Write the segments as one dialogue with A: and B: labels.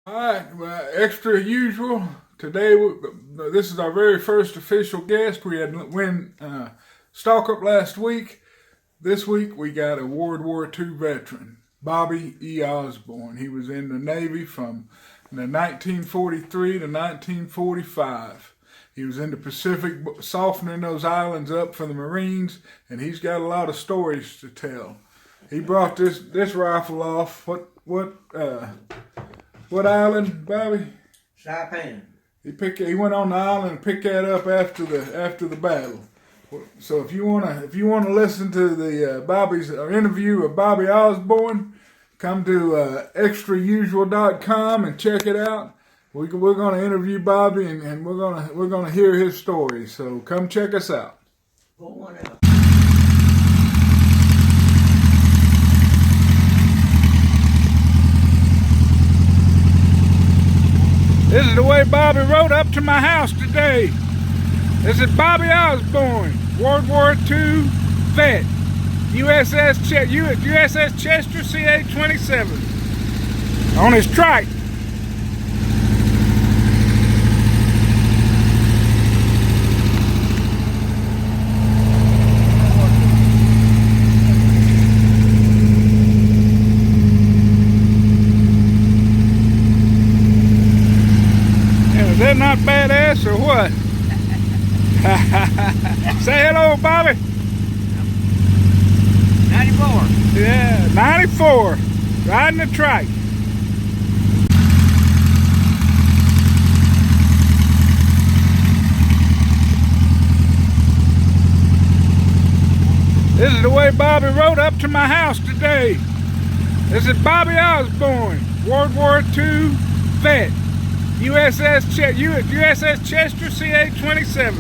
A: All right, well, extra usual. Today, this is our very first official guest. We had win stock up last week. This week, we got a World War II veteran, Bobby E. Osborne. He was in the Navy from 1943 to 1945. He was in the Pacific, softening those islands up for the Marines, and he's got a lot of stories to tell. He brought this rifle off. What island, Bobby?
B: Saipan.
A: He went on the island and picked that up after the battle. So if you wanna listen to the Bobby's interview of Bobby Osborne, come to extrausual.com and check it out. We're gonna interview Bobby and we're gonna hear his story. So come check us out.
B: Pull one out.
A: This is the way Bobby rode up to my house today. This is Bobby Osborne, World War II vet, USS Chester CA-27, on his trike. Is that not badass or what? Say hello, Bobby.
B: 94.
A: Yeah, 94. Riding the trike. This is the way Bobby rode up to my house today. This is Bobby Osborne, World War II vet, USS Chester CA-27,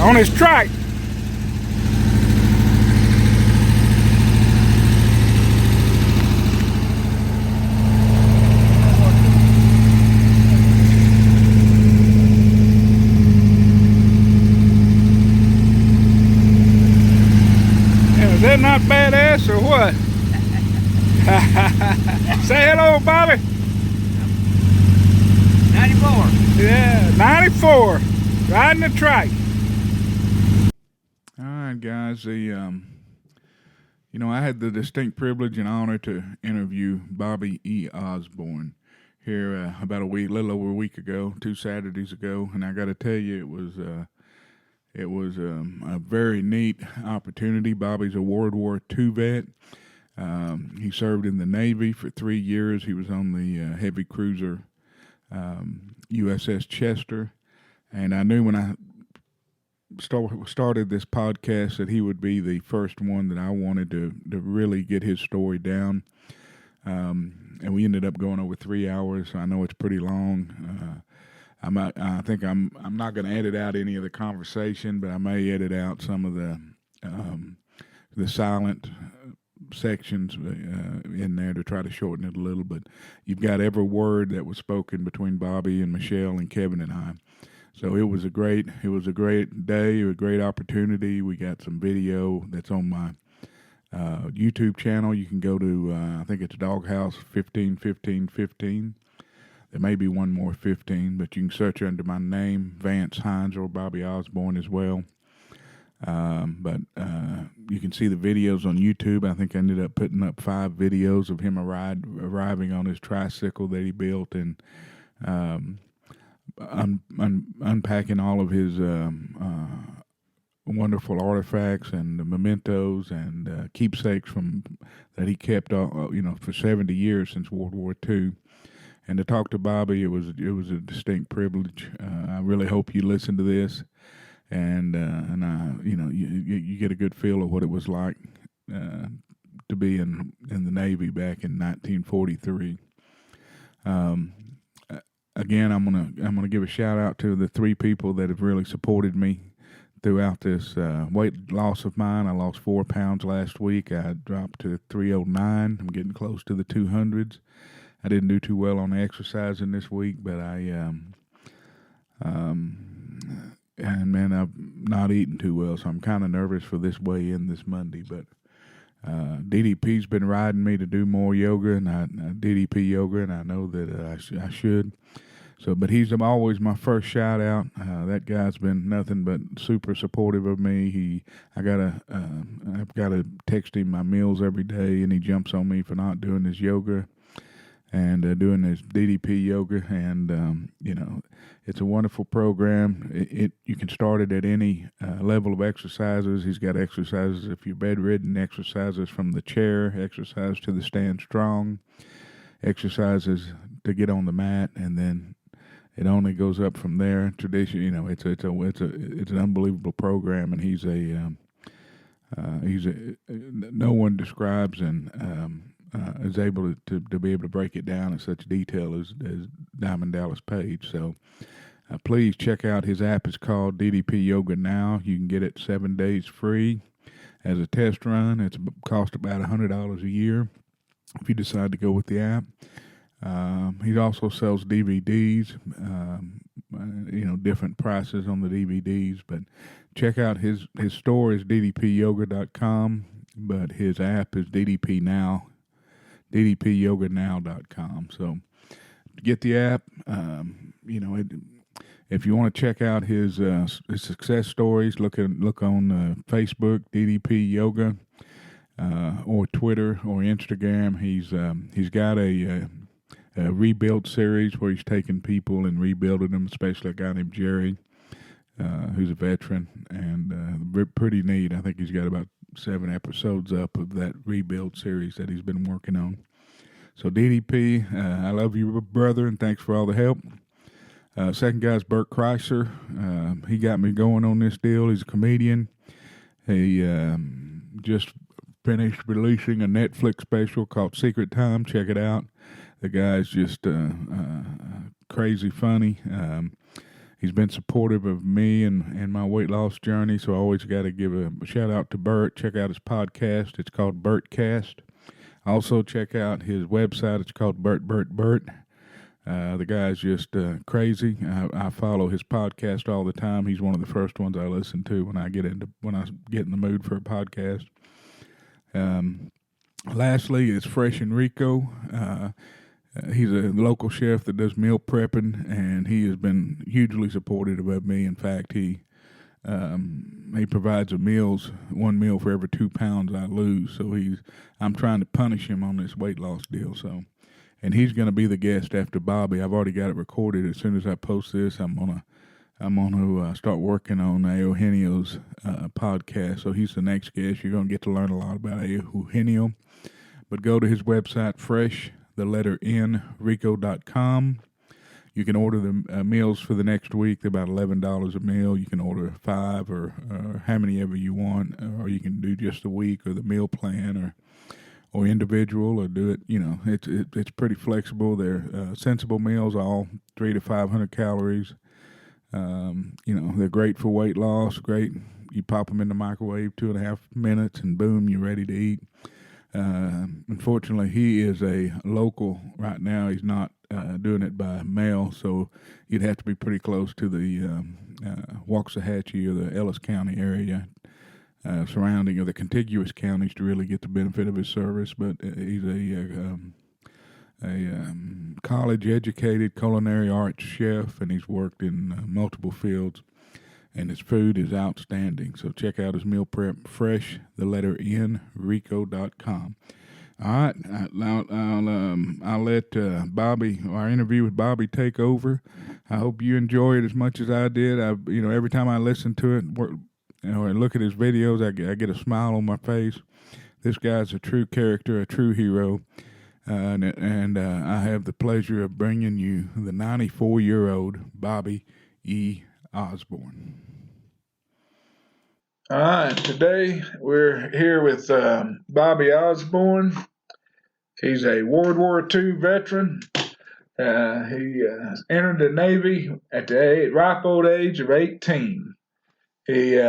A: on his trike. Is that not badass or what? Say hello, Bobby.
B: 94.
A: Yeah, 94. Riding the trike. All right, guys. I had the distinct privilege and honor to interview Bobby E. Osborne here about little over a week ago, 2 Saturdays ago, and I got to tell you, it was a very neat opportunity. Bobby's a World War II vet. He served in the Navy for 3 years. He was on the heavy cruiser U.S.S. Chester, and I knew when I started this podcast that he would be the first one that I wanted to really get his story down. And we ended up going over 3 hours. I know it's pretty long. I think I'm not going to edit out any of the conversation, but I may edit out some of the silent sections in there to try to shorten it a little. But you've got every word that was spoken between Bobby and Michele and Kevin and I. So it was a great day, a great opportunity. We got some video that's on my YouTube channel. You can go to I think it's Doghouse 151515. There may be one more 15, but you can search under my name, Vance Hinds, or Bobby Osborne as well. But you can see the videos on YouTube. I think I ended up putting up 5 videos of him arriving on his tricycle that he built and unpacking all of his wonderful artifacts and the mementos and keepsakes that he kept, for 70 years since World War II. And to talk to Bobby, it was a distinct privilege. I really hope you listen to this, and you get a good feel of what it was like to be in the Navy back in 1943. Again, I'm gonna give a shout out to the 3 people that have really supported me throughout this weight loss of mine. I lost 4 pounds last week. I dropped to 309. I'm getting close to the 200s. I didn't do too well on exercising this week, but I'm not eating too well, so I'm kind of nervous for this weigh-in this Monday. But DDP's been riding me to do more yoga, and DDP yoga, and I know that I should. So, but he's always my first shout out. That guy's been nothing but super supportive of me. I've got to text him my meals every day, and he jumps on me for not doing his yoga and doing his DDP yoga. And it's a wonderful program. You can start it at any level of exercises. He's got exercises if you're bedridden, exercises from the chair, exercise to the stand strong, exercises to get on the mat, and then it only goes up from there. Tradition, it's an unbelievable program, and he's no one describes and is able to be able to break it down in such detail as Diamond Dallas Page. So please check out his app. It's called DDP Yoga Now. You can get it 7 days free as a test run. It's cost about $100 a year if you decide to go with the app. He also sells DVDs, different prices on the DVDs, but check out his store is ddpyoga.com, but his app is DDP Now, ddpyoganow.com. So get the app. If you want to check out his success stories, look on Facebook, DDP Yoga, or Twitter or Instagram. He's got a rebuild series where he's taking people and rebuilding them, especially a guy named Jerry, who's a veteran, and pretty neat. I think he's got about 7 episodes up of that rebuild series that he's been working on. So DDP, I love you, brother, and thanks for all the help. Second guy's Bert Kreischer. He got me going on this deal. He's a comedian. He just finished releasing a Netflix special called Secret Time. Check it out. The guy's just crazy funny. He's been supportive of me and my weight loss journey, so I always got to give a shout out to Bert. Check out his podcast. It's called Bertcast. Also, check out his website. It's called Bert. The guy's just crazy. I follow his podcast all the time. He's one of the first ones I listen to when I get in the mood for a podcast. Lastly, it's Fresh Enrico. He's a local chef that does meal prepping, and he has been hugely supportive of me. In fact, he provides one meal for every 2 pounds I lose. So I'm trying to punish him on this weight loss deal. So, and he's going to be the guest after Bobby. I've already got it recorded. As soon as I post this, I'm gonna start working on Eugenio's podcast. So he's the next guest. You're gonna get to learn a lot about Eugenio. But go to his website, fresh_rico.com. You can order the meals for the next week. They're about $11 a meal. You can order 5 or how many ever you want, or you can do just a week or the meal plan or individual, or do it. It's pretty flexible. They're sensible meals, all 300 to 500 calories. They're great for weight loss. Great. You pop them in the microwave 2.5 minutes, and boom, you're ready to eat. Unfortunately, he is a local right now. He's not doing it by mail, so you'd have to be pretty close to the Waxahachie or the Ellis County area surrounding, or the contiguous counties, to really get the benefit of his service. But he's a college-educated culinary arts chef, and he's worked in multiple fields, and his food is outstanding. So check out his meal prep, fresh_rico.com. All right, I'll let Bobby, our interview with Bobby, take over. I hope you enjoy it as much as I did. Every time I listen to it, or look at his videos, I get a smile on my face. This guy's a true character, a true hero. And I have the pleasure of bringing you the 94-year-old Bobby E. Osborne. All right, today we're here with Bobby Osborne. He's a World War II veteran. He entered the Navy at the ripe old age of 18. He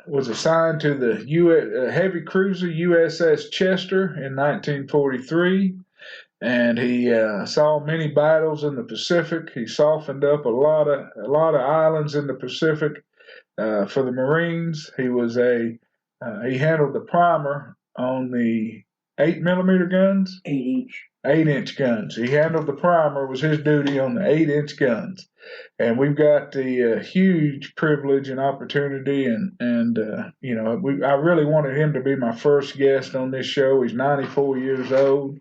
A: was assigned to the heavy cruiser U.S.S. Chester in 1943, and he saw many battles in the Pacific. He softened up a lot of islands in the Pacific for the Marines. He was a
C: he handled the primer on the 8mm guns.
B: 8-inch.
C: 8-inch guns. He handled the primer, was his duty on the 8-inch guns. And we've got the huge privilege and opportunity, and I really wanted him to be my first guest on this show. He's 94 years old.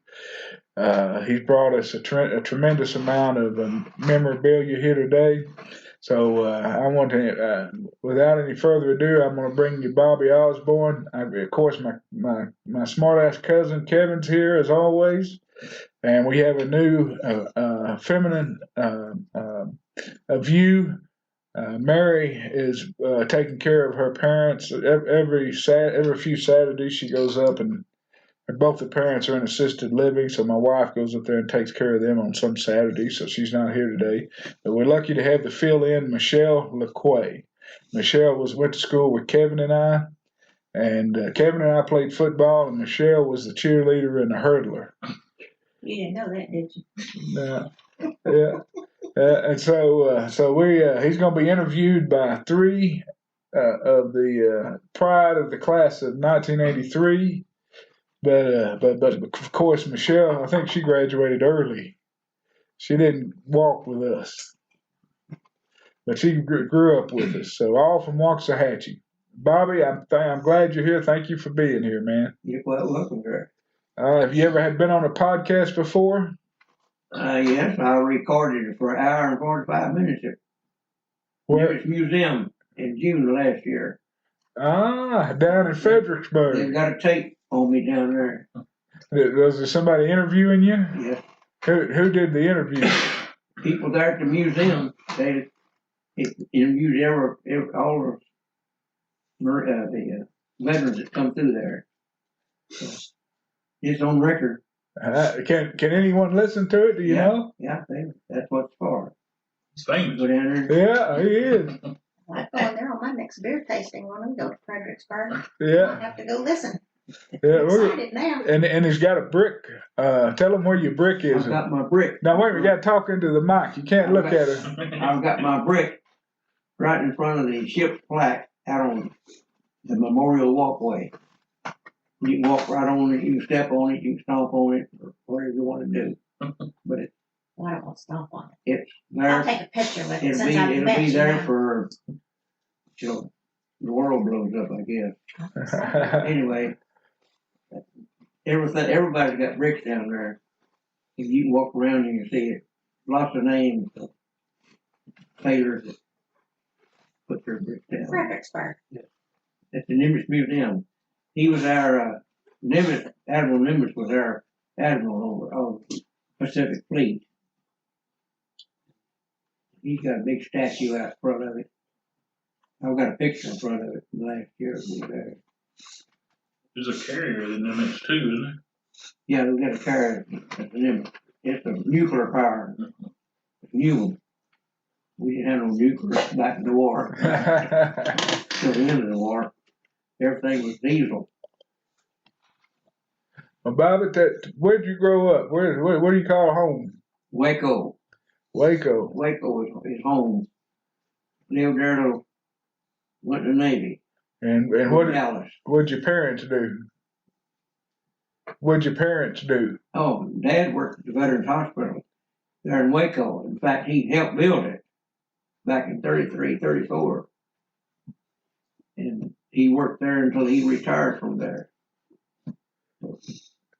C: He's brought us a tremendous amount of memorabilia here today. So I want to, without any further ado, I'm going to bring you Bobby Osborne. Of course, my smart-ass cousin Kevin's here as always. And we have a new feminine view. Mary is taking care of her parents. Every few Saturdays she goes up, and both the parents are in assisted living, so my wife goes up there and takes care of them on some Saturdays, so she's not here today. But we're lucky to have the fill-in Michele Laquay. Michele went to school with Kevin and I, and Kevin and I played football, and Michele was the cheerleader and the hurdler.
D: You didn't know that, did you?
C: No. Yeah. And so he's going to be interviewed by three of the pride of the class of 1983. But of course, Michele, I think she graduated early. She didn't walk with us, but she grew up with us. So all from Waxahachie. Bobby, I'm glad you're here. Thank you for being here, man.
B: You're quite welcome, sir.
C: Have you ever been on a podcast before?
B: Yes, I recorded it for an hour and 45 minutes at Nearest Museum in June of last year.
C: Down in Fredericksburg.
B: They've got a tape on me down there.
C: Was there somebody interviewing you?
B: Yes.
C: Who did the interview?
B: People there at the museum, they interviewed all the veterans that come through there. So it's on record.
C: Can anyone listen to it? Do you know?
B: Yeah, that's what it's for.
E: He's famous.
B: Go down there.
C: Yeah, he is.
D: I'm going there on my next beer tasting when we go to Fredericksburg.
C: Yeah.
D: I have to go listen.
C: Yeah,
D: I'm excited now.
C: And he's got a brick. Tell him where your brick is.
B: I've got my brick.
C: Now wait, we got to talk into the mic. You can't look at it.
B: I've got my brick right in front of the ship's plaque out on the Memorial Walkway. You can walk right on it, you can step on it, you can stomp on it, or whatever you want to do. But
D: Well, I won't stomp on it.
B: it's there.
D: I'll take a picture with it
B: It'll
D: since I've
B: be
D: met you
B: there
D: now.
B: for till the world blows up, I guess. Anyway, everybody's got bricks down there. If you can walk around and you can see it. Lots of names of sailors that put their bricks down.
D: Fredericksburg.
B: At the Nimitz Museum. He was our Admiral Nimitz was our admiral of the Pacific Fleet. He's got a big statue out front of it. I've got a picture in front of it from last year.
E: There's a carrier in Nimitz too, isn't there?
B: Yeah, we got a carrier at the Nimitz. It's a nuclear power. It's new. We didn't have no nuclear back in the war. Till the end of the war. Everything was diesel.
C: Well, Bobby, where'd you grow up? What do you call home?
B: Waco.
C: Waco.
B: Waco is home. Lived there till went to the Navy.
C: And
B: Dallas.
C: what'd your parents do? What'd your parents do?
B: Oh, Dad worked at the Veterans Hospital there in Waco. In fact, he helped build it back in 33, 34. And he worked there until he retired from there. So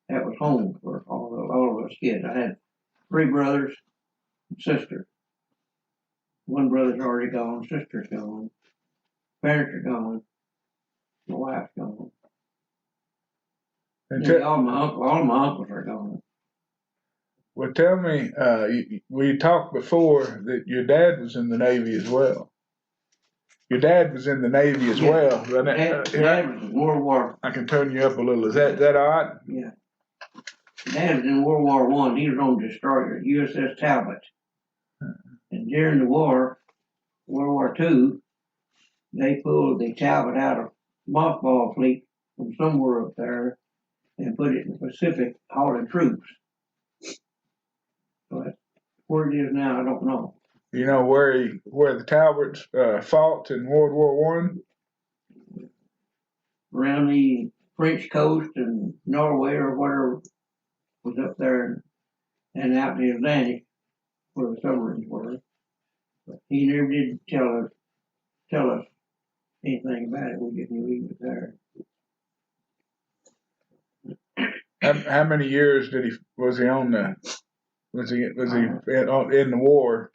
B: that was home for all of us kids. I had 3 brothers and sister. One brother's already gone, sister's gone, parents are gone, my wife's gone.
C: And
B: All my uncles are gone.
C: well, tell me, we talked before that your dad was in the Navy as well. Your dad was in the Navy as well.
B: Dad was in World War.
C: I can turn you up a little. Is that all right?
B: Yeah. Dad was in World War I. He was on destroyer, U.S.S. Talbot. And during the war, World War II, they pulled the Talbot out of mothball fleet from somewhere up there and put it in the Pacific hauling troops. So that's where it is now, I don't know.
C: You know where the Talbots fought in World War I?
B: around the French coast and Norway or whatever was up there and out in the Atlantic where the submarines were. But he never did tell us anything about it. We just knew he was there.
C: How many years was he on the? Was he in the war?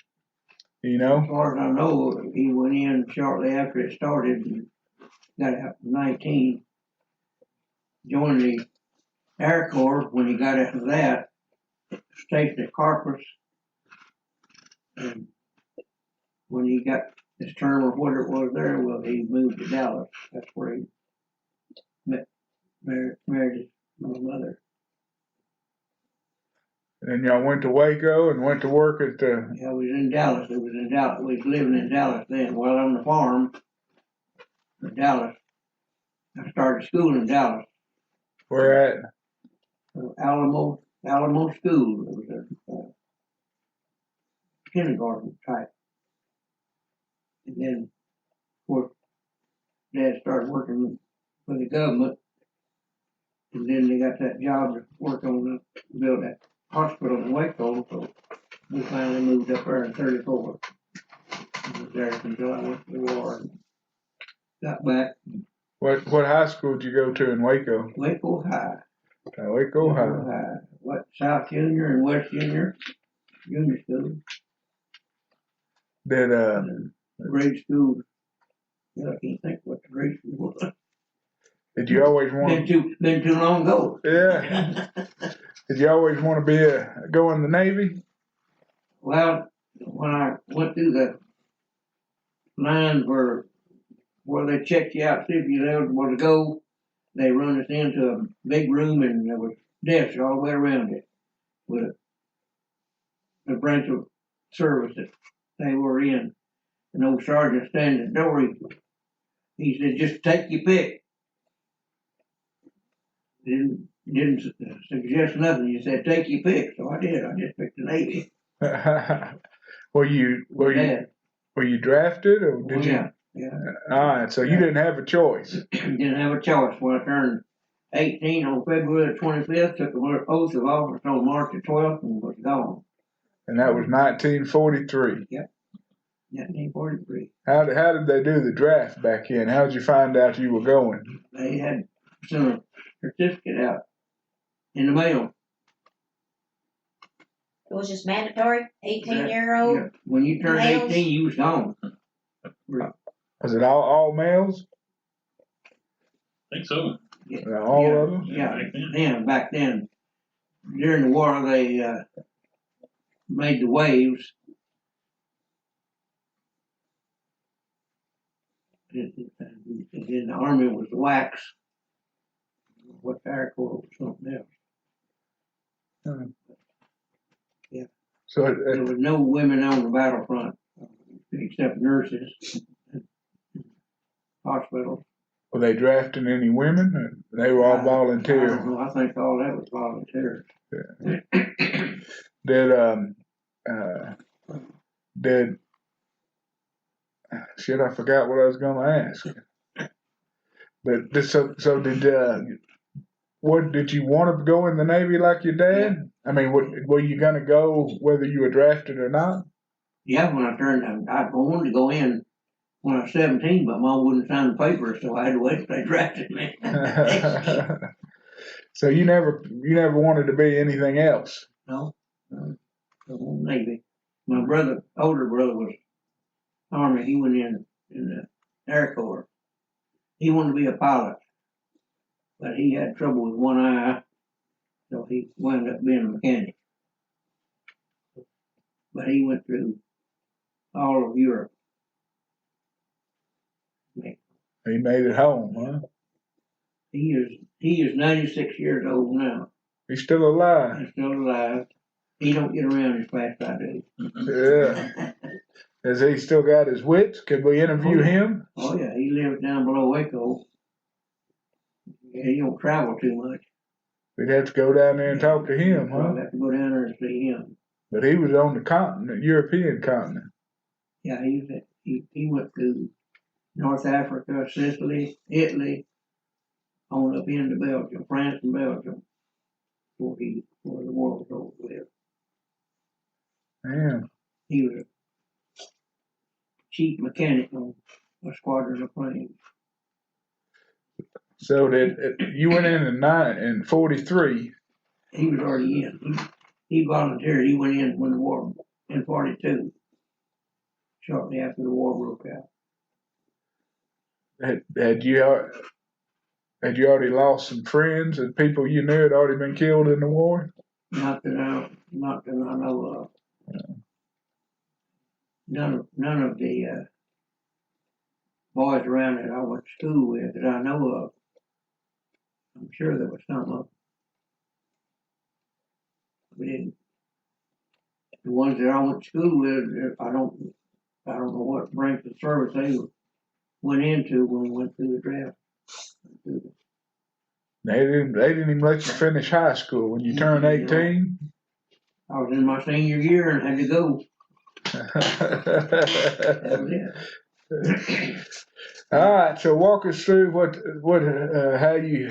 C: You know?
B: As far as I know, he went in shortly after it started and got out in 19. Joined the Air Corps when he got out of that, stationed at Carpus. And when he got his term or whatever it was there, well, he moved to Dallas. That's where he married his mother.
C: And y'all went to Waco and went to work at the.
B: Yeah, we was in Dallas. It was in Dallas. We was living in Dallas then. Well, on the farm in Dallas. I started school in Dallas.
C: Where at?
B: Alamo School. It was a kindergarten type. And then, of course, Dad started working for the government. And then they got that job to work on build that hospital in Waco. So we finally moved up there in 34. I was there until I went to the war and got back.
C: What high school did you go to in Waco?
B: Waco High.
C: Waco High.
B: What, South Junior and West Junior school.
C: Did
B: Grade school. Yeah, I can't think what the grade school was.
C: Did you always want?
B: Been too long ago.
C: Yeah. Did you always want to go in the Navy?
B: Well, when I went through the line where they checked you out, see if you eligible to go, they run us into a big room and there was desks all the way around it with a branch of service that they were in. An old sergeant standing at the door, he said, just take your pick. Didn't suggest nothing. He said, take your pick. So I did. I just picked the Navy.
C: Were you drafted or did you?
B: Yeah.
C: All right. So you didn't have a choice.
B: Didn't have a choice. When I turned 18 on February 25th, took an oath of office on March the 12th and was gone.
C: And that was 1943.
B: Yep. 1943.
C: How did they do the draft back then? How did you find out you were going?
B: They had sent a certificate out in the mail.
D: It was just mandatory, 18-year-old.
B: Yeah. When you turned
D: males?
B: 18, you was gone.
C: Was it all males?
E: I think so.
B: Yeah.
C: All of them?
B: Yeah. Back then, during the war, they made the waves. And then the Army was the wax. What the Air Corps was something else. Yeah.
C: So
B: there was no women on the battlefront except nurses, hospitals.
C: were they drafting any women? They were all volunteer.
B: I don't know. I think all that was volunteers.
C: Yeah. Did shit? I forgot what I was going to ask. But did you want to go in the Navy like your dad? I mean, were you going to go whether you were drafted or not?
B: Yeah, when I wanted to go in when I was 17, but Mom wouldn't sign the papers, so I had to wait till they drafted me.
C: So you never wanted to be anything else?
B: No, Navy. My older brother was Army. He went in the Air Corps. He wanted to be a pilot, but he had trouble with one eye, so he wound up being a mechanic. But he went through all of Europe.
C: He made it home, huh?
B: He is 96 years old now.
C: He's still alive.
B: He's still alive. He don't get around as fast as I do.
C: Yeah. Has he still got his wits? Could we interview him?
B: Oh yeah, he lives down below Waco. Yeah, he don't travel too much.
C: We'd have to go down there and talk to him, huh?
B: I'll have to go down there and see him.
C: But he was on the continent, European continent.
B: Yeah, he went to North Africa, Sicily, Italy, on up into Belgium, France and Belgium, before the war was over with.
C: Man,
B: He was a chief mechanic on a squadron of planes.
C: so you went in 43.
B: He was already in. He volunteered. He went in when the war in 42, shortly after the war broke out.
C: Had you already lost some friends and people you knew had already been killed in the war?
B: Not that I know of. None of the boys around that I went to school with that I know of. I'm sure there was some of them. We didn't. The ones that I went to school with, I don't know what branch of service they went into when we went through the draft.
C: They didn't even let you finish high school when you turned 18.
B: I was in my senior year and had to go. That was it.
C: All right, so walk us through how you,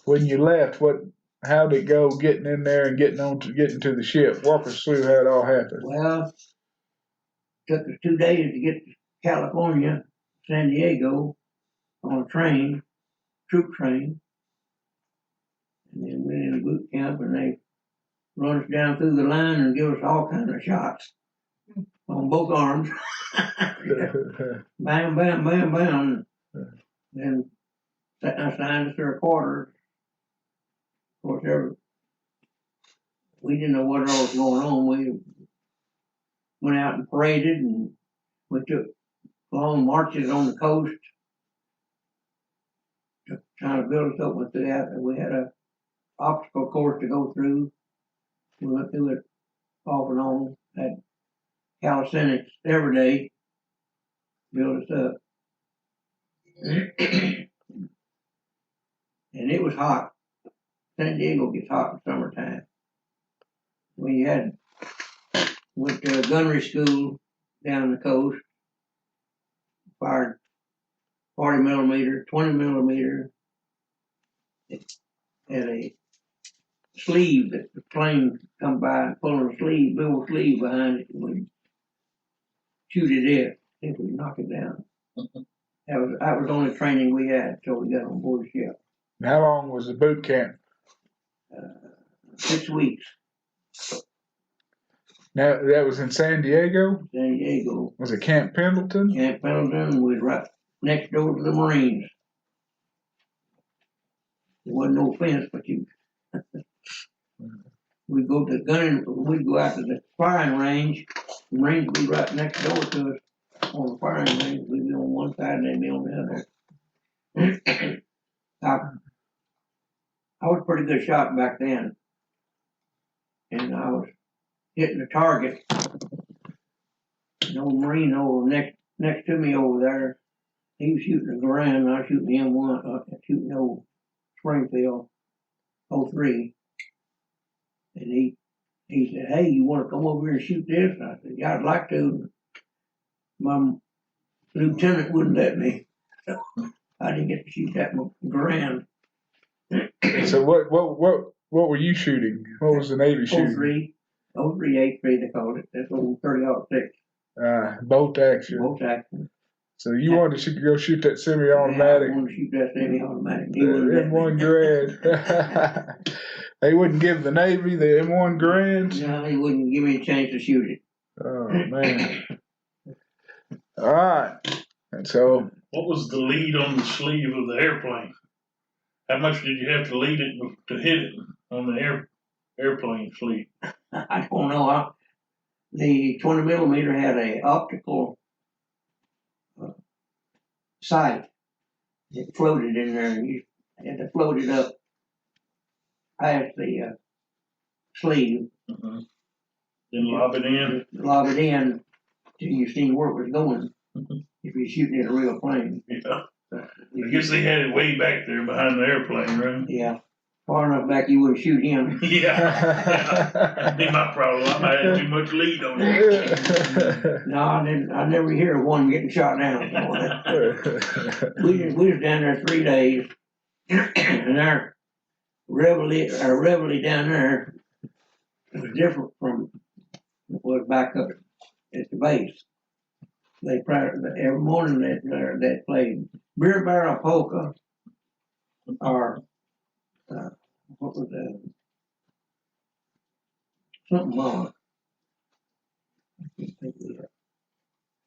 C: when you left, how did it go getting in there and getting to the ship? Walk us through how it all happened.
B: Well, took us 2 days to get to California, San Diego, on a train, troop train. And then went into boot camp and they run us down through the line and give us all kinds of shots on both arms. Bam, bam, bam, bam. Then assigned us to our quarters. Of course, we didn't know what all was going on. We went out and paraded, and we took long marches on the coast, trying to build us up with that. We had a obstacle course to go through. We went through it off and on. Had calisthenics every day, build us up. And it was hot. San Diego gets hot in summertime. We went to gunnery school down the coast, fired 40 millimeter, 20 millimeter, had a sleeve that the plane come by and pulling a sleeve, little sleeve behind it, and we'd shoot it in if we knock it down. That was the only training we had until we got on board the ship.
C: How long was the boot camp?
B: 6 weeks.
C: Now that was in San Diego.
B: San Diego.
C: Was it Camp Pendleton?
B: Camp Pendleton was right next door to the Marines. There wasn't no fence, but we'd go to we'd go out to the firing range. The Marines would be right next door to us on the firing range. We'd be on one side and they'd be on the other. I was a pretty good shot back then. And I was hitting the target. An old Marine over next to me over there, he was shooting the ground, and I was shooting M1, shooting old Springfield 03. And he said, "Hey, you want to come over here and shoot this?" And I said, "Yeah, I'd like to." My lieutenant wouldn't let me. So I didn't get to shoot that ground.
C: So what were you shooting? What was the Navy shooting?
B: 03 A3 they called it. That's old 30-06.
C: Bolt action.
B: Bolt action.
C: So you wanted to go shoot that semi-automatic?
B: Yeah, I wanted to shoot that semi-automatic.
C: M1 Garand. They wouldn't give the Navy the M1 Garands?
B: No, they wouldn't give me a chance to shoot it.
C: Oh, man. All right. And so...
E: What was the lead on the sleeve of the airplane? How much did you have to lead it to hit it on the airplane sleeve?
B: I don't know. The 20 millimeter had a optical sight. It floated in there, and you had to float it up past the sleeve.
E: Mm-hmm. Then lob it in.
B: Lob it in till you seen where it was going. Mm-hmm. If you're shooting at a real plane.
E: Yeah. I guess they had it way back there behind the airplane, right?
B: Yeah. Far enough back you wouldn't shoot him.
E: Yeah. That'd be my problem. I might have too much lead on it.
B: No, I never hear of one getting shot down. We was down there 3 days. And our reveille down there was different from what was back up at the base. They every morning they played beer barrel polka or what was that? Something mama.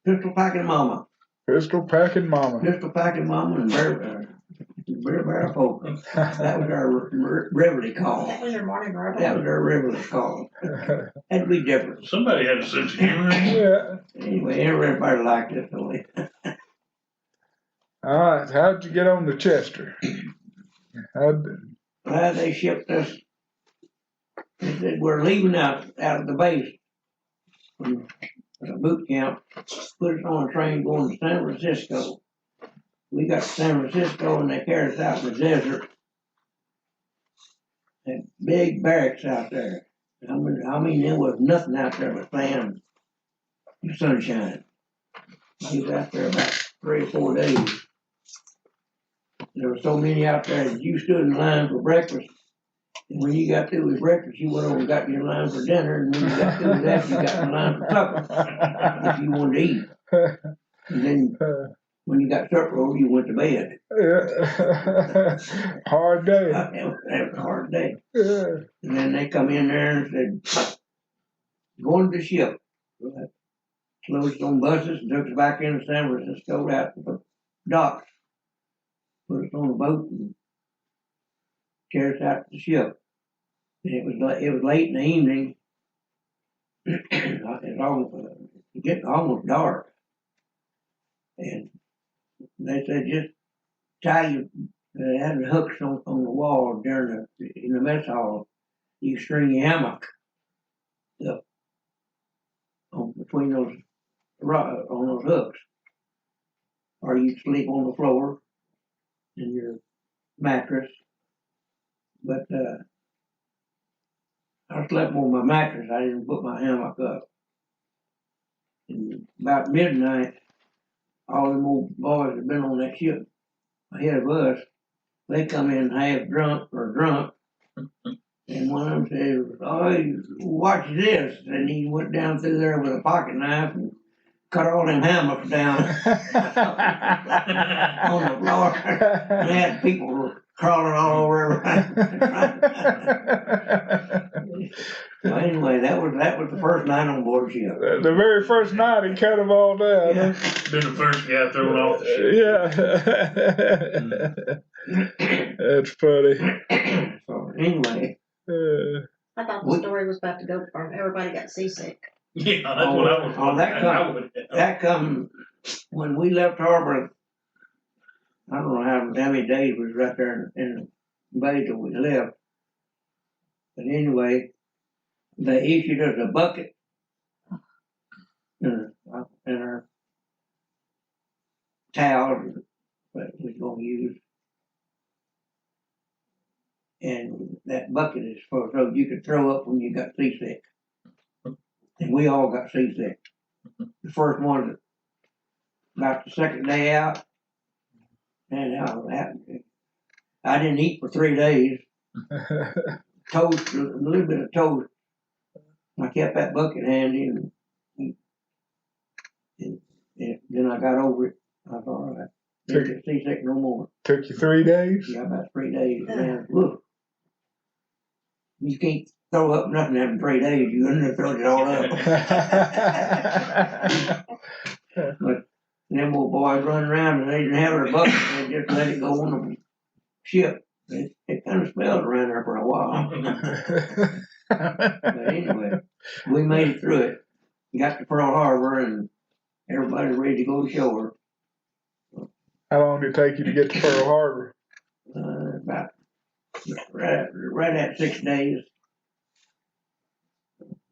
B: Pistol packing mama.
C: Pistol packing mama.
B: Pistol packing mama and beer barrel polka. That was our reveille call.
D: That was your morning reveille.
B: That was our reveille call. Had to be different.
E: Somebody had a sense of humor.
C: Yeah.
B: Anyway, everybody liked it. So
C: All right. How'd you get on the Chester?
B: they shipped us. They said we're leaving out of the base from boot camp. Put us on a train going to San Francisco. We got to San Francisco and they carried us out in the desert. Had big barracks out there. I mean, there was nothing out there but sand and sunshine. We was out there about 3 or 4 days. There were so many out there that you stood in line for breakfast. And when you got through with breakfast, you went over and got your line for dinner. And when you got through with that, you got in line for supper if you wanted to eat. And then when you got supper over, you went to bed.
C: Yeah. Hard day.
B: That was a hard day.
C: Yeah.
B: And then they come in there and said, going to the ship. Loaded us on buses and took us back into San Francisco out to the docks. Put us on a boat and carried us out to the ship. And it was late in the evening. It was getting almost dark. And they said, just tie you, they had the hooks on the wall in the mess hall. You string your hammock up between those on those hooks. Or you sleep on the floor in your mattress. But I slept on my mattress. I didn't put my hammock up. And about midnight, all them old boys that been on that ship ahead of us, they come in half drunk. And one of them said, "Oh, watch this." And he went down through there with a pocket knife and cut all them hammocks down on the floor. And had people crawling all over everything. So anyway, that was the first night on board ship.
C: The very first night he cut them all down.
B: Yeah.
E: Been the first guy thrown off the ship.
C: Yeah. That's funny.
B: So anyway,
D: I thought the story was about to go from everybody got seasick.
E: Yeah, that's what I was.
B: that come when we left harbor. I don't know how many days we was right there in the bay till we left. But anyway, they issued us a bucket and our towels that we was going to use. And that bucket is for so you could throw up when you got seasick. And we all got seasick. The first one, about the second day out, and I didn't eat for 3 days. Toast, a little bit of toast. I kept that bucket handy, and then I got over it. I was all right. Didn't get seasick no more.
C: Took you 3 days?
B: Yeah, about 3 days. Man, look, you can't throw up nothing after 3 days. You couldn't have thrown it all up. But them old boys running around and they didn't have their bucket. They just let it go on the ship. It kind of smelled around there for a while. But anyway, we made it through it. Got to Pearl Harbor and everybody's ready to go to shore.
C: How long did it take you to get to Pearl Harbor?
B: About right at 6 days.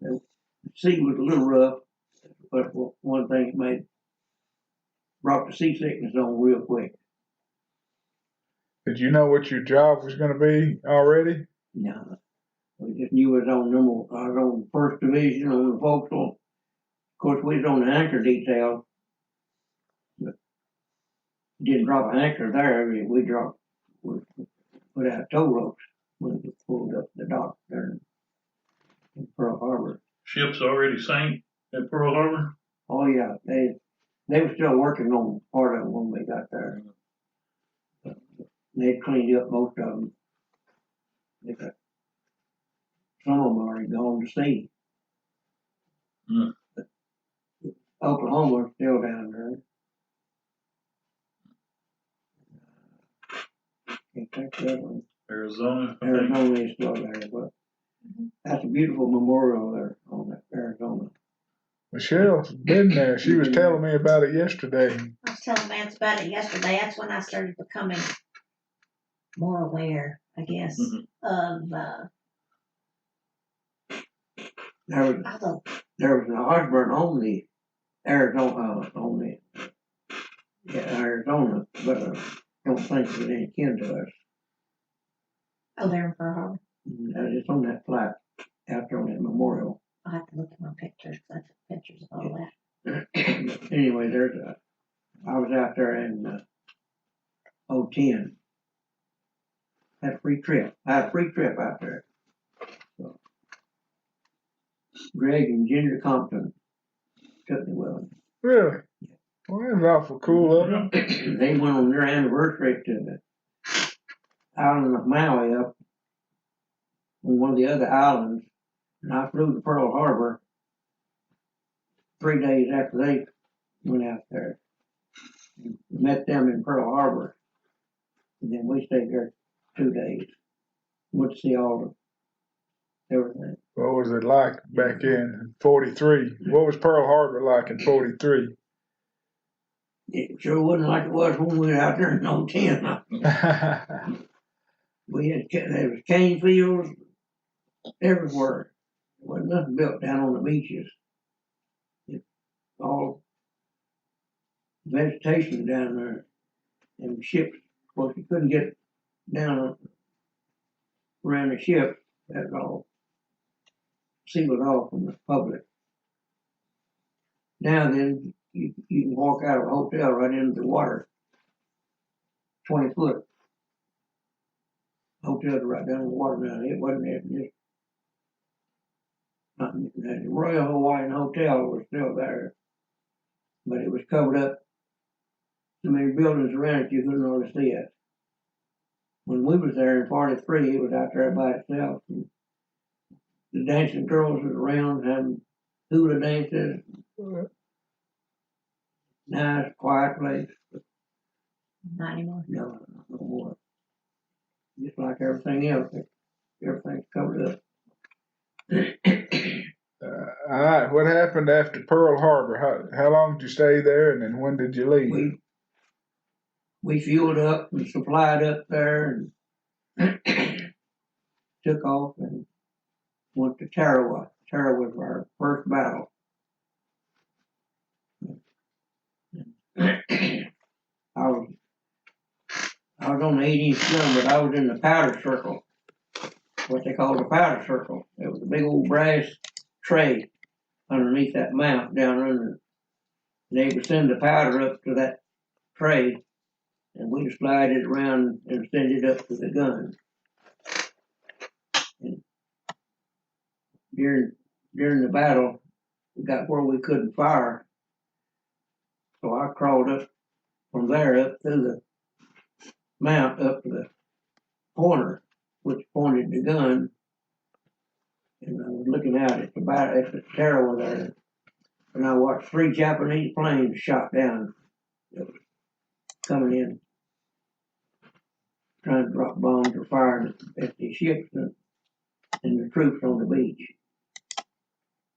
B: The sea was a little rough, but one thing brought the seasickness on real quick.
C: Did you know what your job was going to be already?
B: No, we just knew I was on first division on the forecastle. Of course, we was on the anchor detail. But didn't drop an anchor there. We dropped put out tow ropes when we pulled up the dock there in Pearl Harbor.
E: Ships already sank at Pearl Harbor?
B: Oh yeah, they were still working on part of them when we got there. They'd cleaned up most of them. They got some of them already gone to sea.
E: Mm.
B: But Oklahoma's still down there. Can't think of the other one.
E: Arizona, I think.
B: Arizona is still there, but that's a beautiful memorial there on that Arizona.
C: Michelle's been there. She was telling me about it yesterday.
D: I was telling Vance about it yesterday. That's when I started becoming more aware, I guess, of
B: There was an Osborne on the Arizona, Arizona, but I don't think it was any kin to us.
D: oh, there in Pearl Harbor.
B: It's on that flat out there on that memorial.
D: I'll have to look at my pictures. I took pictures of all that.
B: Anyway, I was out there in 2010. Had a free trip. I had a free trip out there. So, Greg and Ginger Compton took me with them.
C: Really? Well, that was awful cool of them.
B: They went on their anniversary to the island of Maui up on one of the other islands, and I flew to Pearl Harbor 3 days after they went out there. Met them in Pearl Harbor, and then we stayed there 2 days. Went to see all of everything.
C: What was it like back in 43? What was Pearl Harbor like in 43?
B: It sure wasn't like it was when we were out there in 2010. There was cane fields everywhere. There wasn't nothing built down on the beaches. It's all vegetation down there, and ships. Of course, you couldn't get down around the ship. That's all sealed off from the public. Now then, you can walk out of a hotel right into the water. 20 foot. Hotels right down in the water now. It wasn't just nothing. The Royal Hawaiian Hotel was still there, but it was covered up. So many buildings around it you couldn't hardly see it. When we was there in 43, it was out there by itself. And the dancing girls was around having hula dances. Nice, quiet place.
D: Not anymore.
B: No more. Just like everything else, everything's covered up.
C: All right, what happened after Pearl Harbor? How long did you stay there, and then when did you leave?
B: We fueled up and supplied up there and took off and went to Tarawa. Tarawa was our first battle. I was on the 8-inch gun, but I was in the powder circle, what they call the powder circle. It was a big old brass tray underneath that mount down under. They would send the powder up to that tray, and we'd slide it around and send it up to the gun. And during the battle, we got where we couldn't fire, so I crawled up from there up through the mount up to the pointer, which pointed the gun, and I was looking out at the Tarawa there, and I watched 3 Japanese planes shot down that was coming in, trying to drop bombs or fire at the ships and the troops on the beach.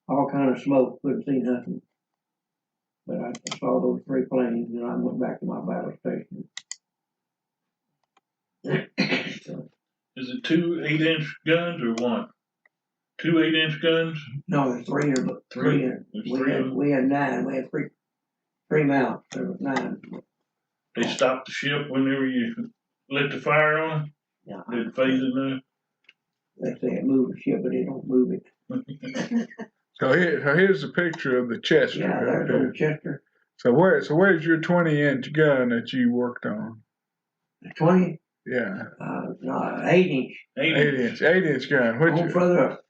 B: All kind of smoke, couldn't see nothing. But I saw those 3 planes, and I went back to my battle station. So,
E: Is it 2 8-inch guns or one? 2 8-inch guns?
B: no, there's 3 or but 3. We had 9. We had 3 mounts. There was 9.
E: They stopped the ship whenever you lit the fire on?
B: Yeah.
E: Didn't phase it none?
B: They say it moves the ship, but it don't move it.
C: So here's a picture of the Chester.
B: Yeah, there's old Chester.
C: So where's your 20-inch gun that you worked on?
B: The 20?
C: Yeah.
B: No, 8-inch.
C: 8-inch gun.
B: One
C: Which?
B: further up.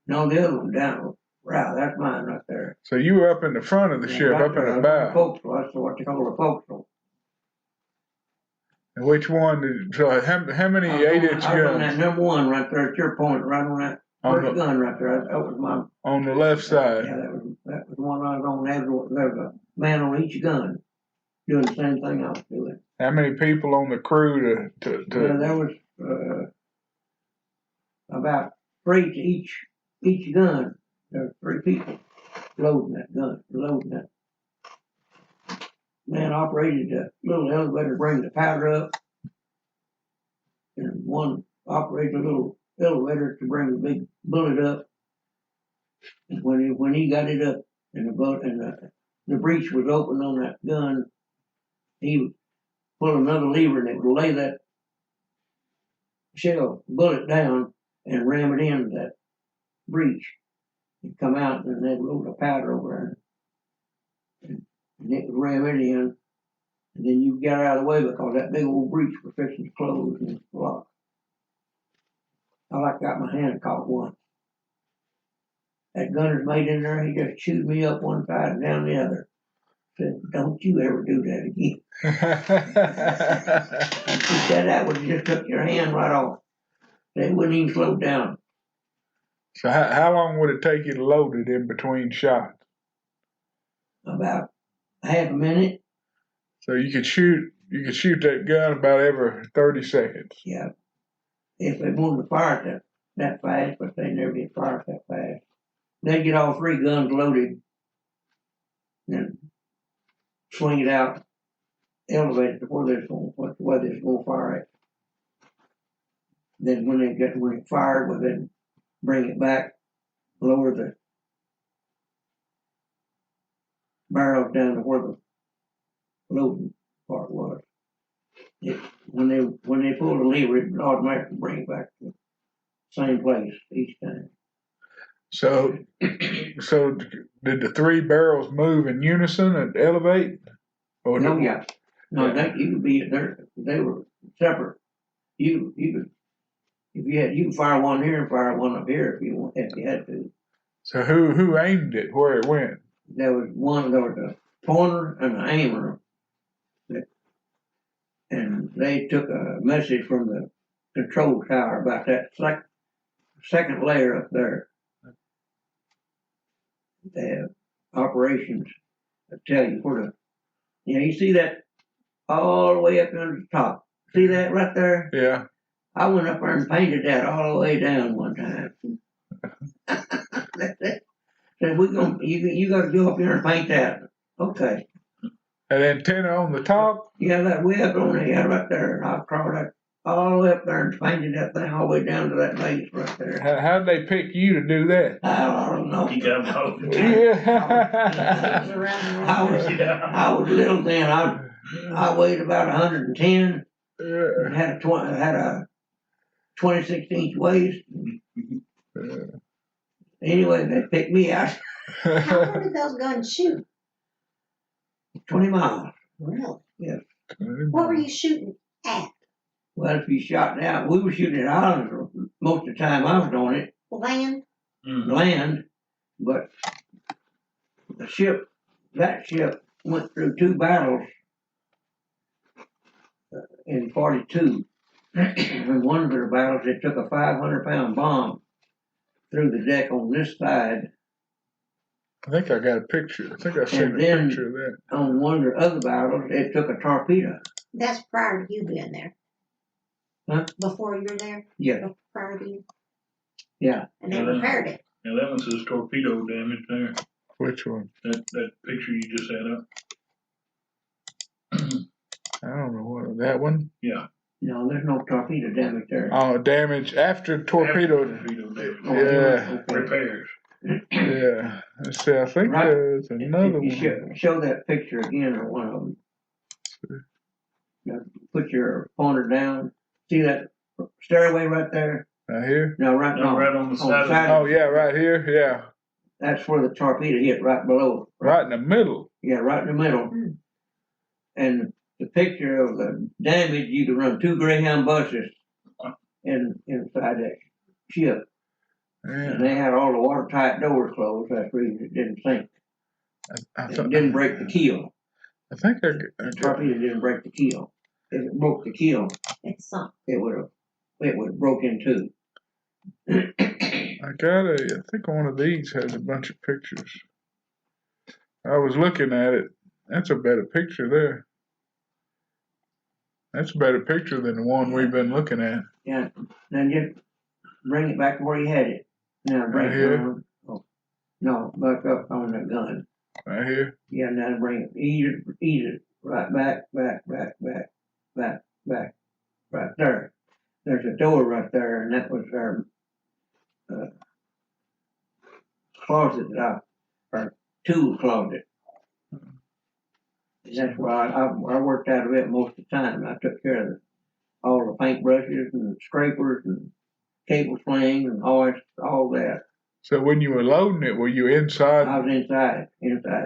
B: No, the other one down. Right, that's mine right there.
C: So you were up in the front of the ship,
B: Right
C: up in
B: there,
C: the
B: the
C: bow.
B: forecastle. That's what they call the forecastle.
C: And which one did? So how many
B: I was
C: 8-inch
B: on that
C: guns?
B: number one right there at your point, right on that first gun right there. That was my.
C: On the left side.
B: Yeah, that was the one I was on. There was a man on each gun doing the same thing I was doing.
C: How many people on the crew to?
B: Well, there was about 3 to each gun. There were 3 people loading that gun, Man operated a little elevator to bring the powder up, and one operated a little elevator to bring the big bullet up. And when he got it up, and the breech was open on that gun, he would pull another lever and it would lay that shell bullet down and ram it into that breech. It'd come out and they'd load the powder over there, and it would ram it in, and then you get out of the way because that big old breech was fixing to close and lock. I got my hand caught once. That gunner's mate in there, he just chewed me up one side and down the other. Said, "Don't you ever do that again." If you said that would have just took your hand right off. They wouldn't even slow down.
C: So how long would it take you to load it in between shots?
B: About half a minute.
C: So you could shoot that gun about every 30 seconds.
B: Yeah. If they wanted to fire it that fast, but they never did fire it that fast. They'd get all 3 guns loaded and swing it out, elevate it to where they're going to fire it. Then when it fired, well, then bring it back, lower the barrel down to where the loading part was. When they pull the lever, it would automatically bring it back to the same place each time.
C: So did the 3 barrels move in unison and elevate? Or
B: No, yeah. No, you could be there. They were separate. You could, you could fire one here and fire one up here if you had to.
C: So who aimed it where it went?
B: There was a pointer and an aimer, and they took a message from the control tower about that second layer up there. The operations tell you where you see that all the way up under the top. See that right there?
C: Yeah.
B: I went up there and painted that all the way down one time. Said you got to go up here and paint that. Okay.
C: An antenna on the top?
B: Yeah, that way up on there, yeah, right there. I crawled that all the way up there and painted that thing all the way down to that base right there.
C: How'd they pick you to do that?
B: I don't know.
E: You got out.
C: Yeah.
B: I was little then. I weighed about 110. And had a 26-inch waist. Anyway, they picked me out.
D: How far did those guns shoot?
B: 20 miles.
D: Really?
B: Yeah.
D: What were you shooting at?
B: Well, if you shot down, we were shooting at islands most of the time I was doing it.
D: Land?
B: Land, but that ship went through 2 battles in 42. In one of their battles, they took a 500-pound bomb through the deck on this side.
C: I think I got a picture. I think I seen a picture of that.
B: On one of their other battles, it took a torpedo.
D: That's prior to you being there.
B: Huh?
D: Before you were there?
B: Yeah.
D: Prior to you?
B: Yeah.
D: And they repaired it.
E: Yeah, that one says torpedo damage there.
C: Which one?
E: That picture you just had up.
C: I don't know what that one.
E: Yeah.
B: No, there's no torpedo damage there.
C: Oh, damage after torpedo.
E: Torpedo damage.
C: Yeah.
B: Okay.
E: Repairs.
C: Yeah. Let's see. I think
B: Right.
C: there's another
B: You
C: one.
B: show that picture again, or one of them. Now, put your pointer down. See that stairway right there?
C: Right here.
B: No, right
E: on the side.
C: Oh yeah, right here. Yeah.
B: That's where the torpedo hit, right below.
C: Right in the middle.
B: Yeah, right in the middle. And the picture of the damage. You could run 2 Greyhound buses inside that ship. And they had all the watertight doors closed. That's the reason it didn't sink. It didn't break the keel.
C: I think
B: The torpedo didn't break the keel. If it broke the keel,
D: It sunk.
B: it would have broke in two.
C: I think one of these has a bunch of pictures. I was looking at it. That's a better picture there. That's a better picture than the one we've been looking at.
B: Yeah. Then just bring it back where you had it. Now bring
C: Right
B: it
C: here?
B: down. Oh, no, back up on the gun.
C: Right here.
B: Yeah, now bring it. Ease it. Right back. Right there. There's a door right there, and that was our closet our tool closet. That's why I worked out of it most of the time. I took care of all the paintbrushes and scrapers and cable slings and all that.
C: So when you were loading it, were you inside?
B: I was inside,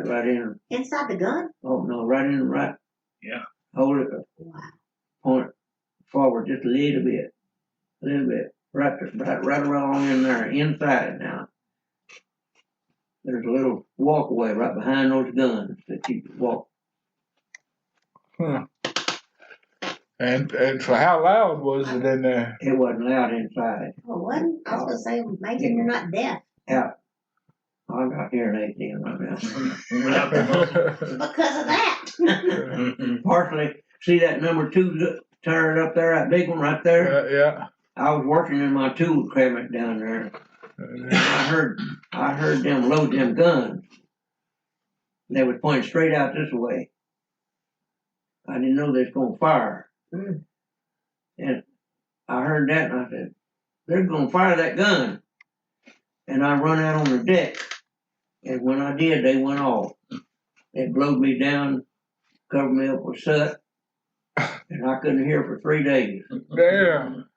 B: right in.
D: Inside the gun?
B: Oh no, right in, right.
E: Yeah.
B: Hold it,
D: Wow.
B: point it forward just a little bit, right along in there, inside now. There's a little walkway right behind those guns that you could walk.
C: Huh. And for how loud was it in there?
B: It wasn't loud inside.
D: Well, what? I was gonna say, maybe you're not deaf.
B: Out. I got hearing aids in right now.
D: Because of that.
B: Partially, see that number 2 turret up there, that big one right there?
C: Yeah.
B: I was working in my tool cabinet down there. I heard them load them guns. They was pointing straight out this way. I didn't know they was gonna fire. And I heard that and I said, they're gonna fire that gun. And I run out on the deck. And when I did, they went off. It blowed me down, covered me up with soot, and I couldn't hear for 3 days.
C: Damn.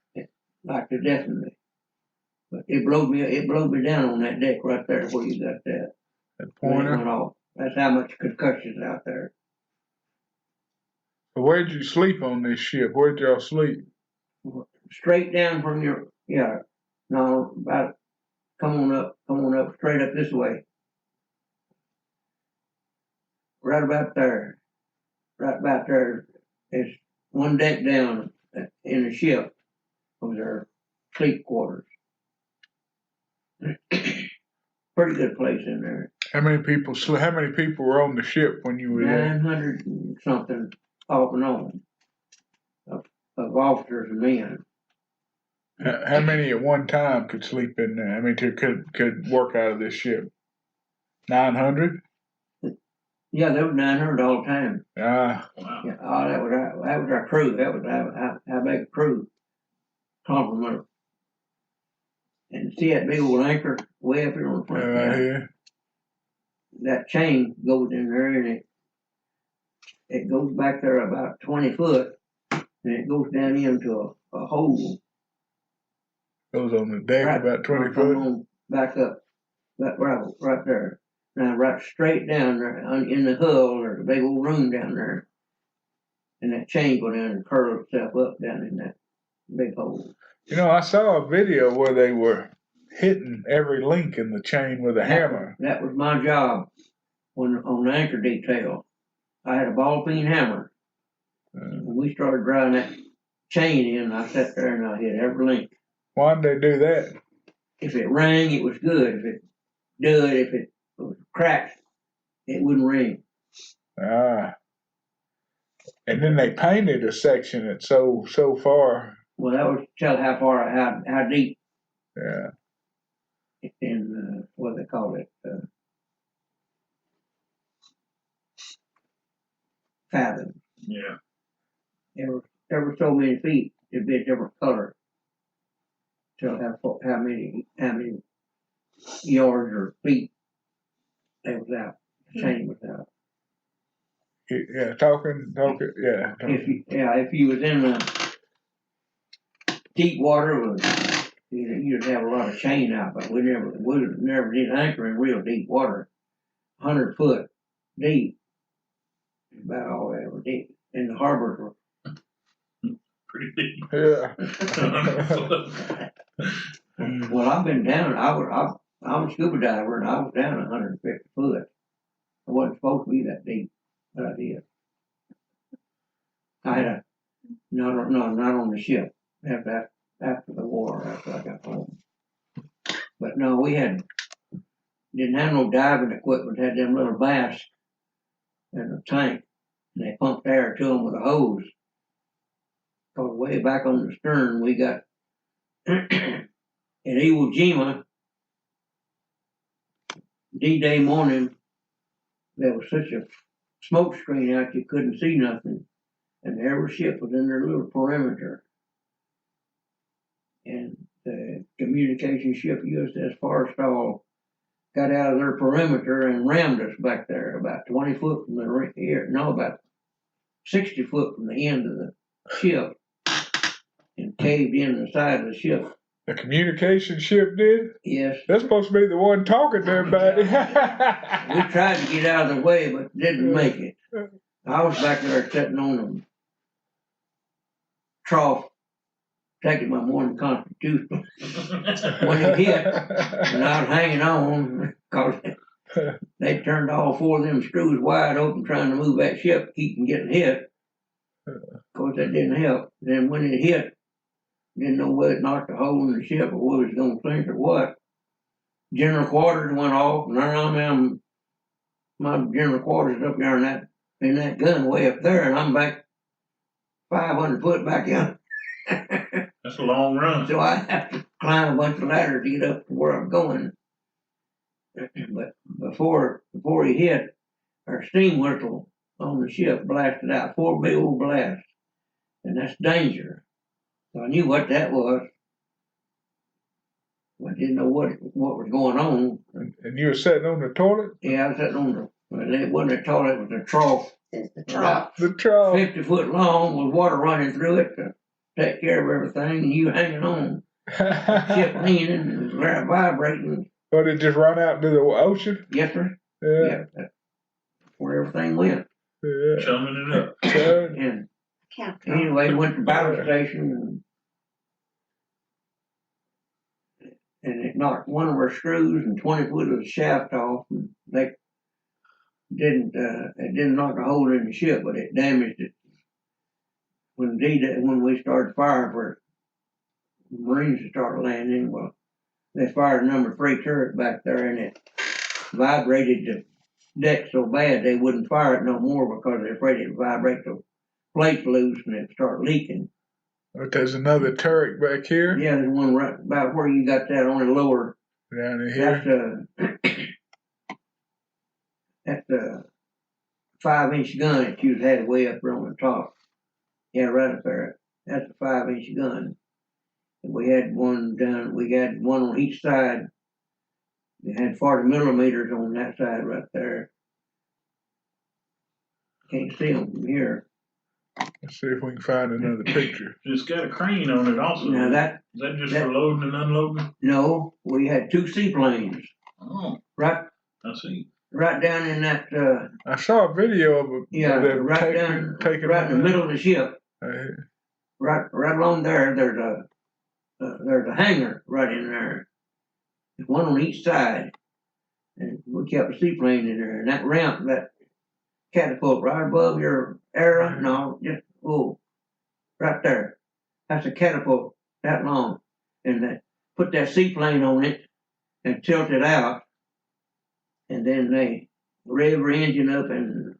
B: Like to deafen me. But it blowed me down on that deck right there where you got that.
C: That
B: When it
C: pointer.
B: went off. That's how much concussion's out there.
C: So where'd you sleep on this ship? Where'd y'all sleep?
B: Straight down from your about come on up straight up this way. Right about there. Right about there. It's one deck down in the ship was our sleep quarters. Pretty good place in there.
C: How many people were on the ship when you were there?
B: 900 and something off and on of officers and men.
C: How many at one time could sleep in there? I mean, could work out of this ship? 900?
B: Yeah, there was 900 all the time.
C: Ah,
E: Wow.
B: Yeah, that was our crew. That was our big crew complement. And see that big old anchor way up here on the front
C: right
B: there?
C: here.
B: That chain goes in there and it goes back there about 20 foot and it goes down into a hole.
C: Goes on the deck about 20 foot.
B: Back up, right there. Now right straight down there in the hull, there's a big old room down there. And that chain go down and curl itself up down in that big hole.
C: You know, I saw a video where they were hitting every link in the chain with a hammer.
B: That was my job on the anchor detail. I had a ball peen hammer. When we started driving that chain in, I sat there and I hit every link.
C: Why did they do that?
B: If it rang, it was good. If it dud, if it was cracked, it wouldn't ring.
C: Ah. And then they painted a section that's so far.
B: Well, that was to tell how deep
C: Yeah.
B: in what they call it, fathom.
E: Yeah.
B: There were so many feet, it'd be a different color. Tell how many yards or feet it was out. The chain was out.
C: Yeah, talking, yeah.
B: If you was in deep water, you'd have a lot of chain out, but we never did anchor in real deep water. 100 foot deep is about all we ever did. in the harbor.
E: Pretty deep.
C: Yeah.
B: Well, I've been down. I was a scuba diver, and I was down 150 foot. I wasn't supposed to be that deep, but I did. I had a not on the ship. After the war, after I got home. But no, we didn't have no diving equipment. Had them little masks and a tank, and they pumped air to them with a hose. Cause way back on the stern, we got in Iwo Jima, D-Day morning, there was such a smoke screen out you couldn't see nothing, and every ship was in their little perimeter. And the communication ship U.S.S. Forrestal got out of their perimeter and rammed us back there about 20 foot from about 60 foot from the end of the ship, and caved in the side of the ship.
C: The communication ship did?
B: Yes.
C: That's supposed to be the one talking to everybody.
B: We tried to get out of the way, but didn't make it. I was back there sitting on the trough, taking my morning constitution when it hit, and I was hanging on because they turned all four of them screws wide open trying to move that ship, keep from getting hit. Of course, that didn't help. Then when it hit, didn't know whether it knocked a hole in the ship or whether it was going to sink or what. General quarters went off, and I'm my general quarters is up there in that gun way up there, and I'm back 500 foot back in.
E: That's a long run.
B: So I have to climb a bunch of ladders to get up to where I'm going. But before he hit, our steam whistle on the ship blasted out 4 big old blasts, and that's danger. So I knew what that was. I didn't know what was going on.
C: And you were sitting on the toilet?
B: Yeah, I was sitting on it wasn't a toilet, it was a trough.
D: It's the trough.
C: The trough.
B: 50 foot long with water running through it to take care of everything, and you hanging on. Ship leaning and vibrating.
C: But it just run out into the ocean?
B: Yes, sir.
C: Yeah.
B: That's where everything went.
C: Yeah.
E: Chumming it up.
B: And
D: Count.
B: anyway, went to battle station and it knocked one of our screws and 20 foot of the shaft off. And it didn't knock a hole in the ship, but it damaged it. When we started firing for Marines to start landing, well, they fired a number 3 turret back there, and it vibrated the deck so bad they wouldn't fire it no more because they're afraid it'd vibrate the plates loose and it'd start leaking.
C: But there's another turret back here?
B: Yeah, there's one right about where you got that on the lower.
C: Down in here?
B: That's a 5-inch gun that you had way up there on the top. Yeah, right up there. That's a 5-inch gun. And we had one on each side. It had 40 millimeters on that side right there. Can't see them from here.
C: Let's see if we can find another picture.
E: It's got a crane on it also.
B: Now
E: Is that just for loading and unloading?
B: no, we had 2 seaplanes.
E: Oh,
B: Right
E: I see.
B: down in that,
C: I saw a video of them.
B: yeah,
C: them
B: right down,
C: taking
B: right in the middle of the ship.
C: Uh,
B: Right along there, there's a hangar right in there. There's one on each side. And we kept a seaplane in there. And that ramp, that catapult right above your area, no, just, right there. That's a catapult that long. And they put that seaplane on it and tilt it out. And then they rev her engine up and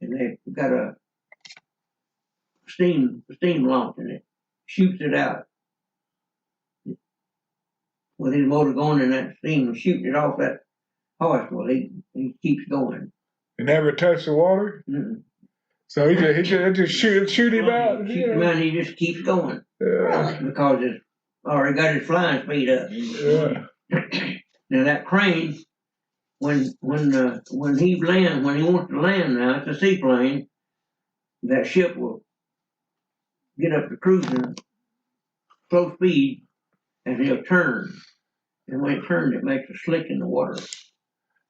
B: they got a steam launch in it. Shoots it out. With his motor going in that steam and shooting it off that horse, well, he keeps going.
C: He never touched the water?
B: Mm-mm.
C: So he just shoot him out?
B: Shoot him out and he just keeps going.
C: Yeah.
B: Because it's already got his flying speed up.
C: Yeah.
B: Now that crane, when he wants to land now, it's a seaplane, that ship will get up to cruising close speed and he'll turn. And when it turns, it makes a slick in the water.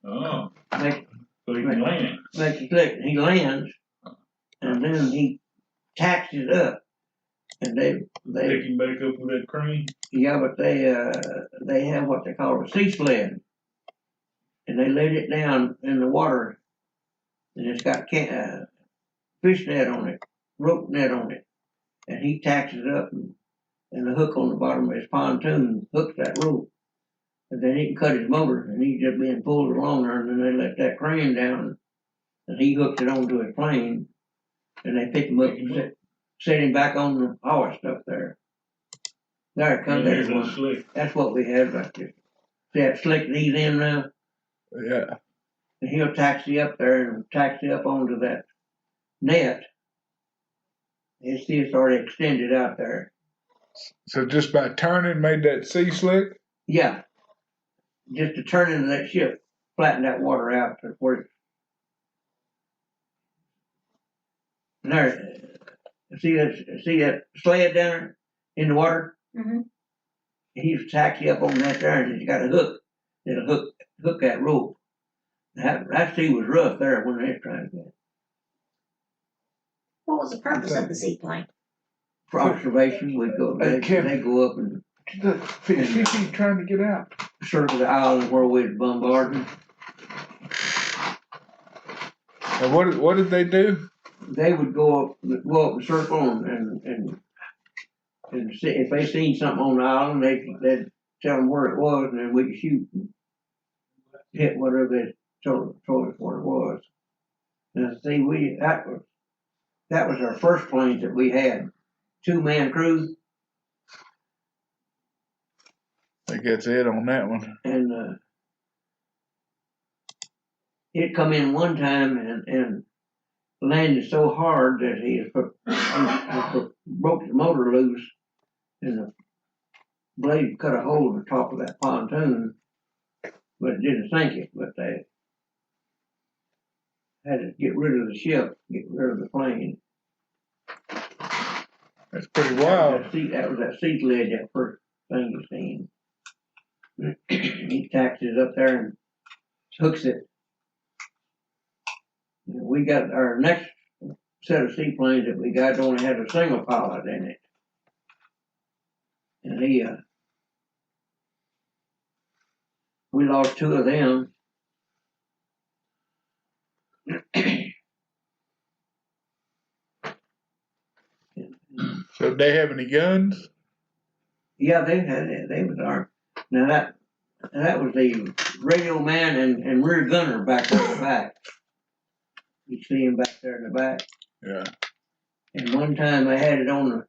E: Oh,
B: Makes
E: so he can land.
B: a slick. He lands and then he tacks it up, and they
E: Pick him back up with that crane.
B: yeah, but they have what they call a sea sled, and they let it down in the water, and it's got fish net on it, rope net on it, and he tacks it up, and the hook on the bottom of his pontoon hooks that rope, and then he can cut his motor, and he's just being pulled along there, and then they let that crane down, and he hooks it onto his plane, and they pick him up and set him back on the haul stuff there. There, come
E: There's
B: there.
E: that slick.
B: That's what we had right there. See that slick that he's in now?
C: Yeah.
B: And he'll taxi up there and taxi up onto that net. And see it's already extended out there.
C: So just by turning made that sea slick?
B: Yeah. Just to turn into that ship, flatten that water out to where it's. And there, see that sled down there in the water?
D: Mhm.
B: He's taxi up on that there, and he's got a hook. It'll hook that rope. That sea was rough there when they was trying to get it.
D: What was the purpose of the seaplane?
B: For observation, they go up and
C: She keep trying to get out.
B: circle the island where we was bombarding.
C: And what did they do?
B: They would go up and circle and see if they seen something on the island, they'd tell them where it was, and then we could shoot and hit whatever they told us what it was. And see, that was our first plane that we had, 2-man crew,
C: I think that's it on that one.
B: and it come in one time and landed so hard that he broke the motor loose, and the blade cut a hole in the top of that pontoon, but it didn't sink it. But they had to get rid of the ship, get rid of the plane.
C: That's pretty wild.
B: That was that sea sled, that first thing you seen. He tacks it up there and hooks it. We got our next set of seaplanes that we got only had a single pilot in it. And we lost 2 of them.
C: So did they have any guns?
B: Yeah, they had it. They was armed. Now that was the radio man and rear gunner back there in the back. You see him back there in the back.
C: Yeah.
B: And one time I had it on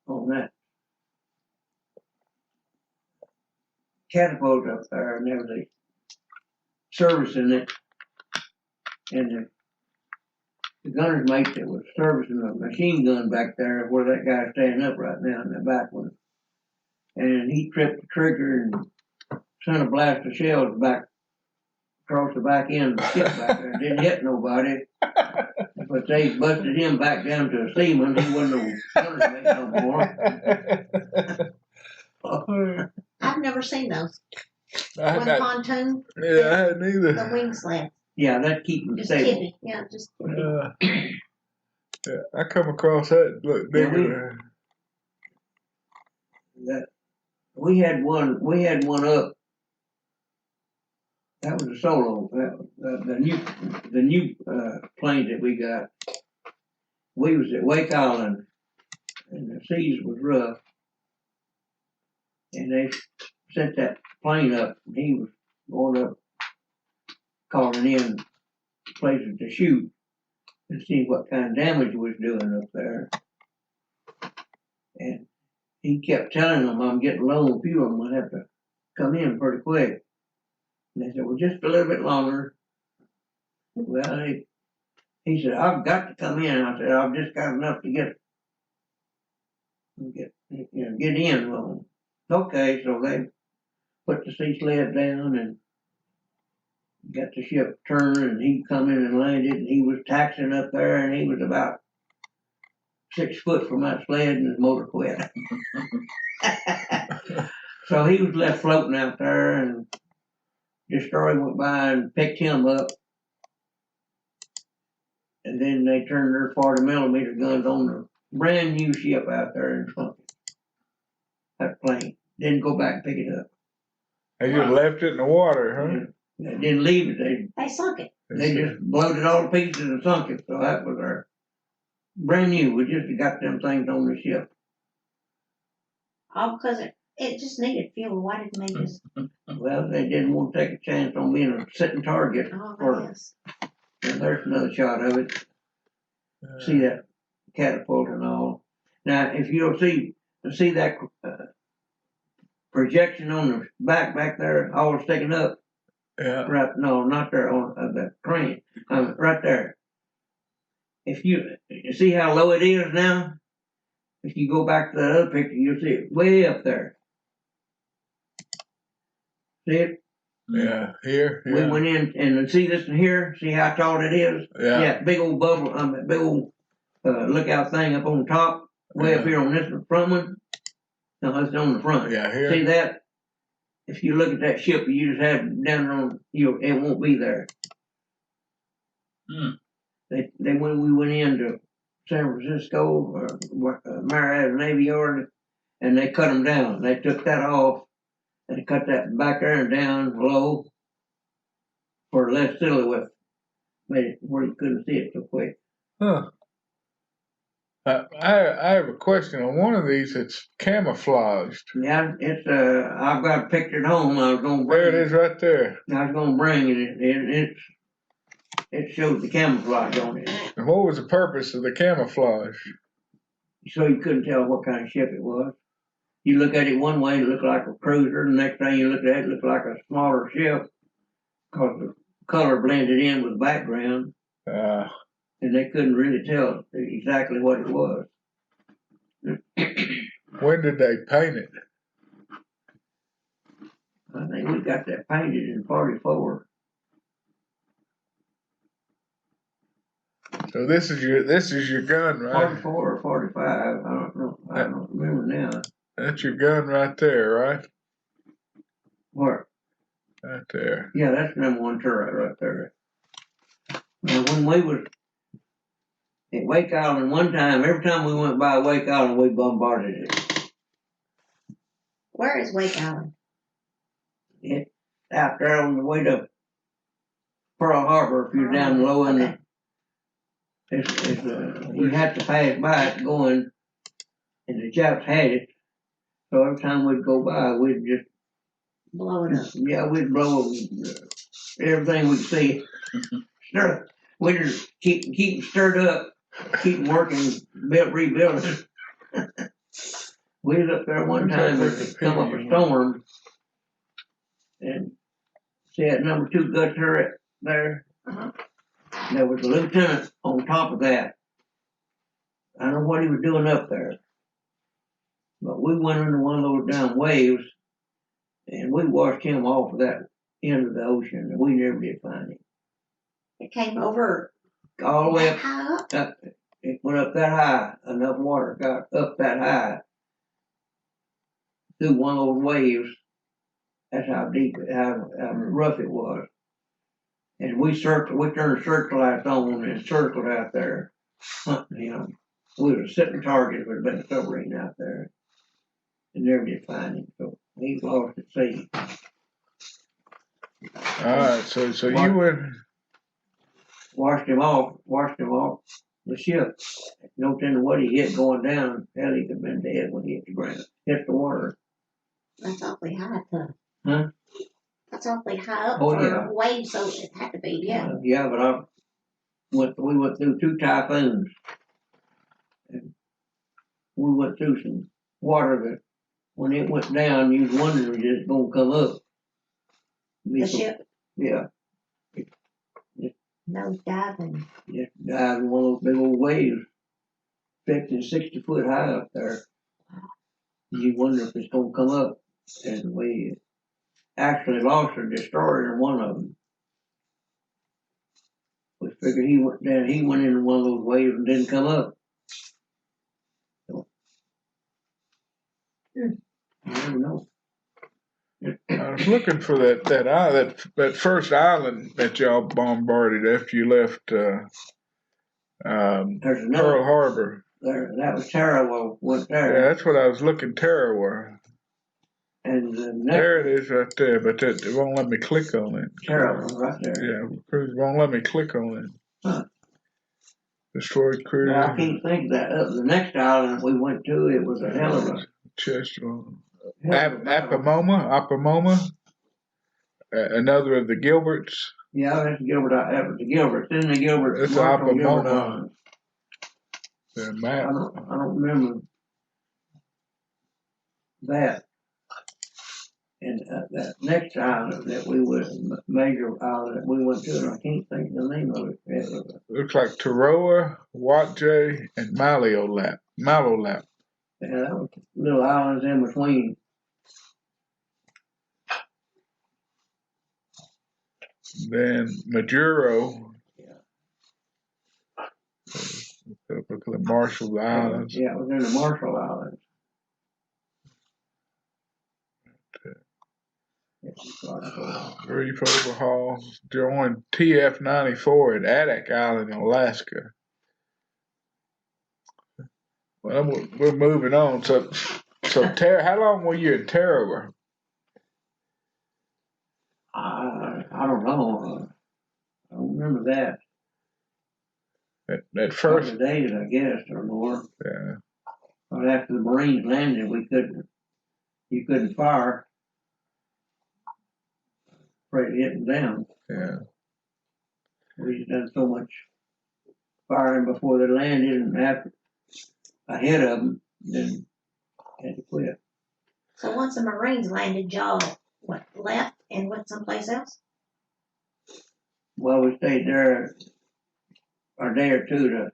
B: that catapult up there, and there was a servicing it, and the gunner's mate that was servicing the machine gun back there, where that guy's standing up right now in the back one, and he tripped the trigger and sent a blast of shells back across the back end of the ship back there. Didn't hit nobody, but they busted him back down to a seaman. He wasn't no gunner's mate no more.
D: I've never seen those.
C: I
D: One pontoon,
C: yeah, I hadn't
D: the
C: either.
D: wing sled.
B: Yeah, that keep them
D: Just
B: stable.
D: tippy. Yeah, just tippy.
C: Yeah, I come across that. Look, bigger.
B: That we had one up. That was a solo. The new plane that we got. We was at Wake Island, and the seas was rough, and they sent that plane up. And he was going up, calling in places to shoot and see what kind of damage he was doing up there. And he kept telling them, "I'm getting low on fuel. I'm gonna have to come in pretty quick." And they said, "Well, just a little bit longer." Well, he said, "I've got to come in." I said, "I've just got enough to get in." Well, okay, so they put the sea sled down and got the ship turned, and he come in and landed, and he was taxiing up there, and he was about 6 foot from that sled, and his motor quit. So he was left floating out there, and Destroyer went by and picked him up. And then they turned their 40mm guns on the brand new ship out there and sunk it. That plane. Didn't go back and pick it up.
C: They just left it in the water,
B: They didn't leave it.
D: They sunk it.
B: They just bloated all the pieces and sunk it. So that was our brand new. We just got them things on the ship.
D: All because it just needed fuel. Why didn't they just?
B: Well, they didn't want to take a chance on being a sitting target.
D: Oh, yes.
B: And there's another shot of it.
C: huh?
B: See that catapult and all. Now, if you'll see that projection on the back there, all sticking up.
C: Yeah.
B: Right, no, not there on the crane. Right there. If you see how low it is now, if you go back to the other picture, you'll see it way up there. See it?
C: Yeah. Here.
B: We
C: Yeah.
B: went in and see this in here. See how tall it is?
C: Yeah.
B: Yeah, big old bubble. Big old lookout thing up on the top, way up here on this front one. No, it's on the front.
C: Yeah. Here.
B: See that? If you look at that ship, you just have it down on it won't be there.
E: Hmm.
B: They when we went into San Francisco or Marietta Navy Yard, and they cut them down. They took that off and they cut that back there and down low for less silhouette, made it where you couldn't see it so quick.
C: Huh. I have a question on one of these. It's camouflaged.
B: Yeah, it's I've got a picture at home. I was gonna
C: There it
B: bring.
C: is, right there.
B: I was gonna bring it. It shows the camouflage on it,
C: And what was the purpose of the camouflage?
B: so you couldn't tell what kind of ship it was. You look at it one way, it looked like a cruiser. The next thing you look at it, it looked like a smaller ship, because the color blended in with the background, and they couldn't really tell exactly what it was.
C: When did they paint it?
B: I think we got that painted in '44.
C: So this is your gun, right?
B: 44 or 45, I don't know. I don't remember now.
C: That's your gun right there, right?
B: What?
C: Right there.
B: Yeah, that's number one turret right there. And when we was at Wake Island one time, every time we went by Wake Island, we bombarded it.
D: Where is Wake Island?
B: It's out there on the way to Pearl Harbor. If you're down low in the, you have to pass by it going, and the Japs had it. So every time we'd go by, we'd just
D: Blow it up.
B: yeah, we'd blow everything we could see. We'd just keep them stirred up, keep them working, rebuilding. We was up there one time and it come up a storm, and see that number 2 gut turret there?
D: Uh-huh.
B: There was a lieutenant on top of that. I don't know what he was doing up there, but we went under one of those down waves, and we washed him off of that end of the ocean, and we never did find him.
D: It came over
B: All the way
D: that high up.
B: up, it went up that high, enough water got up that high through one of those waves. That's how deep, how rough it was. And we turned searchlights on and circled out there, hunting him. We were sitting target if it had been a submarine out there. And never did find him, so he's lost at sea.
C: Alright, so you went.
B: Washed him off the ship. No telling what he hit going down. Hell, he could have been dead when he hit the ground. Hit the water.
D: That's awfully high, though.
B: Huh?
D: That's awfully high up
B: Oh,
D: for
B: yeah.
D: a wave, so it had to be, yeah.
B: Yeah, but we went through 2 typhoons. And we went through some water that when it went down, you was wondering if it's gonna come up.
D: The ship,
B: Yeah,
D: nose diving.
B: just dive in one of those big old waves, 50 and 60 foot high up there. You wonder if it's gonna come up. And we actually lost a destroyer in one of them. We figured he went into one of those waves and didn't come up. So, you never know.
C: I was looking for that first island that y'all bombarded after you left
B: There's another,
C: Pearl Harbor.
B: that was Tarawa went
C: Yeah,
B: there.
C: that's what I was looking. Tarawa.
B: And the next
C: There it is right there, but it won't let me click on it.
B: Tarawa right there.
C: Yeah, Cruiser won't let me click on it.
B: Huh.
C: Destroyed cruiser.
B: Well, I can't think of that. The next island we went to, it was a hell of a
C: Chesterfield.
B: battle.
C: Apamoma. Another of the Gilberts.
B: Yeah, that's Gilbert. That was the Gilberts. Then the Gilberts.
C: It's
B: worked on Gilbert
C: Apamoma.
B: Island.
C: The
B: I
C: map.
B: don't remember that. And that next island that we went, major island that we went to, and I can't think of the name of it. It was
C: Looks like Taroa, Watjay, and Malolap. Malolap.
B: that was little islands in between.
C: Then Majuro.
B: Yeah.
C: The Marshall Islands.
B: Yeah, it was in the Marshall Islands.
C: Reef overhaul. Joined TF-94 at Adak Island in Alaska. Well, we're moving on. So how long were you in Tarawa?
B: I don't know. I don't remember that.
C: At first,
B: couple of days, I guess, or more.
C: yeah.
B: But after the Marines landed, you couldn't fire. Afraid of hitting down.
C: Yeah.
B: We done so much firing before they landed, and after ahead of them, then had to quit.
D: So once the Marines landed, y'all left and went someplace else?
B: Well, we stayed there a day or two to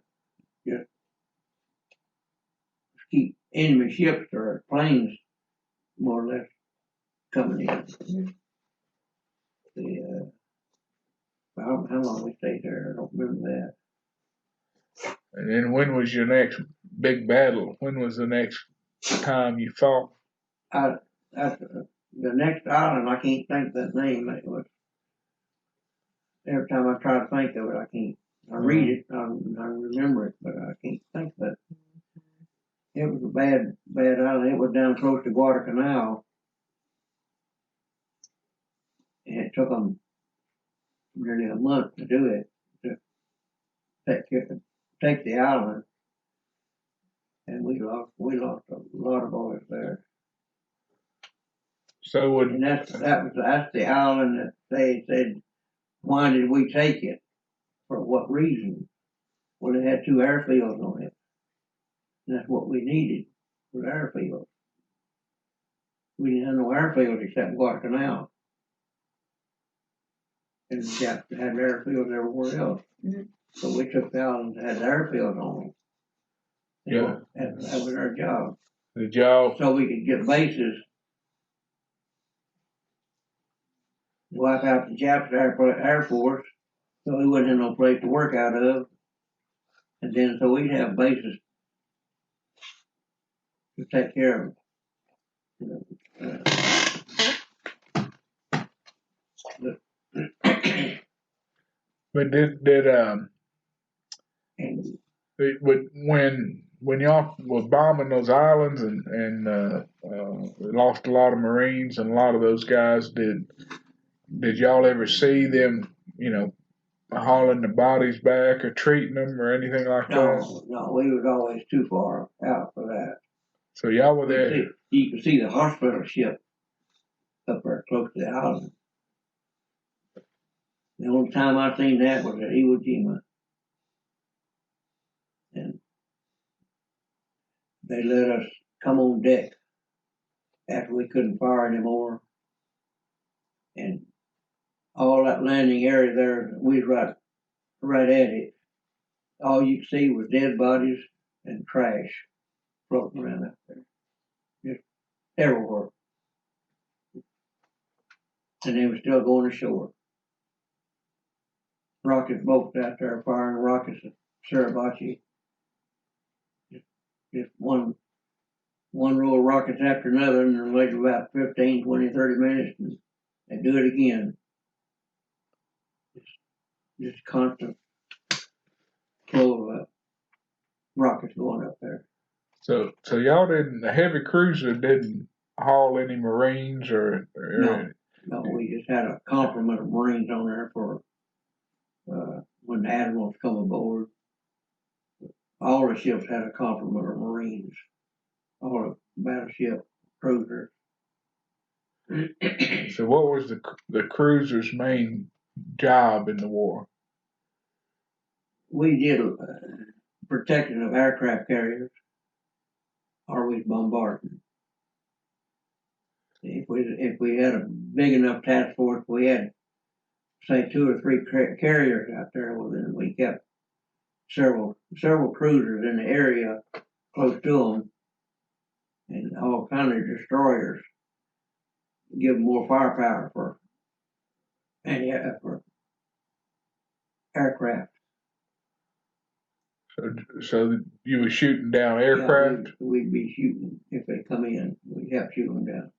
B: just keep enemy ships or planes more or less coming in. I don't know how long we stayed there. I don't remember that.
C: And then when was your next big battle? When was the next time you fought?
B: The next island, I can't think of that name. It was, every time I try to think of it, I can't. I read it, I remember it, but I can't think of it. It was a bad island. It was down close to Guadalcanal. And it took them nearly a month to do it, to take the island. And we lost a lot of boys there.
C: So
B: And that's the island that they said, why did we take it? For what reason? Well, it had 2 airfields on it. And that's what we needed, was airfields. We didn't have no airfields except Guadalcanal. And the Japs had airfields everywhere else.
D: Mm-hmm.
B: So we took the islands that had airfields on them.
C: Yeah.
B: That was our job.
C: did y'all
B: So we could get bases, wipe out the Japs Air Force, so we wouldn't have no place to work out of. And then so we'd have bases to take care of them.
C: but
B: And
C: when y'all were bombing those islands and lost a lot of Marines and a lot of those guys, did y'all ever see them, hauling the bodies back or treating them or anything like that?
B: No, we was always too far out for that.
C: So y'all were there.
B: You could see the hospital ship up there close to the island. The only time I seen that was at Iwo Jima. And they let us come on deck after we couldn't fire anymore. And all that landing area there, we was right at it. All you could see was dead bodies and trash floating around out there. Just everywhere. And they were still going ashore. Rocket boats out there firing rockets at Suribachi. Just one row of rockets after another, and then later about 15, 20, 30 minutes, and they do it again. Just constant flow of rockets going up there.
C: So y'all didn't, the heavy cruiser didn't haul any Marines or
B: No, we just had a complement of Marines on there for when the admirals come aboard. All the ships had a complement of Marines. All the battleship cruisers.
C: So what was the cruiser's main job in the war?
B: We did protection of aircraft carriers, always bombarding. If we had a big enough task force, we had say 2 or 3 carriers out there. Well, then we kept several cruisers in the area close to them, and all kind of destroyers. Give them more firepower for aircraft.
C: So you were shooting down aircraft?
B: Yeah, we'd be shooting if they come in. We'd have to shoot them down.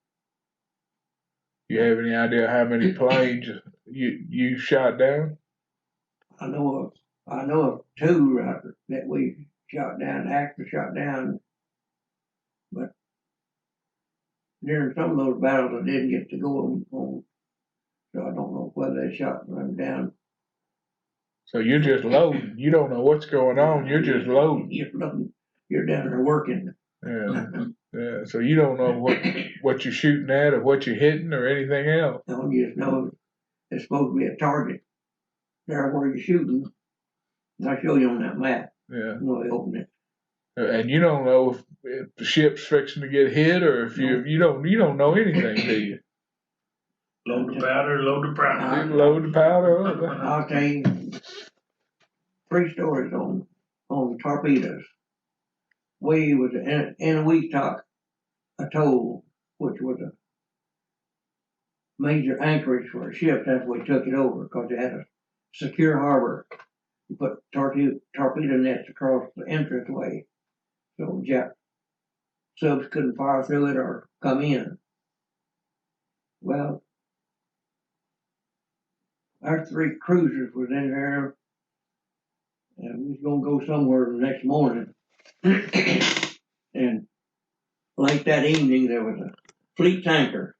C: You have any idea how many planes you shot down?
B: I know of 2 that we shot down, actually shot down, but during some of those battles I didn't get to go on, so I don't know whether they shot them down.
C: So you're just loading. You don't know what's going on. You're just loading.
B: You're down there working.
C: Yeah, yeah. So you don't know what you're shooting at or what you're hitting or anything else.
B: No, you just know it's supposed to be a target. There where you're shooting. I'll show you on that map.
C: Yeah.
B: When we open it.
C: And you don't know if the ship's fixing to get hit or if you don't know anything, do you?
E: Load the powder, load the powder.
C: Load the powder.
B: I'll tell you 3 stories on torpedoes. We was in a Weetok atoll, which was a major anchorage for a ship after we took it over because it had a secure harbor. You put torpedo nets across the entranceway so Jap subs couldn't fire through it or come in. Well, our 3 cruisers was in there, and we was gonna go somewhere the next morning. And late that evening, there was a fleet tanker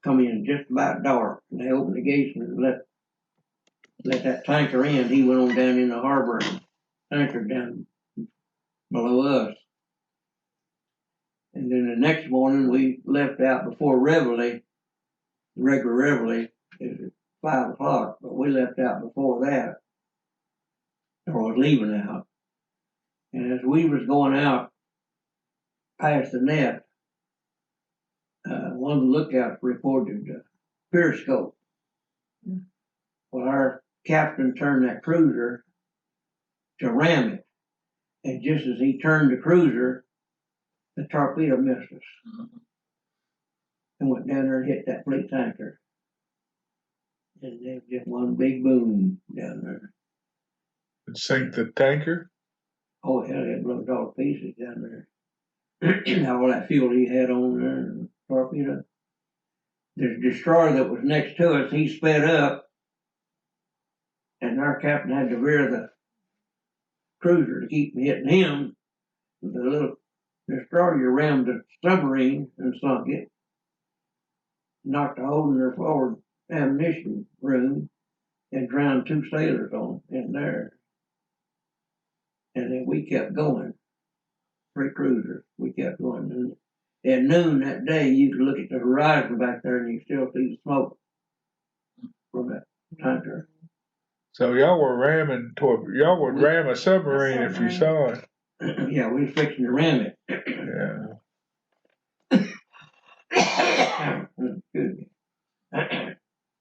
B: come in just about dark, and they opened the gates and let that tanker in. He went on down in the harbor and anchored down below us. And then the next morning, we left out before Reveille, regular Reveille is at 5 o'clock, but we left out before that, or was leaving out. And as we was going out past the net, one of the lookouts reported periscope. Well, our captain turned that cruiser to ram it, and just as he turned the cruiser, the torpedo missed us and went down there and hit that fleet tanker. And there was just one big boom down there.
C: It sank the tanker?
B: Oh, hell, it blew it all to pieces down there. All that fuel he had on there and torpedo. The destroyer that was next to us, he sped up, and our captain had to veer the cruiser to keep from hitting him. The little destroyer rammed the submarine and sunk it, knocked a hole in their forward ammunition room, and drowned 2 sailors in there. And then we kept going. 3 cruisers, we kept going. And at noon that day, you could look at the horizon back there and you still see the smoke from that tanker.
C: So y'all would ram a submarine if you saw it.
B: Yeah, we was fixing to ram it.
C: Yeah.
B: Excuse me.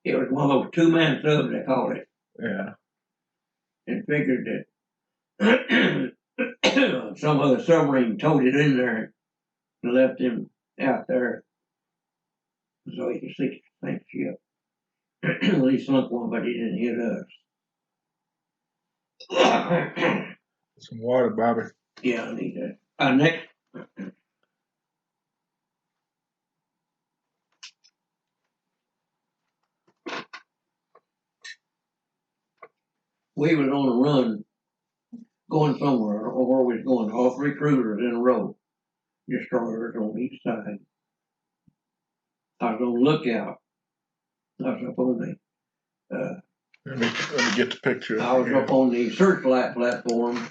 B: It was one of those 2-man subs, they called it.
C: Yeah.
B: And figured that some other submarine towed it in there and left him out there so he could sink the ship. Well, he sunk one, but he didn't hit us.
C: Some water, Bobby.
B: Yeah, I need that. Next. We was on a run going somewhere, or where we was going, all three cruisers in a row, destroyers on each side. I was on lookout. I was up on
C: Let me get the picture.
B: I was up on the searchlight platform.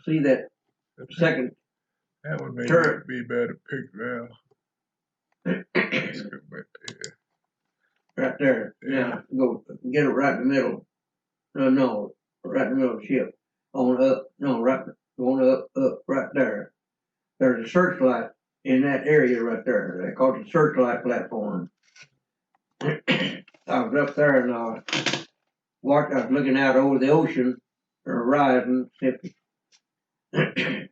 B: See that second
C: That would maybe
B: turret.
C: be better picture now. Let's go back to here.
B: Right there. Now go get it right in the middle. No, right in the middle of the ship. On up, no, right, going up, right there. There's a searchlight in that area right there. They call it the searchlight platform. I was up there and I was looking out over the ocean, the horizon.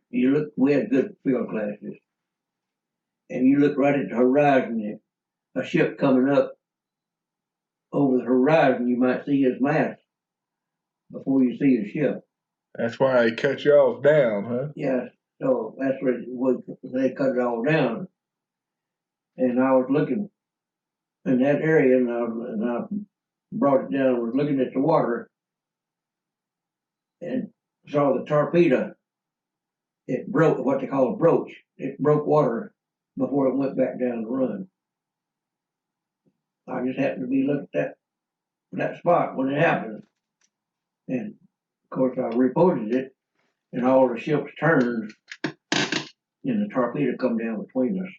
B: You look, we had good field glasses. And you look right at the horizon, a ship coming up over the horizon, you might see his mast before you see the ship.
C: That's why they cut y'all down, huh?
B: Yeah, so that's where they cut it all down. And I was looking in that area, and I brought it down. Was looking at the water, and saw the torpedo. It broke what they call a broach. It broke water before it went back down the run. I just happened to be looking at that spot when it happened, and of course I reported it, and all the ships turned, and the torpedo come down between us.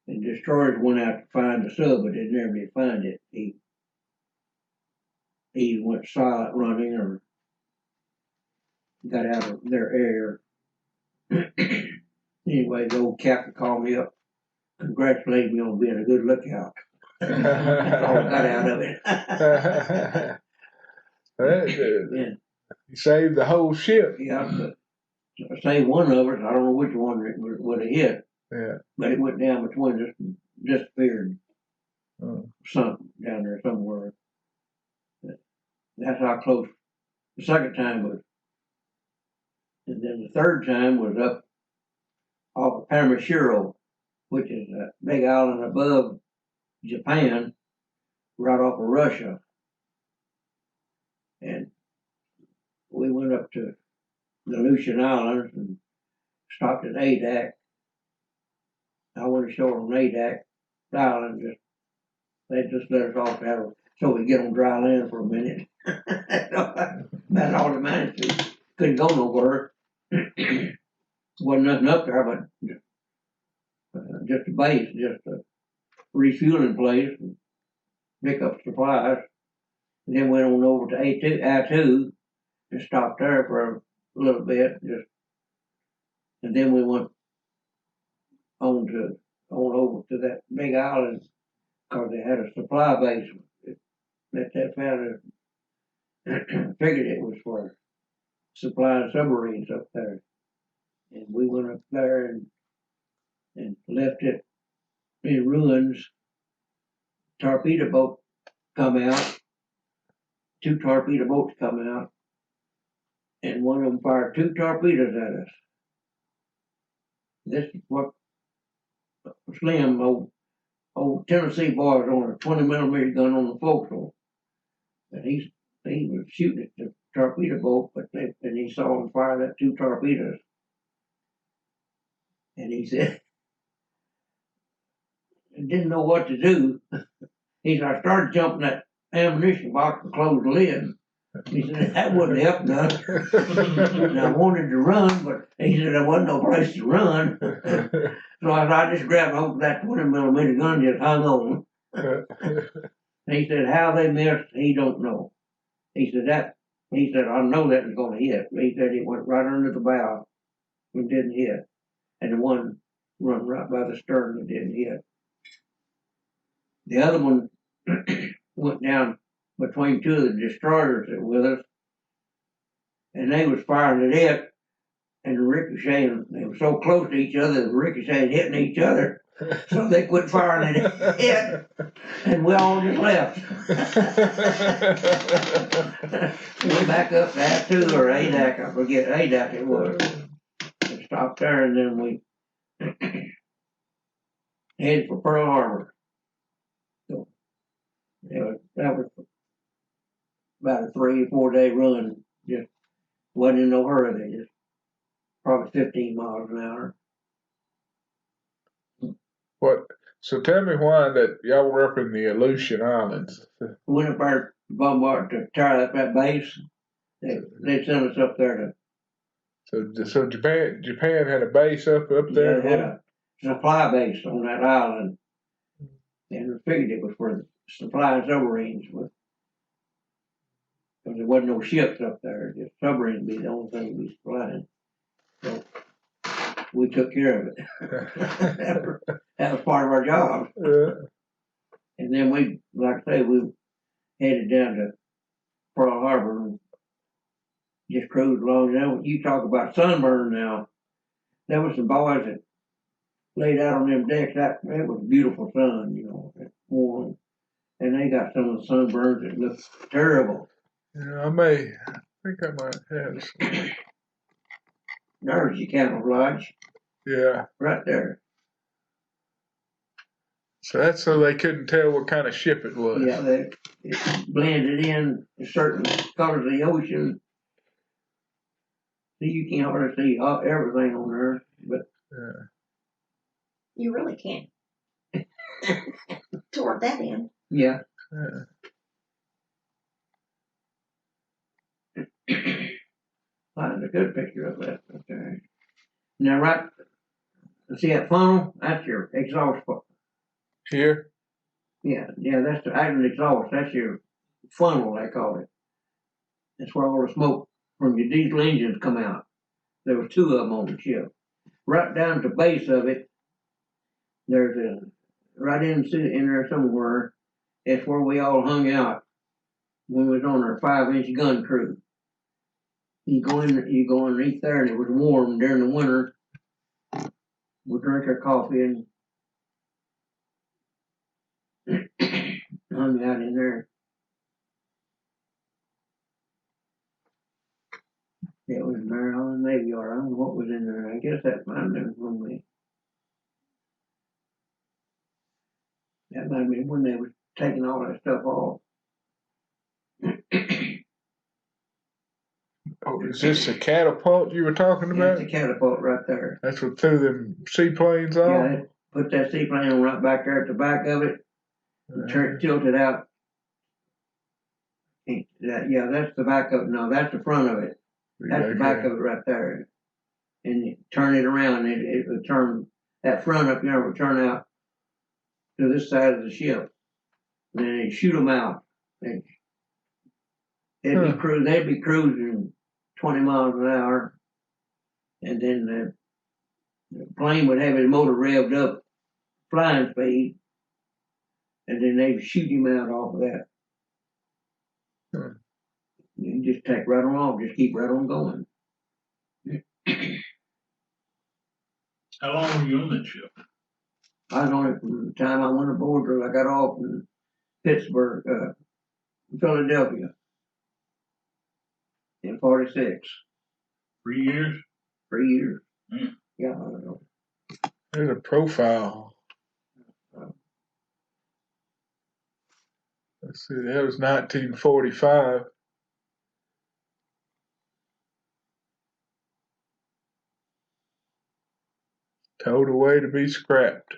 B: And destroyers went out to find the sub, but they never did find it. He went silent running or got out of their area. Anyway, the old captain called me up, congratulated me on being a good lookout. That's all I got out of it. Yeah.
C: You saved the whole ship.
B: Yeah, but I saved one of us. I don't know which one it would have hit.
C: Yeah.
B: But it went down between us and disappeared.
C: Oh.
B: Something down there somewhere. That's how close the second time was. And then the third time was up off of Paramashiro, which is a big island above Japan, right off of Russia. And we went up to the Aleutian Islands and stopped at Adak. I went ashore on Adak Island. They just let us off so we get on dry land for a minute. That's all that managed to. Couldn't go nowhere. Wasn't nothing up there but just a base, just a refueling place, and pick up supplies. And then went on over to I-2 and stopped there for a little bit, and then we went on over to that big island because they had a supply base that they found. Figured it was for supplying submarines up there, and we went up there and left it in ruins. Torpedo boat come out. 2 torpedo boats come out, and one of them fired 2 torpedoes at us. This is what Slim, old Tennessee boys on a 20mm gun on the forecastle. And he was shooting at the torpedo boat, and he saw him fire that 2 torpedoes. And he said, he didn't know what to do. He said, I started jumping that ammunition box and closed the lid. He said, that wouldn't help none. And I wanted to run, but he said there wasn't no place to run. So I just grabbed hold of that 20mm gun and just hung on. He said, how they missed, he don't know. He said, I know that was going to hit. He said it went right under the bow and didn't hit. And the one run right by the stern that didn't hit. The other one went down between 2 of the destroyers that were with us, and they was firing at it, and the ricocheting, they were so close to each other, the ricochet hitting each other, so they quit firing at it, and we all just left. We back up to I-2 or Adak, I forget, Adak it was, and stopped there, and then we headed for Pearl Harbor. So, that was about a 3 or 4 day run. Just wasn't in no hurry. They just probably 15 miles an hour.
C: What? So tell me why that y'all were up in the Aleutian Islands.
B: Went up there to Bombard to tear up that base. They sent us up there to.
C: So Japan had a base up
B: Yeah,
C: there.
B: they had a supply base on that island, and we figured it was for supplying submarines with. Because there wasn't no ships up there, just submarines would be the only thing we supplied. So we took care of it. That was part of our job.
C: Yeah.
B: And then we, like I say, we headed down to Pearl Harbor and just cruised along. Now, you talk about sunburn now. There was some boys that laid out on them decks. That was beautiful sun, you know, warm. And they got some of the sunburns that looked terrible.
C: Yeah, I think I might have some.
B: There's your camouflage.
C: Yeah.
B: Right there.
C: So that's so they couldn't tell what kind of ship it was.
B: Yeah, it blended in certain colors of the ocean. So you can't hardly see everything on there, but
D: You really can't. Toward that end.
B: yeah. That's a good picture of that. Okay. Now, right, see that funnel? That's your exhaust.
C: Here?
B: Yeah, that's the iron exhaust. That's your funnel, they call it. That's where all the smoke from your diesel engines come out. There were 2 of them on the ship. Right down at the base of it, there's right in there somewhere. It's where we all hung out when we was on our 5-inch gun crew. You go underneath there, and it was warm during the winter. We drink our coffee and hung out in there. It was Maryland Navy Yard. I don't know what was in there. I guess that might have been when they were taking all that stuff off.
C: Oh, is this the catapult you were talking about?
B: That's the catapult right there.
C: That's what threw them seaplanes off?
B: Yeah, put that seaplane on right back there at the back of it. Tilt it out. Yeah, that's the back of it. No, that's the front of it. That's the back of it right there. And you turn it around, it would turn, that front up there would turn out to this side of the ship. And then they shoot them out. They'd be cruising 20 miles an hour. And then the plane would have his motor revved up, flying speed. And then they'd shoot him out off of that. You just take right on off, just keep right on going.
E: How long were you on that ship?
B: I was on it from the time I went aboard till I got off in Pittsburgh, Philadelphia in 46.
E: 3 years?
B: 3 years.
E: Mm.
B: Yeah, I don't know.
C: There's a profile. Let's see, that was 1945. Towed away to be scrapped.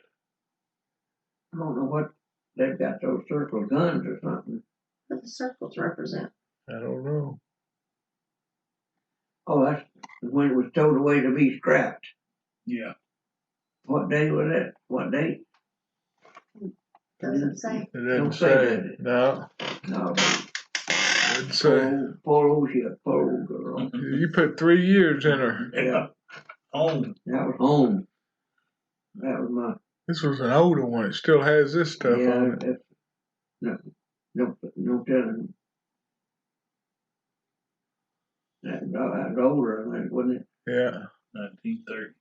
B: I don't know what they've got, those circle guns or something.
D: What the circles represent.
C: I don't know.
B: Oh, that's when it was towed away to be scrapped.
E: Yeah.
B: What day was that? What date?
D: Doesn't say.
C: It
B: Don't
C: didn't
B: say
C: say.
B: that.
C: No,
B: No.
C: it didn't say.
B: Poor old ship, poor old girl.
C: You put 3 years in her.
E: Yeah. Home.
B: That was home. That was my.
C: This was an older one. It still has this stuff on it.
B: No telling. That was older, I think, wasn't it?
C: Yeah.
E: 1930.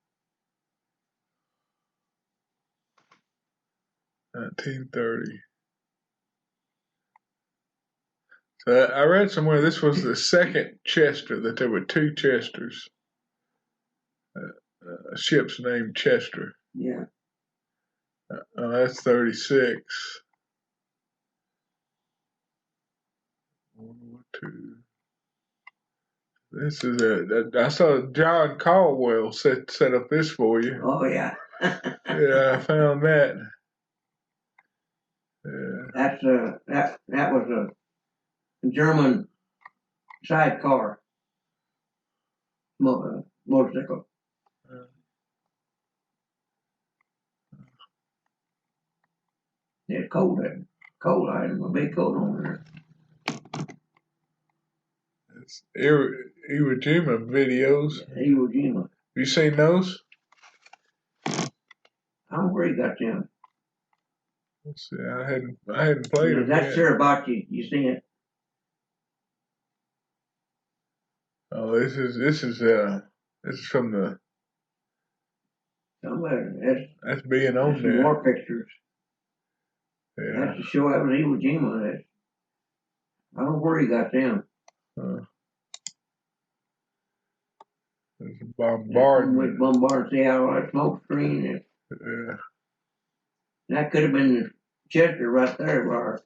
C: 1930. So I read somewhere this was the second Chester, that there were 2 Chesters. A ship's named Chester.
B: Yeah.
C: That's 36. 1, 2, This is I saw John Caldwell set up this for you.
B: Oh yeah.
C: Yeah, I found that. Yeah.
B: That was a German sidecar motorcycle. It's cold there. Cold. I had my big coat on there.
C: It's Iwo Jima videos.
B: Iwo Jima.
C: You seen those?
B: I don't know where he got them.
C: Let's see. I hadn't played them
B: That's
C: yet.
B: Siribaki. You seen it?
C: Oh, this is from the.
B: Somewhere.
C: That's being on
B: That's
C: there.
B: more pictures.
C: Yeah.
B: That's to show that was Iwo Jima. I don't know where he got them.
C: There's a bombardment.
B: Bombard. See how that smoke screen is.
C: Yeah.
B: That could have been Chester right there, where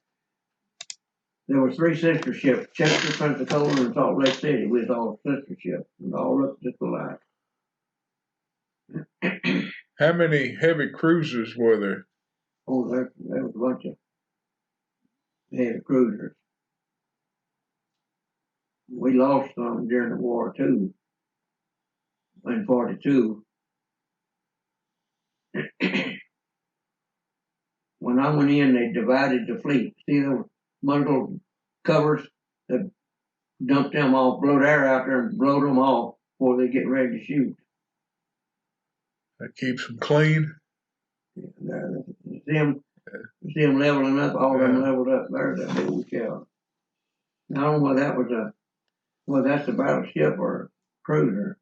B: there were 3 sister ships: Chester, Pensacola, and Salt Lake City. We was all sister ships, and all looked just alike.
C: How many heavy cruisers were there?
B: Oh, there was a bunch of heavy cruisers. We lost some during the war too. In '42. When I went in, they divided the fleet. See those bundle covers? They dumped them off, blowed air out there, and blowed them off before they get ready to shoot.
C: That keeps them clean.
B: See them leveling up. All of them leveled up there. That big shell. I don't know whether that was that's a battleship or a cruiser.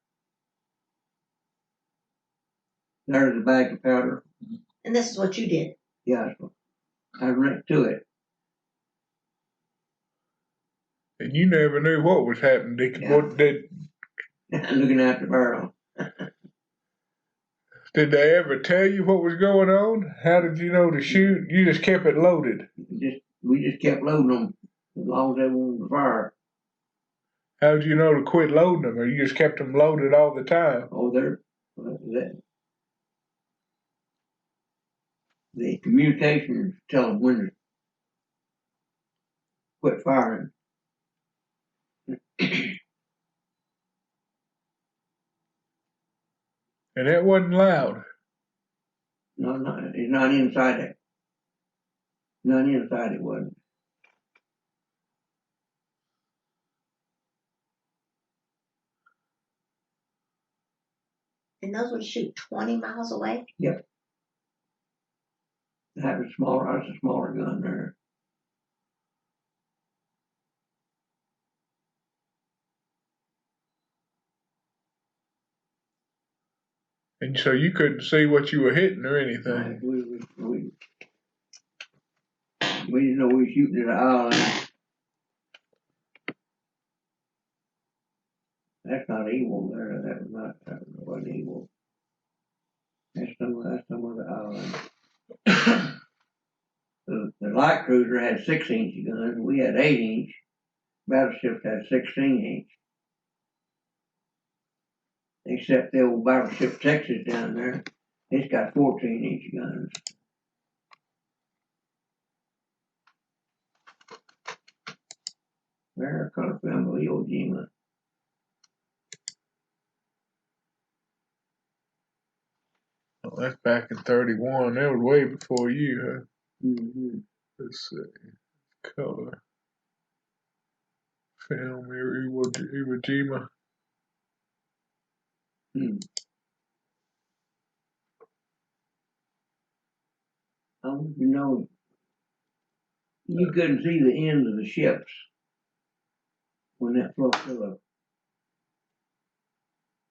B: There's a bag of powder.
D: And this is what you did.
B: Yeah, I went to it.
C: And you never knew what was happening.
B: Looking at the barrel.
C: Did they ever tell you what was going on? How did you know to shoot? You just kept it loaded.
B: We just kept loading them as long as they wanted to fire.
C: How did you know to quit loading them, or you just kept them loaded all the time?
B: Oh, the communications tell them when to quit firing.
C: And that wasn't loud.
B: No, it's not inside it. Not inside it wasn't.
D: And those would shoot 20 miles away?
B: Yep. That's a smaller gun there.
C: And so you couldn't see what you were hitting or anything.
B: We didn't know we were shooting at an island. That's not evil there. That wasn't evil. That's some of the island. The light cruiser had 6-inch guns. We had 8-inch. Battleships had 16-inch. Except the old battleship Texas down there, it's got 14-inch guns. There, color film of Iwo Jima.
C: Well, that's back in '31. That was way before you, huh?
B: Mm-hmm.
C: Let's see. Color. Film Iwo Jima.
B: Oh, you couldn't see the end of the ships when that flotilla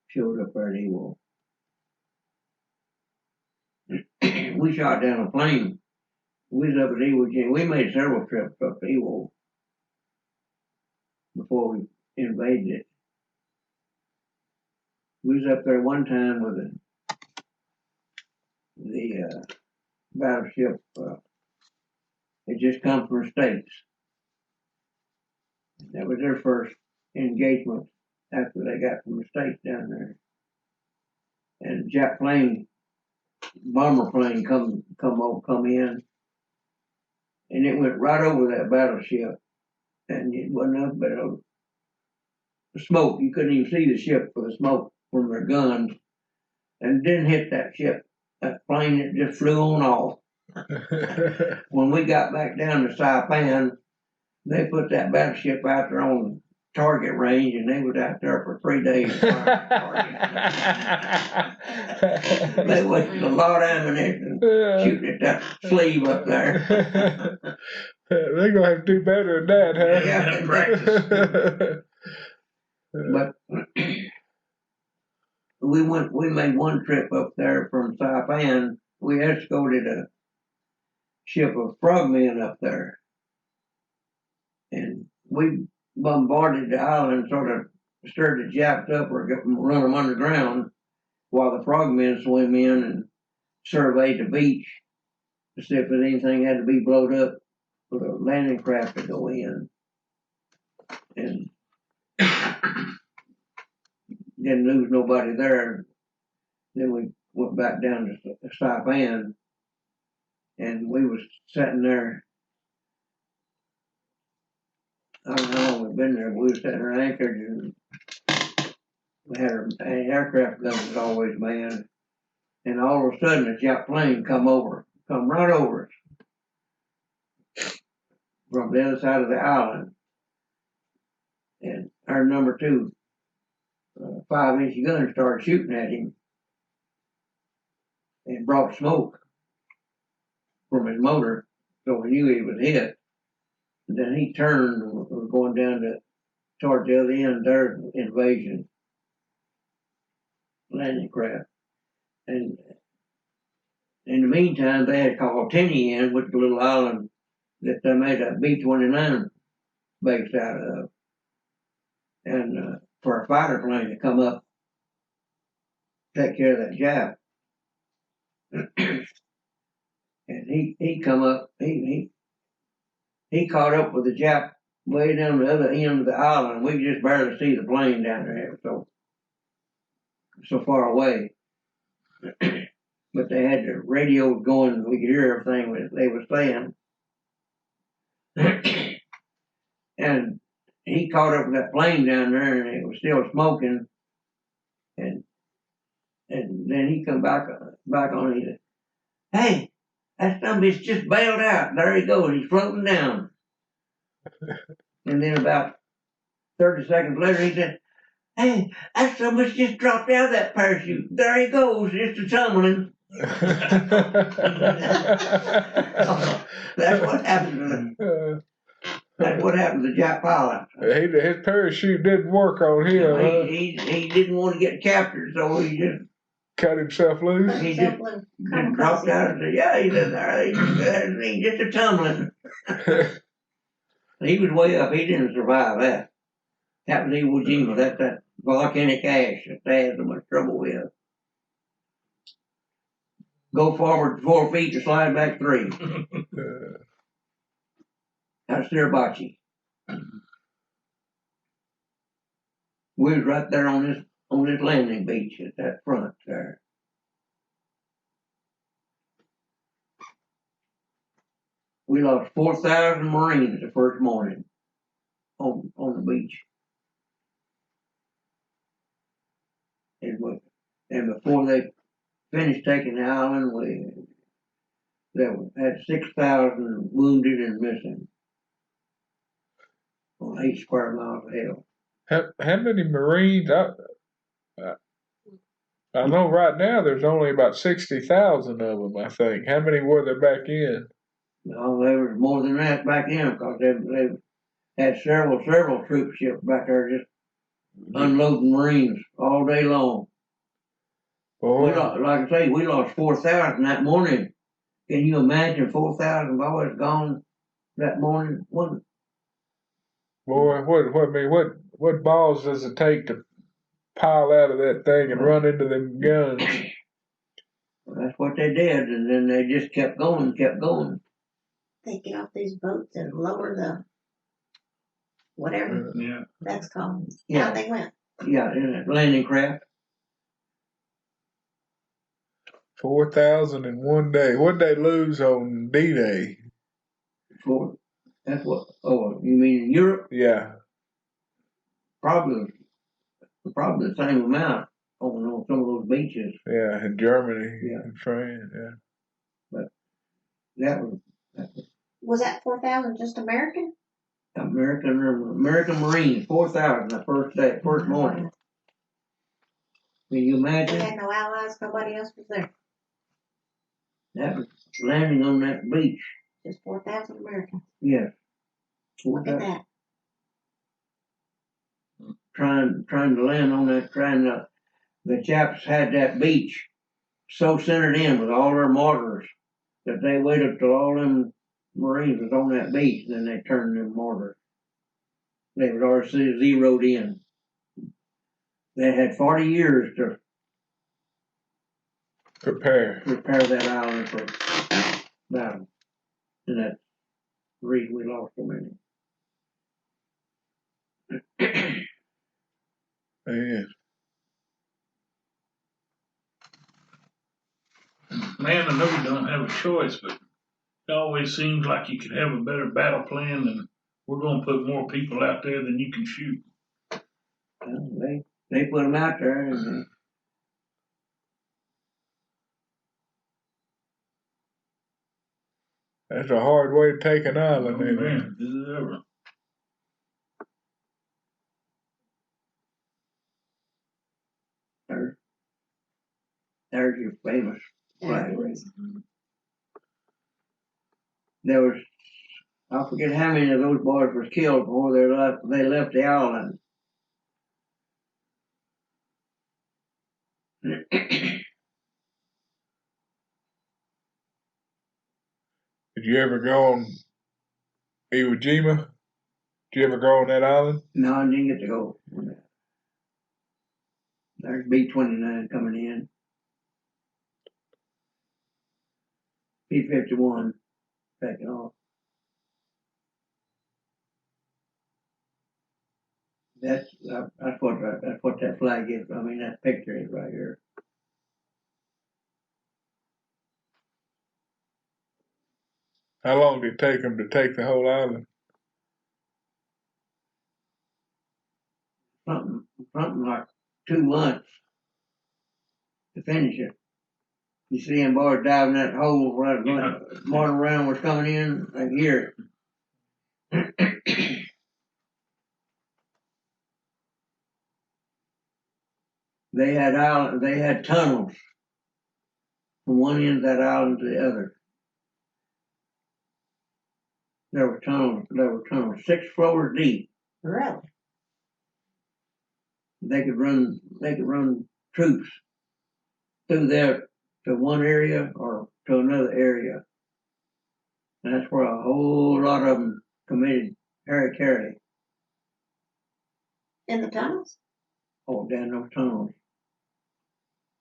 B: showed up there at Iwo. We shot down a plane. We was up at Iwo Jima. We made several trips up to Iwo before we invaded it. We was up there one time with the battleship. It just come from the States. That was their first engagement after they got from the States down there. And jet plane, bomber plane come in, and it went right over that battleship, and it wasn't nothing but smoke. You couldn't even see the ship for the smoke from their guns, and didn't hit that ship. That plane, it just flew on off. When we got back down to Saipan, they put that battleship out there on target range, and they was out there for 3 days. They wasted a lot of ammunition shooting at that sleeve up there.
C: They're gonna have to do better than that, huh?
B: Yeah.
E: Practice.
B: But we made one trip up there from Saipan. We escorted a ship of frogmen up there. And we bombarded the island, sort of stirred the Japs up or run them underground while the frogmen swim in and surveyed the beach to see if anything had to be blowed up for the landing craft to go in. And didn't lose nobody there. Then we went back down to Saipan, and we was sitting there. I don't know how long we've been there, but we was sitting there anchored, and we had our aircraft guns was always manned. And all of a sudden, a jet plane come right over us from the other side of the island. And our number 2 5-inch gun started shooting at him and brought smoke from his motor, so we knew he was hit. And then he turned and was going down toward the other end, their invasion landing craft. And in the meantime, they had called Tinian in, which is a little island that they made a B-29 base out of. And for a fighter plane to come up, take care of that Jap. And he come up, he caught up with the Jap way down the other end of the island. We could just barely see the plane down there, so far away. But they had the radios going, and we could hear everything they were saying. And he caught up with that plane down there, and it was still smoking. And then he come back on. He said, "Hey, that somebody's just bailed out. There he goes. He's floating down." And then about 30 seconds later, he said, "Hey, that somebody's just dropped out of that parachute. There he goes, just a tumbling." That's what happened to them. That's what happened to Jack pilot.
C: His parachute didn't work on him.
B: He didn't want to get captured, so he just
C: cut himself loose.
B: He just dropped out and said, "Yeah, he's in there. He's just a tumbling." He was way up. He didn't survive that. Happened to Iwo Jima. That's that volcanic ash that they had so much trouble with. Go forward 4 feet to slide back 3. That's Suribachi. We was right there on this landing beach at that front there. We lost 4,000 Marines the first morning on the beach. And before they finished taking the island, they had 6,000 wounded and missing on 8 square miles of hell.
C: How many Marines? I know right now there's only about 60,000 of them, I think. How many were there back in?
B: No, there was more than that back in, because they had several troop ships back there just unloading Marines all day long.
C: Boy.
B: Like I say, we lost 4,000 that morning. Can you imagine 4,000 boys gone that morning?
C: Boy, what balls does it take to pile out of that thing and run into them guns?
B: Well, that's what they did, and then they just kept going.
D: They get off these boats and lower the whatever
E: Yeah.
D: that's called.
B: Yeah.
D: How they went.
B: Yeah, in that landing craft.
C: 4,000 in one day. What'd they lose on D-Day?
B: That's what. Oh, you mean in Europe?
C: Yeah.
B: Probably the same amount on some of those beaches.
C: Yeah, in Germany
B: Yeah.
C: and France, yeah.
B: That was
D: Was that 4,000 just American?
B: American Marines, 4,000 the first day, first morning. Can you
D: We
B: imagine?
D: had no allies, nobody else was there.
B: That was landing on that beach.
D: Just 4,000 Americans.
B: Yes.
D: Look at that.
B: Trying to land on that, the chaps had that beach so centered in with all their mortars that they waited till all them Marines was on that beach, and then they turned them mortars. They was already zeroed in. They had 40 years to
C: Prepare.
B: that island for battle. And that's the reason we lost so many.
C: Yeah.
E: Man, I know you don't have a choice, but it always seems like you could have a better battle plan than we're gonna put more people out there than you can shoot.
B: Well, they put them out there, and
C: That's a hard way to take an
E: Oh
C: island, isn't it?
E: man, is it ever?
B: there's your famous flag.
D: There it is.
B: There was, I forget how many of those boys was killed before they left the island.
C: Did you ever go on Iwo Jima? Did you ever go on that island?
B: No, I didn't get to go. There's B-29 coming in. P-51 taking off. That's what that flag is. I mean, that picture is right here.
C: How long did it take them to take the whole island?
B: Something like 2 months to finish it. You see them boys diving that hole right when Martin Round was coming in. I can hear it. They had tunnels from one end of that island to the other. There were tunnels 6 floors deep.
D: Really?
B: They could run troops through there to one area or to another area. And that's where a whole lot of them committed harikari.
D: In the tunnels?
B: Oh, down those tunnels.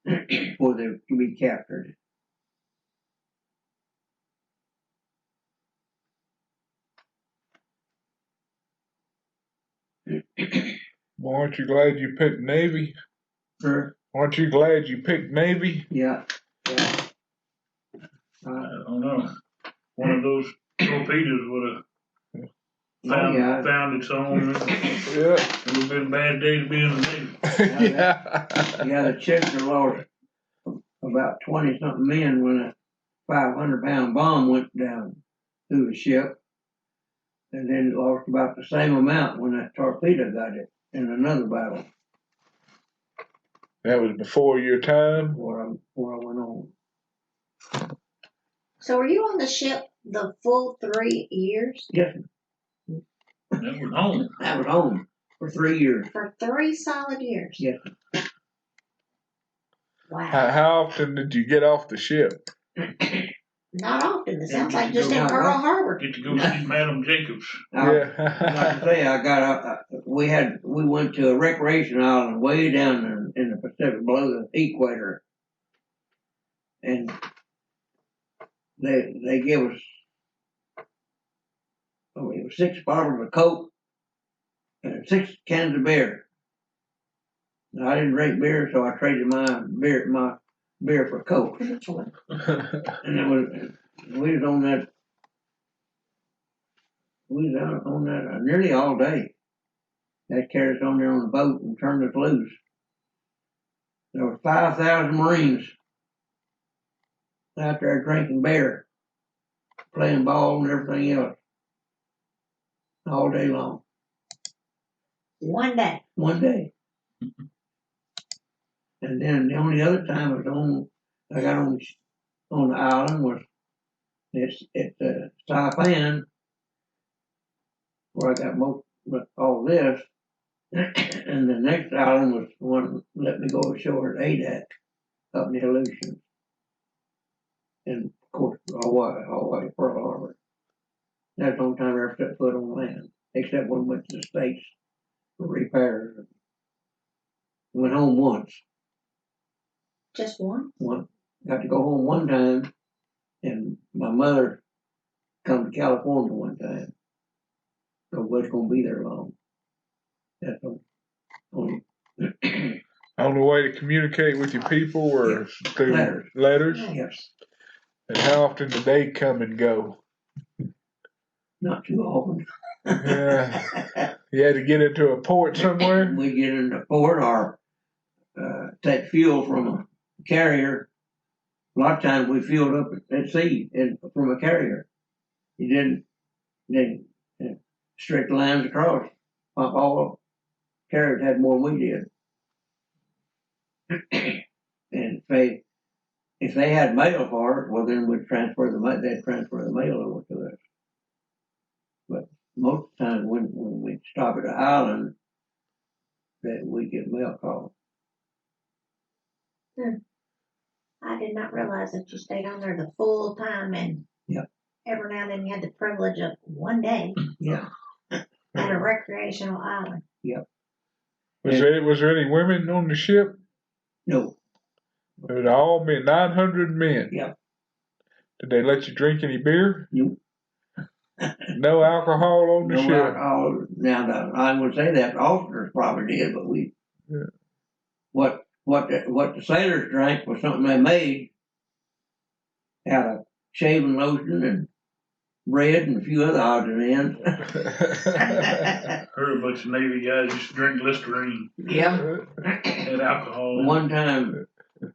B: Before they could be captured.
C: Well, aren't you glad you picked Navy?
B: Sure.
C: Aren't you glad you picked Navy?
B: Yeah.
E: I don't know. One of those torpedoes would have found its own.
C: Yeah.
E: It would have been a bad day to be in the Navy.
B: Yeah, the Chester lost about 20-something men when a 500-pound bomb went down through the ship. And then it lost about the same amount when that torpedo got it in another battle.
C: That was before your time?
B: Before I went on.
D: So were you on the ship the full 3 years?
B: Yes.
E: That was home.
B: I was home for 3 years.
D: For 3 solid years?
B: Yes.
D: Wow.
C: How often did you get off the ship?
D: Not often. It sounds
E: Yeah,
D: like just in
B: go
D: Pearl
B: out.
D: Harbor.
E: Get to go see Madam Jacobs.
B: Like I say, I got out. We went to a recreation island way down in the Pacific, below the equator, and they gave us, it was 6 bottles of Coke and 6 cans of beer. I didn't drink beer, so I traded my beer for Coke. And we was on that nearly all day. That carried us on there on the boat and turned us loose. There were 5,000 Marines out there drinking beer, playing ball and everything else, all day long.
D: One day.
B: One day. And then the only other time I got on the island was at Saipan, where I got all this. And the next island was the one that let me go ashore at Adak, up in the Aleutians. And of course, Hawaii, Pearl Harbor. That's the only time I ever set foot on land, except when we went to the States for repairs. Went home once.
D: Just one?
B: One. Got to go home one time, and my mother come to California one time. So wasn't gonna be there long. That's only
C: Only way to communicate with your people were through
B: Letters.
C: letters?
B: Yes.
C: And how often did they come and go?
B: Not too often.
C: Yeah. You had to get into a port somewhere?
B: We get in the port or take fuel from a carrier. A lot of times we filled up at sea from a carrier. You didn't strict lines across. All carriers had more than we did. And if they had mail for it, well then they'd transfer the mail over to us. But most of the time when we stop at an island, that we get mail calls.
D: I did not realize that you stayed on there the full time and every now and then you had the privilege of one day
B: Yeah.
D: at a recreational island.
C: Was there any women on the ship?
B: No.
C: It was all men, 900 men.
B: Yeah.
C: Did they let you drink any beer?
B: Nope.
C: No alcohol on the
B: No
C: ship?
B: alcohol. Now, I would say that the officers probably did, but we.
C: Yeah.
B: What the sailors drank was something they made out of shaving lotion and bread and a few other odds and ends.
E: Heard a bunch of Navy guys used to drink Listerine
B: Yeah.
E: and alcohol.
B: One time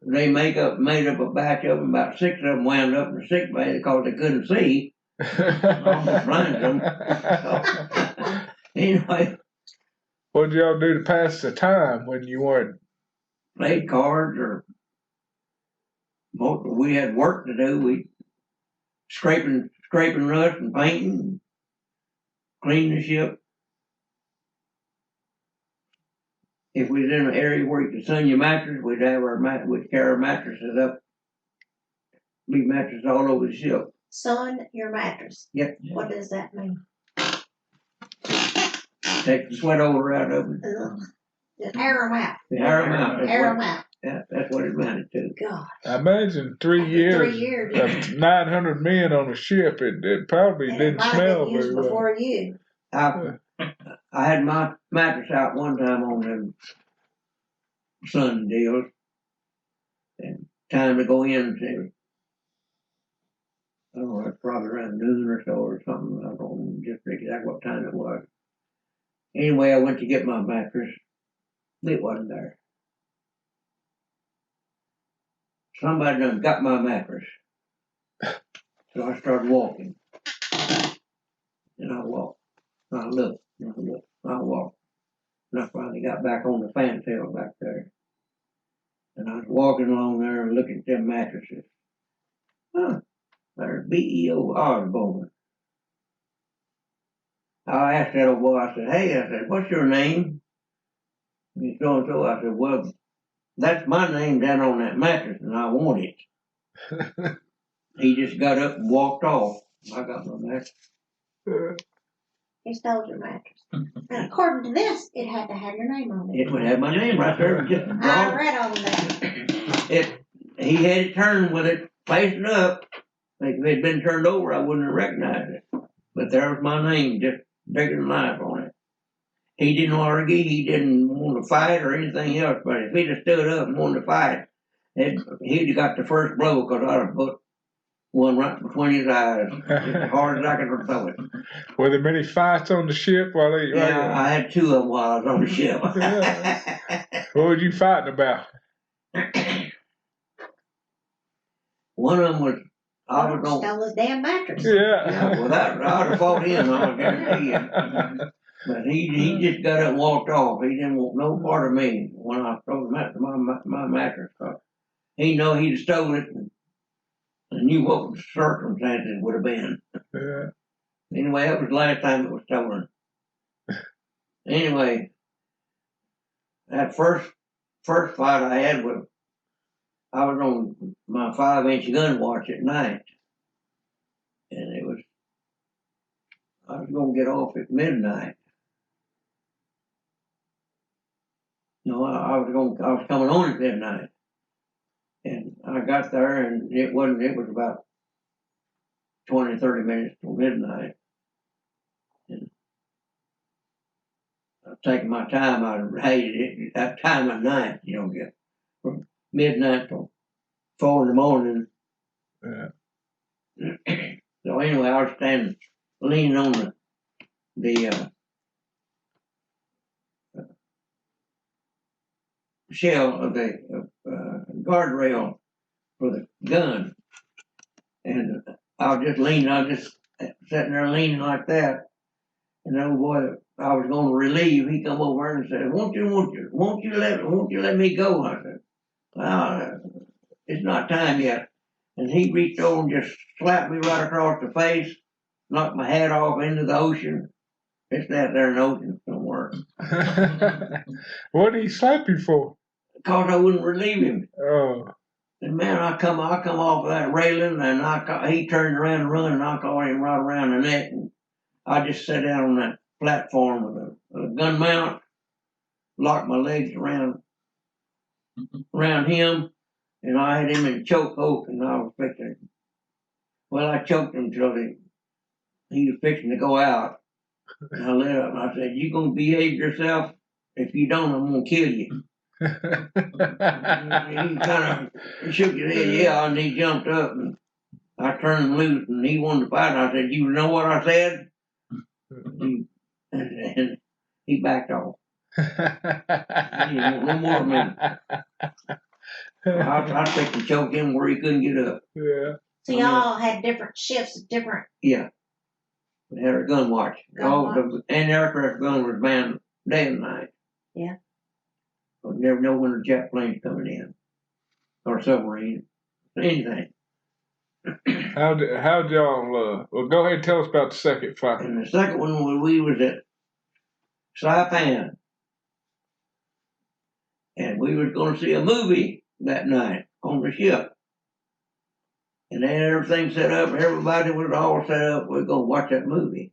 B: they made up a batch of them. About 6 of them wound up in the sick bay because they couldn't see. Almost blinded them. So, anyway.
C: What did y'all do to pass the time when you weren't?
B: Played cards or we had work to do. We scraping rust and painting, cleaning the ship. If we was in an area where you could sun your mattress, we'd carry our mattresses up. Leave mattresses all over the ship.
D: Sun your mattress.
B: Yep.
D: What does that mean?
B: Take the sweat over out of it.
D: Just air them out.
B: Air them out.
D: Air them out.
B: Yeah, that's what it amounted to.
D: God.
C: I imagine 3 years of 900 men on a ship, it probably
D: And
C: didn't
D: it might
C: smell
D: have been used
C: very well.
D: before you.
B: I had my mattress out one time on them sun deals, and time to go in, say, I don't know, it's probably around noon or so or something. I don't just exactly what time it was. Anyway, I went to get my mattress. It wasn't there. Somebody done got my mattress. So I started walking. And I walked. I looked. I walked. And I finally got back on the fantail back there. And I was walking along there and looking at them mattresses. There's B.E.O. Osborne. I asked that old boy, I said, what's your name? And he's so and so. I said, well, that's my name down on that mattress and I want it. He just got up and walked off. I got my mattress.
D: He stole your mattress. And according to this, it had to have your name on it.
B: It would have my name right there.
D: I read on that.
B: He had it turned with it, placed it up. Like if it had been turned over, I wouldn't have recognized it. But there was my name, just bigger than life on it. He didn't argue. He didn't want to fight or anything else. But if he'd have stood up and wanted to fight, he'd have got the first blow because I'd have put one right between his eyes as hard as I could throw it.
C: Were there many fights on the ship while he?
B: Yeah, I had two of them while I was on the ship.
C: What were you fighting about?
B: One of them was I was going.
D: Stole his damn mattress.
B: Yeah, well, I'd have fought him. I guarantee you. But he just got up and walked off. He didn't want no part of me when I stole my mattress. He know he'd stolen it and knew what the circumstances would have been.
C: Yeah.
B: Anyway, that was the last time it was stolen. Anyway, that first fight I had was I was on my 5-inch gun watch at night, and I was gonna get off at midnight. No, I was coming on at midnight, and I got there, and it was about 20, 30 minutes till midnight. And I was taking my time. I hated it. That time of night, you don't get from midnight till 4 in the morning.
C: Yeah.
B: So anyway, I was standing, leaning on the shell of the guardrail for the gun, and I was just leaning. I was just sitting there leaning like that, and the old boy that I was going to relieve, he come over and said, "Won't you let me go?" I said, "Well, it's not time yet." And he reached over and just slapped me right across the face, knocked my hat off into the ocean. It's that there in the ocean somewhere.
C: What did he slap you for?
B: Because I wouldn't relieve him.
C: Oh.
B: And man, I come off of that railing, and he turned around and run, and I caught him right around the neck, and I just sat down on that platform with a gun mount, locked my legs around him, and I had him in a chokehold, and I was fixing. Well, I choked him until he was fixing to go out, and I let up, and I said, "You gonna behave yourself? If you don't, I'm gonna kill you." He kind of shook his head, yeah, and he jumped up, and I turned him loose, and he wanted to fight. And I said, "You know what I said?" And he backed off. He didn't want no more of me. I tried to choke him where he couldn't get up.
C: Yeah.
D: So y'all had different shifts, different.
B: Yeah. We had our gun watch. The aircraft gun was manned day and night.
D: Yeah.
B: But never know when a jet plane's coming in, or submarine, anything.
C: How'd y'all? Well, go ahead and tell us about the second fight.
B: And the second one, we was at Saipan, and we was going to see a movie that night on the ship. And they had everything set up. Everybody was all set up. We are going to watch that movie.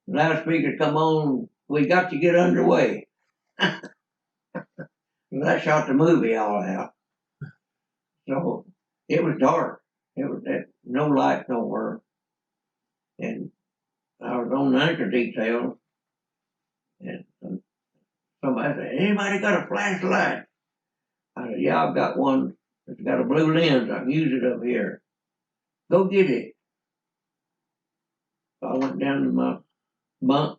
B: Loudspeakers come on. We got to get underway. That shot the movie all out. So it was dark. It was no light nowhere. And I was on the anchor detail. And somebody said, "Anybody got a flashlight?" I said, "Yeah, I've got one. It's got a blue lens. I can use it up here. Go get it." So I went down to my bunk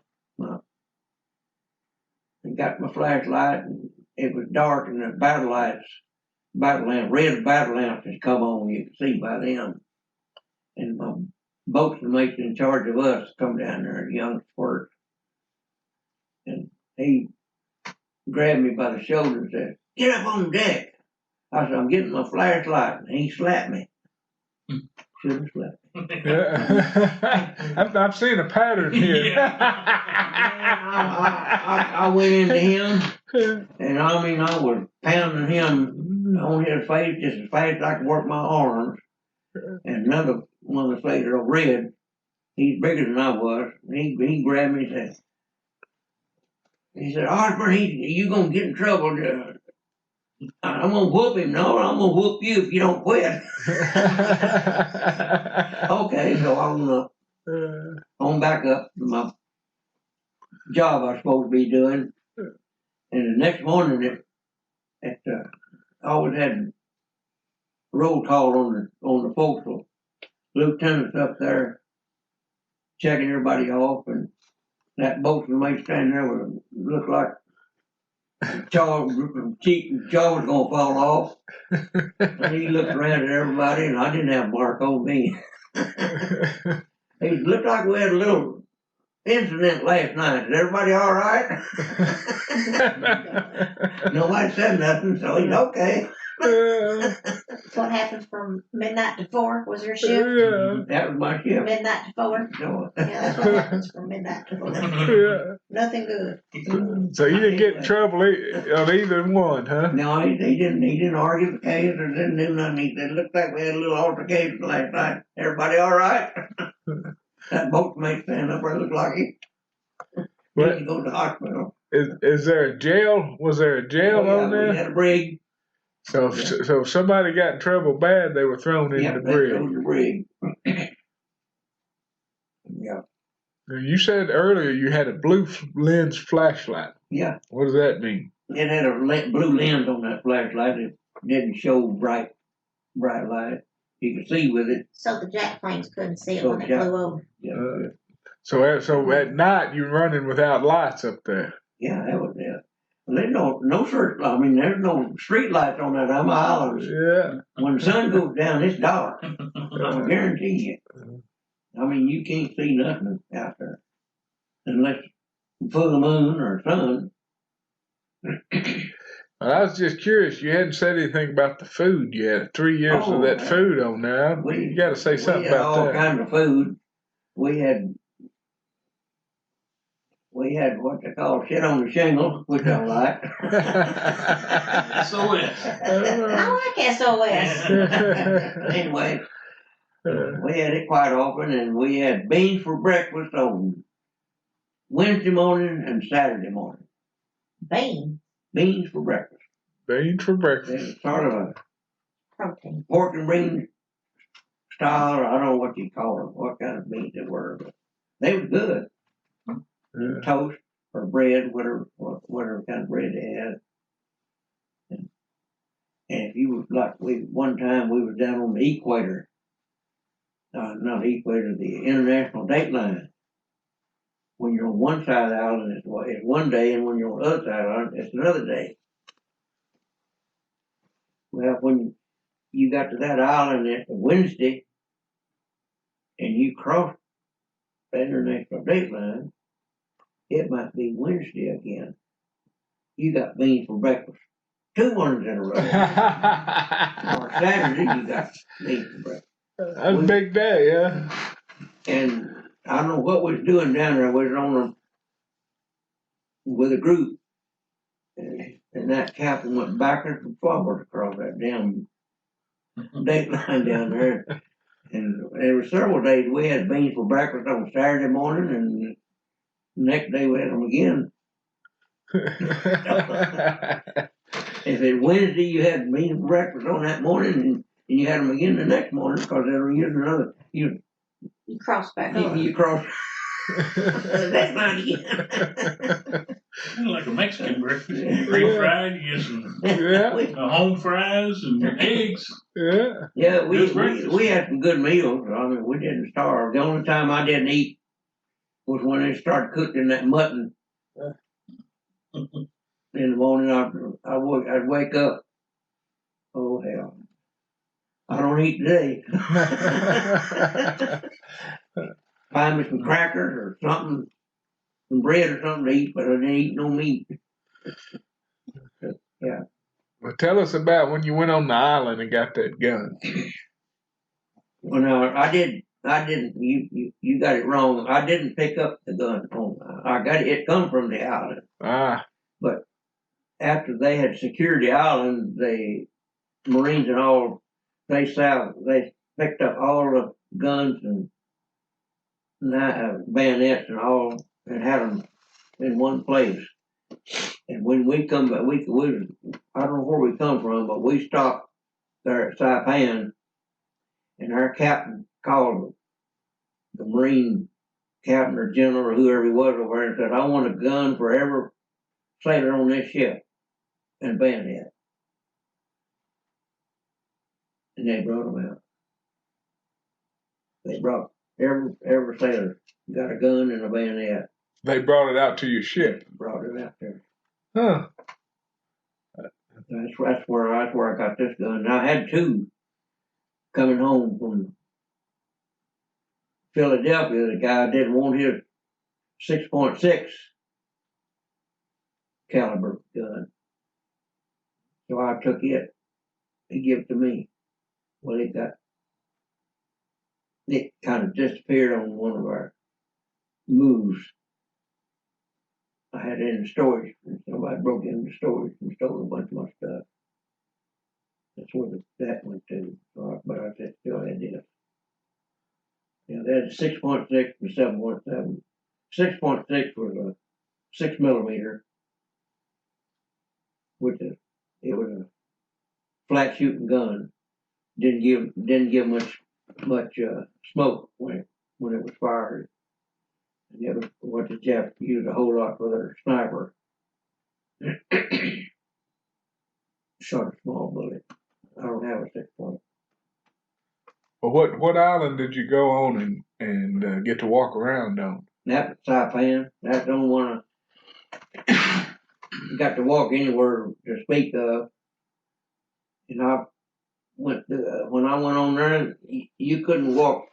B: and got my flashlight, and it was dark, and the red battle lamps had come on. You could see by them. And my boatswain mate's in charge of us come down there, a young squirt. And he grabbed me by the shoulder and said, "Get up on deck." I said, "I'm getting my flashlight," and he slapped me. Should have slapped me.
C: Yeah. I'm seeing a pattern here.
B: I went into him, and I mean, I was pounding him on his face just as fast as I could work my arms. And another one of the fellas, Red, he's bigger than I was. He grabbed me and said, "Osborne, you gonna get in trouble. I'm gonna whoop him." "No, I'm gonna whoop you if you don't quit." Okay, so I went on back up to my job I was supposed to be doing. And the next morning, I always had roll call on the forecastle. Lieutenant's up there checking everybody off, and that boatswain mate standing there would look like jaw was gonna fall off. And he looked around at everybody, and I didn't have Mark on me. It looked like we had a little incident last night. Is everybody all right? Nobody said nothing, so he's okay.
D: What happened from midnight to 4 was your shift?
C: Yeah.
B: That was my shift.
D: Midnight to 4?
B: No.
D: Yeah, that's what happens from midnight to 4.
C: Yeah.
D: Nothing good.
C: So you didn't get in trouble on either one, huh?
B: No, he didn't argue the case or didn't do nothing. He said, "Looked like we had a little altercation last night. Everybody all right?" That boatmate standing up there looked like he needed to go to the hospital.
C: Is there a jail? Was there a jail on there?
B: We had a brig.
C: So if somebody got in trouble bad, they were thrown in the brig.
B: The brig. Yeah.
C: You said earlier you had a blue lens flashlight.
B: Yeah.
C: What does that mean?
B: It had a blue lens on that flashlight. It didn't show bright light. You could see with it.
D: So the jack planes couldn't see it when they flew over.
B: Yeah.
C: So at night you're running without lights up there.
B: Yeah, that was it. There's no search. I mean, there's no street lights on that island.
C: Yeah.
B: When the sun goes down, it's dark. I guarantee you. I mean, you can't see nothing out there unless full moon or sun.
C: I was just curious. You hadn't said anything about the food yet. 3 years of that food on there. You got to say something about that.
B: We had all kinds of food. We had what they call shit on the shingle, which I like.
E: SOS.
D: I like SOS.
B: Anyway, we had it quite often, and we had beans for breakfast on Wednesday morning and Saturday morning. Beans for breakfast.
C: Beans for breakfast.
B: It's sort of a
D: Protein.
B: pork and beans style, or I don't know what you call them, what kind of beans they were, but they were good.
C: Yeah.
B: Toast or bread, whatever kind of bread they had. And if you was like one time we was down on the equator, not the equator, the international date line. When you're on one side of the island, it's one day, and when you're on the other side of the island, it's another day. Well, when you got to that island at Wednesday, and you crossed the international date line, it might be Wednesday again. You got beans for breakfast. 2 mornings in a row. Or Saturday, you got beans for breakfast.
C: That's a big day, yeah.
B: And I don't know what we was doing down there. We was with a group. And that captain went backwards and forwards across that damn date line down there. And there were several days we had beans for breakfast on Saturday morning, and the next day we had them again. If it's Wednesday, you had beans for breakfast on that morning, and you had them again the next morning because they were using another. You
D: cross back over.
B: You cross. That's not again.
E: Like a Mexican breakfast. Refried, you get some home fries and eggs.
C: Yeah.
B: Yeah, we had some good meals. I mean, we didn't starve. The only time I didn't eat was when they started cooking that mutton. In the morning, I'd wake up. Oh hell! I don't eat today. Find me some crackers or something, some bread or something to eat, but I didn't eat no meat. Yeah.
C: Well, tell us about when you went on the island and got that gun.
B: Well, no, I didn't. You got it wrong. I didn't pick up the gun. I got it. It come from the island. But after they had secured the island, the Marines and all, they picked up all the guns and bayonets and all, and had them in one place. And when we come back, we I don't know where we come from, but we stopped there at Saipan, and our captain called the Marine captain or general or whoever he was over there and said, I want a gun for every sailor on this ship and bayonet. And they brought them out. They brought every sailor got a gun and a bayonet.
C: They brought it out to your ship.
B: Brought it out there.
C: Huh.
B: That's where I got this gun. And I had two coming home from Philadelphia. The guy didn't want his 6.6 caliber gun, so I took it. He gave it to me. Well, it kind of disappeared on one of our moves. I had it in storage, and somebody broke into storage and stole a bunch of my stuff. That's where that went to. But I still had this. Yeah, they had 6.6 and 7.7. 6.6 was a 6mm, which it was a flat shooting gun. Didn't give much smoke when it was fired. And it was what the Japs used a whole lot for their sniper. Shot a small bullet. I don't have a 6.6.
C: Well, what island did you go on and get to walk around on?
B: That was Saipan. That's the only one I got to walk anywhere to speak of. And I when I went on there, you couldn't walk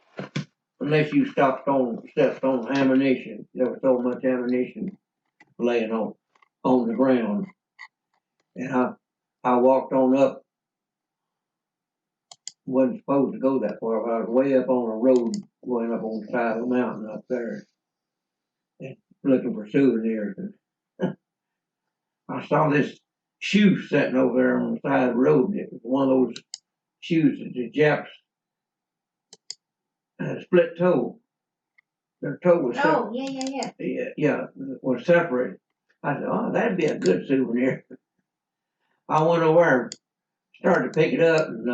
B: unless you stepped on ammunition. There was so much ammunition laying on the ground. And I walked on up. Wasn't supposed to go that far. I was way up on a road going up on the side of the mountain up there and looking for souvenirs. And I saw this shoe sitting over there on the side of the road. It was one of those shoes that the Japs had a split toe. Their toe was was separated. I said, oh, that'd be a good souvenir. I went over and started to pick it up, and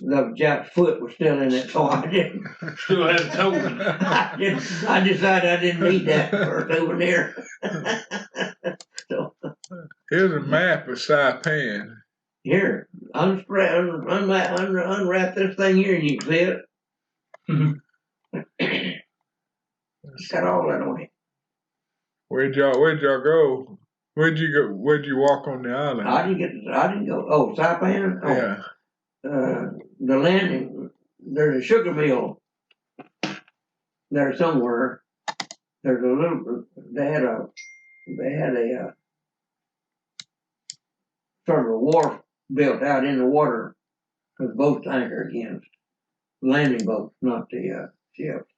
B: the Jap's foot was still in it, so I didn't.
E: Still had a toe.
B: I decided I didn't need that for a souvenir. So
C: Here's a map of Saipan.
B: here, unwrap this thing here, and you can see it. It's got all that on it.
C: Where'd y'all go? Where'd you walk on the island?
B: I didn't go. Oh, Saipan. Oh,
C: Yeah.
B: The landing. There's a sugar mill there somewhere. There's a little. They had a sort of a wharf built out in the water for the boats to anchor against. Landing boats, not the ships.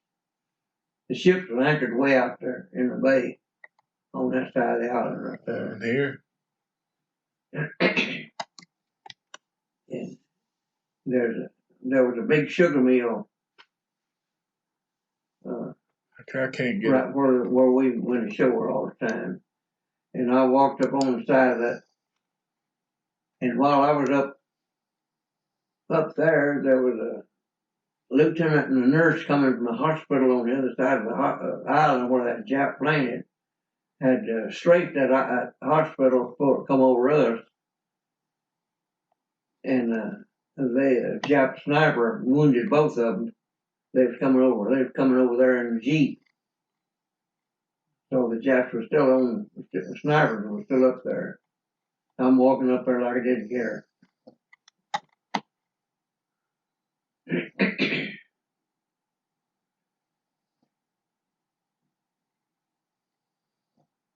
B: The ships were anchored way out there in the bay on that side of the island right there.
C: And here.
B: And there was a big sugar mill
C: I can't get
B: right where we went ashore all the time. And I walked up on the side of that. And while I was up there was a lieutenant and a nurse coming from the hospital on the other side of the island where that Jap plane had strafed that hospital before it come over us. And a Jap sniper wounded both of them. They was coming over there in the Jeep. So the Japs were still on, the snipers were still up there. I'm walking up there like I didn't care.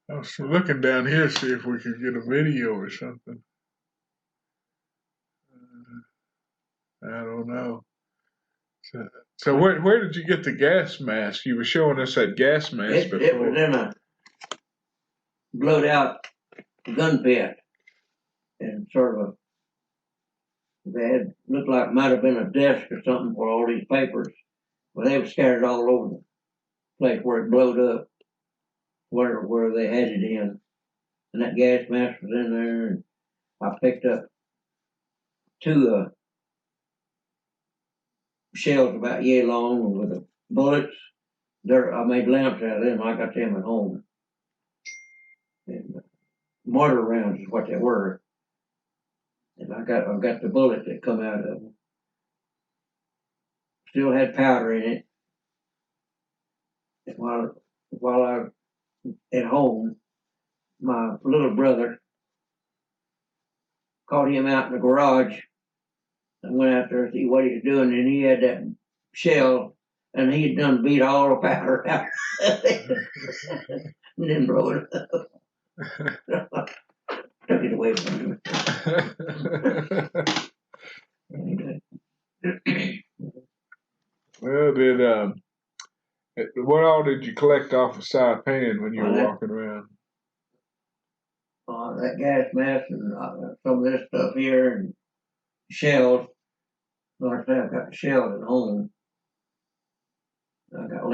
C: I was looking down here to see if we could get a video or something. I don't know. So where did you get the gas mask? You were showing us that gas mask before.
B: It was in a blowed out gun pit, and sort of looked like it might have been a desk or something for all these papers. Well, they were scattered all over the place where it blowed up, where they had it in, and that gas mask was in there. And I picked up two shells about yay long with the bullets. I made lamps out of them. I got them at home. And mortar rounds is what they were. And I got the bullet that come out of them. Still had powder in it. And while I at home, my little brother caught him out in the garage and went out there to see what he was doing, and he had that shell, and he had done beat all the powder out and then blow it up. Took it away from him.
C: Well, what all did you collect off of Saipan when you were walking around?
B: That gas mask and some of this stuff here and shells. Like I say, I've got the shells at home. I got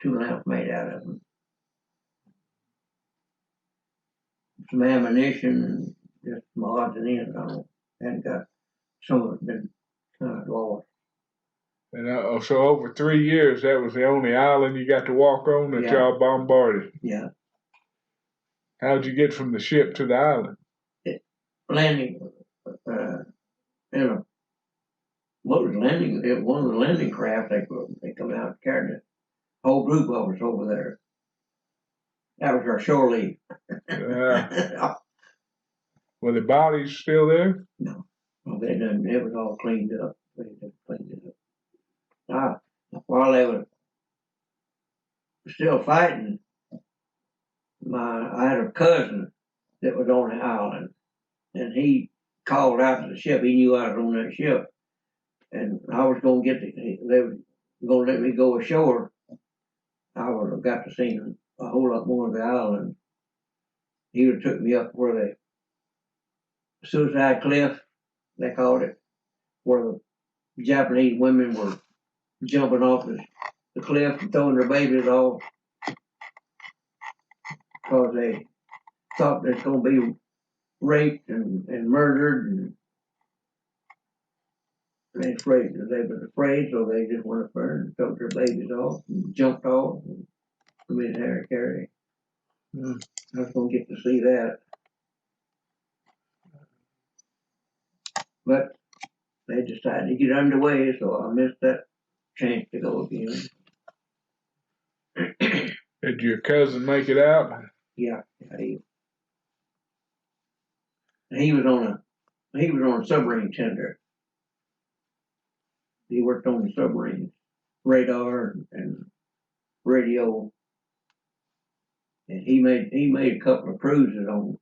B: two lamps made out of them. Some ammunition and just some odds and ends on it. And got some of it been kind of lost.
C: And so over 3 years, that was the only island you got to walk on that y'all bombarded?
B: Yeah.
C: How'd you get from the ship to the island?
B: Landing, what was landing? One of the landing craft, they come out and carried the whole group of us over there. That was our shore leave.
C: Were the bodies still there?
B: No. Well, they done, it was all cleaned up. They just cleaned it up. While they were still fighting, I had a cousin that was on the island, and he called out to the ship. He knew I was on that ship, and I was going to they were going to let me go ashore. I would have got to see a whole lot more of the island. He would have took me up where the suicide cliff, they called it, where the Japanese women were jumping off the cliff and throwing their babies off because they thought they was going to be raped and murdered, and they were afraid, so they just went up there and took their babies off and jumped off and committed harry-carry. I was going to get to see that. But they decided to get underway, so I missed that chance to go again.
C: Did your cousin make it out?
B: Yeah, he was on a submarine tender. He worked on the submarines, radar and radio, and he made a couple of cruises on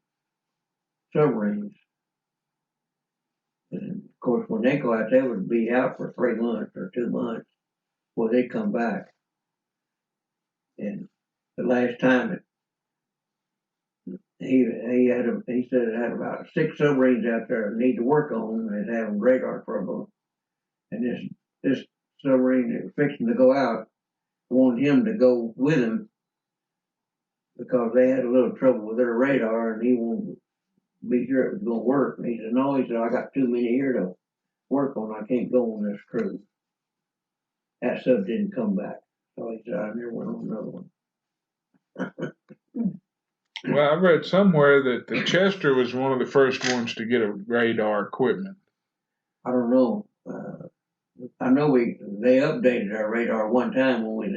B: submarines. And of course, when they go out, they would be out for 3 months or 2 months before they come back. And the last time he said it had about 6 submarines out there that need to work on and having radar trouble. And this submarine that was fixing to go out wanted him to go with him because they had a little trouble with their radar, and he wanted to be sure it was going to work. And he said, no, I got too many here to work on. I can't go on this cruise. That sub didn't come back. So he said, I never went on another one.
C: Well, I read somewhere that the Chester was one of the first ones to get a radar equipment.
B: I don't know. I know they updated our radar one time when we was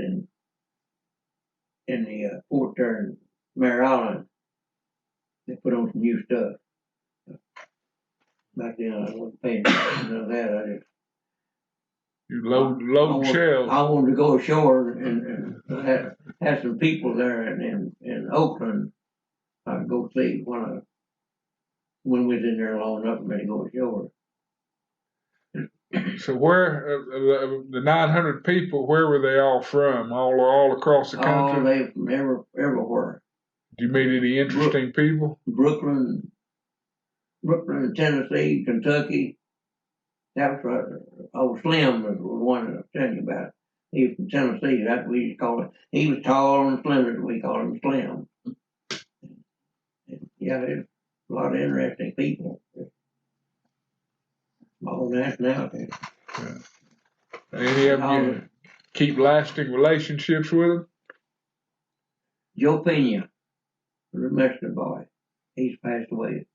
B: in the port there in Mare Island. They put on some new stuff. Back then I wasn't paying attention to that.
C: You load shells.
B: I wanted to go ashore and had some people there in Oakland. I'd go see when we was in there long enough for me to go ashore.
C: So where the 900 people? Where were they all from? All across the country.
B: Oh, they from everywhere.
C: Did you meet any interesting people?
B: Brooklyn, Tennessee, Kentucky. That was old Slim was the one that I was telling you about. He was from Tennessee. That's what we used to call it. He was tall and slender, so we called him Slim. And yeah, there's a lot of interesting people. All nationalities.
C: Yeah. Any of you keep lasting relationships with them?
B: Joe Pena, the Mexican boy, he's passed away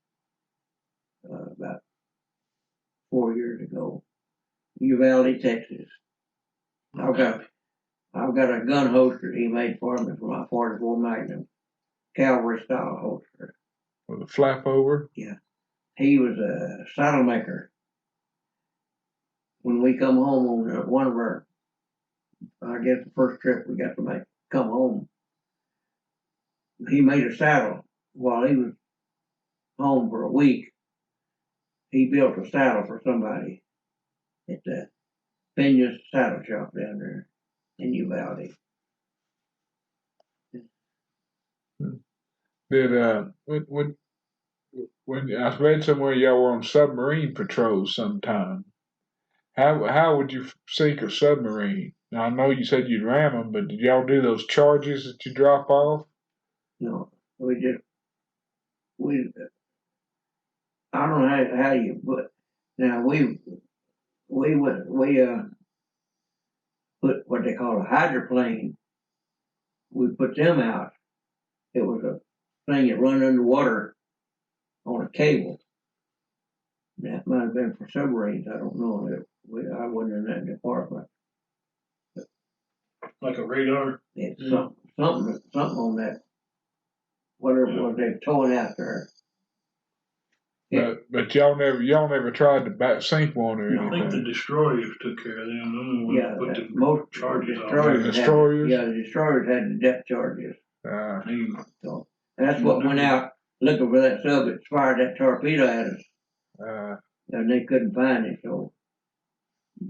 B: about 4 years ago. Uvalde, Texas. I've got a gun holster he made for me for my 44 Magnum, cavalry style holster.
C: With a flap over?
B: Yeah. He was a saddle maker. When we come home on one of our, I guess the first trip we got to come home, he made a saddle while he was home for a week. He built a saddle for somebody at the Pena's saddle shop down there in Uvalde.
C: Did when I read somewhere y'all were on submarine patrols sometime. How would you sink a submarine? Now, I know you said you'd ram them, but did y'all do those charges that you drop off?
B: No, I don't know how you put. Now we put what they call a hydroplane. We put them out. It was a thing that run underwater on a cable. That might have been for submarines. I don't know. I wasn't in that department.
E: Like a radar?
B: It's something on that. Whatever it was they towing out there.
C: But y'all never tried to sink one or
B: No.
C: anything.
E: I think the destroyers took care of them.
B: Yeah,
E: Put the
B: most
E: charges on.
C: Destroyers?
B: The destroyers had the depth charges. So that's what went out looking for that sub that fired that torpedo at us. And they couldn't find it, so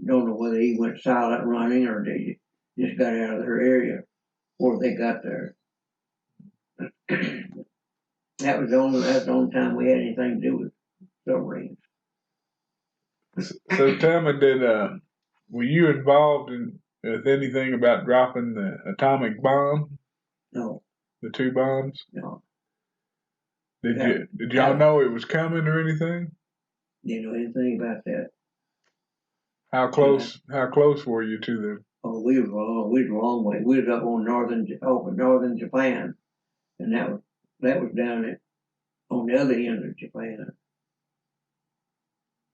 B: don't know whether he went silent running or they just got out of their area before they got there. That's the only time we had anything to do with submarines.
C: So tell me, were you involved with anything about dropping the atomic bomb?
B: No.
C: The 2 bombs?
B: No.
C: Did y'all know it was coming or anything?
B: Didn't know anything about that.
C: How close were you to them?
B: Oh, we was a long way. We was up on northern Japan, and that was down on the other end of Japan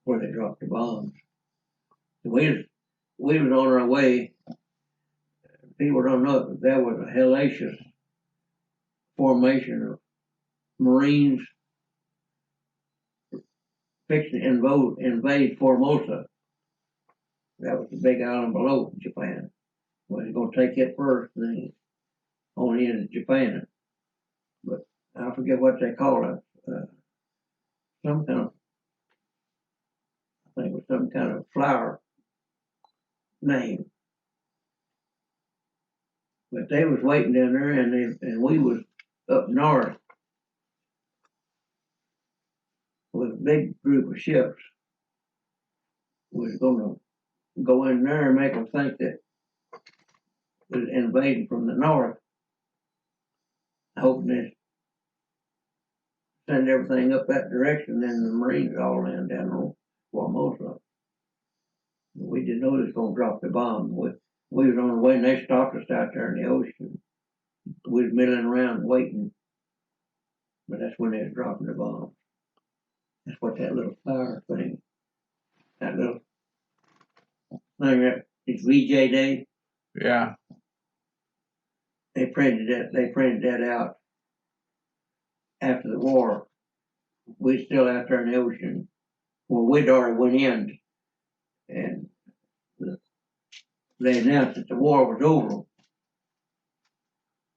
B: where they dropped the bombs. So we was on our way. People don't know that there was a hellacious formation of Marines fixing to invade Formosa. That was the big island below Japan. Well, he's going to take it first, and then on into Japan. But I forget what they call it. Some kind of, I think it was some kind of flower name. But they was waiting down there, and we was up north with a big group of ships. We was going to go in there and make them think that it was invading from the north, hoping to send everything up that direction. Then the Marines all land down on Formosa. We didn't know they was going to drop the bomb. We was on the way, and they stopped us out there in the ocean. We was milling around waiting, but that's when they was dropping the bomb. That's what that little fire thing, that little thing that it's VJ Day.
C: Yeah.
B: They printed that out after the war. We still out there in the ocean. Well, we'd already went in, and they announced that the war was over.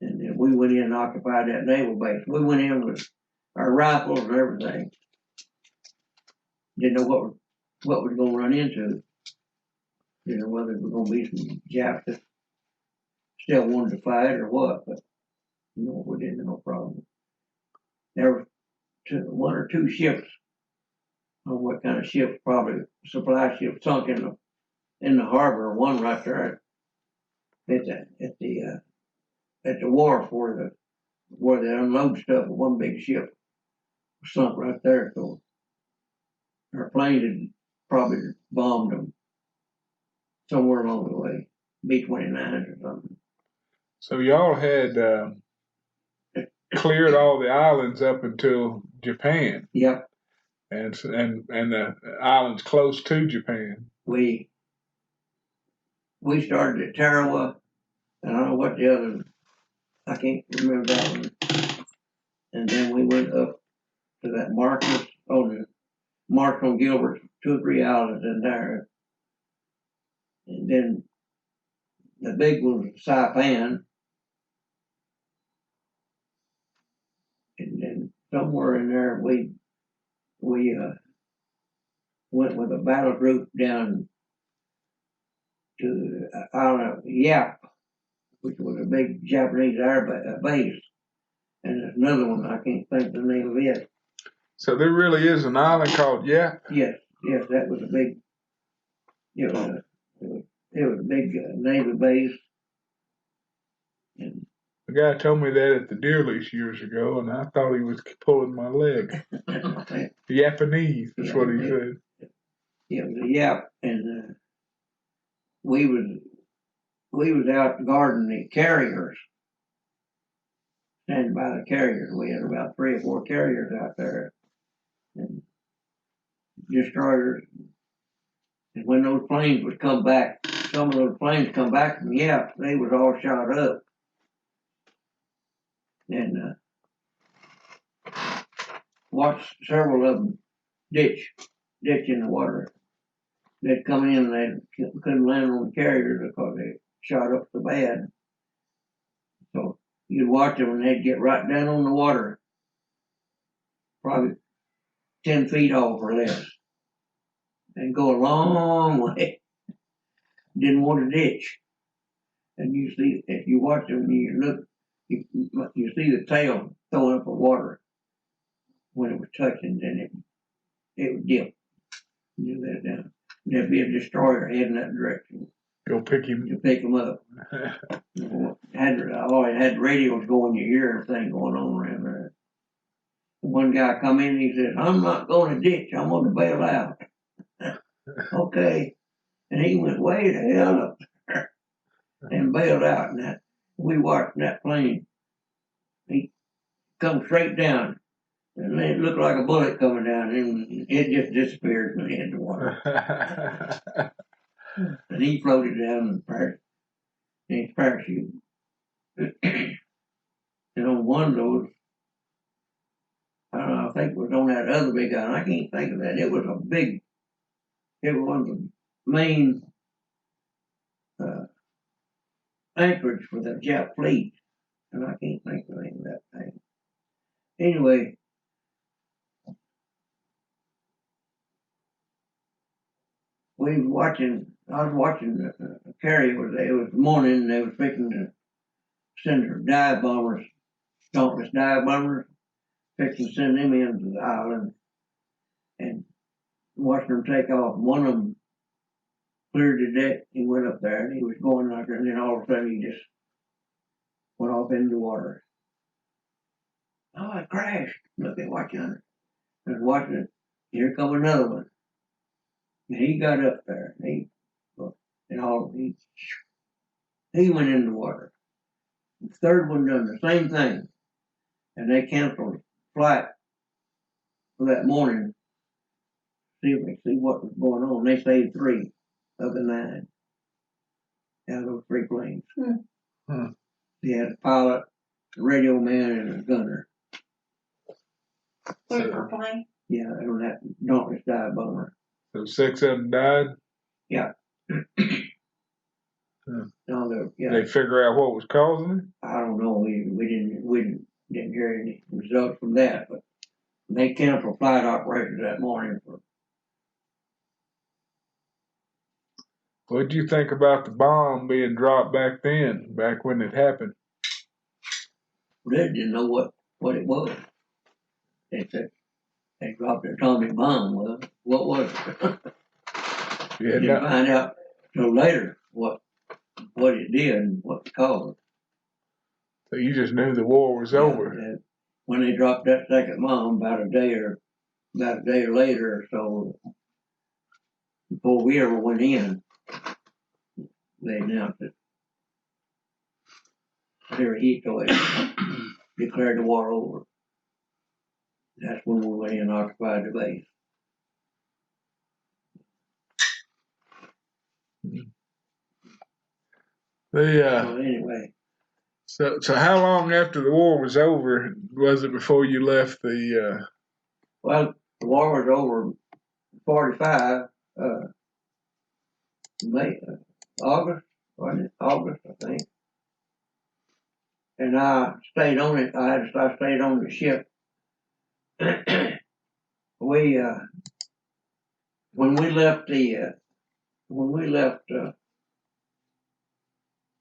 B: And then we went in and occupied that naval base. We went in with our rifles and everything. Didn't know what was going to run into. Didn't know whether it was going to be some Japs that still wanted to fight or what. But no, we didn't have no problem. There were 1 or 2 ships. I don't know what kind of ships, probably supply ships, sunk in the harbor. One right there at the wharf where they unload stuff. One big ship was sunk right there. So our plane had probably bombed them somewhere along the way, B-29s or something.
C: So y'all had cleared all the islands up until Japan,
B: Yep,
C: and the islands close to Japan.
B: we started at Tarawa, and I don't know what the other, I can't remember that one. And then we went up to that Marcus on Gilbert, 2 or 3 islands in there. And then the big one was Saipan. And then somewhere in there we went with a battle group down to island of Yap, which was a big Japanese air base. And there's another one, I can't think the name of it.
C: So there really is an island called Yap.
B: Yes, that was a big, it was a big Navy base. And
C: The guy told me that at the deer lease years ago, and I thought he was pulling my leg. Japanese, that's what he said.
B: It was a Yap, and we was out guarding the carriers, standing by the carriers. We had about 3 or 4 carriers out there, and destroyers. And when those planes would come back, some of those planes come back from Yap, they was all shot up. And watched several of them ditch in the water. They'd come in and they couldn't land on the carriers because they shot up so bad. So you'd watch them and they'd get right down on the water, probably 10 feet off or less, and go a long way. Didn't want to ditch. And you see, if you watch them, you look, you see the tail throwing up the water when it was touching, then it would dip. You let it down. There'd be a destroyer heading that direction.
C: Go pick him.
B: To pick him up. I always had radios going, you hear everything going on around there. One guy come in and he said, I'm not going to ditch, I'm going to bail out. Okay. And he went way the hell up there and bailed out. And that, we watched that plane. He come straight down. And it looked like a bullet coming down, and it just disappeared when it hit the water. And he floated down in his parachute. And on one of those, I don't know, I think it was on that other big island. I can't think of that. It was one of the main anchorage for the Jap fleet. And I can't think of the name of that thing. Anyway, I was watching the carrier. It was morning, and they was fixing to send their dive bombers, dauntless dive bombers, fixing to send them into the island, and watching them take off. One of them cleared the deck. He went up there, and he was going like that, and then all of a sudden he just went off into the water. Oh, it crashed. Look at watching it. I was watching it. Here come another one. And he got up there, he went in the water. The third one done the same thing, and they canceled flight for that morning. See what was going on. They saved 3 of the 9 out of those 3 planes. They had a pilot, a radio man, and a gunner.
D: Where's our plane?
B: Yeah, on that dauntless dive bomber.
C: So 6 of them died?
B: Yeah. No, yeah.
C: They figure out what was causing it?
B: I don't know. We didn't hear any results from that, but they canceled flight operations that morning.
C: What did you think about the bomb being dropped back when it happened?
B: They didn't know what it was. They said they dropped an atomic bomb. Well, what was it?
C: You
B: Didn't find out till later what it did and what the cause.
C: So you just knew the war was over.
B: And when they dropped that second bomb, about a day later or so, before we ever went in, they announced it. They were heat away. declared the war over. That's when we went in and occupied the base. So anyway,
C: so how long after the war was over was it before you left the?
B: well, the war was over 45, May, August, wasn't it? August, I think. And I stayed on it. I stayed on the ship. we, when we left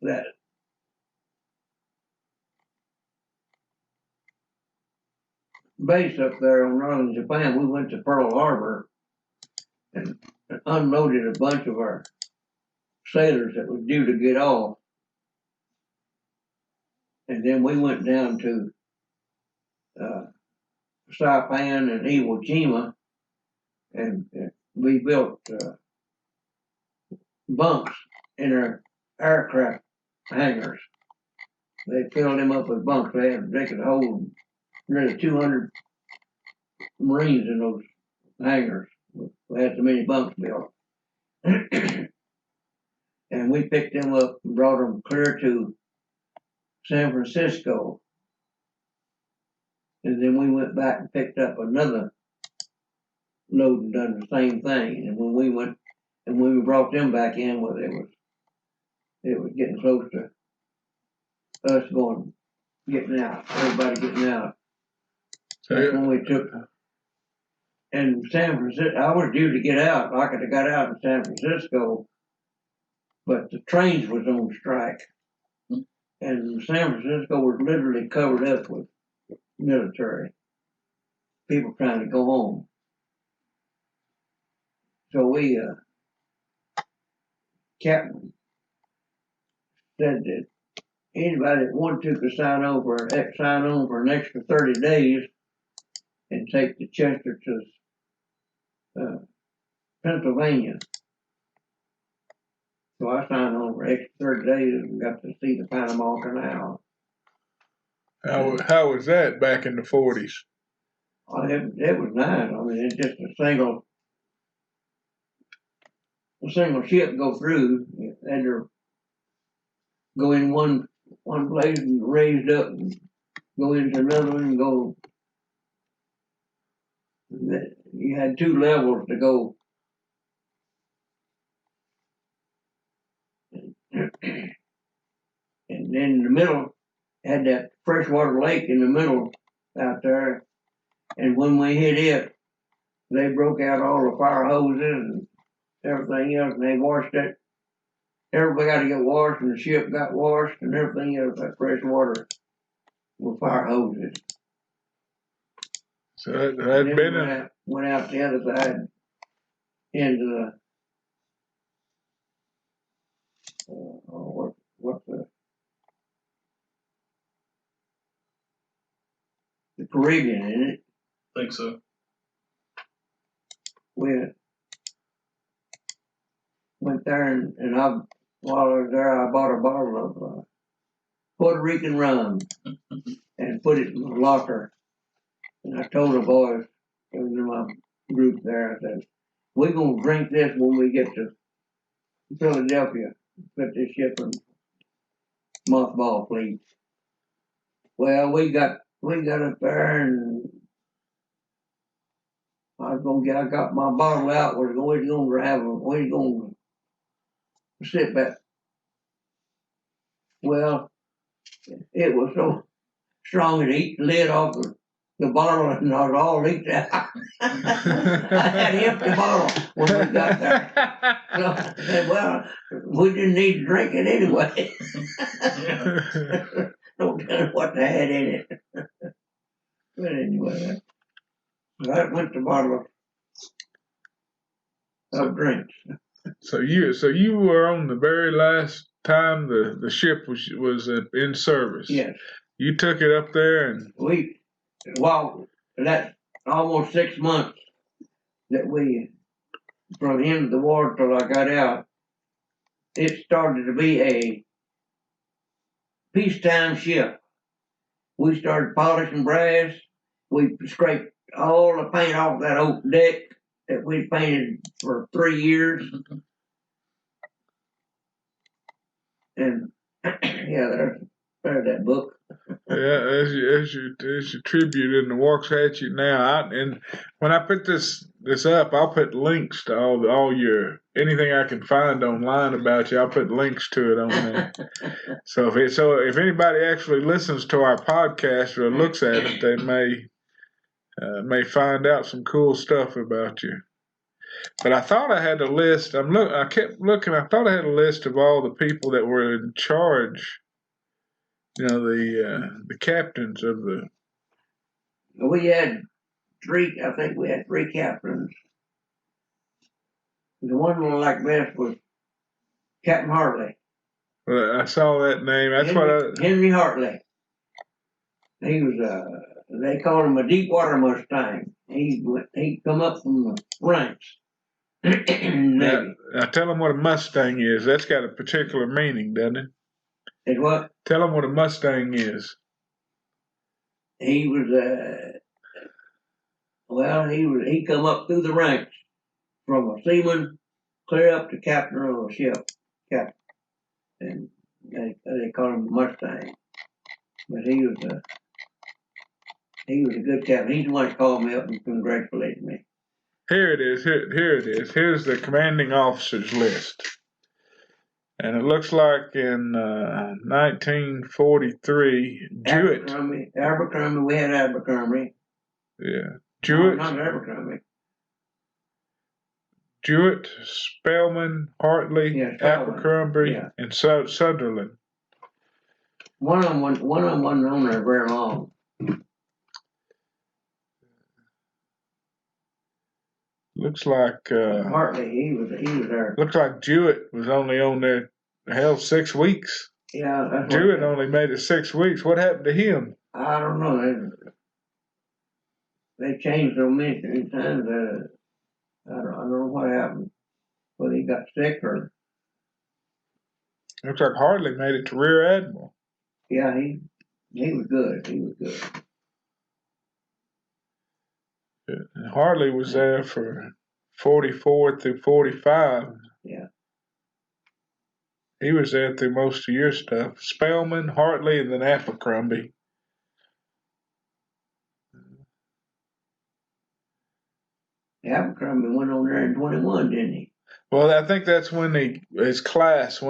B: that base up there on northern Japan, we went to Pearl Harbor and unloaded a bunch of our sailors that was due to get off. And then we went down to Saipan and Iwo Jima, and we built bunks in our aircraft hangars. They filled them up with bunks. They could hold nearly 200 Marines in those hangars. We had so many bunks built. And we picked them up and brought them clear to San Francisco. And then we went back and picked up another load and done the same thing. And when we brought them back in, well, it was getting close to us getting out, everybody getting out. That's when we took, and San Francisco, I was due to get out. I could have got out in San Francisco, but the trains was on strike. And San Francisco was literally covered up with military. People trying to go home. So we, captain said that anybody that wanted to could sign on for an extra 30 days and take the Chester to Pennsylvania. So I signed on for extra 30 days and got to see the Panama Canal.
C: How was that back in the 40s?
B: Oh, it was nice. I mean, it's just a single ship go through, and to go in one place and raised up and go into another one and go. You had 2 levels to go. And then in the middle, had that freshwater lake in the middle out there. And when we hit it, they broke out all the fire hoses and everything else, and they washed it. Everybody got to get washed, and the ship got washed, and everything else, that fresh water with fire hoses.
C: So that had been
B: went out the other side into the Caribbean, isn't it?
E: I think so.
B: We went there, and while I was there, I bought a bottle of Puerto Rican rum and put it in the locker. And I told the boys, it was in my group there, I said, we're going to drink this when we get to Philadelphia, put this ship in mothball fleet. Well, we got up there, and I got my bottle out. We're going to sit back. Well, it was so strong it eat the lid off the bottle, and it was all leaked out. I had an empty bottle when we got there. So I said, well, we didn't need to drink it anyway. Don't tell me what they had in it. But anyway, that went the bottle of drinks.
C: So you were on the very last time the ship was in service.
B: Yes.
C: You took it up there, and
B: that's almost 6 months that from the end of the war till I got out, it started to be a peacetime ship. we started polishing brass. We scraped all the paint off that oak deck that we painted for 3 years. And yeah, there's that book.
C: Yeah, as your tribute in the Walk Statute now. And when I put this up, I'll put links to all your anything I can find online about you. I'll put links to it on there. So if anybody actually listens to our podcast or looks at it, they may find out some cool stuff about you. But I thought I had a list. I kept looking. I thought I had a list of all the people that were in charge. You know, the captains of the.
B: We had three. I think we had 3 captains. The one I liked best was Captain Hartley.
C: Well, I saw that name. That's
B: Henry Hartley. He was they called him a Deepwater Mustang. He come up from the ranks.
C: Now tell them what a Mustang is. That's got a particular meaning, doesn't it?
B: It's what?
C: Tell them what a Mustang is.
B: He was he come up through the ranks from a seaman clear up to captain of a ship, captain, and they called him a Mustang. But he was a good captain. He's the one that called me up and congratulated me.
C: Here it is. Here it is. Here's the commanding officers list. And it looks like in 1943, Jewett.
B: Abercrombie, we had Abercrombie.
C: Yeah. Jewett.
B: No, not Abercrombie.
C: Jewett, Spellman, Hartley,
B: Yeah,
C: Abercrombie,
B: yeah.
C: and Sutherland.
B: One of them wasn't on there very long.
C: Looks like
B: Hartley, he was there.
C: Looks like Jewett was only on there 6 weeks.
B: Yeah, that's
C: Jewett only made it 6 weeks. What happened to him?
B: I don't know. They changed so many times. I don't know what happened. Whether he got sick or.
C: Looks like Hartley made it to Rear Admiral.
B: Yeah, he was good. He was good.
C: And Hartley was there for 44 through 45.
B: Yeah.
C: He was there through most of your stuff. Spellman, Hartley, and then Abercrombie.
B: Abercrombie went on there in 21, didn't he?
C: Well, I think that's when his class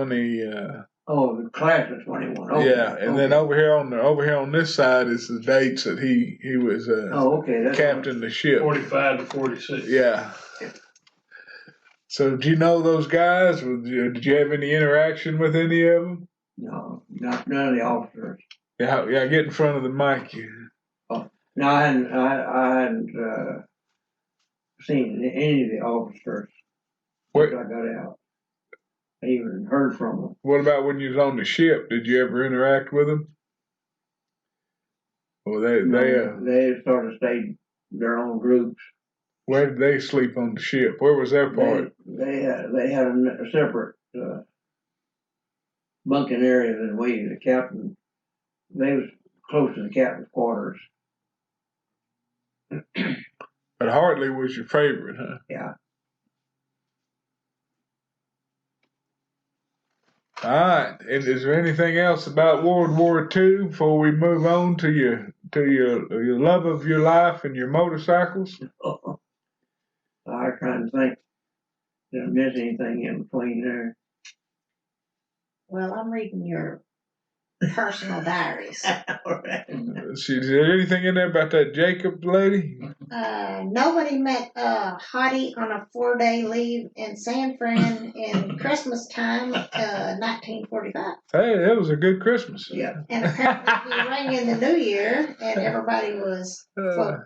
B: the class of 21. Okay.
C: Yeah, and then over here on this side is the dates that he was
B: that's
C: captain of the ship.
E: 45 to 46.
C: Yeah. So did you know those guys? Did you have any interaction with any of them?
B: No, none of the officers.
C: Yeah, get in front of the mic.
B: No, I hadn't seen any of the officers since I got out. I even heard from them.
C: What about when you was on the ship? Did you ever interact with them? Well,
B: they sort of stayed their own groups.
C: Where did they sleep on the ship? Where was their part?
B: They had a separate bunking area than we. The captain, they was close to the captain's quarters.
C: But Hartley was your favorite, huh?
B: Yeah.
C: All right. And is there anything else about World War II before we move on to your love of your life and your motorcycles?
B: I was trying to think. Did I miss anything in between there?
D: Well, I'm reading your personal diaries.
C: Is there anything in there about that Jacob lady?
D: Nobody met Hottie on a 4-day leave in San Fran in Christmas time, 1945.
C: Hey, that was a good Christmas.
B: Yeah.
D: And apparently he rang in the New Year, and everybody was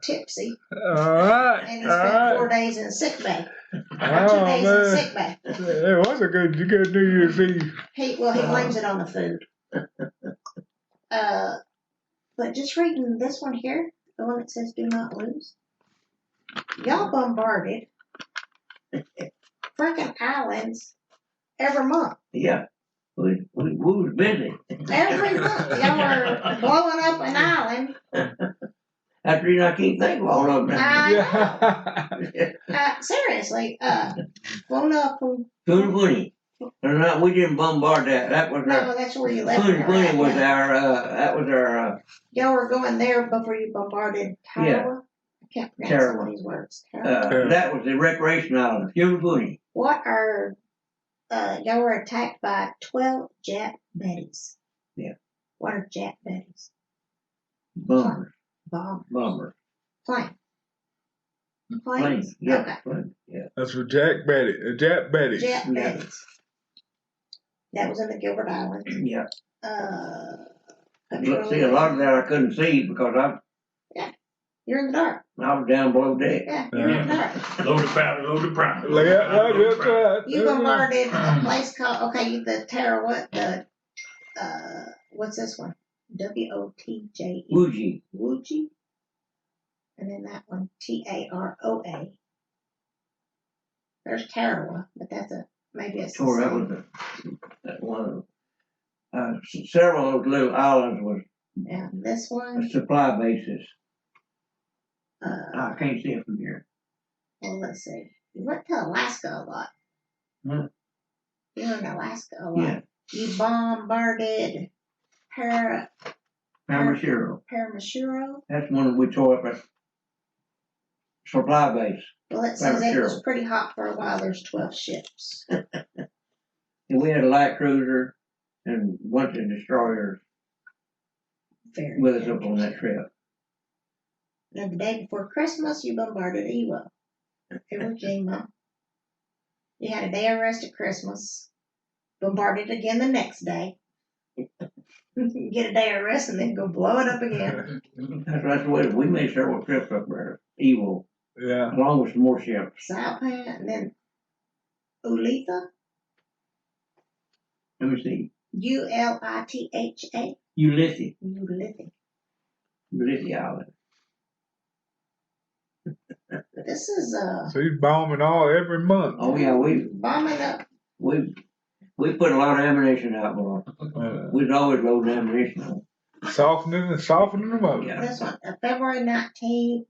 D: tipsy.
C: All right.
D: And he spent 4 days in sick bay. 2
C: Oh,
D: days
C: man.
D: in sick bay.
C: It was a good New Year's Eve.
D: He blames it on the food. But just reading this one here, the one that says "Do not lose." Y'all bombarded freaking islands every month.
B: Yeah. We was busy.
D: Every month, y'all were blowing up an island.
B: After you, I can't think of all of them.
D: Seriously, blown up.
B: Cooney Bunny. No, we didn't bombard that. That was
D: No, that's where you left.
B: Cooney
D: her
B: Bunny
D: at.
B: was our
D: Y'all were going there before you bombarded Tarawa? I can't pronounce some of these words.
B: that was the recreation island, Cooney Bunny.
D: What are, y'all were attacked by 12 Jap Bettys.
B: Yeah.
D: What are Jap Bettys?
B: Bombers.
D: Bombers. Plane.
B: Planes. Yeah.
D: Okay.
B: Planes. Yeah.
C: That's for Jap Betty.
D: Jap
B: Yeah.
D: Bettys. That was in the Gilbert Islands.
B: Yeah.
D: Control-
B: See, a lot of that I couldn't see because
D: You're in the dark.
B: I was down below deck.
D: Yeah, you're in the dark.
E: Load of powder, load of primer.
C: That's right.
D: You bombarded a place called, the Tarawa, what's this one? WOTJE.
B: Wuji.
D: Wuji. And then that one, TAROA. There's Tarawa, but that's maybe a
B: Sure, that was that one. Several of those little islands was
D: Yeah, this one,
B: supply bases.
D: uh,
B: I can't see it from here.
D: well, let's see. You went to Alaska a lot.
B: Huh?
D: You were in Alaska a lot.
B: Yeah.
D: You bombarded
B: Paramashiro.
D: Paramashiro.
B: That's one we tore up at supply base.
D: Well, it says it was
B: Paramashiro.
D: pretty hot for a while. There's 12 ships.
B: And we had a light cruiser and a bunch of destroyers
D: Very
B: with us
D: good.
B: up on that trip.
D: Then the day before Christmas, you bombarded Iwo, Iwo Jima. You had a day of rest at Christmas. Bombarded again the next day. Get a day of rest and then go blow it up again.
B: That's the way we made several trips up there. Evil.
C: Yeah.
B: Along with some more ships.
D: Saipan, and then Ulitha.
B: Let me see.
D: Ulitha.
B: Ulysses.
D: Ulitha.
B: Ulysses Island.
D: This is
C: So he's bombing every month.
B: Oh yeah,
D: bombing up.
B: we put a lot of ammunition out, boy. We'd always load ammunition on.
C: Softening them up.
B: Yeah.
D: This one, February 19th.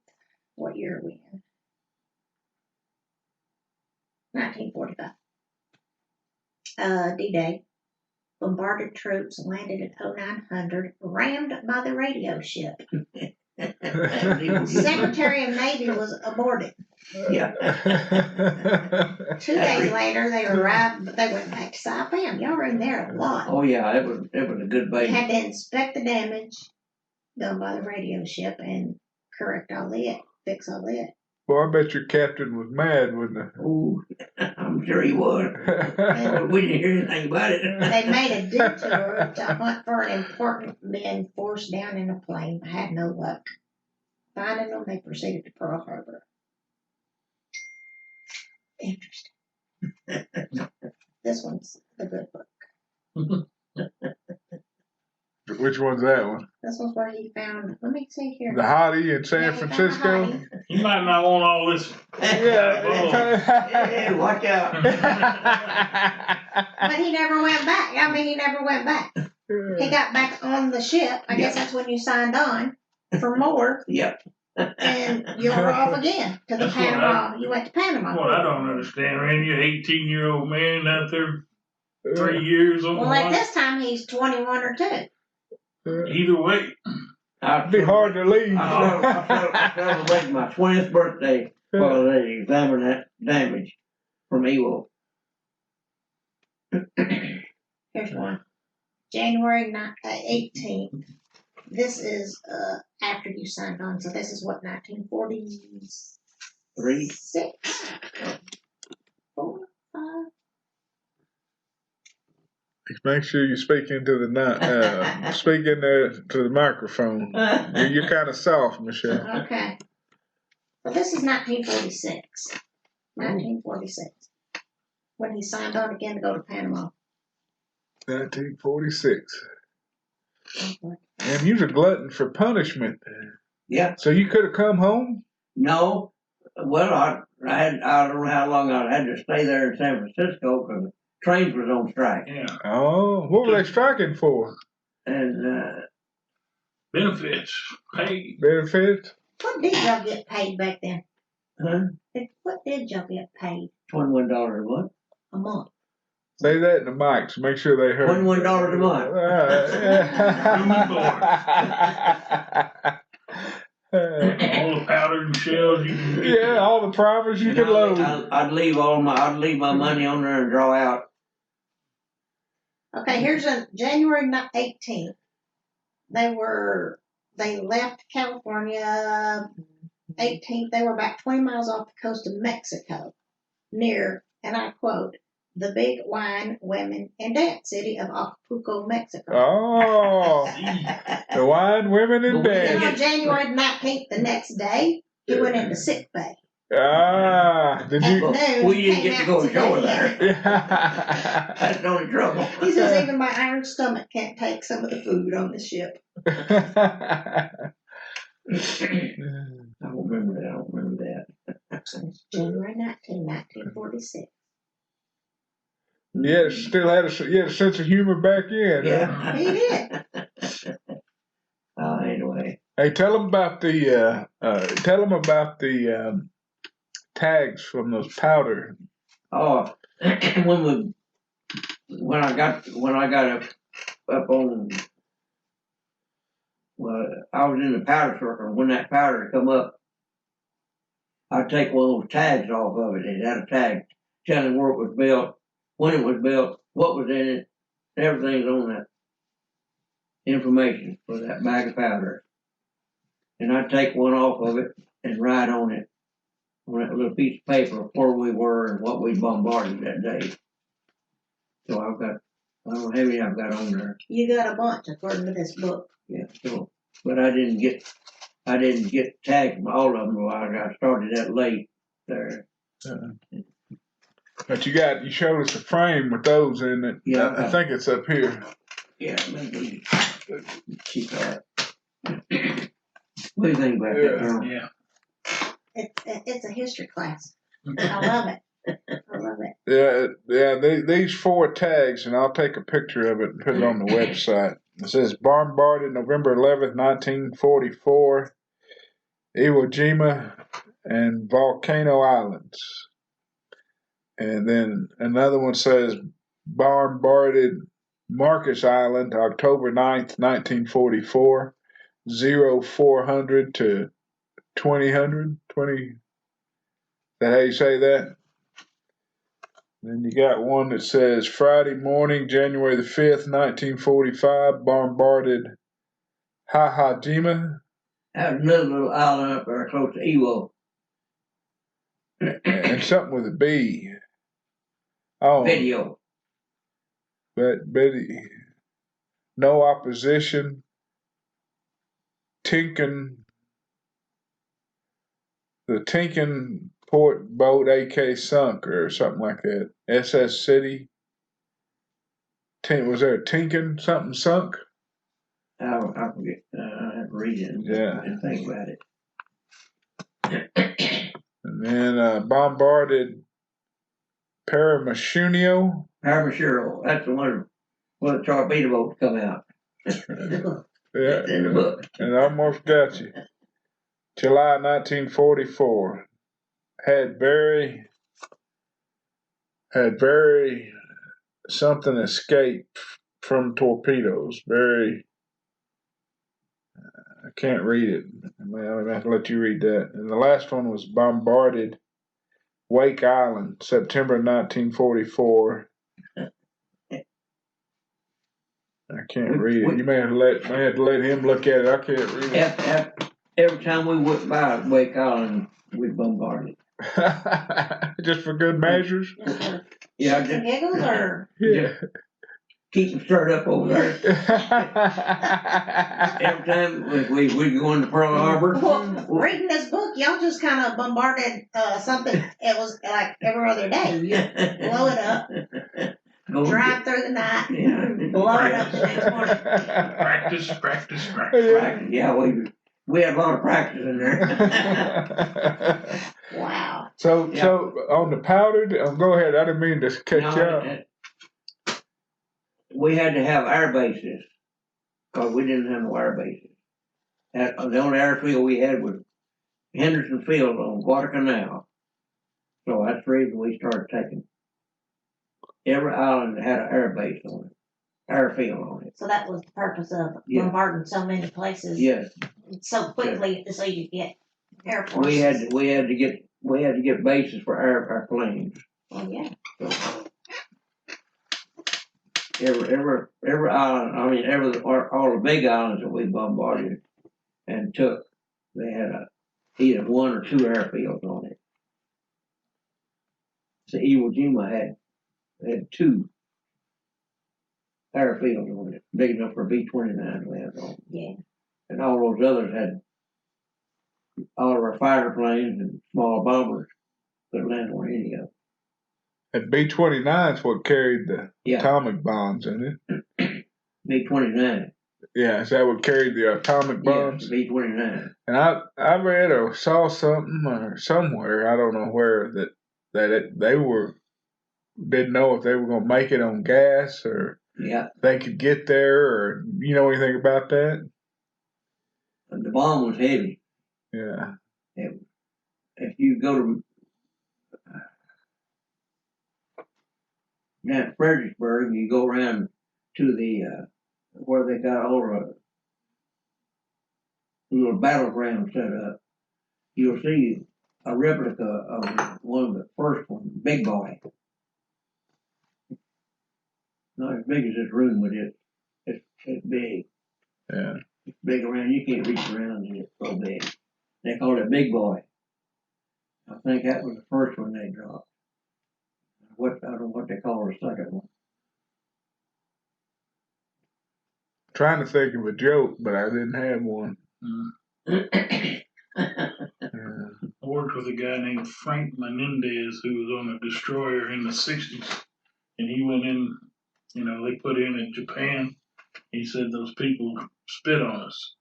D: What year are we in? 1945. D-Day. Bombarded troops landed at 0900, rammed by the radio ship. Secretary of Navy was aborted.
B: Yeah.
D: 2 days later, they arrived, but they went back to Saipan. Y'all were in there a lot.
B: Oh yeah, it was a good
D: You
B: base.
D: had to inspect the damage done by the radio ship and correct all that, fix all that.
C: Boy, I bet your captain was mad, wouldn't
B: Oh, I'm sure he was.
C: he?
B: We didn't hear anything about it.
D: They made a detour to hunt for an important man forced down in a plane, but had no luck. Finding them, they proceeded to Pearl Harbor. Interesting. This one's the good book.
C: Which one's that one?
D: This one's where he found, let me see here.
C: The hottie in San
D: Yeah, he found a
C: Francisco?
D: hottie.
E: You might not want all this.
B: Hey, watch out.
D: But he never went back. He never went back. He got back on the ship. I guess that's when you signed on for more.
B: Yep.
D: And you were off again to the
E: That's what
D: Panama. You went to Panama.
E: What I don't understand, Randy, you're 18-year-old man out there 3 years on
D: Well, at this time he's 21 or 2.
E: Either way.
C: It'd be hard to leave.
B: I celebrated my 20th birthday while they examined that damage from Ewo.
D: Here's one. January 18th. This is after you signed on, so this is what, 1946? 4, 5.
C: Make sure you speak into the to the microphone. You're kind of soft, Michele.
D: Okay. Well, this is 1946. 1946. When he signed on again to go to Panama.
C: 1946.
D: Okay.
C: And you was a glutton for punishment.
B: Yeah.
C: So you could have come home?
B: No. Well, I don't know how long I had to stay there in San Francisco because trains was on strike.
E: Yeah.
C: Oh, what were they striking for?
B: And
E: Benefits. Paid.
C: Benefits?
D: What did y'all get paid back then?
B: huh?
D: What did y'all get paid
B: $21 a month.
D: a month?
C: Say that in the mic to make sure they heard.
B: $21 a month.
E: All the powder and shells you can get.
C: Yeah, all the primers you
B: And
C: could load.
B: I'd leave my money on there and draw out.
D: Okay, here's a January 18th. They left California 18th. They were about 20 miles off the coast of Mexico, near, and I quote, the big wine, women, and dance city of Acapulco, Mexico.
C: Oh, the wine, women, and
D: And
C: dance.
D: on January 19th, the next day, he went into sick bay.
C: Ah, did
D: At
C: you?
D: noon,
B: We
D: he
B: didn't
D: came
B: get to
D: out
B: go
D: to
B: ashore
D: the-
B: there. That's the only trouble.
D: He says even my iron stomach can't take some of the food on the ship.
B: I don't remember that.
D: January 19, 1946.
C: Yeah, still had a sense of humor back in. Huh?
B: Yeah.
D: He did.
B: Anyway.
C: Hey, tell them about the tags from those powder.
B: Oh, when I got up on, well, I was in the powder circle. When that powder come up, I'd take one of those tags off of it. It had a tag telling where it was built, when it was built, what was in it. Everything's on that information for that bag of powder. And I'd take one off of it and write on it, on that little piece of paper, where we were and what we bombarded that day. So I don't know how many I've got on there.
D: You got a bunch according to this book.
B: Yeah, so, but I didn't get tagged from all of them. I started that late there.
C: But you showed us a frame with those in it.
B: Yeah.
C: I think it's up here.
B: Yeah, maybe keep that. What do you think about that, girl?
E: Yeah.
D: It's a history class. I love it. I love it.
C: Yeah. These 4 tags, and I'll take a picture of it and put it on the website. It says bombarded November 11th, 1944, Iwo Jima and Volcano Islands. And then another one says bombarded Marcus Island, October 9th, 1944, 0400 to 2000. 20. Is that how you say that? Then you got one that says Friday morning, January the 5th, 1945, bombarded Hahajima.
B: That was another little island up there close to Iwo.
C: And something with a B. Oh,
B: Video.
C: but no opposition. The Tinkin port boat AK sunk or something like that. SS City. Was there a Tinkin something sunk?
B: I forget. I have to read it and think about it.
C: And then bombarded Paramashunio.
B: Paramashiro. That's the one where the torpedo boats come out.
C: Yeah,
B: In the book.
C: and I almost got you. July 1944. Had very something escaped from torpedoes. Very. I can't read it. I'm have to let you read that. And the last one was bombarded Wake Island, September 1944. I can't read it. You may have to let him look at it. I can't read it.
B: Every time we went by Wake Island, we bombarded.
C: Just for good measures.
B: Yeah,
D: Shits and giggles or
C: Yeah.
B: keep them stirred up over there. Every time we go into Pearl Harbor.
D: well, reading this book, y'all just kind of bombarded something. It was like every other day. You blow it up, drive through the night, blow it up the next morning.
E: Practice.
B: Yeah, we had a lot of practice in there.
D: Wow.
C: So on the powdered, go ahead. I didn't mean to cut you off.
B: we had to have air bases because we didn't have no air bases. The only airfield we had was Henderson Field on Guadalcanal. So that's the reason we started taking. Every island had an air base on it, airfield on it.
D: So that was the purpose of
B: Yeah.
D: bombarding so many places
B: Yes,
D: so quickly, so you could get air forces.
B: we had to get bases for our planes.
D: Oh yeah.
B: So, every island, I mean, all the big islands that we bombarded and took, they had either one or two airfields on it. So Iwo Jima had two airfields on it, big enough for B-29 to land on.
D: Yeah.
B: And all those others had all of our fighter planes and small bombers could land on any of them.
C: And B-29 is what carried the atomic bombs, isn't it?
B: B-29.
C: Yeah, is that what carried the atomic bombs?
B: Yeah, B-29.
C: And I read or saw something or somewhere, I don't know where, they didn't know if they were going to make it on gas or they could get there, or you know anything about that?
B: And the bomb was heavy.
C: Yeah.
B: If you go to down Fredericksburg, you go around to the where they got all the little battleground set up, you'll see a replica of one of the first ones, Big Boy. Not as big as this room, but it's big.
C: Yeah.
B: It's big around. You can't reach around it. It's so big. They call it Big Boy. I think that was the first one they dropped. I don't know what they call the second one.
C: Trying to think of a joke, but I didn't have one.
E: I worked with a guy named Frank Menendez who was on a destroyer in the 60s. And he went in, they put in Japan. He said those people spit on us.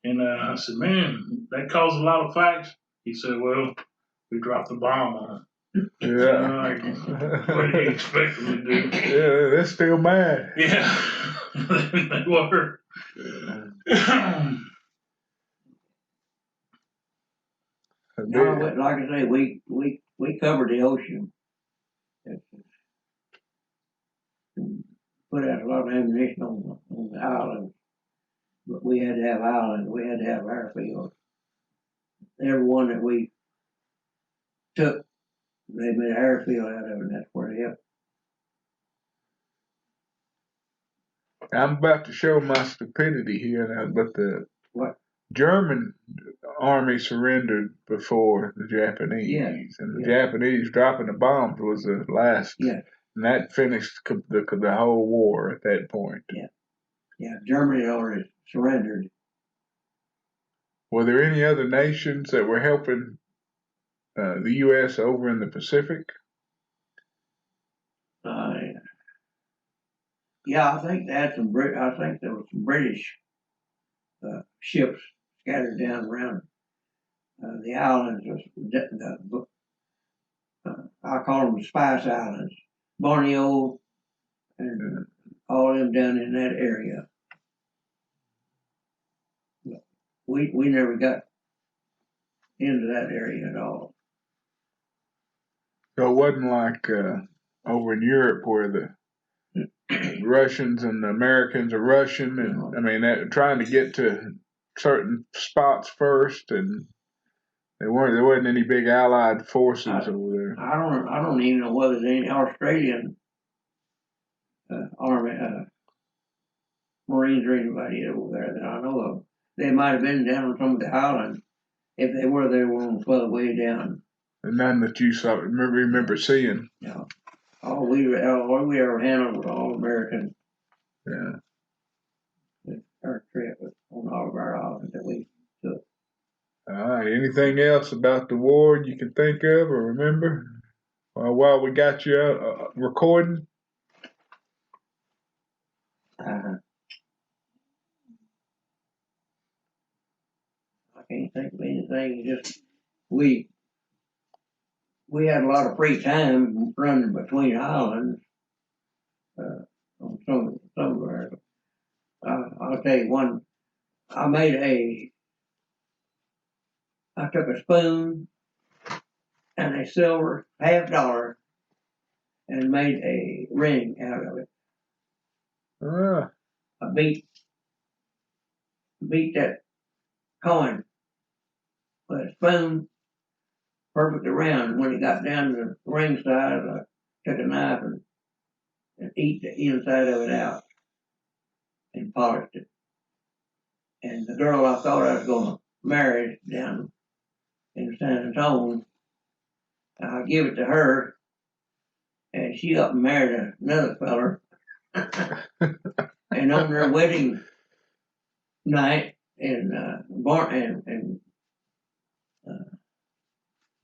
E: And I said, man, that caused a lot of fights. He said, well, we dropped the bomb on them.
C: Yeah.
E: What do you expect them to do?
C: Yeah, they're still mad.
E: Yeah, they were.
B: No, but like I say, we covered the ocean. Put out a lot of ammunition on the island, but we had to have islands. We had to have airfields. Every one that we took, they made an airfield out of it, and that's where they helped.
C: I'm about to show my stupidity here now, but the German army surrendered before the Japanese, and the Japanese dropping the bombs was the last.
B: Yeah.
C: And that finished the whole war at that point.
B: Yeah, Germany had already surrendered.
C: Were there any other nations that were helping the U.S. over in the Pacific?
B: Yeah, I think they had some. I think there were some British ships scattered down around the islands. I call them the Spice Islands, Borneo, and all them down in that area. We never got into that area at all.
C: So it wasn't like over in Europe where the Russians and the Americans are rushing, and I mean trying to get to certain spots first, and there wasn't any big Allied forces over there.
B: I don't even know whether there's any Australian army Marines or anybody over there that I know of. They might have been down on some of the islands. If they were on the further way down.
C: And none that you saw remember seeing.
B: No. All we ever handled was all American.
C: Yeah.
B: Our trip was on all of our islands that we took.
C: All right. Anything else about the war you can think of or remember? While we got you recording?
B: I can't think of anything. Just we had a lot of free time running between islands. on somewhere. I'll tell you one. I took a spoon and a silver $half and made a ring out of it. I beat that coin with a spoon perfectly round. When it got down to the ring size, I took a knife and eat the inside of it out and polished it. And the girl I thought I was going to marry down in San Antonio, I give it to her, and she up and married another feller. And on their wedding night in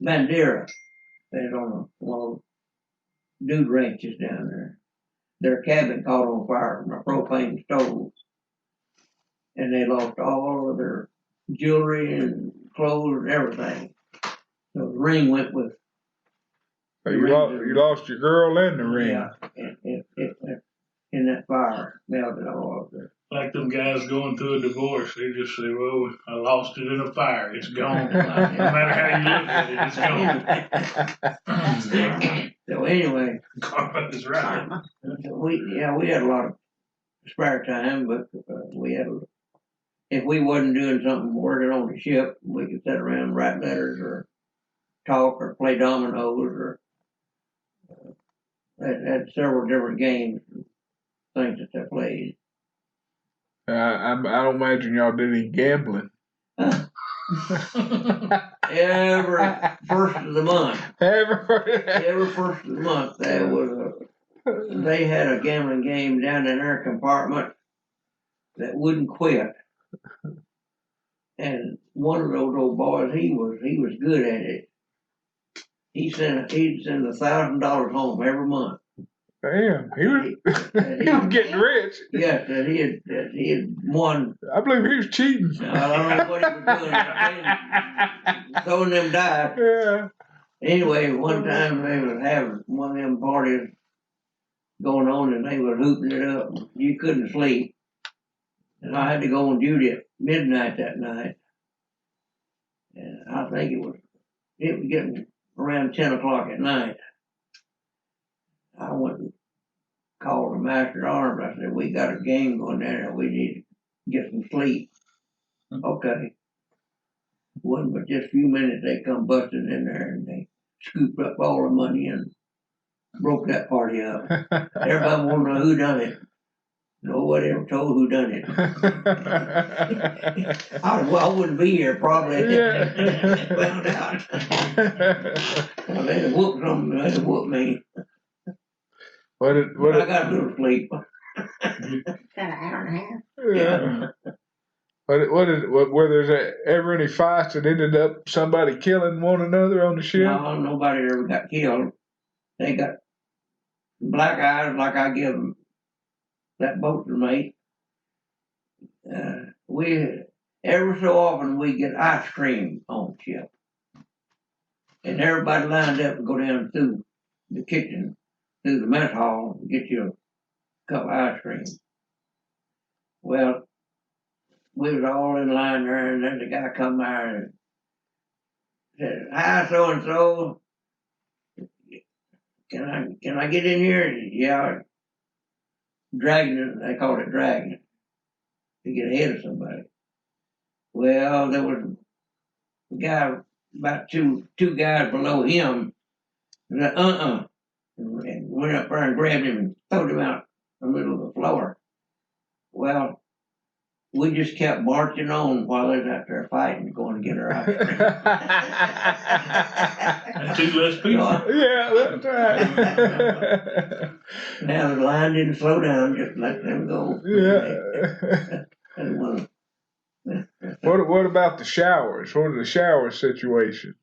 B: Bandera, there's on one of the dude ranches down there. Their cabin caught on fire from a propane stove, and they lost all of their jewelry and clothes and everything. So the ring went with.
C: You lost your girl and the ring.
B: Yeah, it in that fire, melted all of it.
E: Like them guys going through a divorce, they just say, "Well, I lost it in a fire. It's gone. No matter how you look at it, it's gone."
B: So anyway,
E: Karma is right.
B: we had a lot of spare time, but if we wasn't doing something working on the ship, we could sit around and write letters or talk or play dominoes or had several different games and things that they played.
C: I don't imagine y'all did any gambling.
B: Every first of the month. Every first of the month, they had a gambling game down in their compartment that wouldn't quit. And one of those old boys, he was good at it. He'd send $1,000 home every month.
C: Damn, he was getting rich.
B: Yes, that he had won.
C: I believe he was cheating.
B: I don't know what he was doing. Throwing them dice.
C: Yeah.
B: Anyway, one time they was having one of them parties going on, and they was hooping it up. You couldn't sleep, and I had to go on duty at midnight that night. And I think it was getting around 10 o'clock at night. I went and called the master at arms. I said, "We got a game going there, and we need to get some sleep." Okay. Wasn't but just a few minutes, they come busting in there, and they scooped up all the money and broke that party up. Everybody wanted to know who done it. Nobody ever told who done it. I wouldn't be here probably. Found out. Well, they'd have whooped something. They'd have whooped me. I got a little sleep.
D: About an hour and a half.
C: Yeah. Were there ever any fights that ended up somebody killing one another on the ship?
B: No, nobody ever got killed. They got black eyes like I give them. That boat's mate. We every so often we get ice cream on the ship, and everybody lined up and go down through the kitchen, through the mess hall, and get you a cup of ice cream. Well, we was all in line there, and then the guy come there and said, "Hi, so and so. Can I get in here?" Yeah. Dragging, they call it dragging, to get ahead of somebody. Well, there was a guy, about two guys below him, and said, and went up there and grabbed him and threw him out in the middle of the floor. Well, we just kept marching on while they was out there fighting, going to get our ice cream.
E: And two less people.
C: Yeah, that's right.
B: Now the line didn't slow down, just let them go.
C: Yeah. What about the showers? What are the shower situation?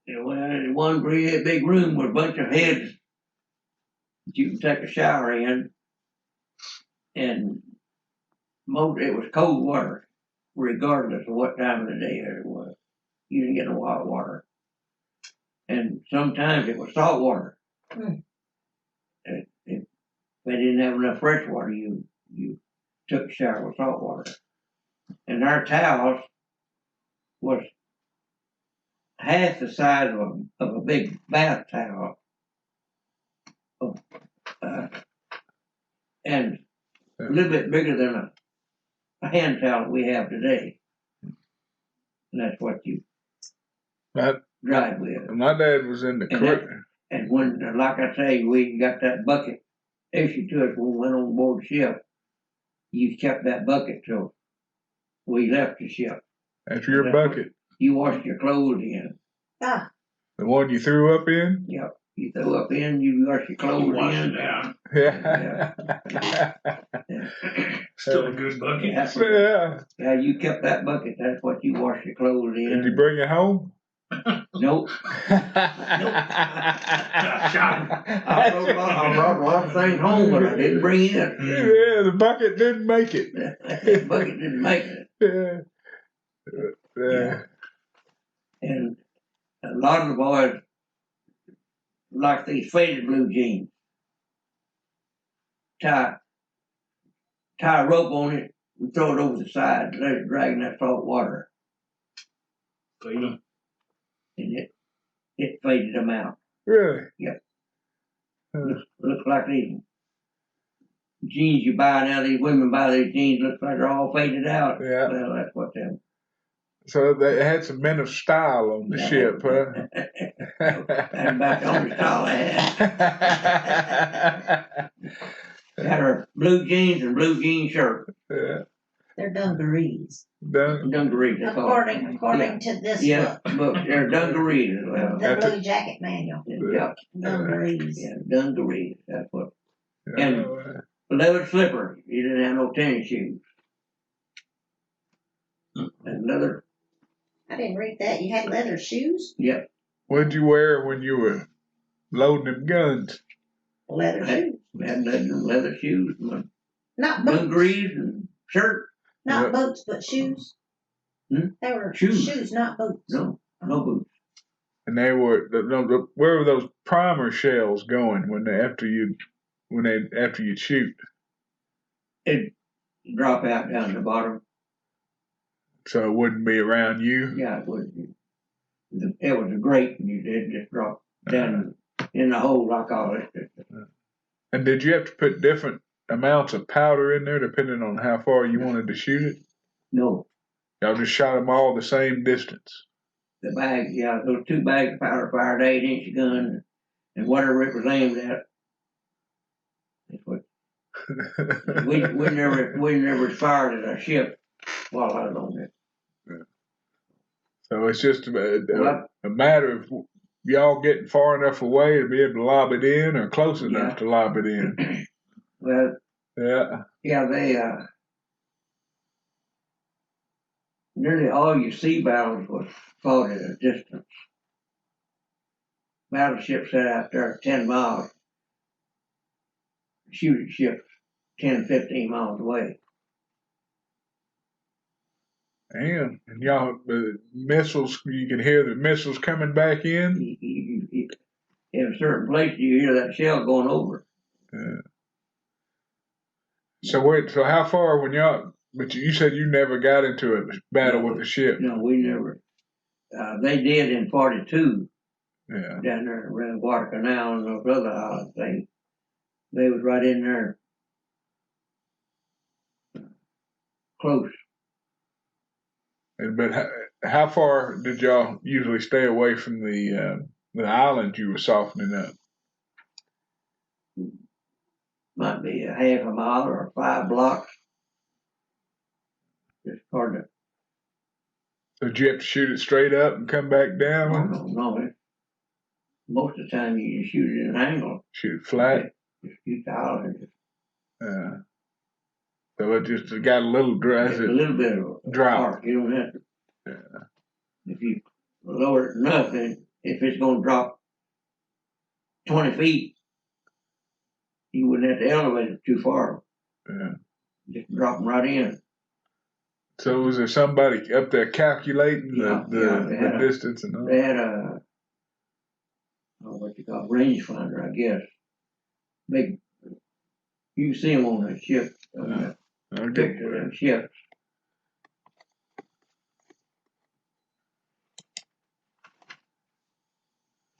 B: Well, one great big room with a bunch of heads that you can take a shower in, and it was cold water, regardless of what time of the day it was. You didn't get no hot water, and sometimes it was salt water. they didn't have enough fresh water, you took a shower with salt water. And our towels was half the size of a big bath towel. And a little bit bigger than a hand towel that we have today. And that's what you drive with.
C: My dad was in the crew.
B: And when, like I say, we got that bucket issued to us when we went on board the ship, you kept that bucket till we left the ship.
C: That's your bucket.
B: You washed your clothes in.
D: Ah,
C: The one you threw up in?
B: Yep. You threw up in, you washed your clothes in.
C: Yeah.
E: Still a good bucket.
B: Yeah, you kept that bucket. That's what you washed your clothes in.
C: Did you bring it home?
B: Nope.
E: Shot.
B: I brought a lot of things home, but I didn't bring it.
C: Yeah, the bucket didn't make it.
B: The bucket didn't make it.
C: Yeah.
B: And a lot of the boys like these faded blue jeans. Tie a rope on it and throw it over the side and let it drag in that salt water.
E: Fade them.
B: And it faded them out.
C: Really?
B: Yep. Looks like these jeans you buy now, these women buy these jeans, looks like they're all faded out.
C: Yeah.
B: Well, that's what them.
C: So they had some men of style on the ship, huh?
B: And back on the stall I had. Got her blue jeans and blue jean shirt.
C: Yeah.
D: they're dungarees.
B: Dungarees, they call it.
D: According to this
B: book, they're dungarees as well.
D: the Blue Jacket Manual.
B: Yeah,
D: Dungarees.
B: yeah, dungarees, that's what. And leather slippers, you didn't have no tennis shoes. And leather,
D: I didn't read that. You had leather shoes?
B: yep.
C: What'd you wear when you were loading them guns?
D: Leather shoes.
B: Had leather shoes,
D: Not boots.
B: dungarees and shirt.
D: Not boots, but shoes.
B: Hmm?
D: They were
B: Shoes.
D: shoes, not boots.
B: No boots.
C: And they were where were those primer shells going after you shoot?
B: It drop out down the bottom.
C: So it wouldn't be around you.
B: Yeah, it would. It was a grate, and you did just drop down in the hole, I call it.
C: And did you have to put different amounts of powder in there depending on how far you wanted to shoot it?
B: No,
C: Y'all just shot them all the same distance.
B: the bag, yeah, those 2 bags of powder fired 8-inch gun, and whatever it was aimed at. That's what we never fired at a ship while I was on it.
C: So it's just a matter of y'all getting far enough away to be able to lob it in, or close enough to lob it in.
B: Well,
C: Yeah.
B: they nearly all your sea battles was fought at a distance. Battleships set out there 10 miles, shooting ships 10, 15 miles away.
C: And y'all, the missiles, you can hear the missiles coming back in.
B: In a certain place, you hear that shell going over.
C: So how far when y'all? But you said you never got into a battle with the ship.
B: No, we never. They did in 42.
C: Yeah.
B: Down there around Guadalcanal and those other islands. They was right in there, close.
C: But how far did y'all usually stay away from the island you were softening up?
B: Might be a half a mile or 5 blocks. Just hard to.
C: So did you have to shoot it straight up and come back down?
B: No. Most of the time you just shoot it in an angle.
C: Shoot it flat?
B: Just shoot the island.
C: So it just got a little dry.
B: A little bit of
C: drop.
B: Arc. You don't have to. Yeah. If you lower it enough, then if it's going to drop 20 feet, you wouldn't have to elevate it too far.
C: Yeah.
B: Just drop them right in.
C: So was there somebody up there calculating the distance and all?
B: They had what you call rangefinder, I guess. Big You can see them on the ship, on the
C: I'll get
B: picture of them ships.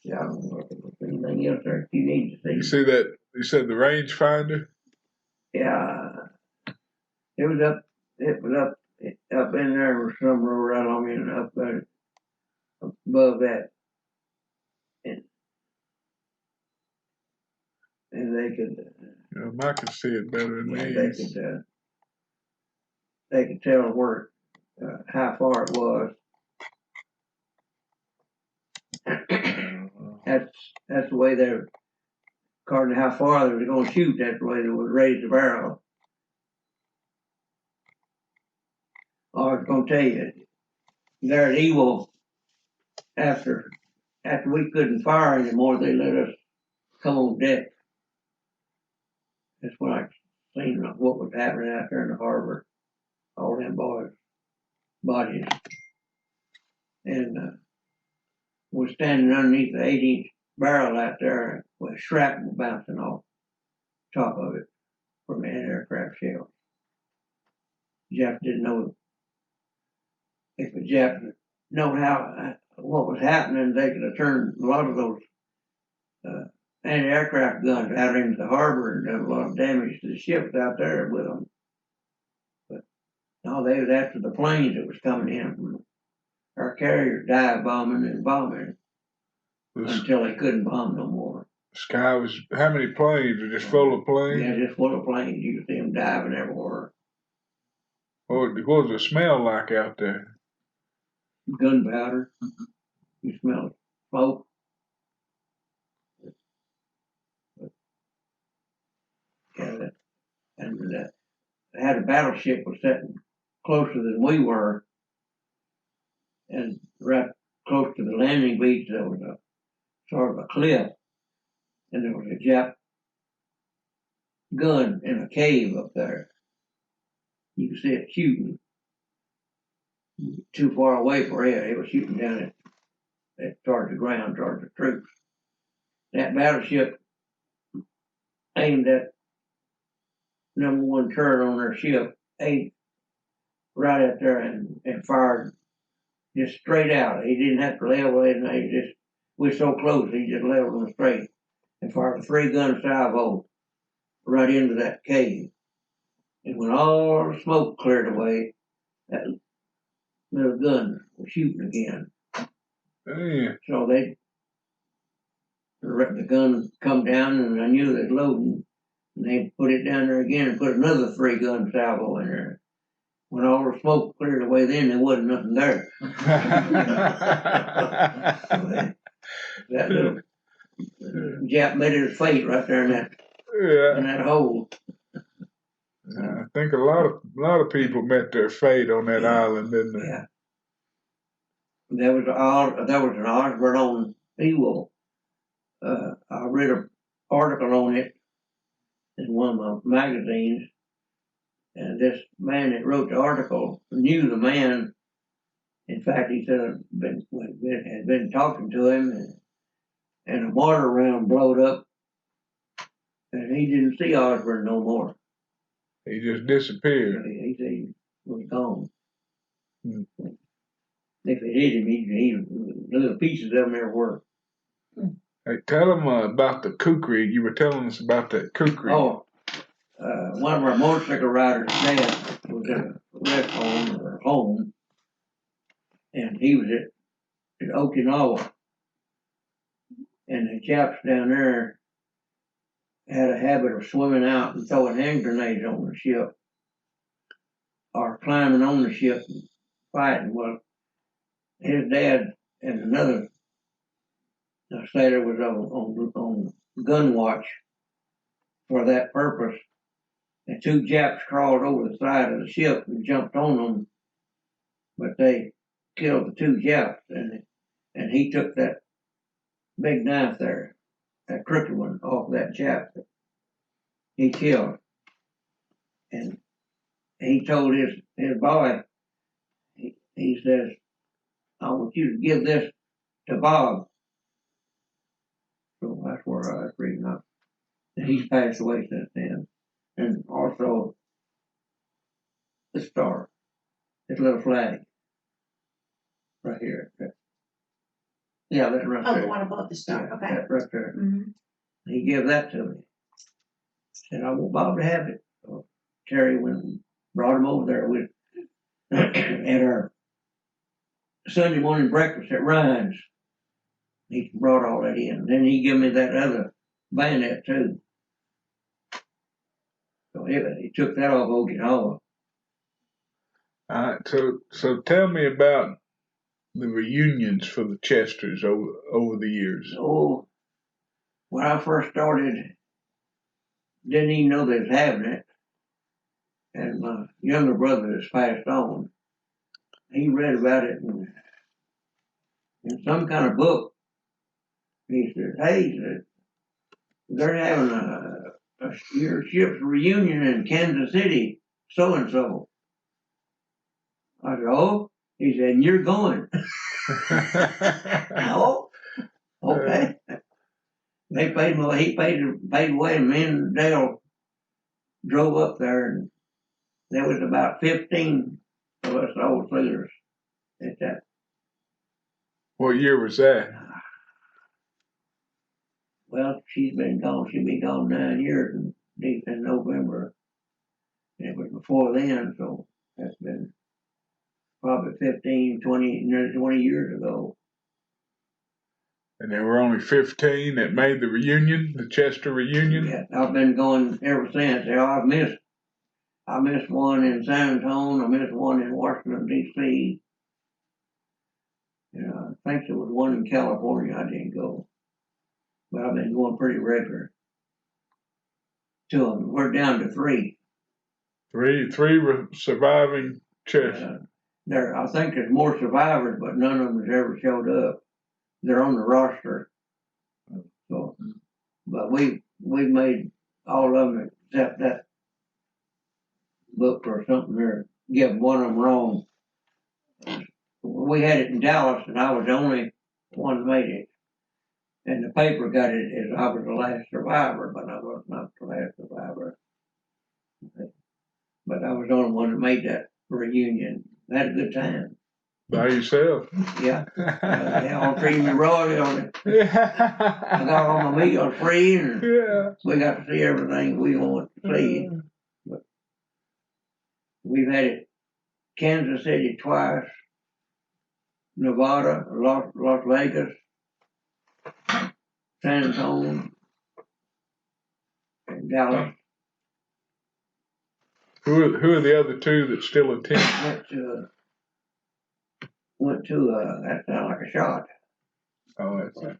B: Yeah, I don't know if there's anything else there you need to see.
C: You see that? You said the rangefinder.
B: Yeah, it was up in there or somewhere right along in up there above that, and they could.
C: I can see it better than these.
B: They could tell where how far it was. That's the way they're, according to how far they were going to shoot. That's the way they would raise the barrel. I was going to tell you, there at Evil, after we couldn't fire anymore, they let us come on deck. That's when I seen what was happening out there in the harbor. All them boys' bodies. And we're standing underneath the 8-inch barrel out there with shrapnel bouncing off top of it from an aircraft shell. Jeff didn't know if the Japs known what was happening, they could have turned a lot of those anti-aircraft guns out into the harbor and done a lot of damage to the ships out there with them. But no, they was after the planes that was coming in from our carriers, dive bombing and bombing until they couldn't bomb no more.
C: The sky was, how many planes? Were just full of planes?
B: Yeah, just full of planes. You could see them diving everywhere.
C: What was the smell like out there?
B: Gunpowder. You smell smoke. Yeah, that had a battleship was sitting closer than we were, and right close to the landing beach there was a sort of a cliff, and there was a Jap gun in a cave up there. You could see it shooting too far away for it. It was shooting down towards the ground, towards the troops. That battleship aimed at number one turret on their ship, aimed right out there and fired just straight out. He didn't have to level it, and we're so close, he just leveled them straight and fired a 3-gun salvo right into that cave. And when all the smoke cleared away, that little gun was shooting again.
C: Damn.
B: So the gun come down, and I knew they was loading, and they put it down there again and put another 3-gun salvo in there. When all the smoke cleared away, then there wasn't nothing there. That little Jap made his fate right there in that hole.
C: I think a lot of people met their fate on that island, didn't they?
B: Yeah. There was an Osborne on Ewell. I read an article on it in one of my magazines, and this man that wrote the article knew the man. In fact, he said had been talking to him, and a mortar round blowed up, and he didn't see Osborne no more.
C: He just disappeared.
B: He said he was gone.
C: Hmm.
B: If it hit him, he little pieces of him everywhere.
C: Hey, tell him about the kukri. You were telling us about that kukri.
B: Oh, one of our motorcycle riders' dad was at a rest home or home, and he was at Okinawa. And the chaps down there had a habit of swimming out and throwing hand grenades on the ship, or climbing on the ship and fighting. Well, his dad and another sailor was on gun watch for that purpose. And 2 Japs crawled over the side of the ship and jumped on them, but they killed the 2 Japs, and he took that big knife there, that crooked one, off that Jap that he killed. And he told his boy, he says, I want you to give this to Bob. So that's where I was reading up. And he's passed away since then. and also the star, this little flag right here. Yeah, that right
D: Oh,
B: there.
D: the one above the star, okay.
B: That right there.
D: Mhm.
B: He gave that to me. Said, I want Bob to have it. So Terry went and brought him over there with at our Sunday morning breakfast at Ryan's. He brought all that in. Then he gave me that other bayonet too. So he took that off Okinawa.
C: So tell me about the reunions for the Chesters over the years.
B: So when I first started, didn't even know they was having it. And my younger brother that's passed on, he read about it in some kind of book. He said, hey, they're having your ship's reunion in Kansas City, so and so. I said, oh? He said, and you're going. Oh, okay. They paid me. He paid away, and me and Dale drove up there, and there was about 15 of us old sailors at that.
C: What year was that?
B: Well, she's been gone. She'll be gone 9 years in November. And it was before then, so that's been probably 15, 20, nearly 20 years ago.
C: And there were only 15 that made the reunion, the Chester reunion?
B: Yeah, I've been going ever since. I missed one in San Antonio. I missed one in Washington, D.C. I think there was one in California I didn't go. But I've been going pretty regular. Two of them. We're down to three.
C: Three surviving Chester.
B: I think there's more survivors, but none of them has ever showed up. They're on the roster. So, but we've made all of them except that book or something there. Give one of them wrong. We had it in Dallas, and I was the only one that made it. And the paper got it as I was the last survivor, but I was not the last survivor. But I was the only one that made that reunion. I had a good time.
C: By yourself?
B: Yeah. They all treated me royally. I got all my meals free, and we got to see everything we want to see. But we've had it Kansas City twice, Nevada, Las Vegas, San Antonio, and Dallas.
C: Who are the other two that still attend?
B: Went to that sounded like a shot.
C: Oh, that's it.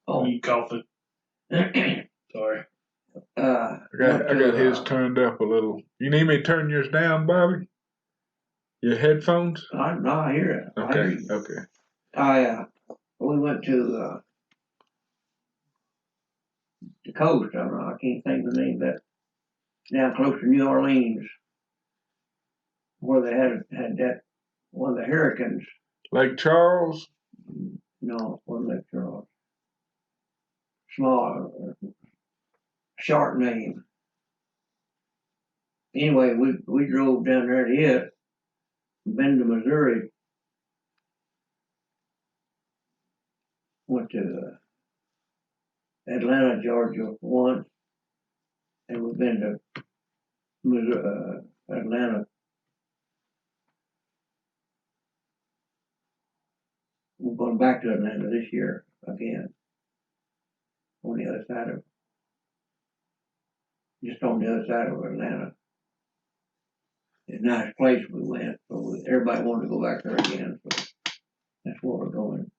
B: Oh,
E: You cough it. Sorry.
C: I got his turned up a little. You need me to turn yours down, Bobby? Your headphones?
B: No, I hear it. I hear you.
C: Okay.
B: We went to the coast. I don't know. I can't think of the name of that. Down close to New Orleans, where they had that one of the hurricanes.
C: Lake Charles?
B: No, one Lake Charles. Small, short name. Anyway, we drove down there to it. Been to Missouri. Went to Atlanta, Georgia once, and we've been to Missouri, Atlanta. We're going back to Atlanta this year again. On the other side of, just on the other side of Atlanta. A nice place we went, so everybody wanted to go back there again. So that's where we're going.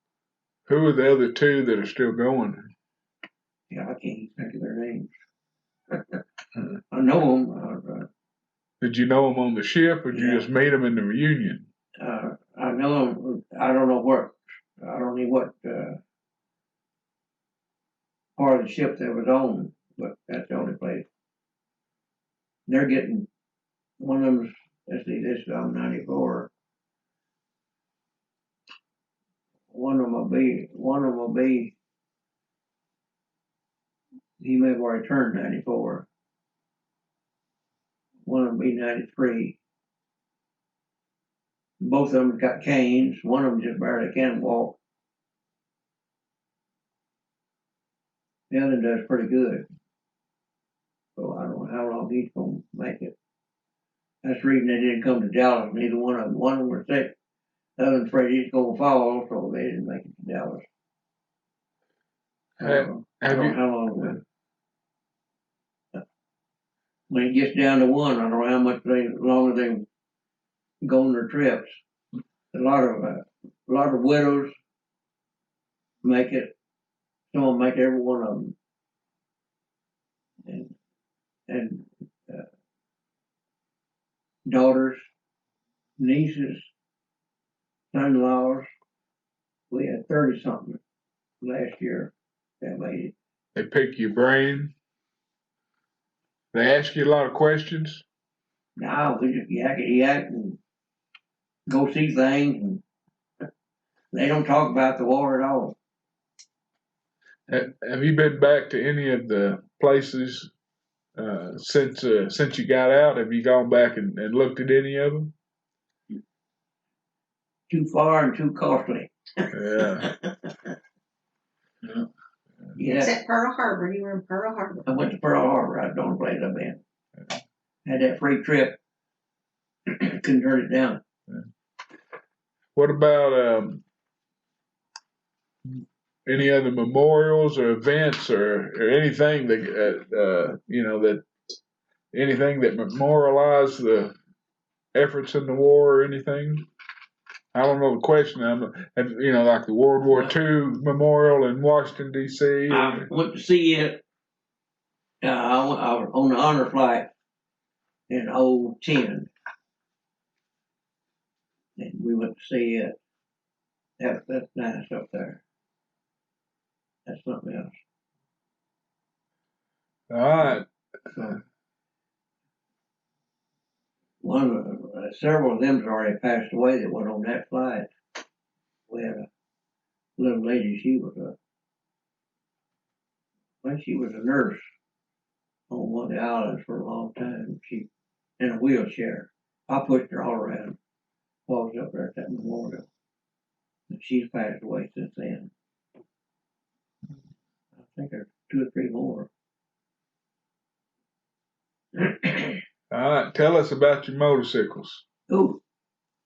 C: Who are the other two that are still going?
B: Yeah, I can't think of their names. I know them.
C: Did you know them on the ship, or did you just meet them in the reunion?
B: I know them. I don't know what part of the ship they was on, but that's the only place. They're getting one of them's. Let's see, this is on 94. One of them will be. He may have already turned 94. One of them be 93. Both of them got canes. One of them just barely can walk. The other does pretty good. So I don't know how long he's gonna make it. That's the reason they didn't come to Dallas. Neither one of them. One of them was sick. The other one's afraid he's gonna fall, so they didn't make it to Dallas. I don't know how long. When it gets down to one, I don't know how much longer they go on their trips. A lot of widows make it. Some of them make every one of them. And daughters, nieces, son-in-laws. We had 30-something last year that made it.
C: They pick your brain. They ask you a lot of questions.
B: Now we just yak and go see things, and they don't talk about the war at all.
C: Have you been back to any of the places since you got out? Have you gone back and looked at any of them?
B: Too far and too costly.
C: Yeah.
B: Yeah.
D: Except Pearl Harbor. You were in Pearl Harbor.
B: I went to Pearl Harbor. That's the only place I've been. Had that free trip. Couldn't turn it down.
C: What about any other memorials or events or anything that that anything that memorialized the efforts in the war or anything? I don't know the question. Like the World War II memorial in Washington D.C.
B: I went to see it. I was on the honor flight in 2010, and we went to see it. That's nice up there. That's something else.
C: All right.
B: So, several of them's already passed away that went on that flight. We had a little lady. She was a nurse on one of the islands for a long time. She in a wheelchair. I pushed her all around while I was up there at that memorial. And she's passed away since then. I think there's 2 or 3 more.
C: All right. Tell us about your motorcycles.
B: Oh,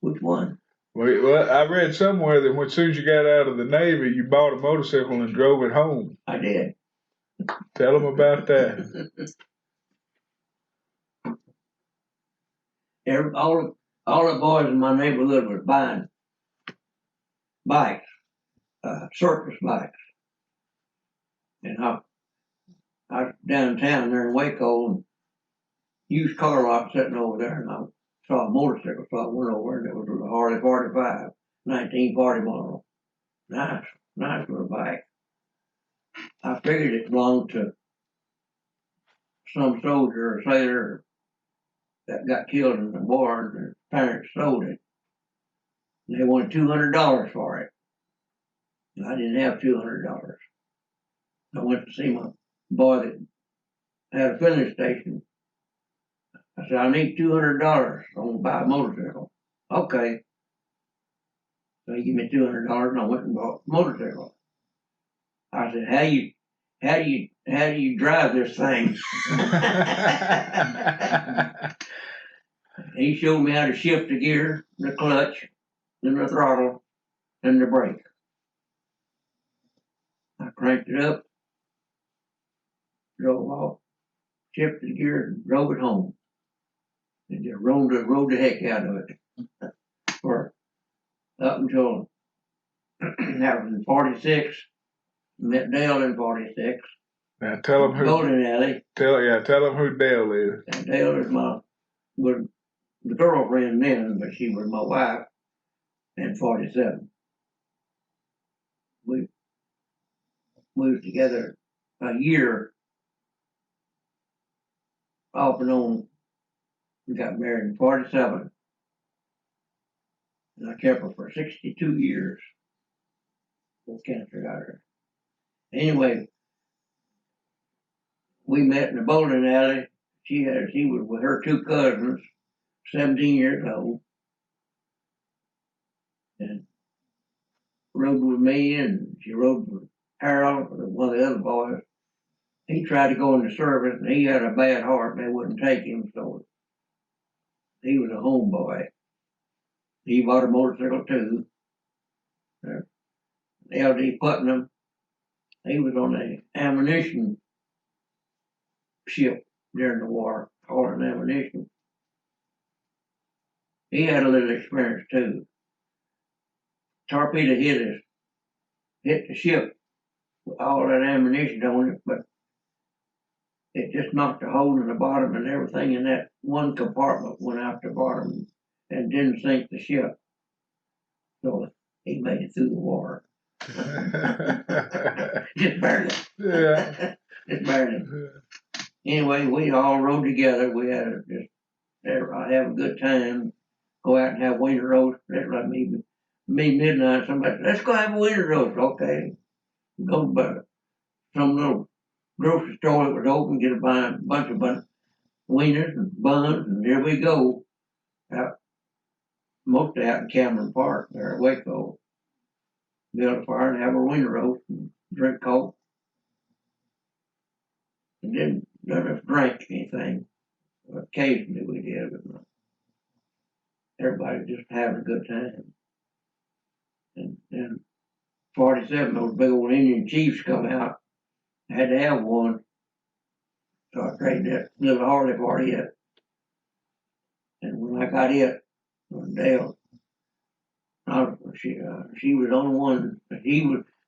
B: which one?
C: Well, I read somewhere that as soon as you got out of the Navy, you bought a motorcycle and drove it home.
B: I did.
C: Tell them about that.
B: All the boys in my neighborhood were buying bikes, surplus bikes. And I was downtown there in Waco, and used car lot sitting over there, and I saw a motorcycle, so I went over, and it was a Harley 45, 1940 model. Nice little bike. I figured it belonged to some soldier or sailor that got killed in the war, and their parents sold it. And they wanted $200 for it. And I didn't have $200. I went to see my boy that had a filling station. I said, I need $200. I want to buy a motorcycle. Okay. So he gave me $200, and I went and bought a motorcycle. I said, how do you drive this thing? He showed me how to shift the gear, the clutch, and the throttle, and the brake. I cranked it up, drove off, shifted the gear, and drove it home. And just rode the heck out of it. For up until that was in 46. Met Dale in 46.
C: Now tell them who.
B: Bowling alley.
C: Tell them who Dale is.
B: And Dale is was the girlfriend then, but she was my wife in 47. We was together a year off and on. We got married in 47. And I kept her for 62 years. Before cancer got her. Anyway, we met in the bowling alley. She was with her two cousins, 17 years old, and rode with me, and she rode with Harold, one of the other boys. He tried to go into service, and he had a bad heart, and they wouldn't take him, so he was a homeboy. He bought a motorcycle too. L.D. Putnam, he was on the ammunition ship during the war, hauling ammunition. He had a little experience too. Torpedo hit the ship with all that ammunition on it, but it just knocked a hole in the bottom, and everything in that one compartment went out the bottom and didn't sink the ship. So he made it through the war. Just barely.
C: Yeah.
B: Just barely. Anyway, we all rode together. We had have a good time. Go out and have winter roast. That's like me midnight. Somebody, let's go have a winter roast. Okay. Go to some little grocery store that was open, get a bunch of wieners and buns, and here we go. Out, mostly out in Cameron Park there at Waco. Build a fire and have a winter roast and drink Coke. And didn't let us drink anything. Occasionally we did, but everybody just having a good time. And then 47, those big old Indian chiefs come out. I had to have one. So I traded that little Harley for it. And when I got it, Dale, she was on one.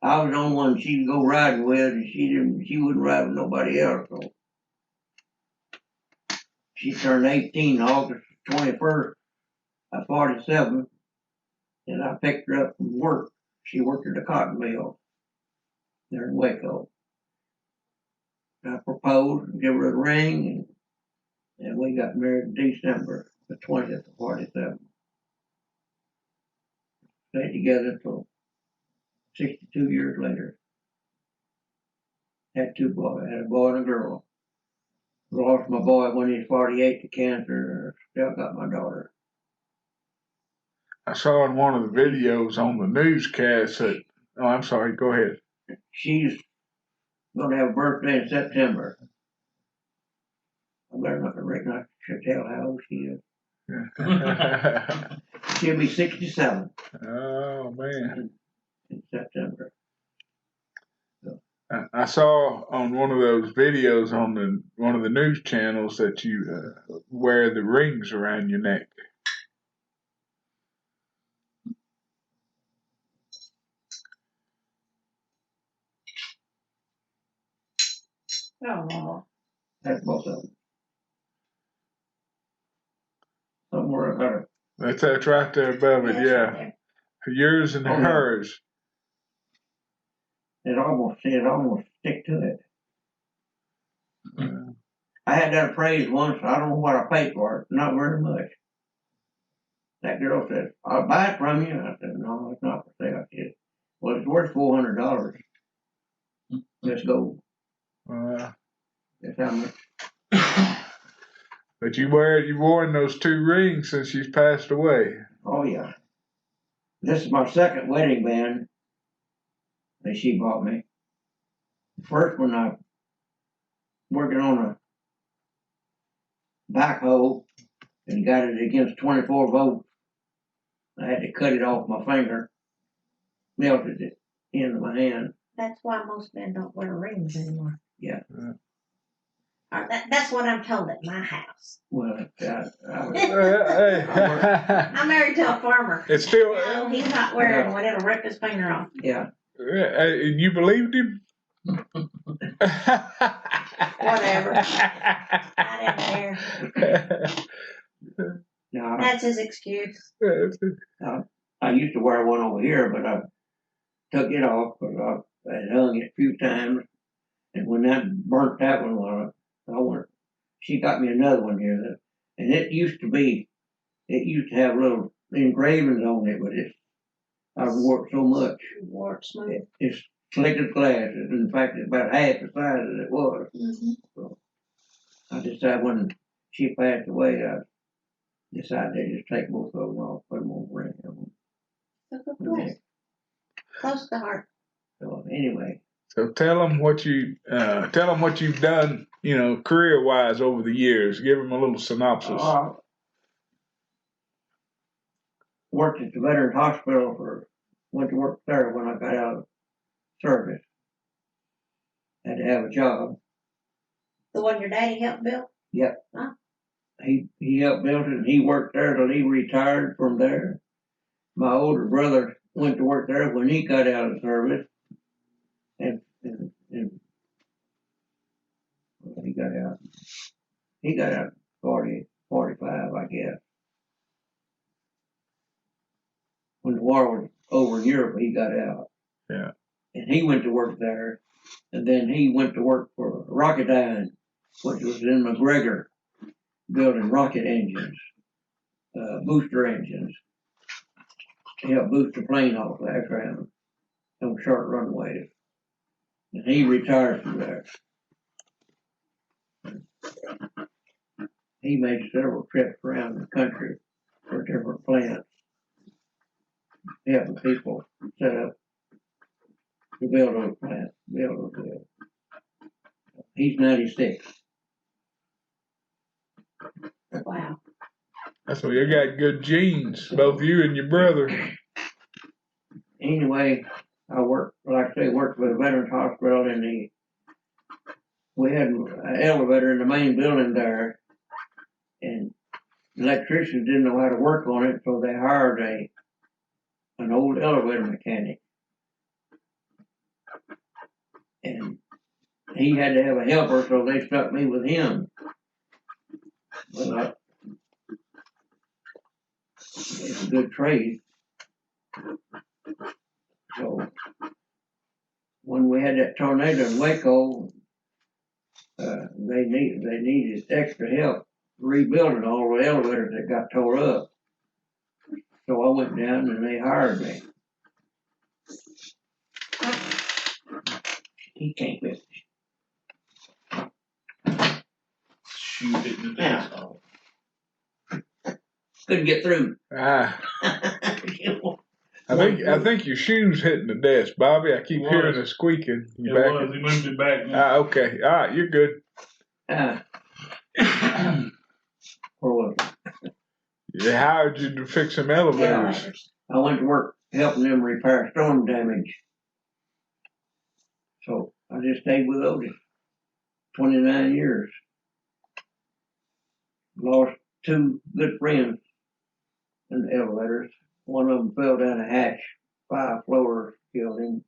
B: I was on one she'd go riding with, and she wouldn't ride with nobody else. So she turned 18 August 21st of 47, and I picked her up from work. She worked at the cotton mill there in Waco. I proposed and gave her a ring, and we got married in December the 20th of 47. Stayed together until 62 years later. Had two boys. I had a boy and a girl. Lost my boy when he was 48 to cancer. Still got my daughter.
C: I saw in one of the videos on the newscast that, oh, I'm sorry, go ahead.
B: She's going to have a birthday in September. I better not reckon I should tell how old she is. She'll be 67.
C: Oh, man.
B: In September.
C: I saw on one of those videos on one of the news channels that you wear the rings around your neck.
D: Oh,
B: That's both of them. Somewhere I got it.
C: That's right there above it, yeah. Yours and hers.
B: It almost stick to it. I had that appraised once. I don't know what I paid for it. Not very much. That girl said, "I'll buy it from you." I said, "No, it's not for sale." She said, "Well, it's worth $400. Let's go." That's how much.
C: But you've worn those two rings since she's passed away.
B: Oh yeah. This is my second wedding band that she bought me. The first one I working on a backhoe and got it against 24 volts. I had to cut it off my finger, melted it into my hand.
D: that's why most men don't wear rings anymore.
B: Yeah.
D: That's what I'm told at my house.
B: Well,
D: I'm married to a farmer.
C: It's still.
D: No, he's not wearing one. It'll rip his finger off.
B: yeah.
C: And you believed him?
D: Whatever. I didn't care.
B: No,
D: That's his excuse.
B: I used to wear one over here, but I took it off because I had hung it a few times. And when that burnt that one, she got me another one here. And it used to have little engravings on it, but I've wore it so much.
D: Wore it smooth.
B: It's slick as glass. In fact, it's about half the size as it was.
D: Mm-hmm.
B: So, I decided when she passed away, I decided to just take both of them off, put them on rent.
D: It's a good place. Close to heart.
B: So anyway,
C: So tell them what you've done, career wise over the years. Give them a little synopsis.
B: Worked at the Veterans Hospital went to work there when I got out of service. Had to have a job.
D: The one your daddy helped build?
B: Yep.
D: Huh?
B: He helped build it, and he worked there till he retired from there. My older brother went to work there when he got out of service, and he got out. He got out 45, I guess. When the war was over in Europe, he got out.
C: Yeah.
B: And he went to work there, and then he went to work for Rocketdyne, which was in McGregor, building rocket engines, booster engines. He helped boost the plane off the ground on short runways. And he retired from there. He made several trips around the country for different plants, helping people set up to build those plants, He's 96.
D: Wow.
C: That's why you got good genes, both you and your brother.
B: Anyway, I worked for the Veterans Hospital, and we had an elevator in the main building there, and electricians didn't know how to work on it, so they hired an old elevator mechanic. And he had to have a helper, so they stuck me with him. Well, it's a good trade. So when we had that tornado in Waco, they needed extra help rebuilding all the elevators that got tore up. So I went down and they hired me. He can't fit.
E: Shoe hitting the desk.
B: Couldn't get through.
C: I think your shoe's hitting the desk, Bobby. I keep hearing the squeaking.
E: He moved it back.
C: Okay. All right, you're good.
B: Or was it?
C: They hired you to fix some elevators.
B: I went to work helping them repair storm damage. So I just stayed with Otis 29 years. Lost two good friends in the elevators. One of them fell down a hatch, 5 floors, killed him.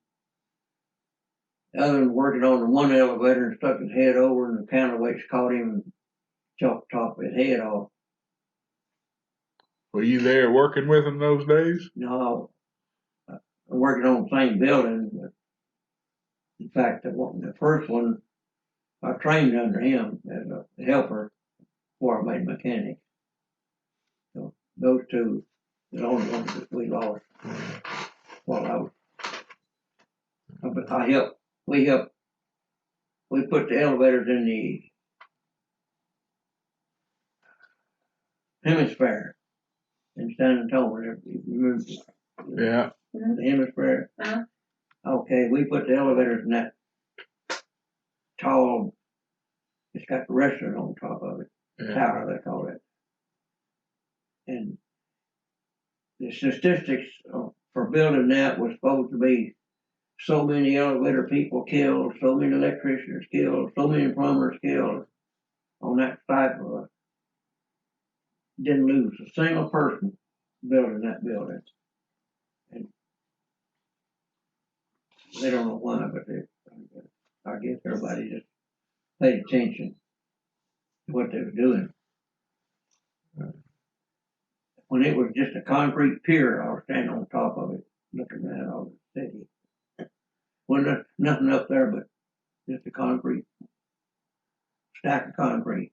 B: The other one working on the one elevator and stuck his head over, and the counterweights caught him and chopped the top of his head off.
C: Were you there working with them those days?
B: No, I'm working on the same building, but in fact, the first one, I trained under him as a helper before I made mechanic. So those two, the only ones that we lost while we put the elevators in the hemisphere in San Antonio. If you remember.
C: Yeah.
B: The hemisphere.
D: Uh-huh.
B: Okay, we put the elevators in that tall, it's got the restaurant on top of it, tower they call it. And the statistics for building that was supposed to be so many elevator people killed, so many electricians killed, so many plumbers killed on that site. Didn't lose a single person building that building. And they don't know why, but I guess everybody just paid attention to what they were doing. When it was just a concrete pier, I was standing on top of it, looking at all the city. Wasn't nothing up there but just a concrete stack of concrete.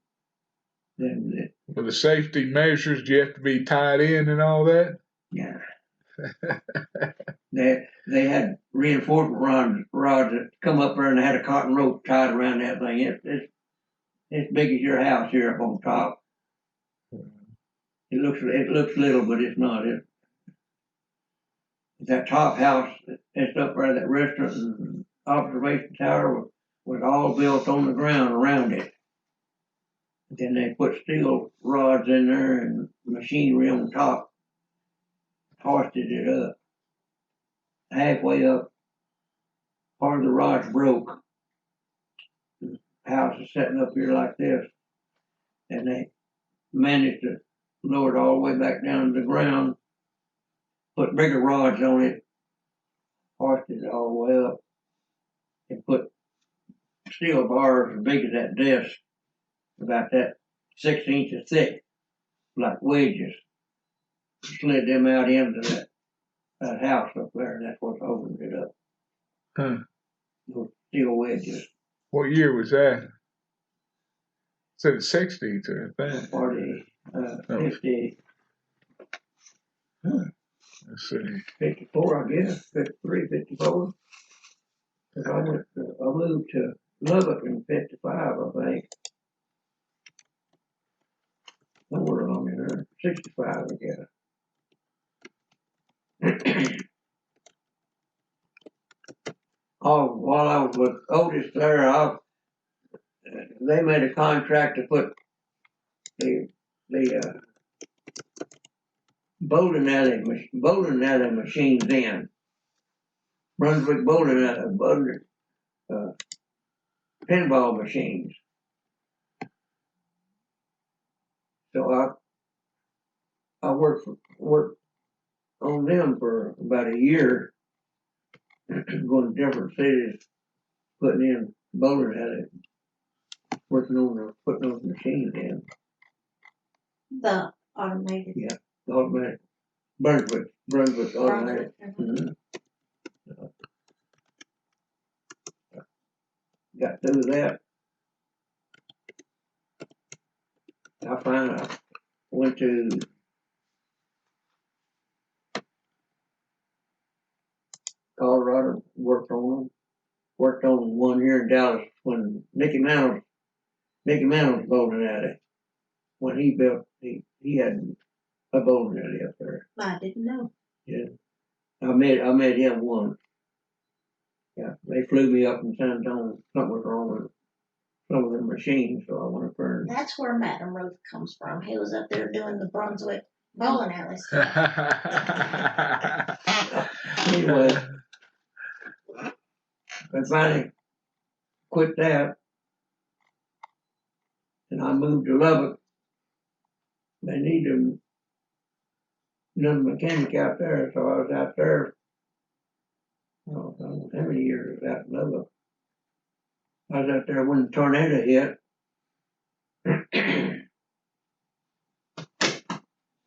B: Then
C: For the safety measures, do you have to be tied in and all that?
B: yeah. They had reinforcement rods that come up there, and they had a cotton rope tied around that thing. It's big as your house here up on top. It looks little, but it's not. That top house that's up there, that restaurant and observation tower was all built on the ground around it. Then they put steel rods in there and machinery on top, hoisted it up. Halfway up, part of the rods broke. The house is sitting up here like this, and they managed to lower it all the way back down to the ground, put bigger rods on it, hoisted it all the way up, and put steel bars as big as that desk, about that 6 inches thick, like wedges. Slid them out into that house up there, and that's what opened it up. Those steel wedges.
C: What year was that? Said the 60s, I think.
B: 50.
C: Let's see.
B: 54, I guess. 53, 54. Because I moved to Lubbock in 55, I think. Somewhere along in there. 65, I guess. Oh, while I was with Otis there, they made a contract to put the bowling alley machines in. Brunswick bowling alley, pinball machines. So I worked on them for about a year, going to different cities, putting in bowling alley, putting those machines in.
D: The automated.
B: Yeah, the automatic. Brunswick automatic. Mm-hmm. Got through that. I finally went to Colorado, worked on them. Worked on one here in Dallas when Mickey Mantle's bowling alley. When he built, he had a bowling alley up there.
D: I didn't know.
B: Yeah, I met him once. Yeah, they flew me up from San Antonio. Something was wrong with some of the machines, so I went up there.
D: That's where Madam Ruth comes from. He was up there doing the Brunswick bowling alley.
B: Anyway, I finally quit that, and I moved to Lubbock. They needed another mechanic out there, so I was out there. I don't know how many years I was out in Lubbock. I was out there when the tornado hit.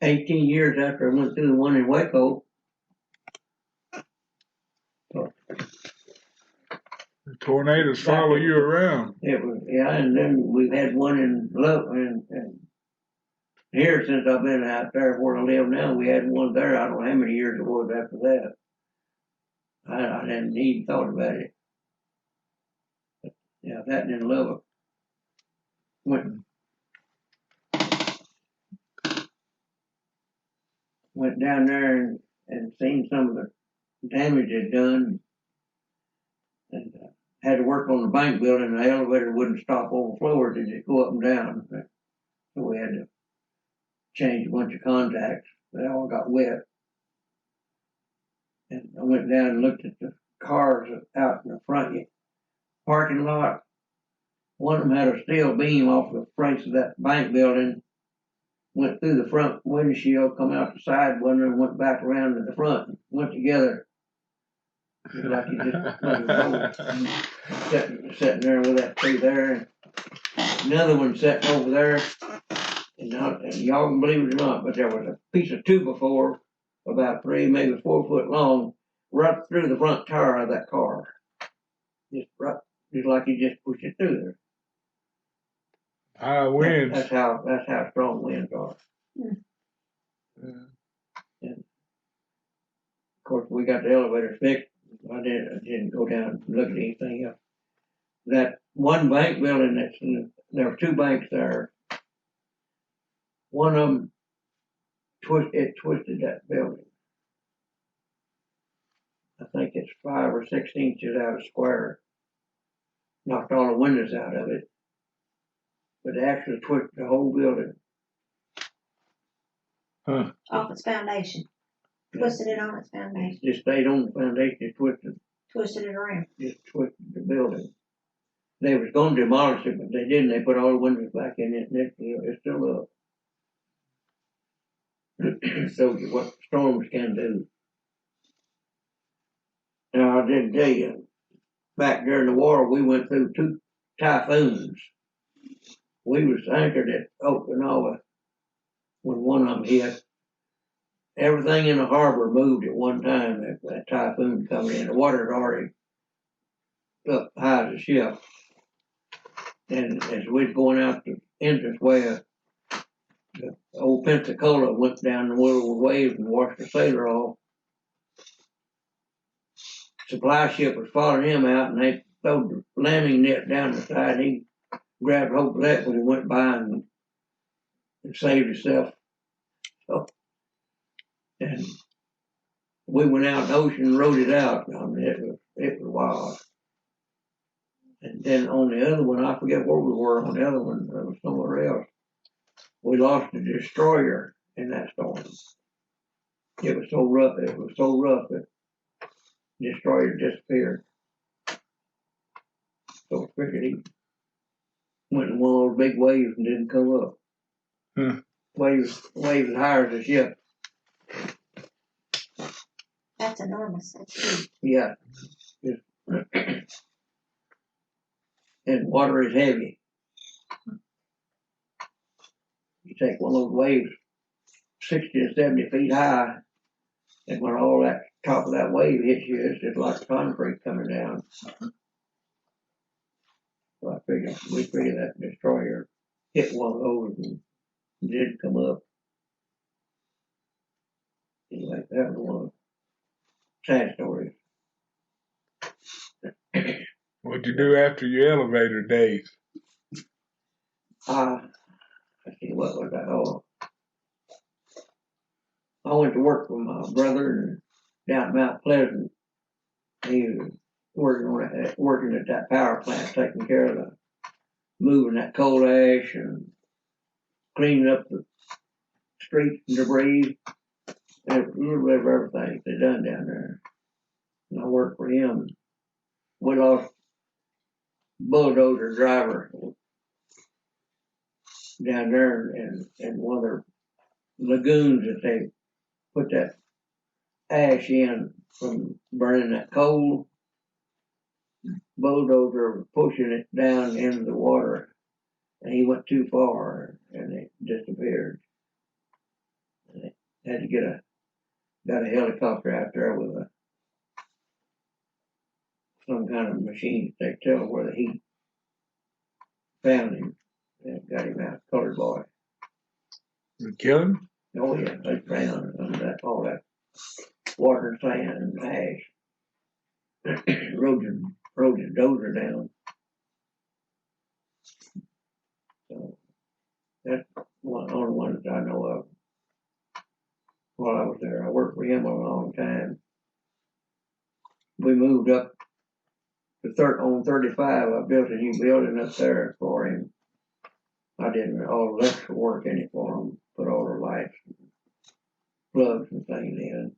B: 18 years after I went through the one in Waco.
C: The tornadoes follow you around.
B: It was, yeah, and then we've had one in Lubbock, and here since I've been out there where I live now, we had one there. I don't know how many years it was after that. I hadn't even thought about it. But, yeah, that in Lubbock. Went down there and seen some of the damage it done, and had to work on the bank building. The elevator wouldn't stop on the floors; it just go up and down. So we had to change a bunch of contacts. They all got wet. And I went down and looked at the cars out in the front parking lot. One of them had a steel beam off the face of that bank building, went through the front windshield, come out the side window, and went back around to the front, and went together. Like you just sitting there with that tree there, and another one sitting over there. And y'all can believe it or not, but there was a piece of 2x4 about 3, maybe 4 foot long, right through the front tire of that car. Just like you just pushed it through there.
C: High winds.
B: That's how strong winds are.
C: Yeah.
B: And of course, we got the elevator fixed. I didn't go down and look at anything else. That one bank building there were two banks there. One of them twisted that building. I think it's 5 or 6 inches out of square. Knocked all the windows out of it. But it actually twisted the whole building.
D: Off its foundation. Twisted it on its foundation.
B: Just stayed on the foundation, it
D: Twisted it around.
B: just twisted the building. They was gonna demolish it, but they didn't. They put all the windows back in it, and it's still up. Shows you what storms can do. Now I didn't tell you, back during the war, we went through 2 typhoons. We was anchored at Okinawa when one of them hit. Everything in the harbor moved at one time. That typhoon coming in, the water had already up high as a ship. And as we was going out the entranceway, the old Pensacola went down the middle of the waves and washed the sailor off. Supply ship was following him out, and they threw the landing net down the side. He grabbed hold of that when he went by and saved himself. So, and we went out in the ocean and rode it out. I mean, it was wild. And then on the other one, I forget where we were on the other one. It was somewhere else. We lost a destroyer in that storm. It was so rough that the destroyer disappeared. So I figured he went in one of those big waves and didn't come up. Waves higher as a ship.
D: That's enormous. That's huge.
B: Yeah. And water is heavy. You take one of those waves 60 to 70 feet high, and when all that top of that wave hits you, it's just like concrete coming down. So we figured that destroyer hit one of those and didn't come up. Anyway, that was one of the sad stories.
C: What'd you do after your elevator days?
B: Let's see, what was that? Oh, I went to work with my brother down at Mount Pleasant. He was working at that power plant, taking care of moving that coal ash and cleaning up the streets and debris. And a little bit of everything they done down there. And I worked for him. We lost bulldozer driver down there and one of their lagoons that they put that ash in from burning that coal. Bulldozer was pushing it down into the water, and he went too far and it disappeared. And they had to got a helicopter out there with some kind of machine they tell where the heat found him and got him out, colored boy.
C: You kill him?
B: Oh yeah, they drowned under all that water and sand and ash. rode the dozer down. So that's only one that I know of. While I was there, I worked for him a long time. We moved up to on 35. I built a new building up there for him. I did all the electrical work in it for him, put all the lights, and plugs and things in.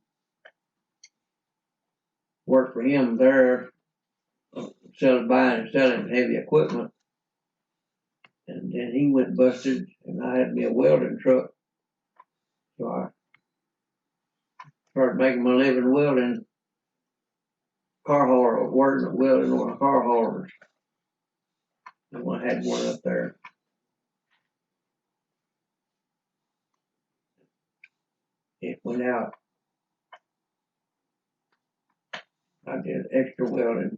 B: Worked for him there, buying and selling heavy equipment. And then he went busted, and I had me a welding truck. So I started making my living welding, car hauler, welding on car haulers. And I had one up there. It went out. I did extra welding.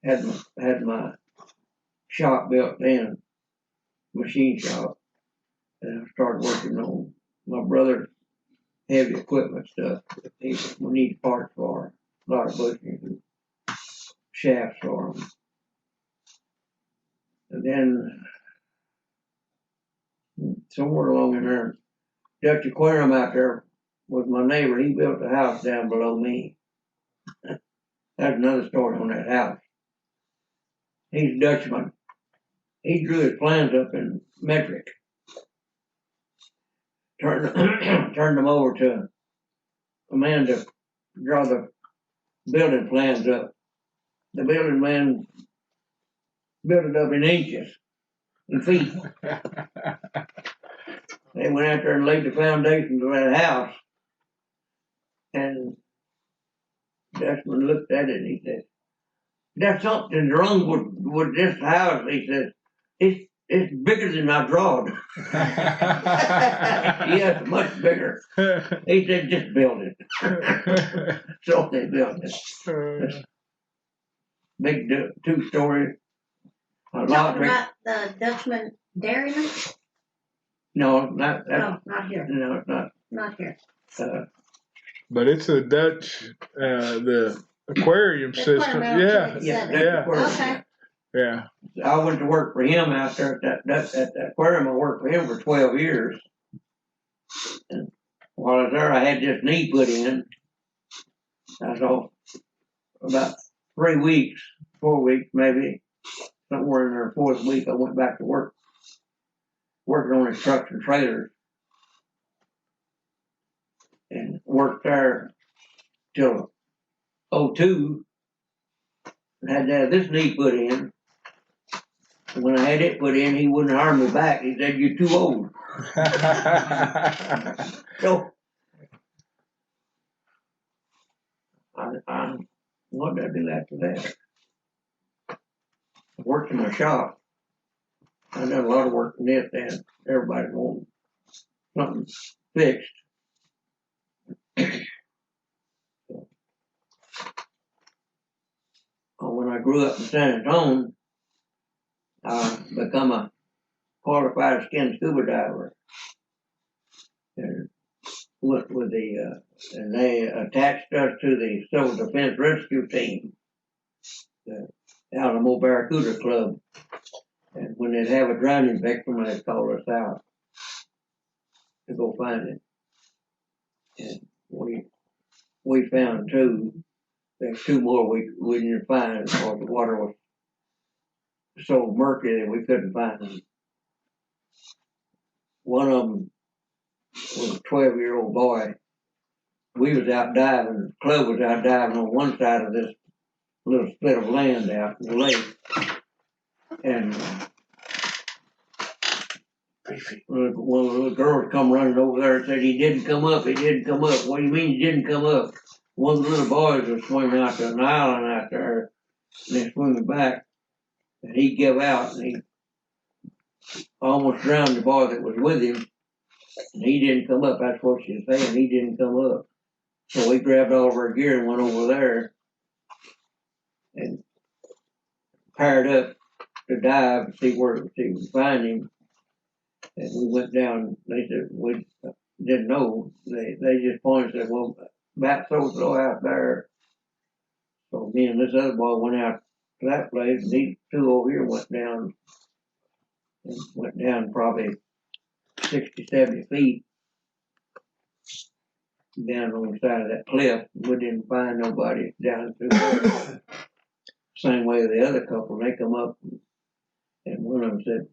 B: Had my shop built in, machine shop, and I started working on my brother's heavy equipment stuff. We need parts for a lot of bushings and shafts for them. And then somewhere along in there, Dutch Aquarium out there was my neighbor. He built a house down below me. That's another story on that house. He's a Dutchman. He drew his plans up in metric. Turned them over to a man to draw the building plans up. The building man built it up in inches and feet. They went out there and laid the foundations of that house. And Dutchman looked at it and he said, "There's something wrong with this house." He said, it's bigger than I drawed. Yes, much bigger. He said, "Just build it." So they built it. Big 2-story.
D: Talking about the Dutchman dairyman?
B: No, not
D: here.
B: No, it's not.
D: Not here.
C: But it's a Dutch, the aquarium system. Yeah.
D: Okay.
C: Yeah.
B: I went to work for him out there at that aquarium. I worked for him for 12 years. And while I was there, I had this knee put in. I was off about 3 weeks, 4 weeks maybe. Somewhere in their 4th week, I went back to work, working on his trucks and trailers. And worked there till 02. And had to have this knee put in. And when I had it put in, he wouldn't hire me back. He said, "You're too old." So, what did I do after that? I worked in my shop. I done a lot of work in this, and everybody wanted something fixed. When I grew up in San Antonio, I become a qualified skin scuba diver. And went with and they attached us to the Civil Defense Rescue Team, the Alamo Barracuda Club. And when they'd have a drowning victim, they'd call us out to go find it. And we found 2. There's 2 more we didn't find because the water was so murky that we couldn't find them. One of them was a 12-year-old boy. We was out diving. The club was out diving on one side of this little split of land out in the lake. And one of the little girls come running over there and said, "He didn't come up. He didn't come up." "What do you mean he didn't come up?" One of the little boys was swimming out to an island out there, and they're swimming back, and he gave out, and he almost drowned the boy that was with him, and he didn't come up. That's what she was saying. He didn't come up. So we grabbed all of our gear and went over there and paired up to dive to see where we could find him. And we went down. They said we didn't know. They just pointed and said, "Well, about so out there." So me and this other boy went out to that place, and these 2 over here went down probably 60, 70 feet down on the side of that cliff. We didn't find nobody down through there. Same way the other couple, they come up, and one of them said,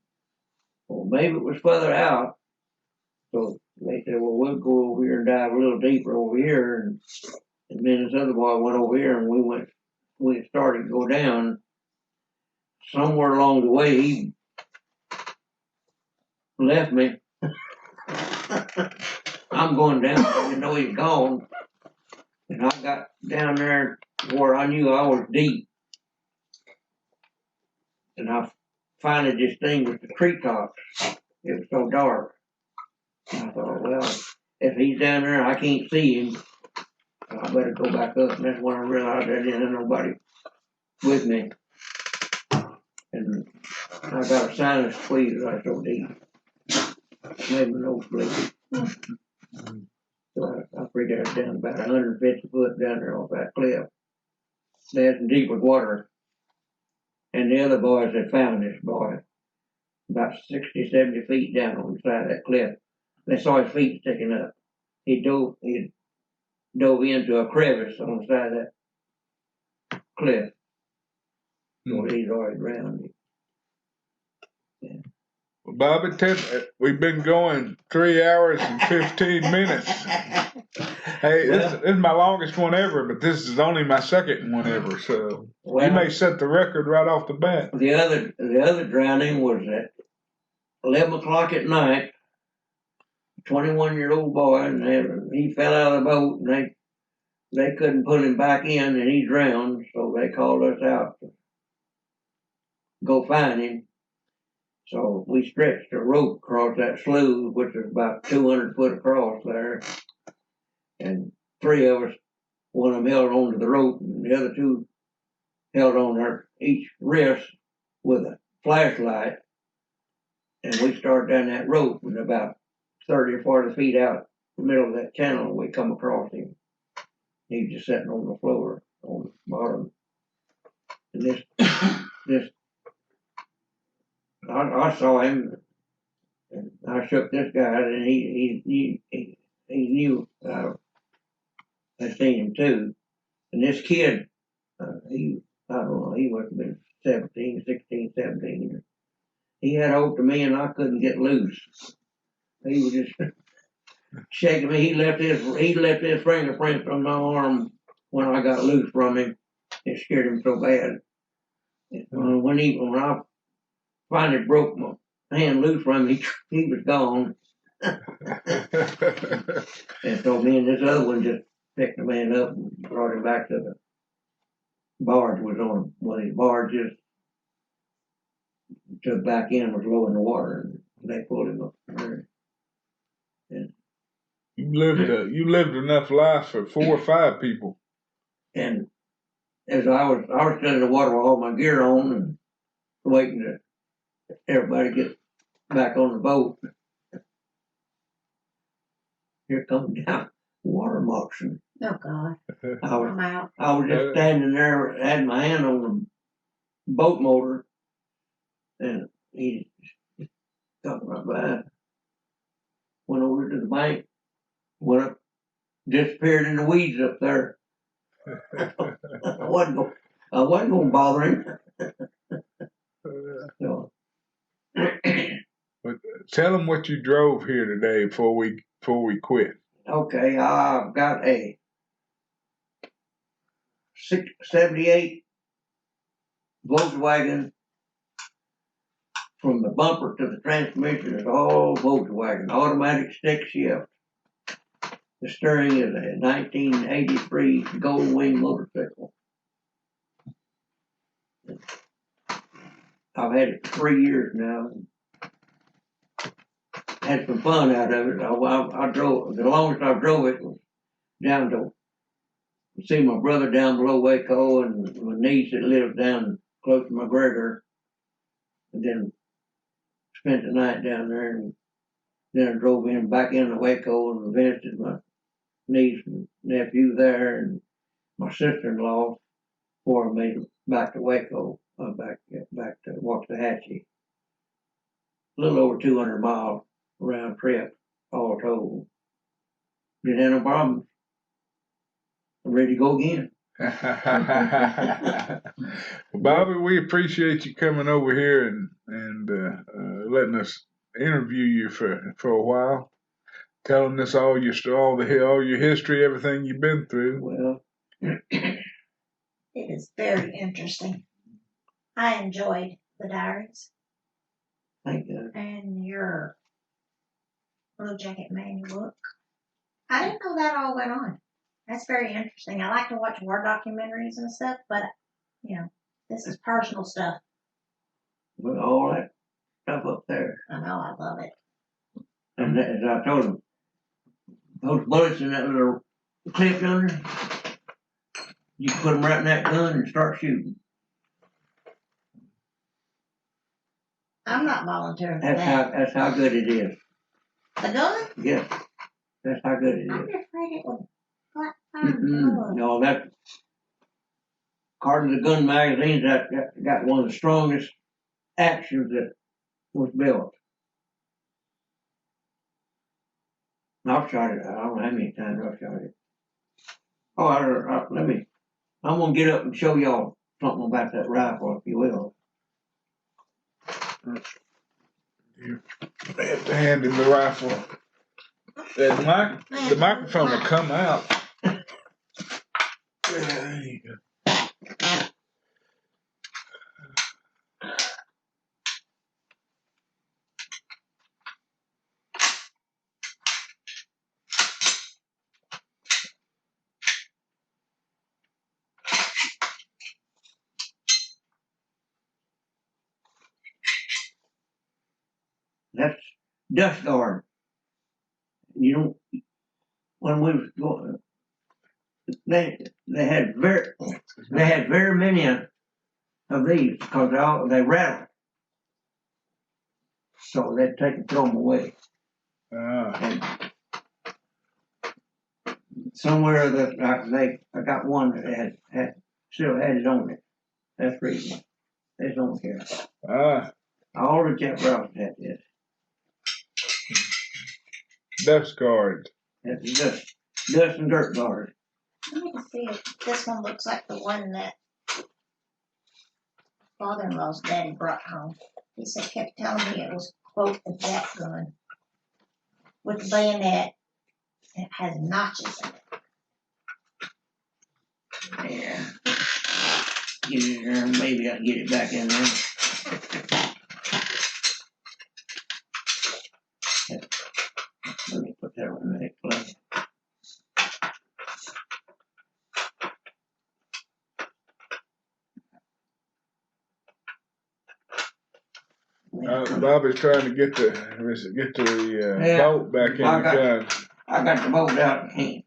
B: "Well, maybe it was further out." So they said, "Well, we'll go over here and dive a little deeper over here." And then this other boy went over here, and we started to go down. Somewhere along the way, he left me. I'm going down, I didn't know he's gone. And I got down there where I knew I was deep. And I finally distinguished the treetops. It was so dark. And I thought, well, if he's down there, I can't see him. So I better go back up. And that's when I realized I didn't have nobody with me. And I got a sinus squeeze right so deep. Made my nose bleed. So I figured I was down about 150 foot down there off that cliff. That's deep with water. And the other boys had found this boy. about 60, 70 feet down on the side of that cliff. They saw his feet sticking up. He dove into a crevice on the side of that cliff. So he's already drowned.
C: Bobby, we've been going 3 hours and 15 minutes. Hey, this is my longest one ever, but this is only my second one ever, so you may set the record right off the bat.
B: The other drowning was at 11 o'clock at night. 21-year-old boy, and he fell out of the boat, and they couldn't put him back in, and he drowned. So they called us out to go find him. So we stretched a rope across that slough, which was about 200 foot across there, and three of us, one of them held onto the rope, and the other two held on their each wrist with a flashlight, and we started down that rope, and about 30 or 40 feet out the middle of that channel, we come across him. He was just sitting on the floor, on the bottom. And I saw him, and I shook this guy, and he knew I seen him too. And this kid, I don't know, he must have been 16, 17. He had hold to me, and I couldn't get loose. He was just shaking me. He left his fingerprints on my arm when I got loose from him. It scared him so bad. When I finally broke my hand loose from him, he was gone. And so me and this other one just picked the man up and brought him back to the barge. Was on one of these barges. Took back in, was low in the water, and they pulled him up there. And
C: you lived enough life for 4 or 5 people.
B: And as I was still in the water with all my gear on and waiting to everybody get back on the boat. Here comes down water moccasin.
D: Oh God.
B: I'm
D: out.
B: I was just standing there, had my hand on the boat motor, and he just come right by. Went over to the bank, went up, disappeared in the weeds up there. I wasn't going to bother him. So.
C: Tell them what you drove here today before we quit.
B: Okay, I've got a 78 Volkswagen. From the bumper to the transmission is all Volkswagen, automatic stick shift. The steering is a 1983 Gold Wing motorcycle. I've had it for 3 years now. Had some fun out of it. I drove, the longest I drove it was down to see my brother down below Waco, and my niece that lives down close to McGregor. And then spent the night down there, and then I drove back into Waco and visited my niece and nephew there, and my sister-in-law before I made it back to Waco, back to Waxahachie. A little over 200 miles round trip, all told. Didn't have no problems. I'm ready to go again.
C: Bobby, we appreciate you coming over here and letting us interview you for a while, telling us all your history, everything you've been through.
B: Well,
D: it is very interesting. I enjoyed the diaries.
B: Thank you.
D: And your Blue Jacket manual book. I didn't know that all went on. That's very interesting. I like to watch war documentaries and stuff, but, this is personal stuff.
B: With all that stuff up there.
D: I know, I love it.
B: And as I told him, those bullets in that little clip yonder, you put them right in that gun and start shooting.
D: I'm not volunteering for that.
B: That's how good it is.
D: The gun?
B: Yes. That's how good it is.
D: I'm afraid it would fire blood.
B: No, that according to the gun magazines, that got one of the strongest actions that was built. I've shot it. I don't know how many times I've shot it. Oh, I'm gonna get up and show y'all something about that rifle, if you will.
C: You have to hand him the rifle. The microphone will come out. There you go.
B: That's dust guard. You don't. When we was going, they had very many of these because they rattle. So they'd take and throw them away. And somewhere that I got one that still had it on it. That's the reason. They don't care. All the jet routes had this.
C: Dust guard.
B: That's dust and dirt guard.
D: Let me see if this one looks like the one that father-in-law's daddy brought home. He said, kept telling me it was, quote, a jack gun with the bayonet. It has notches in it.
B: Yeah. Get it in there. Maybe I can get it back in there. Let me put that on the plate.
C: Bobby's trying to get the bolt back in the gun.
B: I got the bolt out in hand.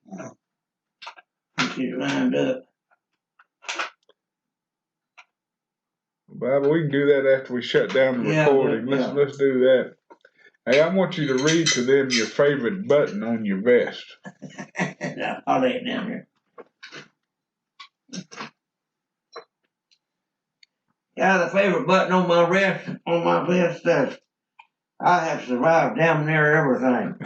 B: Get it lined up.
C: Bobby, we can do that after we shut down the recording. Let's do that. Hey, I want you to read to them your favorite button on your vest.
B: I'll lay it down here. Yeah, the favorite button on my vest says, I have survived damn near everything.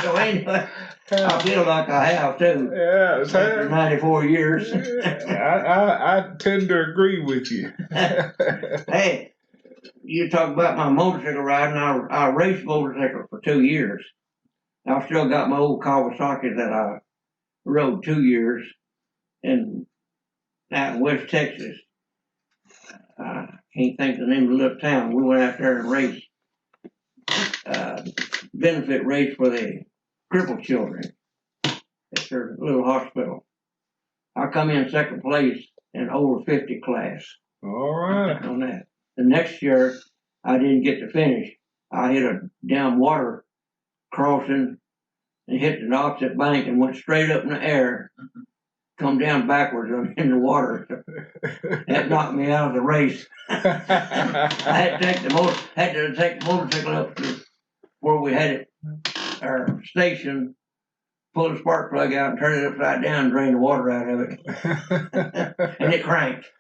B: So anyway, I feel like I have too.
C: Yeah,
B: after 94 years.
C: I tend to agree with you.
B: Hey, you talk about my motorcycle riding. I raced motorcycle for 2 years. I've still got my old Kawasaki that I rode 2 years out in West Texas. I can't think of the name of the little town. We went out there and raced, benefit race for the crippled children at their little hospital. I come in second place in over 50 class.
C: All right.
B: On that. The next year, I didn't get to finish. I hit a down water crossing and hit the opposite bank and went straight up in the air. Come down backwards in the water. That knocked me out of the race. I had to take the motorcycle up to where we had it, our station, pull the spark plug out and turn it upside down and drain the water out of it. And it cranked.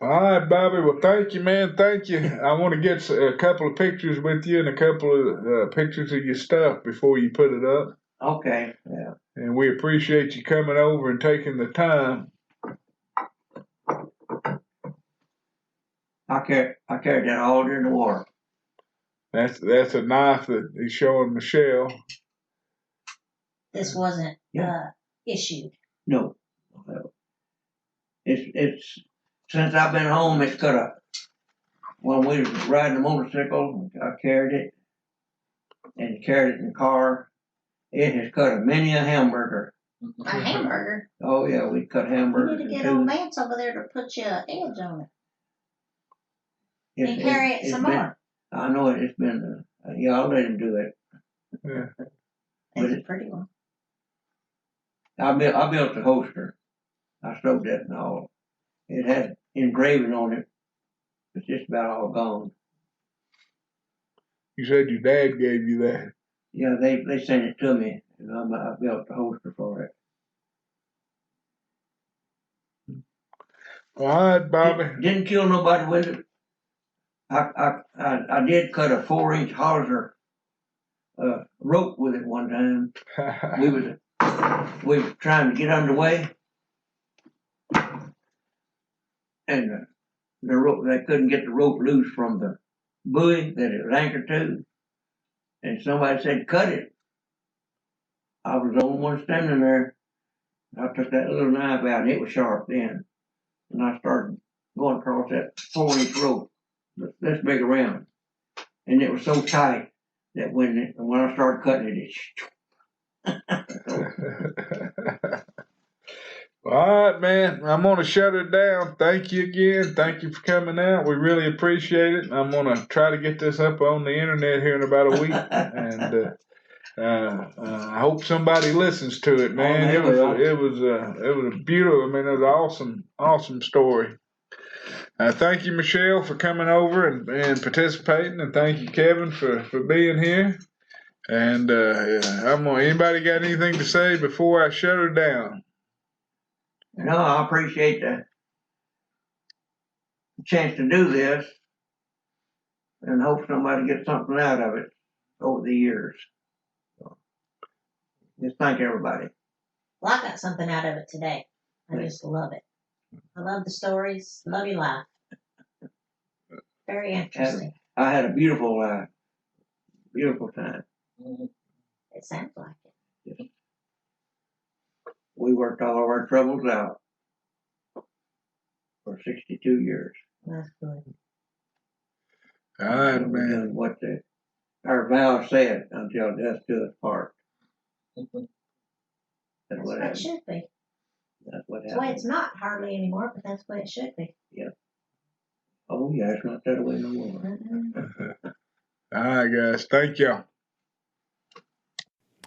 C: All right, Bobby. Well, thank you, man. Thank you. I want to get a couple of pictures with you and a couple of pictures of your stuff before you put it up.
B: Okay, yeah.
C: And we appreciate you coming over and taking the time.
B: I carried that all during the war.
C: That's a knife that he's showing Michele.
D: This wasn't issued.
B: No. It's since I've been home, it's cut up. When we was riding a motorcycle, I carried it and carried it in the car. It has cut many a hamburger.
D: A hamburger?
B: Oh yeah, we cut hamburgers.
D: You need to get old Vance over there to put you an edge on it. And carry it some more.
B: I know it. It's been, I'll let him do it.
C: Yeah.
D: It's a pretty one.
B: I built the holster. I sewed that and all. It had engraving on it. It's just about all gone.
C: You said your dad gave you that.
B: Yeah, they sent it to me, and I built the holster for it.
C: All right, Bobby.
B: Didn't kill nobody with it. I did cut a 4-inch hawser rope with it one time. We was trying to get underway, and the rope, they couldn't get the rope loose from the buoy that it was anchored to, and somebody said, "Cut it." I was the only one standing there. I took that little knife out, and it was sharp then, and I started going across that 4-inch rope, this big around, and it was so tight that when I started cutting it,
C: All right, man. I'm going to shut it down. Thank you again. Thank you for coming out. We really appreciate it. I'm going to try to get this up on the internet here in about a week. And I hope somebody listens to it, man. It was a beautiful, I mean, it was an awesome story. Thank you, Michele, for coming over and participating. And thank you, Kevin, for being here. And anybody got anything to say before I shut her down?
B: No, I appreciate the chance to do this, and hope somebody gets something out of it over the years. So, just thank everybody.
D: Well, I got something out of it today. I just love it. I love the stories. Love your life. Very interesting.
B: I had a beautiful life. Beautiful time.
D: It sounds like it.
B: We worked all of our troubles out for 62 years.
D: That's good.
C: All right,
B: And we
C: man.
B: done what our vow said until death do us part. That's
D: That's
B: what
D: what it
B: happened.
D: should be.
B: That's what
D: That's the way
B: happened.
D: it's not hardly anymore, but that's the way it should be.
B: Oh yeah, it's not that way no more.
D: Mm-hmm.
C: All right, guys. Thank y'all.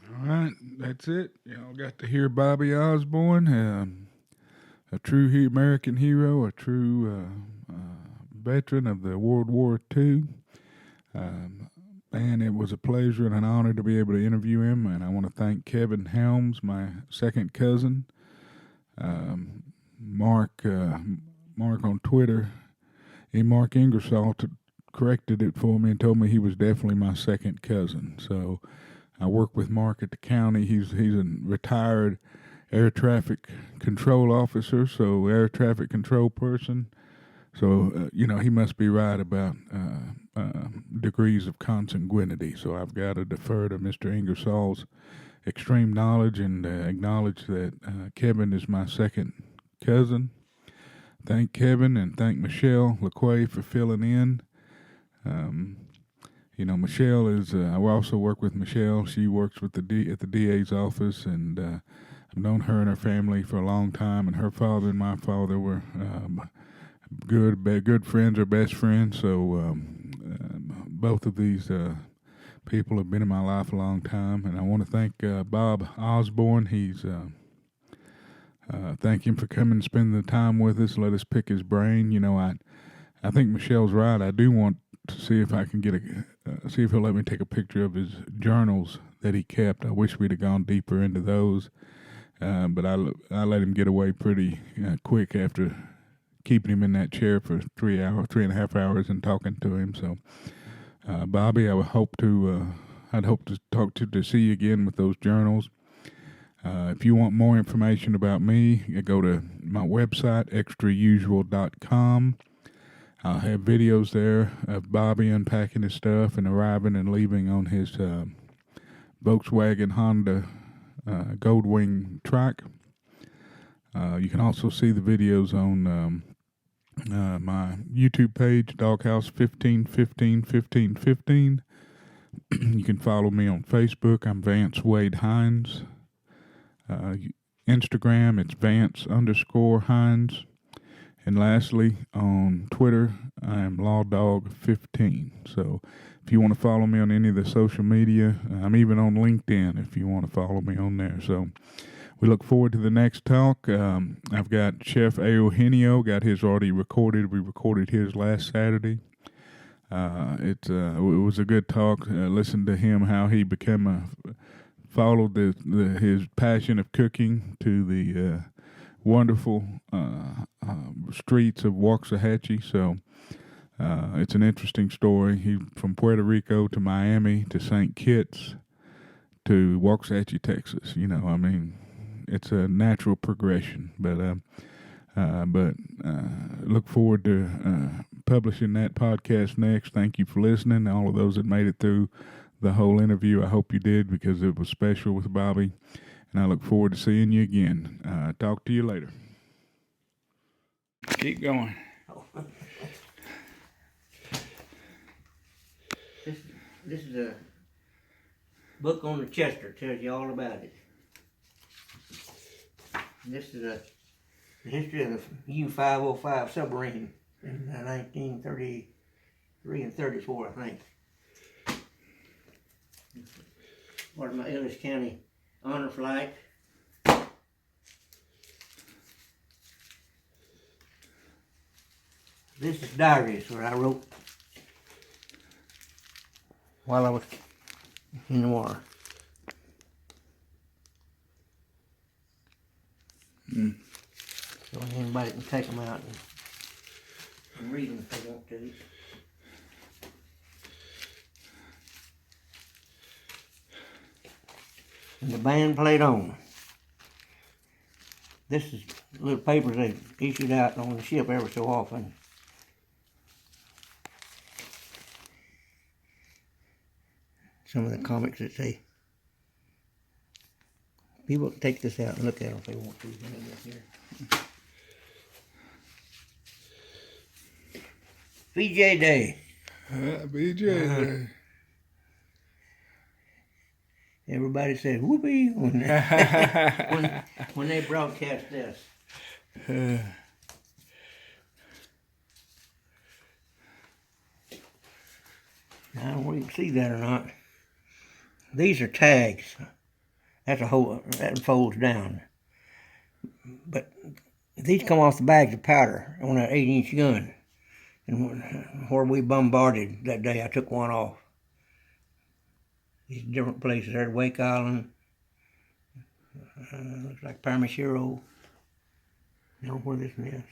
A: All right, that's it. Y'all got to hear Bobby Osborne, a true American hero, a true veteran of the World War II. And it was a pleasure and an honor to be able to interview him. And I want to thank Kevin Helms, my second cousin, Mark on Twitter, and Mark Ingersoll corrected it for me and told me he was definitely my second cousin. So I work with Mark at the county. He's a retired air traffic control officer, so air traffic control person. So, he must be right about degrees of consanguinity. So I've got to defer to Mr. Ingersoll's extreme knowledge and acknowledge that Kevin is my second cousin. Thank Kevin and thank Michele Laquay for filling in. Michele is, I also work with Michele. She works with at the DA's office, and I've known her and her family for a long time, and her father and my father were good friends or best friends. So both of these people have been in my life a long time, and I want to thank Bob Osborne. Thank him for coming and spending the time with us. Let us pick his brain. I think Michelle's right. I do want to see if I can see if he'll let me take a picture of his journals that he kept. I wish we'd have gone deeper into those, but I let him get away pretty quick after keeping him in that chair for 3.5 hours and talking to him. So, Bobby, I'd hope to talk to see you again with those journals. If you want more information about me, you go to my website, extrausual.com. I'll have videos there of Bobby unpacking his stuff and arriving and leaving on his Volkswagen Honda Goldwing trike. You can also see the videos on my YouTube page, Doghouse 15151515. You can follow me on Facebook. I'm Vance Wade Hinds. Instagram, it's Vance_Hinds. And lastly, on Twitter, I am LawDog15. So if you want to follow me on any of the social media, I'm even on LinkedIn if you want to follow me on there. So we look forward to the next talk. I've got Chef Eugenio, got his already recorded. We recorded his last Saturday. It was a good talk. Listen to him, how he followed his passion of cooking to the wonderful streets of Waxahachie. So it's an interesting story. He from Puerto Rico to Miami to St. Kitts to Waxahachie, Texas. You know, I mean, it's a natural progression. But look forward to publishing that podcast next. Thank you for listening. All of those that made it through the whole interview, I hope you did, because it was special with Bobby. And I look forward to seeing you again. Talk to you later. Keep going.
B: This is a book on the Chester. Tells you all about it. This is the history of the U-505 submarine in 1933 and 34, I think. Part of my Ellis County honor flight. This is diaries where I wrote while I was in the water. So anybody can take them out and read them if they want to. And the band played on. This is little papers they issued out on the ship every so often. Some of the comics that say, people can take this out and look at them if they want to. VJ Day.
A: BJ.
B: Everybody said whoopee when when they broadcast this. I don't know if you can see that or not. These are tags. That's a whole, that folds down. But these come off the bags of powder on an 8-inch gun. And where we bombarded that day, I took one off. These different places. There's Wake Island. Looks like Parmashiro. I don't know where this one is.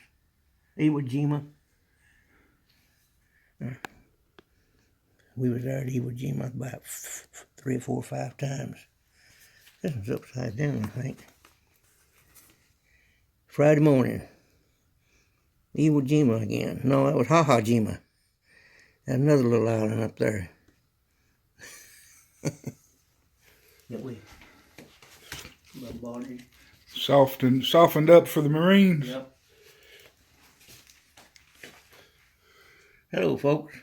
B: Iwo Jima. We was there at Iwo Jima about 3 or 4 or 5 times. This one's upside down, I think. Friday morning. Iwo Jima again. No, that was Jima. That's another little island up there. That we bombarded.
A: Softened up for the Marines.
B: Yep. Hello, folks.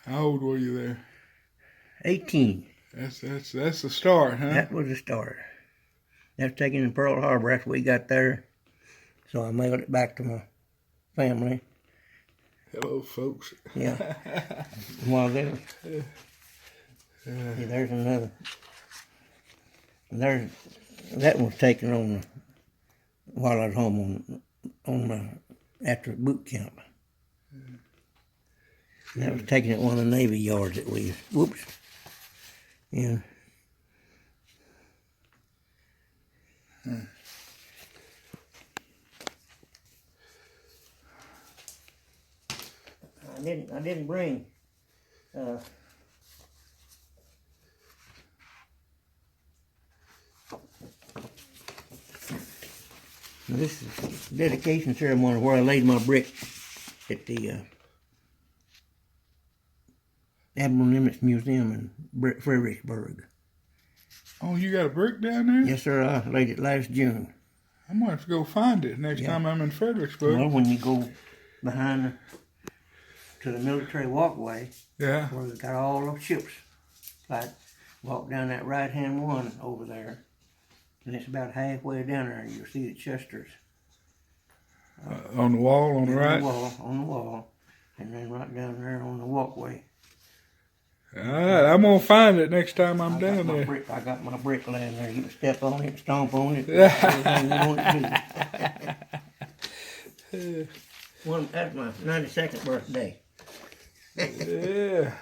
A: How old were you there?
B: 18.
A: That's the start, huh?
B: That was the start. That's taken in Pearl Harbor after we got there. So I mailed it back to my family.
A: Hello, folks.
B: Yeah. While there. See, there's another. That one was taken on while I was home after boot camp. And that was taken at one of the Navy yards that we. Whoops. Yeah. I didn't bring. This is dedication ceremony where I laid my brick at the Admiral Nimitz Museum in Fredericksburg.
A: Oh, you got a brick down there?
B: Yes, sir. I laid it last June.
A: I'm going to have to go find it next time I'm in Fredericksburg.
B: Well, when you go behind to the military walkway,
A: Yeah.
B: where we got all the ships, like walk down that right-hand one over there, and it's about halfway down there, and you'll see the Chesters.
A: On the wall, on the right?
B: On the wall, and then right down there on the walkway.
A: All right, I'm going to find it next time I'm down there.
B: I got my brick laying there. You can step on it, stomp on it, everything you want to do. That's my 92nd birthday.
A: Yeah.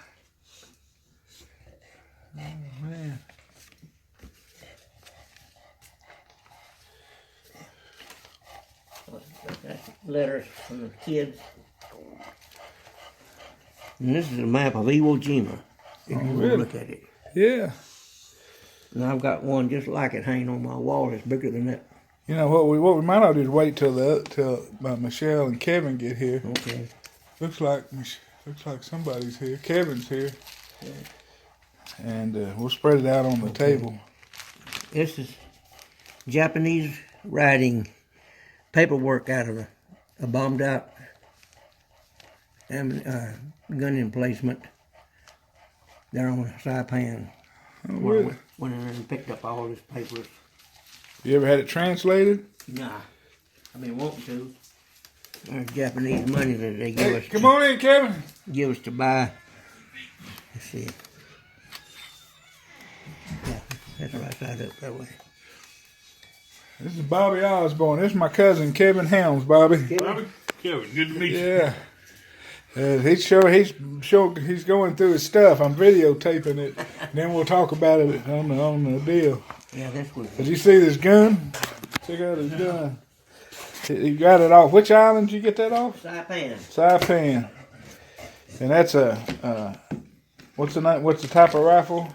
A: Oh, man.
B: letters from the kids. And this is a map of Iwo Jima. If you want to
A: really?
B: look at it.
A: Yeah.
B: And I've got one just like it hanging on my wall. It's bigger than that.
A: You know what we might not just wait till Michele and Kevin get here.
B: Okay.
A: Looks like somebody's here. Kevin's here.
B: Yeah.
A: And we'll spread it out on the table.
B: This is Japanese writing paperwork out of a bombed out gun emplacement there on Saipan.
A: Oh,
B: Where I
A: really?
B: went in there and picked up all his papers.
A: You ever had it translated?
B: Nah, I've been wanting to. There's Japanese money that they give
A: Hey,
B: us.
A: come on in, Kevin.
B: Give us to buy. Let's see. Yeah, that's right side up that way.
A: This is Bobby Osborne. This is my cousin Kevin Helms, Bobby.
E: Bobby? Kevin, good to meet you.
A: Yeah. He's going through his stuff. I'm videotaping it. Then we'll talk about it on the deal.
B: Yeah, this was.
A: Did you see this gun? Check out his gun. He got it off. Which island did you get that off?
B: Saipan.
A: Saipan. And that's what's the type of rifle?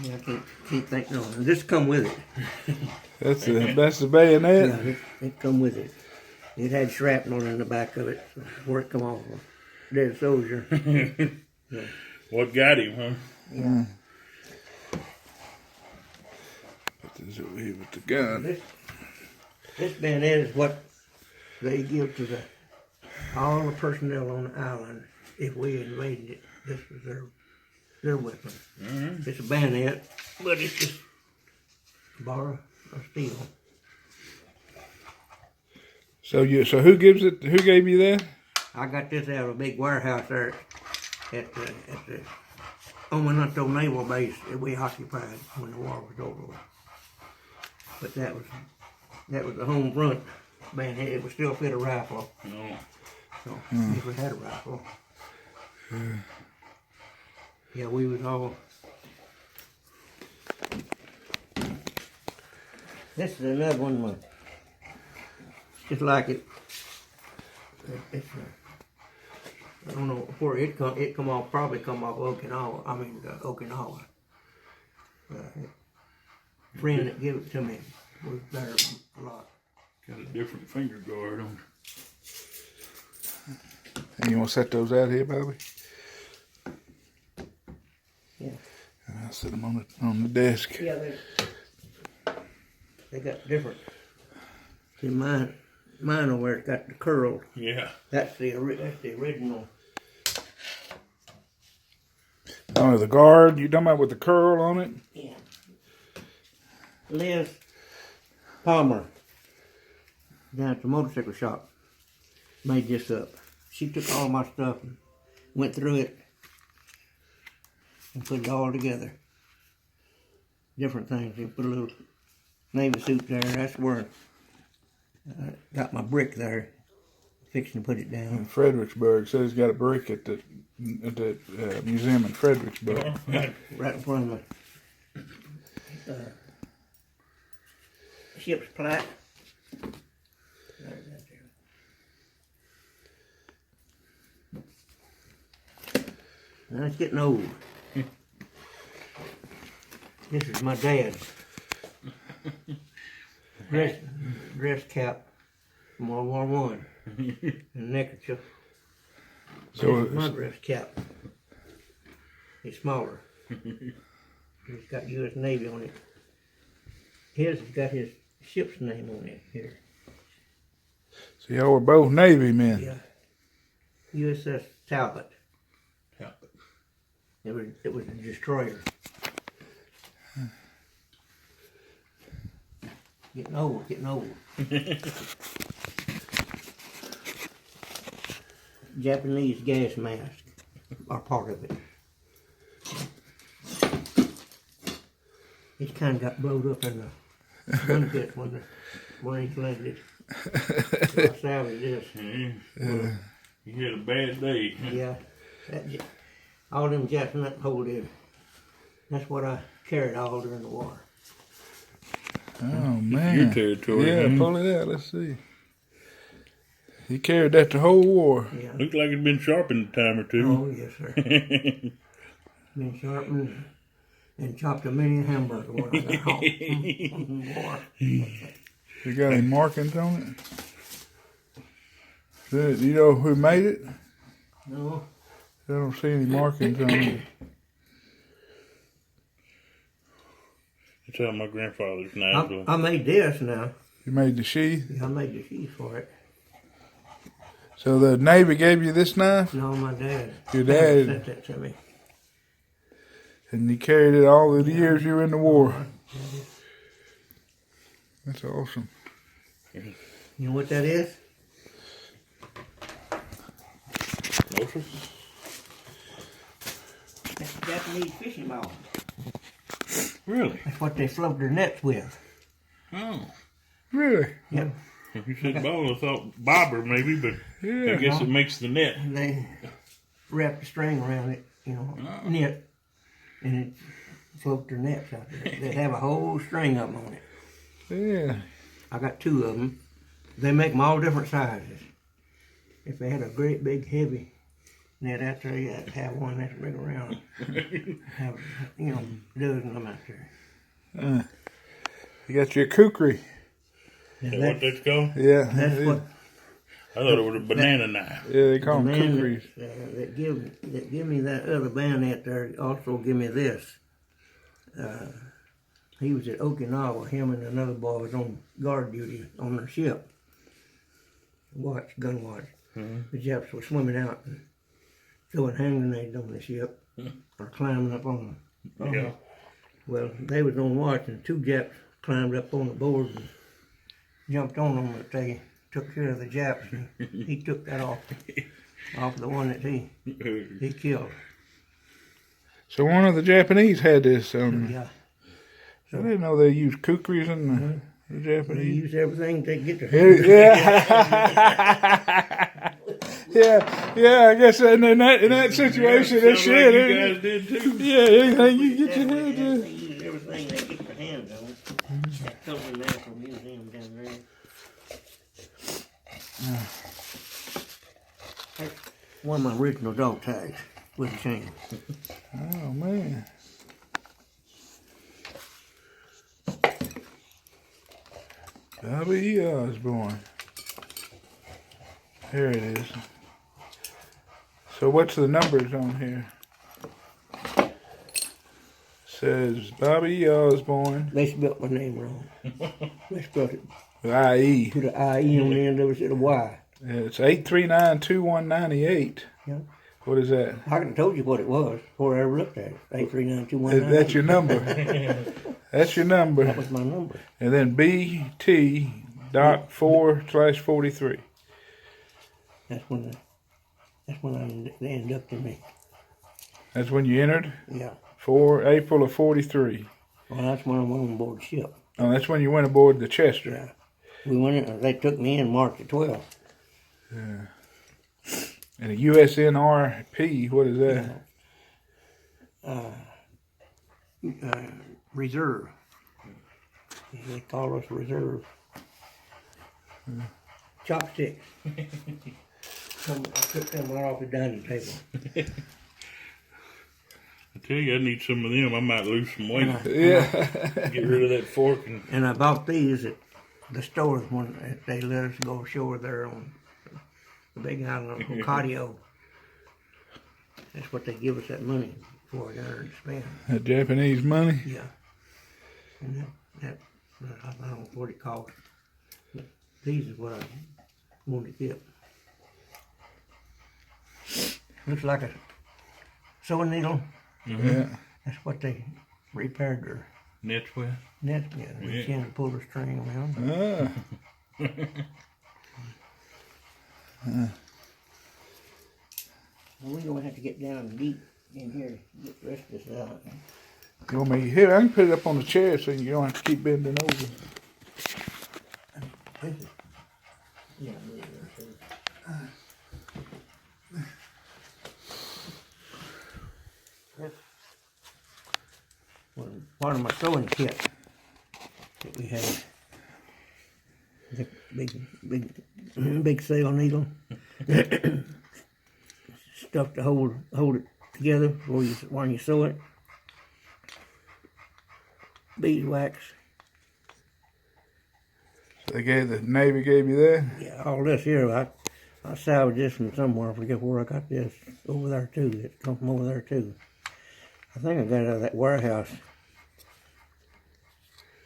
B: Yeah, I can't think. No, this come with it.
A: That's the bayonet.
B: Yeah, it come with it. It had shrapnel in the back of it, so where it come off. Dead soldier. Yeah.
E: What got him, huh?
A: Yeah. Put this over here with the gun.
B: This bayonet is what they give to all the personnel on the island if we invaded it. This was their weapon.
E: Mm-hmm.
B: It's a bayonet, but it's just a bar of steel.
A: So who gives it? Who gave you that?
B: I got this out of a big warehouse there at the Ominato Naval Base that we occupied when the war was over. But that was the home front bayonet. It would still fit a rifle.
E: No.
B: So if we had a rifle. Yeah, we was all. This is another one, just like it. It's I don't know where it come off. Probably come off Okinawa. I mean Okinawa. Friend that gave it to me was there a lot.
E: Got a different finger guard on.
A: And you want to set those out here, Bobby?
B: Yeah.
A: And I'll set them on the desk.
B: Yeah, they got different. See mine over where it's got the curl.
E: Yeah.
B: That's the original.
A: Oh, the guard. You talking about with the curl on it?
B: Yeah. Liz Palmer down at the motorcycle shop made this up. She took all my stuff and went through it and put it all together. Different things. They put a little Navy suit there. That's where I got my brick there. Fixing to put it down.
A: In Fredericksburg. Says he's got a brick at the museum in Fredericksburg.
B: Right in front of my ship's plaque. Now it's getting old. This is my dad's dress cap from World War One, and neckerchief.
A: So
B: This is my dress cap. It's smaller. It's got U.S. Navy on it. His has got his ship's name on it here.
A: so y'all were both Navy men.
B: Yeah. U.S.S. Talbot.
E: Talbot.
B: It was a destroyer. Getting old. Japanese gas mask are part of it. It's kind of got blowed up in the gun pit when the Marines landed. So I salvaged this.
E: Yeah. You had a bad day.
B: Yeah, all them jets in that hole did. That's what I carried all during the war.
A: Oh,
E: Your
A: man.
E: territory.
A: Yeah,
E: man.
A: pull it out. Let's see. He carried that the whole war.
D: Yeah.
E: Looks like it's been sharpened a time or two.
D: Oh, yes, sir. Been sharpened and chopped a mini hamburger when I got home. War.
A: You got any markings on it? You know who made it?
D: No.
A: I don't see any markings on it.
E: That's how my grandfather's knives were.
D: I made this now.
A: You made the sheath?
D: I made the sheath for it.
A: So the Navy gave you this knife?
D: No, my dad.
A: Your dad.
D: sent that to me.
A: And you carried it all the years you were in the war. That's awesome.
D: You know what that is?
E: Motion?
D: That's a Japanese fishing ball.
E: Really?
D: That's what they float their nets with.
E: Oh.
A: Really?
D: Yep.
E: If you said ball, I thought bobber maybe, but
A: Yeah.
E: I guess it makes the net.
D: And they wrap the string around it, net, and it float their nets out there. They have a whole string up on it.
A: Yeah.
D: I got 2 of them. They make them all different sizes. If they had a great big heavy net out there, you had to have one that's big around. Have, dozen of them out there.
A: You got your kukri.
E: Is that what that's called?
A: Yeah.
D: That's what
E: I thought it was a banana knife.
A: Yeah, they call
D: the
A: them
D: man
A: kukris.
D: that give me that other bayonet there also give me this. He was at Okinawa. Him and another boy was on guard duty on their ship. Gun watch.
E: Mm-hmm.
D: The Japs were swimming out and throwing hand grenades on the ship or climbing up on them.
E: Yeah.
D: Well, they was on watch and 2 Japs climbed up on the board and jumped on them, but they took care of the Japs and he took that off the one that he killed.
A: So one of the Japanese had this.
D: Yeah.
A: I didn't know they used kukris in the
D: They
A: Japanese.
D: use everything they get their
A: Yeah. Yeah, I guess in that situation, that's
E: Sounds
A: shit.
E: like you guys did too.
A: Yeah, anything you get your
D: They
A: hand to.
D: use everything they get their hands on. That Company National Museum down there. That's one of my original dog tags with a chain.
A: Oh, man. Bobby Osborne. Here it is. So what's the numbers on here? Says Bobby Osborne.
D: They spelled my name wrong. They spelled it
A: IE.
D: to the IE on the end of it, to the Y.
A: It's 839-2198.
D: Yeah.
A: What is that?
D: I could have told you what it was before I ever looked at it. 8392198.
A: That's your number. That's your number.
D: That was my number.
A: And then BT.4/43.
D: That's when they inducted me.
A: That's when you entered?
D: Yeah.
A: April of 43.
D: Well, that's when I went on board the ship.
A: Oh, that's when you went aboard the Chester.
D: Yeah. We went in, they took me in March the 12th.
A: Yeah. And a USNRP, what is that?
D: Reserve. They call us reserve. Chopsticks. I took them right off the dining table.
E: I tell you, I need some of them. I might lose some weight.
A: Yeah.
E: Get rid of that fork.
D: And I bought these at the stores when they let us go ashore there on the big island of Hokkaido. That's what they give us that money for down there to spend.
A: That Japanese money?
D: Yeah. And that I don't know what it costs. But these is what I wanted to get. Looks like a sewing needle.
A: Yeah.
D: That's what they repaired their
E: Nets with?
D: net with. They can pull the string around. Well, we're gonna have to get down deep in here to get the rest of this out.
A: You want me here? I can put it up on the chair so you don't have to keep bending over.
D: Yeah, well, part of my sewing kit. It
F: We had the big sail needle. Stuff to hold it together when you sew it. Beeswax.
A: The Navy gave you that?
F: Yeah, all this here, I salvaged this from somewhere. I forget where I got this. Over there too. It come from over there too. I think I got it out of that warehouse.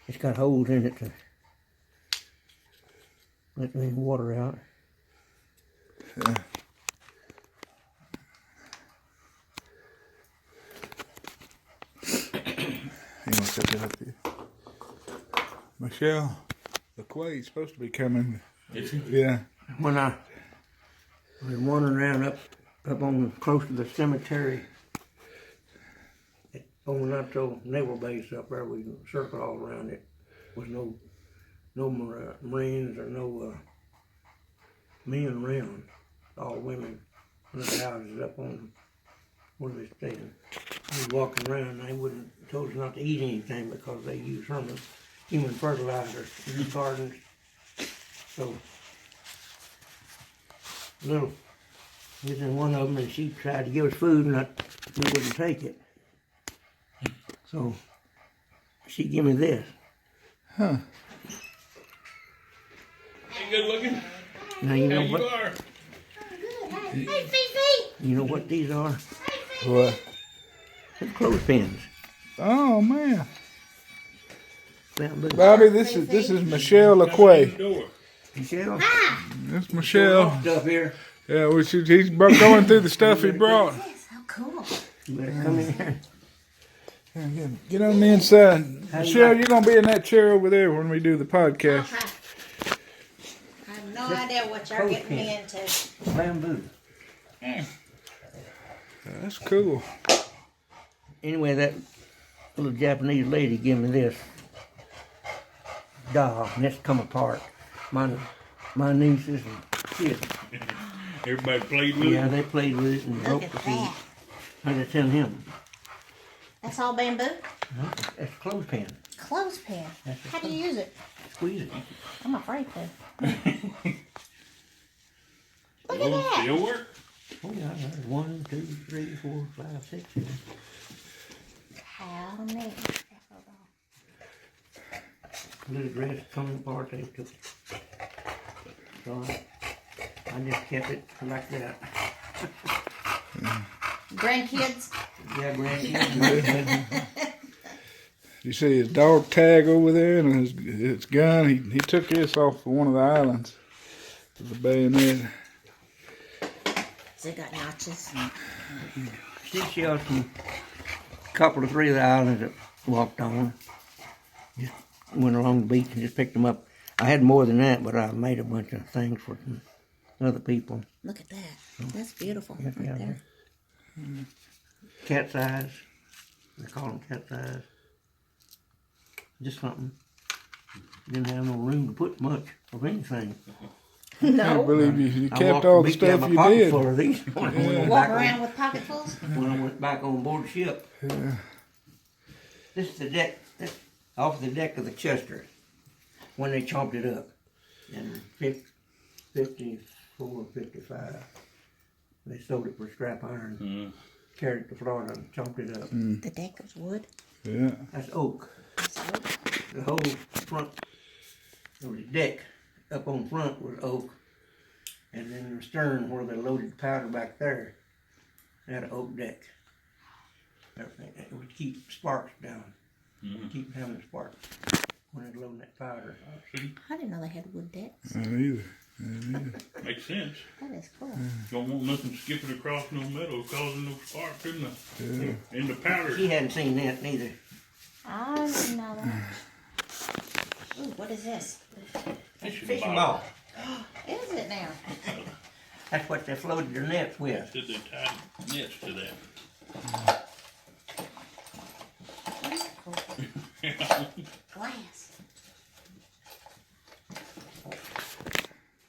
F: It's got holes in it to let the water out.
A: Yeah. You want to set that up here? Michele, Laquay's supposed to be coming. Yeah.
F: When I was wandering around up on close to the cemetery, on the NATO naval base up there, we circled all around it. Was no Marines or no men around. All women in the houses up on where they stayed. We was walking around, and they wouldn't told us not to eat anything because they use human fertilizer in the gardens. So little was in one of them, and she tried to give us food, and we wouldn't take it. So she gave me this.
A: Huh.
E: Ain't good looking.
F: Now you know
E: Yeah, you
F: what?
E: are.
D: Hey, Fifi!
F: You know what these are?
A: What?
F: They're clothespins.
A: Oh man.
F: Bamboo.
A: Bobby, this is Michele Laquay.
E: Door.
F: Michele?
A: That's Michele.
F: Stuff here.
A: Yeah, he's going through the stuff he brought.
D: Yes, how cool.
F: You better come in here.
A: Yeah, get on the inside. Michele, you're going to be in that chair over there when we do the podcast.
D: Okay. I have no idea what you're getting me into.
F: Bamboo.
A: That's cool.
F: Anyway, that little Japanese lady gave me this doll, and it's come apart. My nieces and kids.
E: Everybody played with
F: Yeah,
E: it.
F: they played with it and
D: Look
F: broke
D: at
F: the feet.
D: that.
F: I had to tell him.
D: That's all bamboo?
F: That's a clothespin.
D: Clothespin. How do you use it?
F: Squeeze it.
D: I'm afraid to. Look at
E: Will it
D: that.
E: still work?
F: Oh yeah, there's 1, 2, 3, 4, 5, 6 here.
D: How neat. Hold on.
F: Little dress coming apart, they took it. So I just kept it like that.
D: Grandkids?
F: Yeah, grandkids.
A: You see his dog tag over there and his gun. He took this off of one of the islands. The bayonet.
D: Has it got notches?
F: Seashells from a couple of 3 of the islands that walked on. Just went along the beach and just picked them up. I had more than that, but I made a bunch of things for some other people.
D: Look at that. That's beautiful.
F: Yeah,
D: Right there.
F: Cat's eyes. They call them cat's eyes. Just something. Didn't have no room to put much of anything.
A: I can't believe you
F: I
A: kept
F: walked
A: all
F: the
A: the
F: beach out
A: stuff
F: my
A: you
F: pocket
A: did.
F: full of these when I went
D: Walk
F: back on-
D: around with pocketfuls?
F: when I went back on board the ship.
A: Yeah.
F: This is the deck, off the deck of the Chester, when they chopped it up in 54, 55. They sold it for scrap iron, carried it to Florida and chopped it up.
D: The deck was wood.
A: Yeah.
F: That's oak.
D: That's oak.
F: The whole front, there was a deck up on front was oak. And then the stern where they loaded the powder back there, they had an oak deck. Everything, it would keep sparks down. Keep having sparks when they're loading that powder.
D: I didn't know they had wood decks.
A: Not either.
E: Makes sense.
D: That is cool.
E: Don't want nothing skipping across no metal, causing no spark in the powder.
F: She hadn't seen that neither.
D: I didn't know that. Ooh, what is this?
F: Fishing ball.
D: Is it now?
F: That's what they floated their nets with.
E: Said they tied nets to that.
D: That's cool. Glass.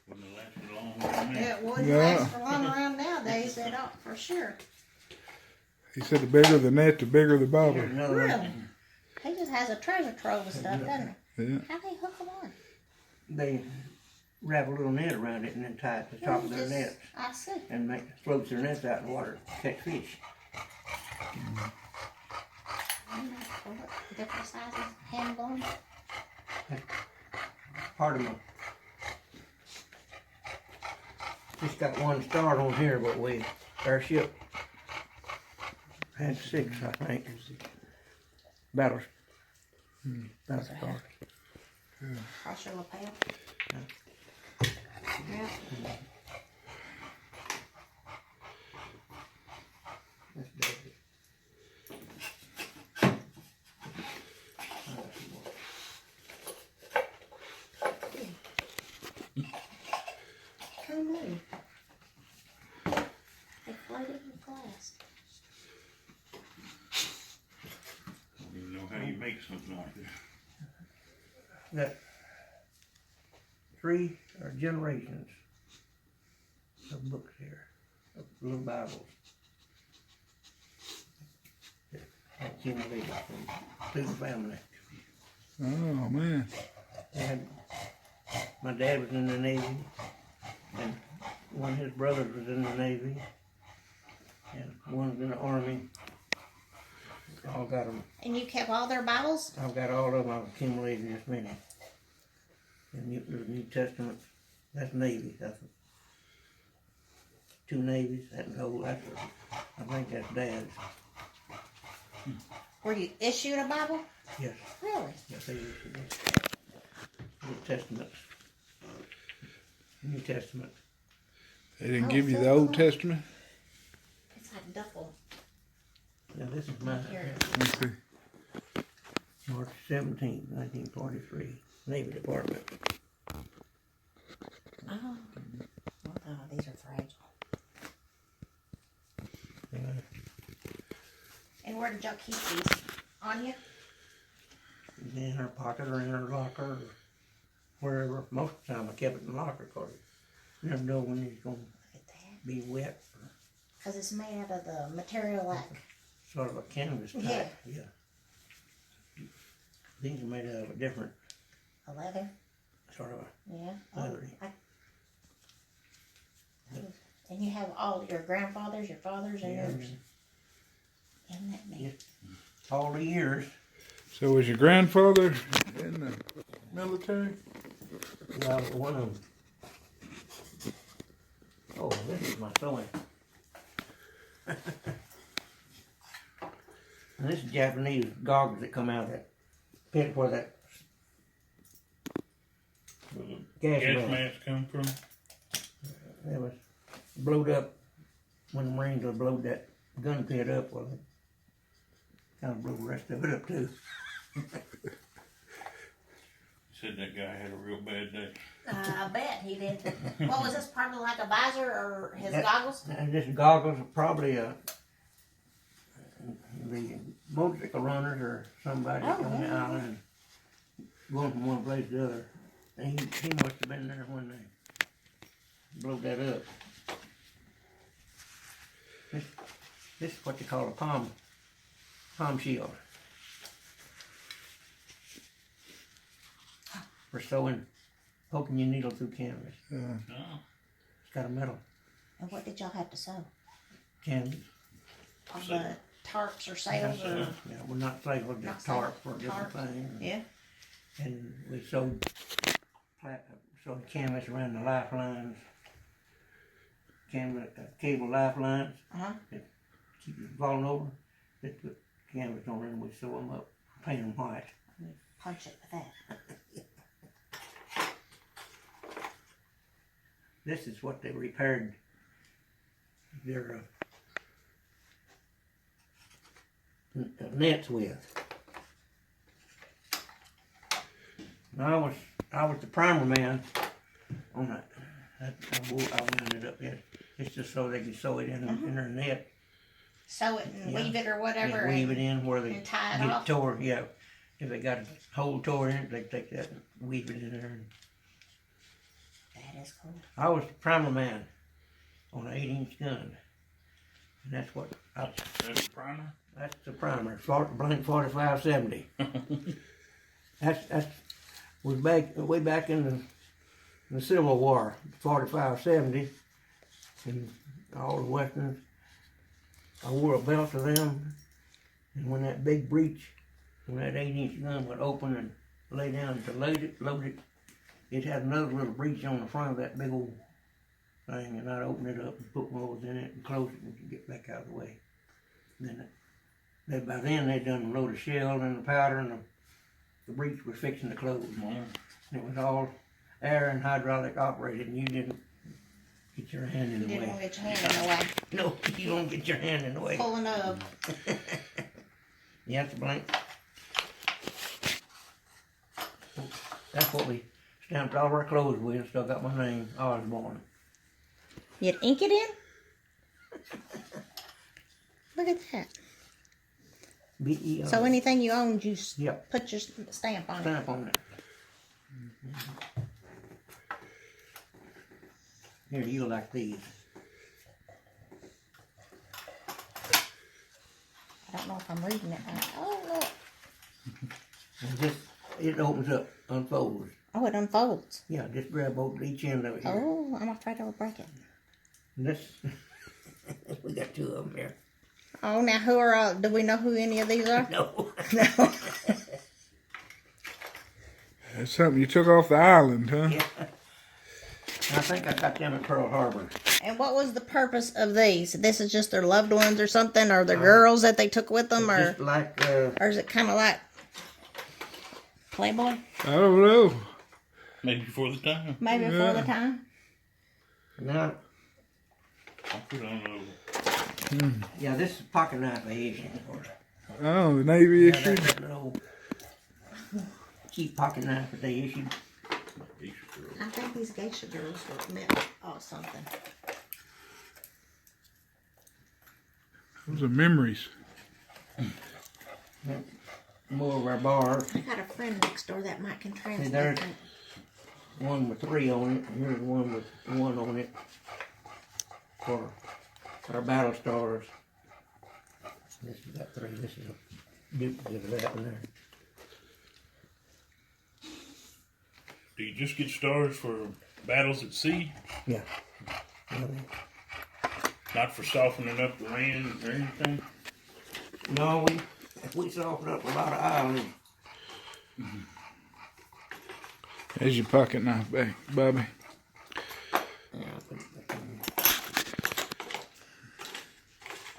E: Wouldn't have lasted long time.
D: It wouldn't
A: Yeah.
D: last for long around nowadays, that ought for sure.
A: He said the bigger the net, the bigger the bobber.
F: Here's another
D: Really?
F: one.
D: He just has a treasure trove of stuff, doesn't he?
A: Yeah.
D: How they hook them on?
F: They wrap a little net around it and then tie it to the top of their nets
D: I see.
F: and floats their nets out in the water to catch fish.
D: Different sizes, hand blown.
F: Part of them. Just got one star on here, but our ship had 6, I think. Battle stars.
D: Cross your lapel.
F: Yeah.
D: Yeah.
F: That's David.
D: Who knew? They floated in glass.
E: I don't even know how you make something like this.
F: Got 3 generations of books here, of little Bibles. That accumulated through the family.
A: Oh man.
F: My dad was in the Navy, and one of his brothers was in the Navy, and one's in the Army. All got them.
D: And you kept all their Bibles?
F: I've got all of them. I've accumulated this many. And the New Testament, that's Navy. That's 2 navies. That's I think that's Dad's.
D: Were you issued a Bible?
F: Yes.
D: Really?
F: Yes, they issued it. New Testament. New Testament.
A: They didn't
D: Oh,
A: give you
D: so
A: the Old
D: cool.
A: Testament?
D: It's like duffel.
F: Now this is mine.
D: Here.
A: Let's see.
F: March 17th, 1943. Navy Department.
D: Oh. Oh, these are fragile. And where did y'all keep these? On you?
F: In her pocket or in her locker or wherever. Most of the time I kept it in the locker because you never know when it's going
D: Look at that.
F: to be wet.
D: Because it's made out of the material like.
F: Sort of a canvas type. Yeah. These are made out of a different
D: A leather?
F: sort of a
D: Yeah.
F: leathery.
D: And you have all your grandfathers, your fathers, and
F: Yeah,
D: yours. Isn't that neat?
F: all the years.
A: So was your grandfather in the military?
F: Yeah, one of them. Oh, this is my sewing. And this is Japanese goggles that come out of that pit where that gas
E: Gas
F: mask.
E: mask come from?
F: It was blowed up when the Marines would blow that gun pit up. Well, it kind of blew the rest of it up too.
E: Said that guy had a real bad day.
D: I bet he did. What was this, part of like a visor or his
F: That-
D: goggles?
F: And this goggles are probably the motorcycle runners or somebody
D: Oh,
F: on the
D: yeah.
F: island going from one place to the other. And he must have been there when they blew that up. This is what they call a palm shield. For sewing, poking your needle through canvas.
E: Oh.
F: It's got a metal
D: And what did y'all have to sew?
F: canvas.
D: On the tarps or sails or?
F: Yeah, well, not sails,
D: Not
F: just
D: sails,
F: tarp for different
D: tarp.
F: things.
D: Yeah.
F: And we sewed canvas around the lifelines, cable lifelines,
D: Uh-huh.
F: keep it falling over. Just put canvas on it and we sew them up, paint them white.
D: Punch it with that.
F: This is what they repaired their nets with. And I was the primer man on that. I wound it up yet. It's just so they can sew it in their net.
D: Sew it and
F: Yeah.
D: weave it or whatever.
F: Yeah, weave it in where they
D: and tie it
F: get
D: off.
F: it tore. Yeah, if they got a hole tore in it, they take that and weave it in there.
D: That is cool.
F: I was the primer man on an 8-inch gun, and that's what
E: That's a primer?
F: that's the primer. Blank 4570. That's was way back in the Civil War, 45, 70, and all the westerns. I wore a belt to them, and when that big breech, when that 8-inch gun would open and lay down to load it, it had another little breech on the front of that big old thing, and I'd open it up and put my holes in it and close it and get back out of the way. And then by then they'd done a load of shell and the powder, and the breech was fixing to close. And it was all air and hydraulic operated, and you didn't get your hand in the
D: Didn't
F: way.
D: want to get your hand in the way.
F: No, you don't get your hand in the way.
D: Pulling up.
F: You have to blank. That's what we stamped all our clothes with and still got my name, Osborne.
D: You'd ink it in? Look at that.
F: B-E-R.
D: So anything you owned, you
F: Yep.
D: put your stamp on it.
F: Stamp on it. Here, you like these.
D: I don't know if I'm reading it right. Oh, look.
F: And this, it opens up, unfolds.
D: Oh, it unfolds.
F: Yeah, just grab both each end of it here.
D: Oh, I'm afraid I will break it.
F: And this, we got two of them here.
D: Oh, now who are, do we know who any of these are?
F: No.
D: No.
A: That's something you took off the island, huh?
F: Yeah. I think I got them at Pearl Harbor.
D: And what was the purpose of these? This is just their loved ones or something, or their girls that they took with them, or
F: Just like,
D: or is it kind of like Playboy?
A: I don't know.
E: Maybe before the time.
D: Maybe before the time.
F: now,
E: I don't know.
F: yeah, this is a pocket knife they issued.
A: Oh, the Navy
F: Yeah,
A: issue.
F: that little cheap pocket knife that they issued.
D: I think these geisha girls were meant something.
A: Those are memories.
F: More of our bars.
D: I got a friend next door that might can translate
F: there's-
D: that.
F: One with 3 on it, and here's one with 1 on it for our battle stars. This has got 3. This is a duplicate of that one there.
E: Do you just get stars for battles at sea?
F: Yeah.
E: Not for softening up the land or anything?
F: No, if we soften up a lot of islands,
A: There's your pocket knife back, Bobby.
F: yeah, I'll put it back in.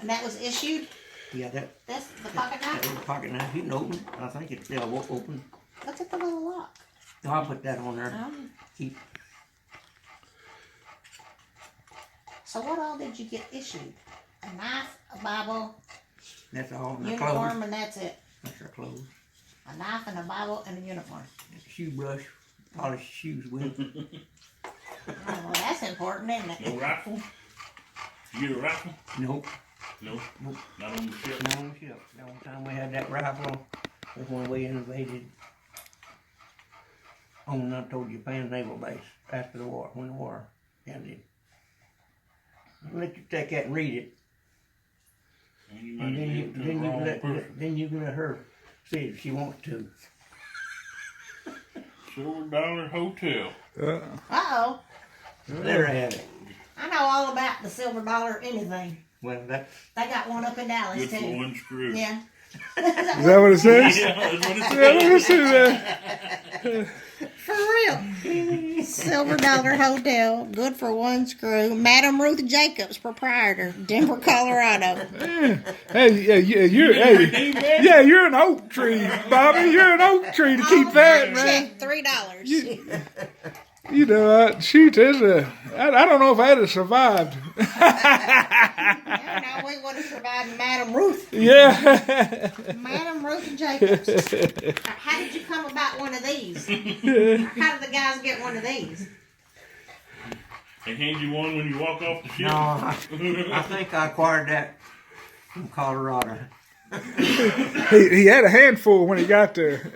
D: And that was issued?
F: Yeah,
D: That's the pocket
F: that
D: knife?
F: little pocket knife, you can open it. I think it's still open.
D: Look at the little lock.
F: No, I'll put that on there. Keep.
D: So what all did you get issued? A knife, a Bible,
F: That's all. My
D: uniform,
F: clothes.
D: and that's it.
F: That's our clothes.
D: A knife and a Bible and a uniform.
F: Shoe brush, polish shoes with.
D: Oh, well, that's important, isn't it?
E: No rifle? You get a rifle?
F: Nope.
E: No.
F: Nope.
E: Not on the ship.
F: No on the ship. The only time we had that rifle was when we invaded on, I told you, Japan Naval Base after the war, when the war ended. I'll let you take that and read it.
E: And you might
F: And then
E: have
F: you,
E: given it to
F: then,
E: the
F: you
E: wrong
F: let,
E: person.
F: then you can let her see it if she wants to.
E: Silver Dollar Hotel.
D: Uh-oh.
F: Let her have it.
D: I know all about the silver dollar anything.
F: Well, that's,
D: They got one up in Dallas,
E: Good for
D: too.
E: one screw.
D: Yeah.
A: Is that what it says?
E: Yeah, that's what it
A: Yeah, let me see that.
D: For real. Silver Dollar Hotel, good for one screw. Madam Ruth Jacobs, proprietor, Denver, Colorado.
A: Hey, you're an oak tree, Bobby. You're an oak tree to keep that, man.
D: Check $3.
A: You know, shoot, I don't know if I'd have survived.
D: Yeah, no, we would have survived Madam Ruth.
A: Yeah.
D: Madam Ruth Jacobs. How did you come about one of these? How did the guys get one of these?
E: They hand you one when you walk off the ship.
F: no, I think I acquired that from Colorado.
A: He had a handful when he got there.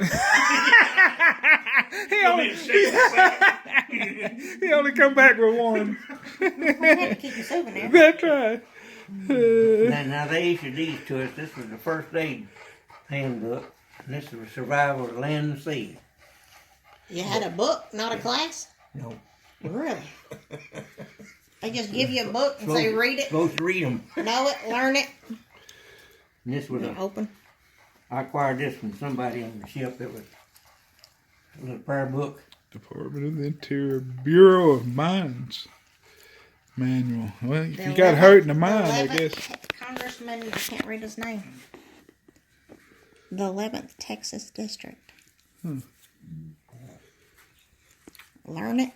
A: He only come back with one.
D: Had to keep a souvenir.
A: That's right.
F: Now they issued these to us. This was the first aid handbook. And this was survival of land and sea.
D: You had a book, not a class?
F: No.
D: Really? They just give you a book and say read it,
F: Supposed to read them.
D: know it, learn it.
F: And this was
D: Open.
F: I acquired this from somebody on the ship. It was a little prayer book.
A: Department of the Interior Bureau of Mines manual. Well, if you
D: The
A: got
D: 11th
A: hurt in the mine, I
D: 11th
A: guess.
D: Congressman, I can't read his name. The 11th Texas District. Learn it.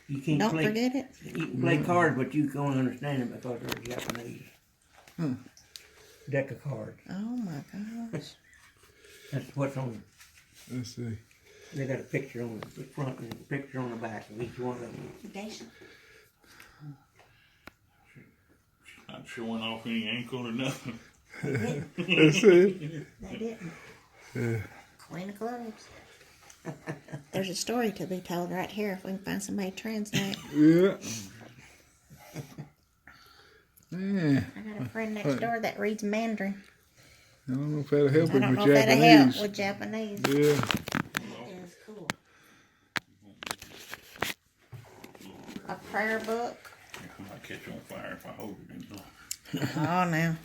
F: You can't
D: Don't
F: play.
D: forget it.
F: You can play cards, but you can't understand it because they're Japanese. Deck of cards.
D: Oh my gosh.
F: That's what's on.
A: Let's see.
F: They got a picture on the front and a picture on the back of each one of them.
D: Geisha.
E: Not showing off any ankle or nothing.
A: Let's see.
D: They didn't.
A: Yeah.
D: Queen of Clubs. There's a story to be told right here if we can find somebody to translate.
A: Yeah. Yeah.
D: I got a friend next door that reads Mandarin.
A: I don't know if that'll help
D: I
A: him
D: don't know
A: with
D: if that'll help
A: Japanese.
D: with Japanese.
A: Yeah.
D: That is cool. A prayer book.
E: I'll catch on fire if I hold it in there.
D: Oh, no.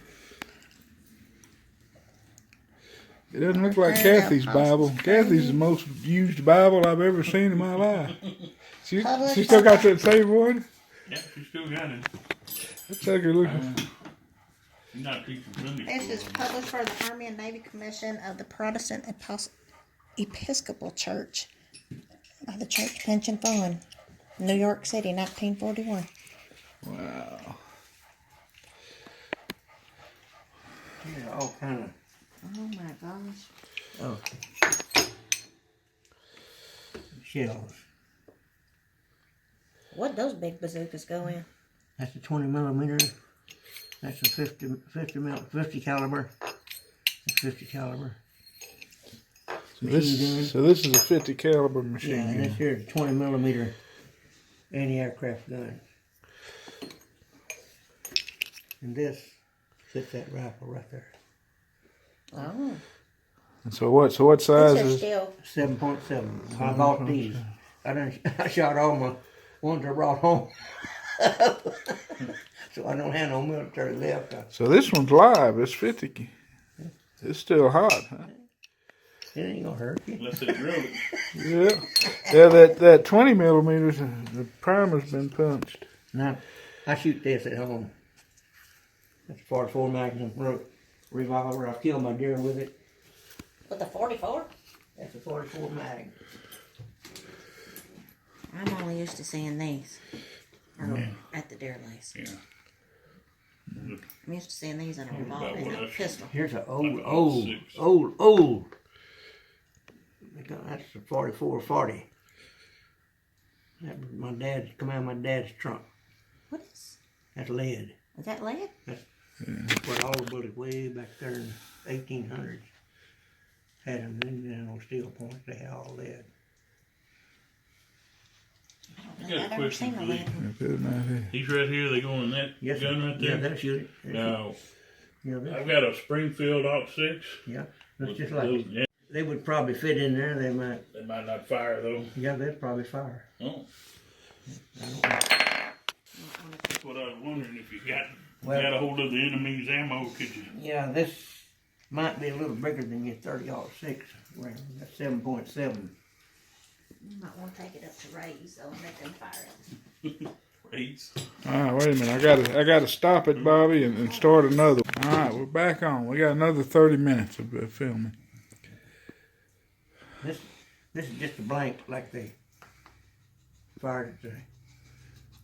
A: It doesn't look like Kathy's Bible. Kathy's the most used Bible I've ever seen in my life. She still got that same one?
E: Yeah, she still got it.
A: Let's take a look.
E: She's not teaching Sunday
D: This
E: school.
D: is published for the Army and Navy Commission of the Protestant Episcopal Church by the Church Pension Fund, New York City, 1941.
A: Wow.
F: Yeah, all kind of.
D: Oh my gosh.
F: Oh. Shells.
D: What'd those big bazookas go in?
F: That's a 20 millimeter. That's a 50 caliber. That's 50 caliber.
A: So
F: Machine gun.
A: this is a 50 caliber machine
F: Yeah, and
A: gun.
F: this here is a 20 millimeter anti-aircraft gun. And this fits that rifle right there.
D: Oh.
A: And so what size
D: This is
A: is?
D: still
F: 7.7. I bought these. I shot all my ones I brought home. So I don't have no military left.
A: So this one's live. It's 50. It's still hot. Huh?
F: It ain't gonna hurt you.
E: Unless they drill it.
A: Yeah. Yeah. That 20 millimeters. The primer's been punched.
F: Now, I shoot this at home. That's a 44 Magnum revolver. I killed my deer with it.
D: with the 44.
F: That's a 44 mag.
D: I'm only used to seeing these at the deer lace.
E: Yeah.
D: I'm used to seeing these in a revolver,
E: About
D: in
E: what
D: a
E: I should-
D: pistol.
F: Here's an
E: Like
F: old. That's a 44-40. That was my dad's, come out of my dad's trunk.
D: What is?
F: That's lead.
D: Is that lead?
F: Put all the bullets way back there in 1800s. Had them in no steel points. They had all lead.
E: I got a
D: I've ever
E: question
D: seen
E: for
D: a
E: you.
D: lead.
A: Put it out here.
E: He's right here. They going in that
F: Yes,
E: gun right
F: Yeah,
E: there.
F: they'll shoot it.
E: Now,
F: Yeah,
E: I've got a Springfield AUG-6.
F: yeah. That's
E: with
F: just like
E: those-
F: it.
E: yeah,
F: They would probably fit in there. They might.
E: they might not fire though.
F: Yeah, they'd probably fire.
E: Oh,
F: I don't know.
E: that's what I was wondering if you got
F: Well-
E: got a hold of the enemy's ammo. Could you?
F: Yeah, this might be a little bigger than your 30-06 round. That's 7.7.
D: You might want to take it up to Ray's though and let them fire it.
E: Raise.
A: All right, wait a minute. I gotta stop it, Bobby, and start another one. All right, we're back on. We got another 30 minutes of filming.
F: This is just a blank like they fired at the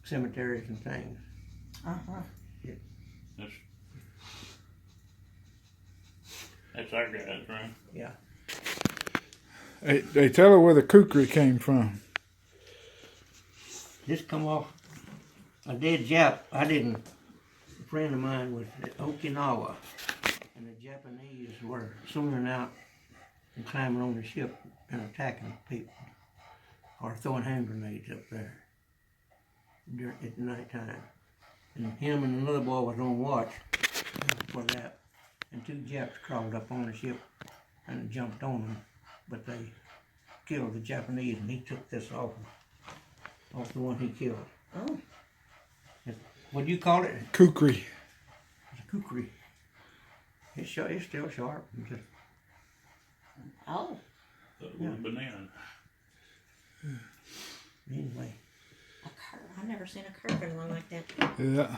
F: cemeteries and things.
D: Uh-huh.
E: That's our guys, right?
F: Yeah.
A: Hey, tell her where the kukri came from.
F: This come off a dead Jap. A friend of mine was at Okinawa, and the Japanese were swimming out and climbing on the ship and attacking people, or throwing hand grenades up there at nighttime. And him and another boy was on watch for that, and two Japs crawled up on the ship and jumped on them, but they killed the Japanese, and he took this off the one he killed.
D: Oh,
F: What do you call it?
A: Kukri.
F: It's a kukri. It's still sharp.
D: oh.
E: That was a banana.
F: Anyway,
D: A curve. I've never seen a curving one like that.
A: Yeah.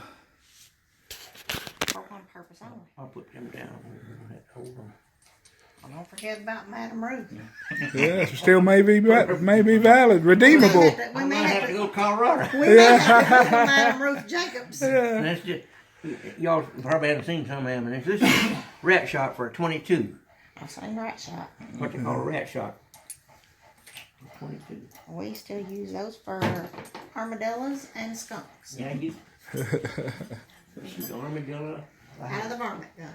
D: For one purpose only.
F: I'll put them down. Hold on.
D: Well, don't forget about Madam Ruth.
A: Yeah, still may be valid, redeemable.
D: We
F: I
D: may
F: might have to go to Colorado.
D: We may have to go to Madam Ruth Jacobs.
A: Yeah.
F: That's just, y'all probably haven't seen some of them. And this is rat shot for a 22.
D: I've seen rat shot.
F: What they call a rat shot. 22.
D: We still use those for armadillos and skunks.
F: Yeah, you. This is armadillo.
D: Out of the varmint gun.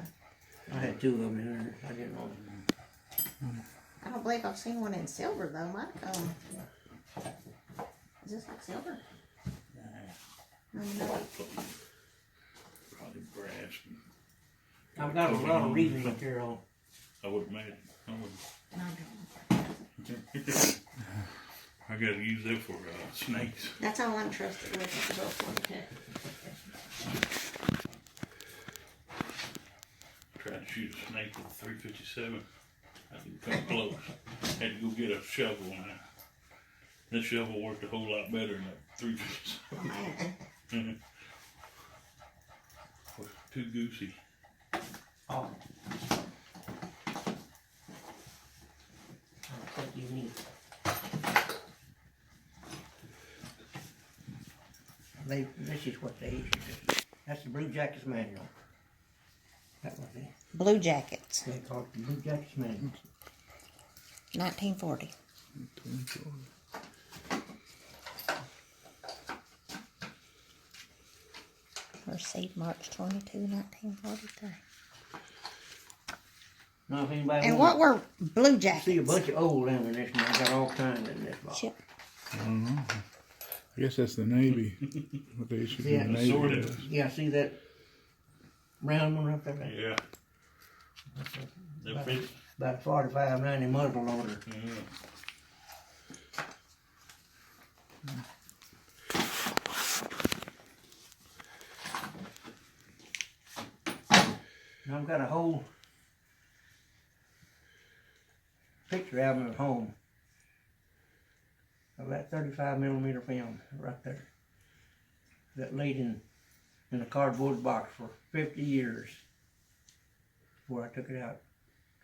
F: I had 2 of them in there. I didn't know them.
D: I don't believe I've seen one in silver though. Might is this like silver? Armadillo.
E: Probably brass.
F: I've got a lot of reading material.
E: I would imagine. I would.
D: No, I don't.
E: I gotta use that for snakes.
D: That's all I'm trusted with. Is the book.
E: Tried to shoot a snake with a 357. I didn't come close. Had to go get a shovel. And this shovel worked a whole lot better than that 357.
D: Imagine.
E: Was too goosey.
F: Oh. I think you need. This is what they used to do. That's the Blue Jackets manual. That was it.
D: Blue Jackets.
F: They call it the Blue Jackets manual.
D: 1940. Received March 22, 1943.
F: Now, if anybody
D: And
F: wants
D: what were Blue
F: to
D: Jackets?
F: see a bunch of old ammunition, I got all kinds in this box.
D: Shit.
A: I don't know. I guess that's the Navy. What they issued
F: Yeah,
A: in the Navy.
E: sort of.
A: does.
F: Yeah, see that round one up there?
E: Yeah. That fit.
F: About a 45, 90 muzzle loader.
E: Yeah.
F: And I've got a whole picture album at home of that 35mm film right there that laid in a cardboard box for 50 years before I took it out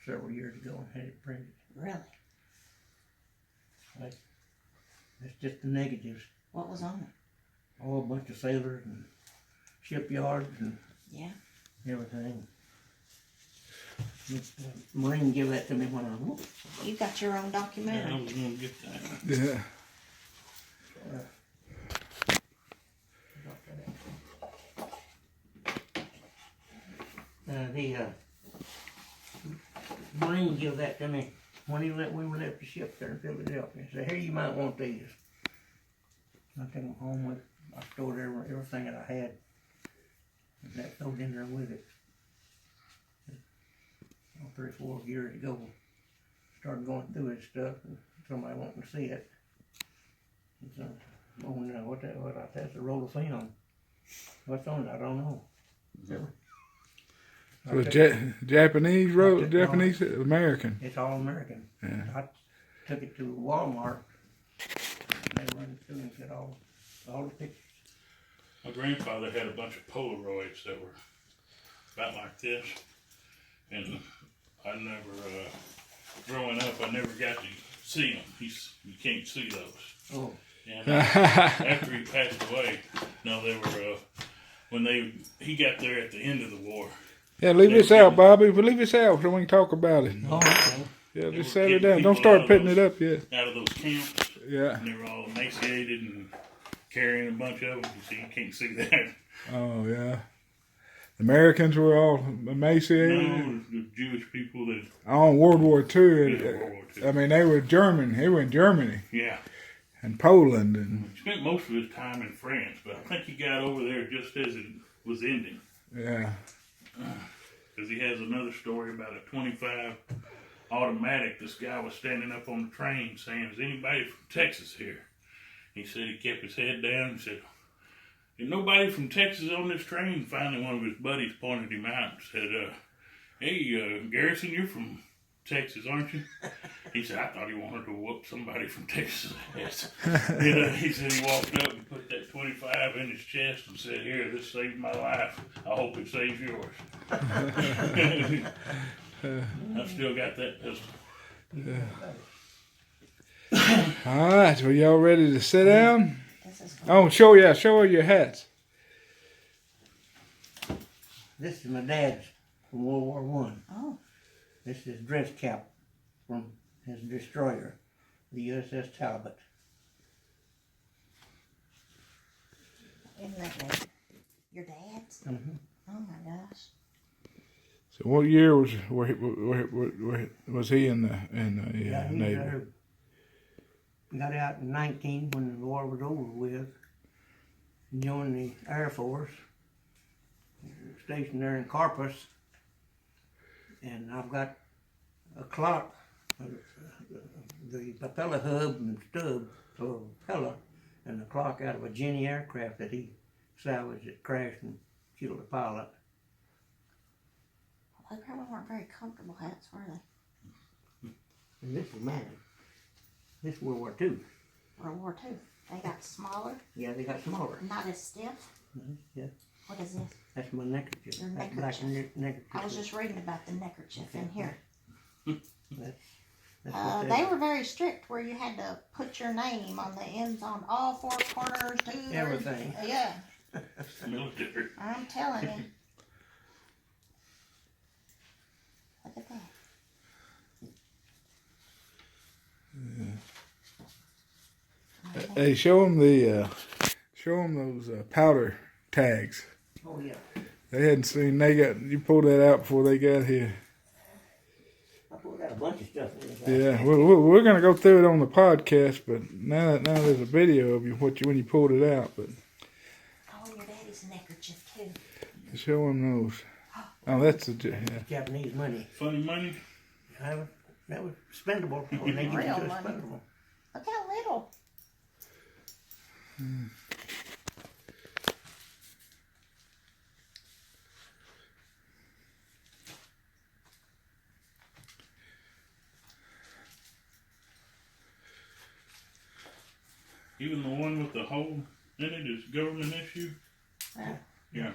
F: several years ago and had it printed.
D: Really?
F: That's just the negatives.
D: What was on it?
F: Oh, a bunch of sailors and shipyards and
D: Yeah.
F: everything. Marine gave that to me when I was
D: You got your own
E: Yeah, I
D: documentary.
E: was gonna get that.
A: Yeah.
F: The Marine gave that to me when we were left the ship there in Philadelphia. He said, "Here, you might want these." I took them home with. I stored everything that I had. And that thrown in there with it. 3 or 4 years ago, started going through his stuff, and somebody wanting to see it. So, oh no, that's a roll of film. What's on it? I don't know.
A: So it's Japanese road, Japanese American.
F: It's all American.
A: Yeah.
F: I took it to Walmart. And they run it through and said all the pictures.
E: My grandfather had a bunch of Polaroids that were about like this, and I never, growing up, I never got to see them. You can't see those.
F: Oh,
E: And after he passed away, no, they were he got there at the end of the war.
A: Yeah, leave this out, Bobby. But leave this out so we can talk about it.
F: oh, okay.
A: Yeah,
E: They
A: just
E: were
A: set it
E: getting
A: down. Don't
E: people
A: start
E: out of
A: putting
E: those-
A: it up yet.
E: Out of those camps,
A: Yeah.
E: and they were all emaciated and carrying a bunch of them. So you can't see that.
A: Oh, yeah. The Americans were all emaciated.
E: No, the Jewish people that
A: Oh, in World War II.
E: did World War II.
A: I mean, they were German. They were in Germany
E: Yeah.
A: and Poland. And
E: He spent most of his time in France, but I think he got over there just as it was ending.
A: yeah.
E: Because he has another story about a 25 automatic, this guy was standing up on the train saying, "Is anybody from Texas here?" He said he kept his head down and said, "There's nobody from Texas on this train." Finally, one of his buddies pointed him out and said, "Hey, Garrison, you're from Texas, aren't you?" He said, "I thought he wanted to whoop somebody from Texas." He said he walked up and put that 25 in his chest and said, "Here, this saved my life. I hope it saves yours." I've still got that pistol.
A: All right, well, y'all ready to sit down?
D: This is
A: Oh, show her your hats.
F: This is my dad's from World War One.
D: oh,
F: This is dress cap from his destroyer, the U.S.S. Talbot.
D: isn't that neat? Your dad's?
F: Mm-hmm.
D: Oh my gosh.
A: So, what year was he in the Navy?
F: Got out in 19 when the war was over with. Joined the Air Force. Stationed there in Corpus. And I've got a clock, the propeller hub and stub for a propeller, and the clock out of a Jenny aircraft that he salvaged that crashed and killed the pilot.
D: They probably weren't very comfortable hats, were they?
F: And this is mine. This is World War II.
D: World War II. They got smaller,
F: Yeah, they got smaller.
D: not as stiff.
F: Yeah,
D: What is this?
F: that's my neckerchief.
D: Your
F: That black
D: neckerchief.
F: neckerchief.
D: I was just reading about the neckerchief in here.
F: That's what
D: They were very strict where you had to put your name on the ends on all four corners too.
F: Everything.
D: Yeah,
E: Military.
D: I'm telling you. Look at that.
A: Hey, show them those powder tags.
F: Oh yeah.
A: They hadn't seen. You pulled that out before they got here.
F: I pulled out a bunch of stuff in this.
A: Yeah, we're gonna go through it on the podcast, but now there's a video of you when you pulled it out. But
D: Oh, and your daddy's neckerchief too.
A: show them those. Oh, that's yeah.
F: Japanese money.
E: Funny money.
F: That was spendable. When they give it
D: Real
F: to us,
D: money.
F: spendable.
D: Look how little.
E: Even the one with the hole in it is government issue.
D: Yeah.
E: Yeah,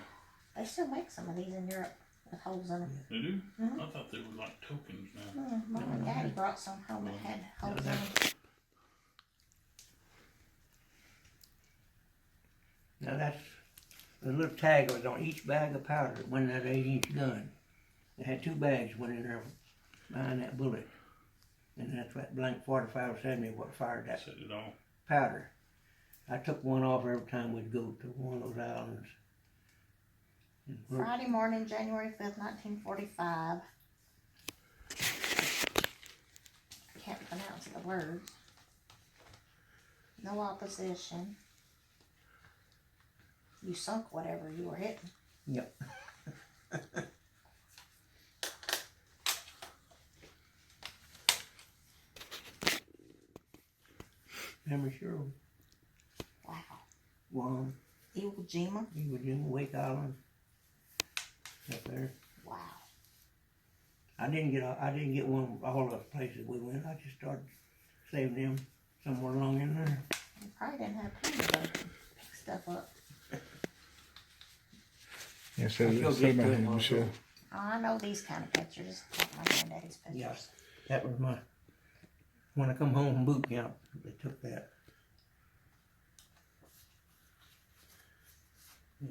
D: They still make some of these in Europe with holes in them.
E: they do.
D: Mhm.
E: I thought they were like tokens now.
D: Mom and Daddy brought some home that had holes in them.
F: Now that's the little tag that was on each bag of powder that went in that 8-inch gun. It had 2 bags went in there behind that bullet. And that's that blank 45-70 what fired that
E: Set it off.
F: powder. I took one off every time we'd go to one of those islands. And
D: Friday morning, January 5th, 1945. I can't pronounce the words. No opposition. You sunk whatever you were hitting.
F: Yep. Remember sure.
D: Wow.
F: Guam,
D: Iwo Jima.
F: Iwo Jima, Wake Island. Up there.
D: Wow.
F: I didn't get one all the places we went. I just started saving them somewhere along in there.
D: You probably didn't have time to pick stuff up.
A: Yeah,
F: I
A: say
F: still
A: say
F: get
A: my
F: to it
A: name,
F: also.
A: Michele.
D: Oh, I know these kind of pictures. Like my granddaddy's pictures.
F: Yeah. That was my, when I come home from boot camp, they took that.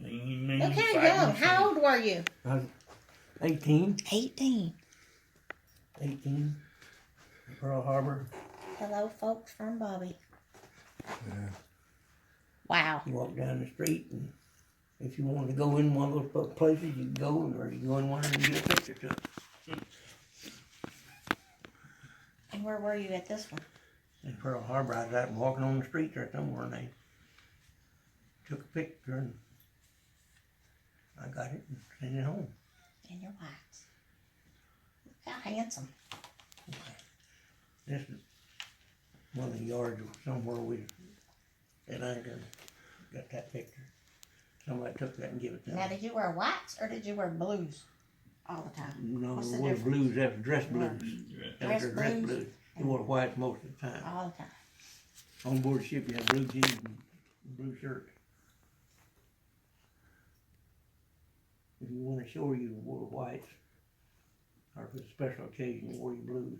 E: Lean,
D: Look how
E: fighting
D: young.
E: for
D: How old were you?
F: I was 18,
D: 18.
F: Pearl Harbor.
D: Hello, folks from Bobby. Wow.
F: You walk down the street, and if you wanted to go in one of those places, you could go, or you go in one and get a picture took.
D: And where were you at this one?
F: In Pearl Harbor, I was out walking on the street there somewhere, and they took a picture, and I got it and sent it home.
D: In your wax. Look how handsome.
F: This is one of the yards somewhere we, at Anchor, got that picture. Somebody took that and gave it to
D: Now,
F: me.
D: did you wear whites or did you wear blues all the time?
F: No,
D: What's the
F: it was
D: difference?
F: blues, that was dress blues. That was
D: Dress
F: dress
D: blues?
F: blues. You wore white most of the time.
D: All the time.
F: On board ship, you had blue jeans and blue shirt. If you went ashore, you wore whites. Or if it's a special occasion, you wore your blues.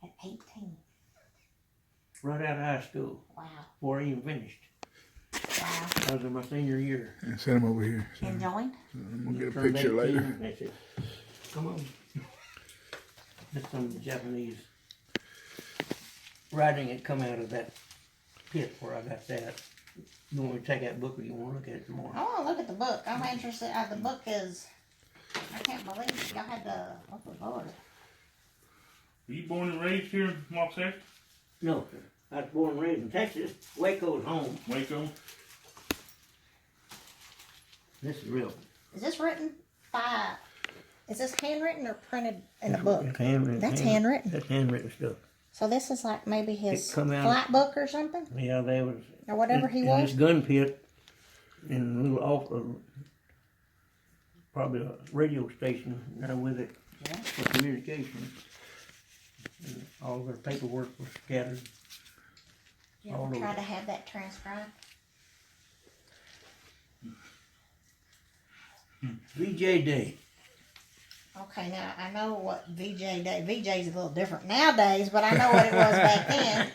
D: At 18.
F: Right out of high school,
D: Wow.
F: before I even finished.
D: Wow.
F: I was in my senior year.
A: Yeah, send him over here.
D: Enjoying?
A: I'm gonna get a
F: Turned
A: picture
F: 18,
A: later.
F: That's it. Come on. That's some Japanese writing had come out of that pit where I got that. You want me to take that book or you want to look at it some more?
D: I want to look at the book. I'm interested. The book is, I can't believe y'all had the, oh Lord.
E: Were you born and raised here in Los Angeles?
F: No, sir. I was born and raised in Texas. Waco's home.
E: Waco?
D: Is this written by, is this handwritten or printed in a book?
F: It's handwritten.
D: That's handwritten.
F: That's handwritten stuff.
D: So this is like maybe his
F: It come out-
D: flight book or something?
F: Yeah, there was.
D: Or whatever he
F: in
D: was?
F: this gun pit, in a little off, probably a radio station with it for communication. And all their paperwork was scattered.
D: You
F: all
D: ever
F: over.
D: try to have that transcribed?
F: VJ Day.
D: Okay, now I know what VJ Day. VJ's a little different nowadays, but I know what it was back then.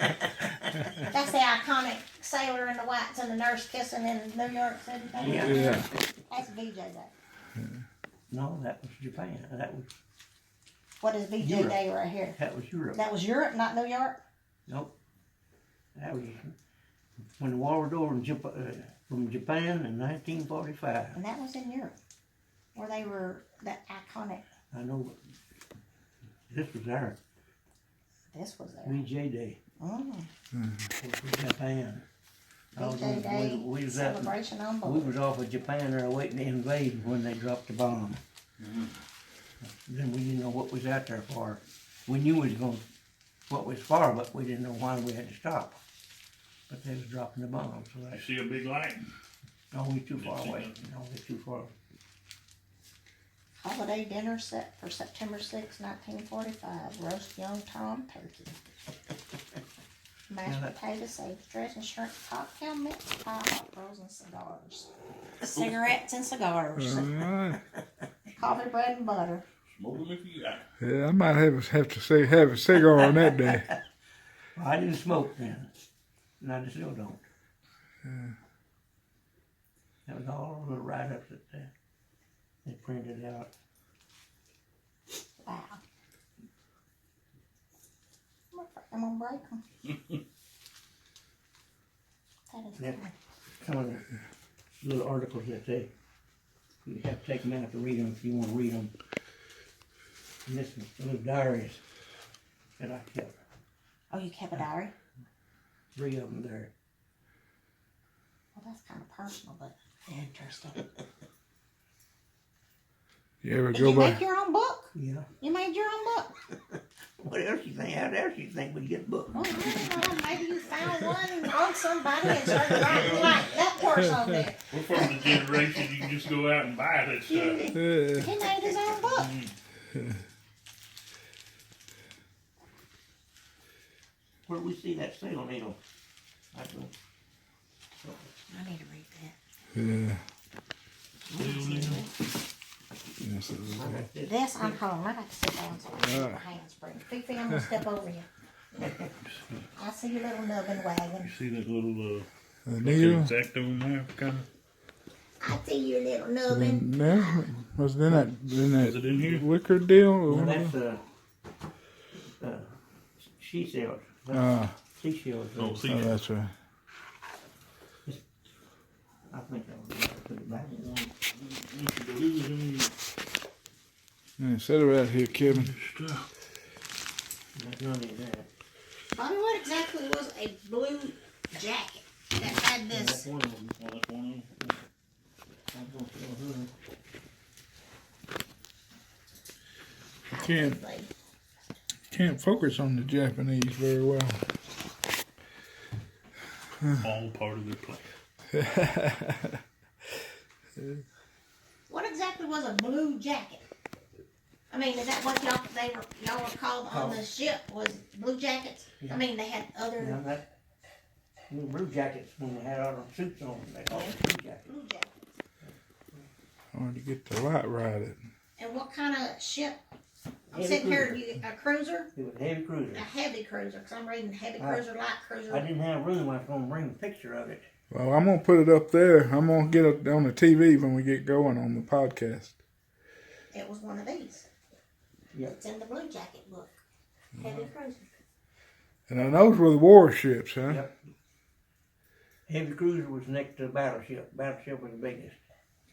D: That's the iconic sailor in the whites and the nurse kissing in New York City.
F: Yeah.
A: Yeah.
D: That's VJ Day.
F: No, that was Japan. That was
D: What is VJ
F: Europe.
D: Day right here?
F: Europe.
D: That was Europe, not New York?
F: Nope. That was when the war was over from Japan in 1945.
D: And that was in Europe, where they were that iconic.
F: I know. This was our
D: This was there.
F: VJ Day.
D: Mm.
F: Japan. I was
D: VJ
F: on-
D: Day
F: we was at-
D: celebration on
F: We
D: board.
F: was off of Japan there waiting to invade when they dropped the bomb. Then we didn't know what was out there for. We knew we was going, what was far, but we didn't know why we had to stop. But they was dropping the bomb, so
E: I
F: that,
E: see a big light.
F: no, we too far
E: Didn't see
F: away.
E: nothing.
F: No, we too far.
D: Holiday dinner set for September 6, 1945. Roast young tom turkey. Mashed
F: Yeah, that-
D: potato, sage dressing, shrimp cocktail, mince pie, hot rolls, and cigars. Cigarettes and cigars.
A: Alright.
D: Coffee, bread, and butter.
E: Smoke them if you got.
A: Yeah, I might have to say have a cigar on that day.
F: Well, I didn't smoke then, and I still don't. That was all the write-ups that they printed out.
D: Wow. I'm gonna break them. That is
F: Yeah.
D: cool.
F: Some of the little articles that you have to take them out to read them if you want to read them. And this is little diaries that I kept.
D: Oh, you kept a diary?
F: 3 of them there.
D: Well, that's kind of personal, but interesting.
A: You ever
D: Did
A: go
D: you
A: by?
D: make your own book?
F: Yeah.
D: You made your own book?
F: What else you think? How else you think we'd get booked?
D: Well, I don't know. Maybe you found one on somebody and started writing like that person on there.
E: We're from the generation you can just go out and buy that stuff.
D: He made his own book.
F: Where we see that sail needle? I don't.
D: I need to read that.
A: Yeah. Yes, it was.
F: I got this.
D: This, I'm calling. I got to sit down so I can get my hands free. Fifi, I'm going to step over you. I see your little nubbin wagging.
E: You see that little
A: The needle.
E: X-Acto map kind of?
D: I see your little nubbin.
A: No, was it in
E: Is it in here?
A: wicker deal? Or
F: Well,
A: one
F: that's
A: of
F: she sails.
A: the-
F: Seashells.
E: Oh, see.
A: oh, that's right.
F: I think I was gonna put it back in.
A: Yeah, set it right here, Kevin.
F: There's none of that.
D: Bobby, what exactly was a blue jacket that had
F: That's
D: this?
F: one of them.
E: Oh, that's one of them.
F: I'm gonna show her.
A: Ken,
C: Can't focus on the Japanese very well.
E: All part of their plan.
D: What exactly was a blue jacket? I mean, is that what y'all were called on the ship? Was blue jackets?
F: Yeah.
D: I mean, they had other
F: Now that, blue jackets, when they had all the suits on, they called them blue jackets.
D: blue jackets.
C: I wanted to get the light right.
D: And what kind of ship? I'm
F: Heavy
D: sitting here,
F: cruiser.
D: a cruiser?
F: It was a heavy cruiser.
D: A heavy cruiser, because I'm reading heavy cruiser, light cruiser.
F: I didn't have room, I was gonna bring a picture of it.
C: Well, I'm going to put it up there. I'm going to get it on the TV when we get going on the podcast.
D: It was one of these.
F: Yeah.
D: It's in the blue jacket book. Heavy cruiser.
C: And those were the warships, huh?
F: Yep. Heavy cruiser was next to the battleship. Battleship was the biggest.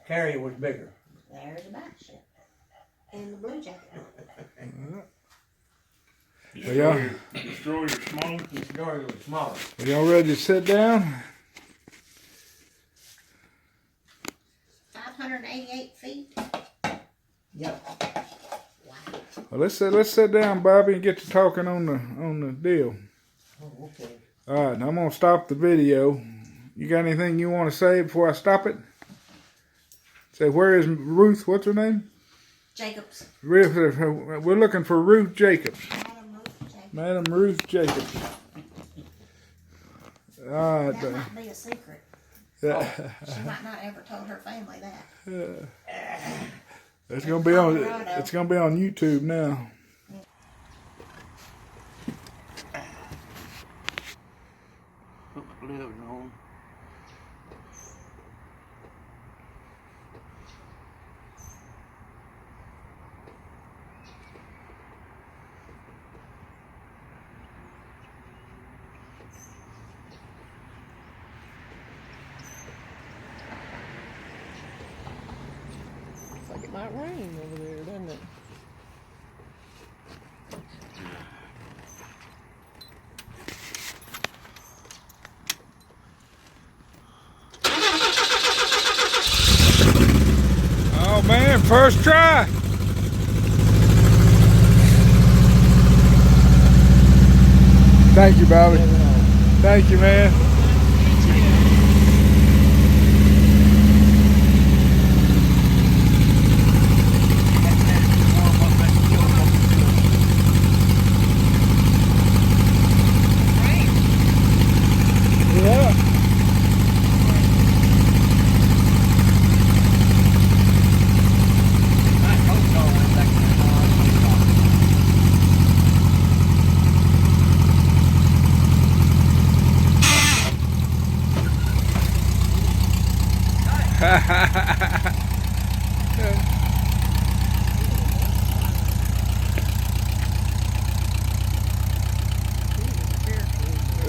F: Carrier was bigger.
D: There's a battleship. In the blue jacket book.
E: Destroyer small.
F: The destroyer was smaller.
C: Are y'all ready to sit down?
D: 588 feet.
F: Yep.
D: Wow.
C: Well, let's sit down, Bobby, and get to talking on the deal.
F: Oh, okay.
C: All right, now I'm gonna stop the video. You got anything you want to say before I stop it? Say, where is Ruth? What's her name?
D: Jacobs.
C: We're looking for Ruth Jacobs.
D: Madam Ruth Jacobs.
C: Madam Ruth Jacobs. All right.
D: That might be a secret.
C: Yeah.
D: She might not ever told her family that.
C: It's gonna be on. It's gonna be on YouTube now.
F: Put my gloves on.
G: Looks like it might rain over there, doesn't it?
C: Oh man, first try. Thank you, Bobby. Thank you, man. Yeah.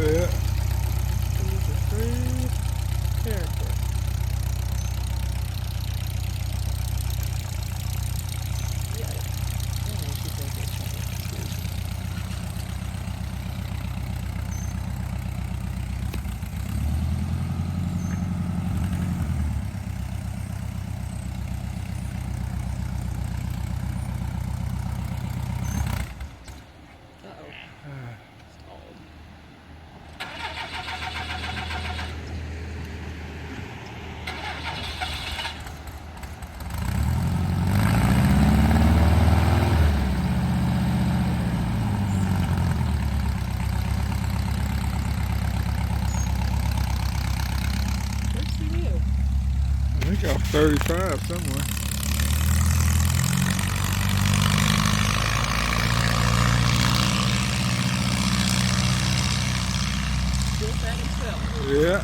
C: Yeah.
G: He's a true character. Yeah. I don't know if you think it's funny. Where's he live?
C: I think I was 35 somewhere.
G: Built that himself.
C: Yeah.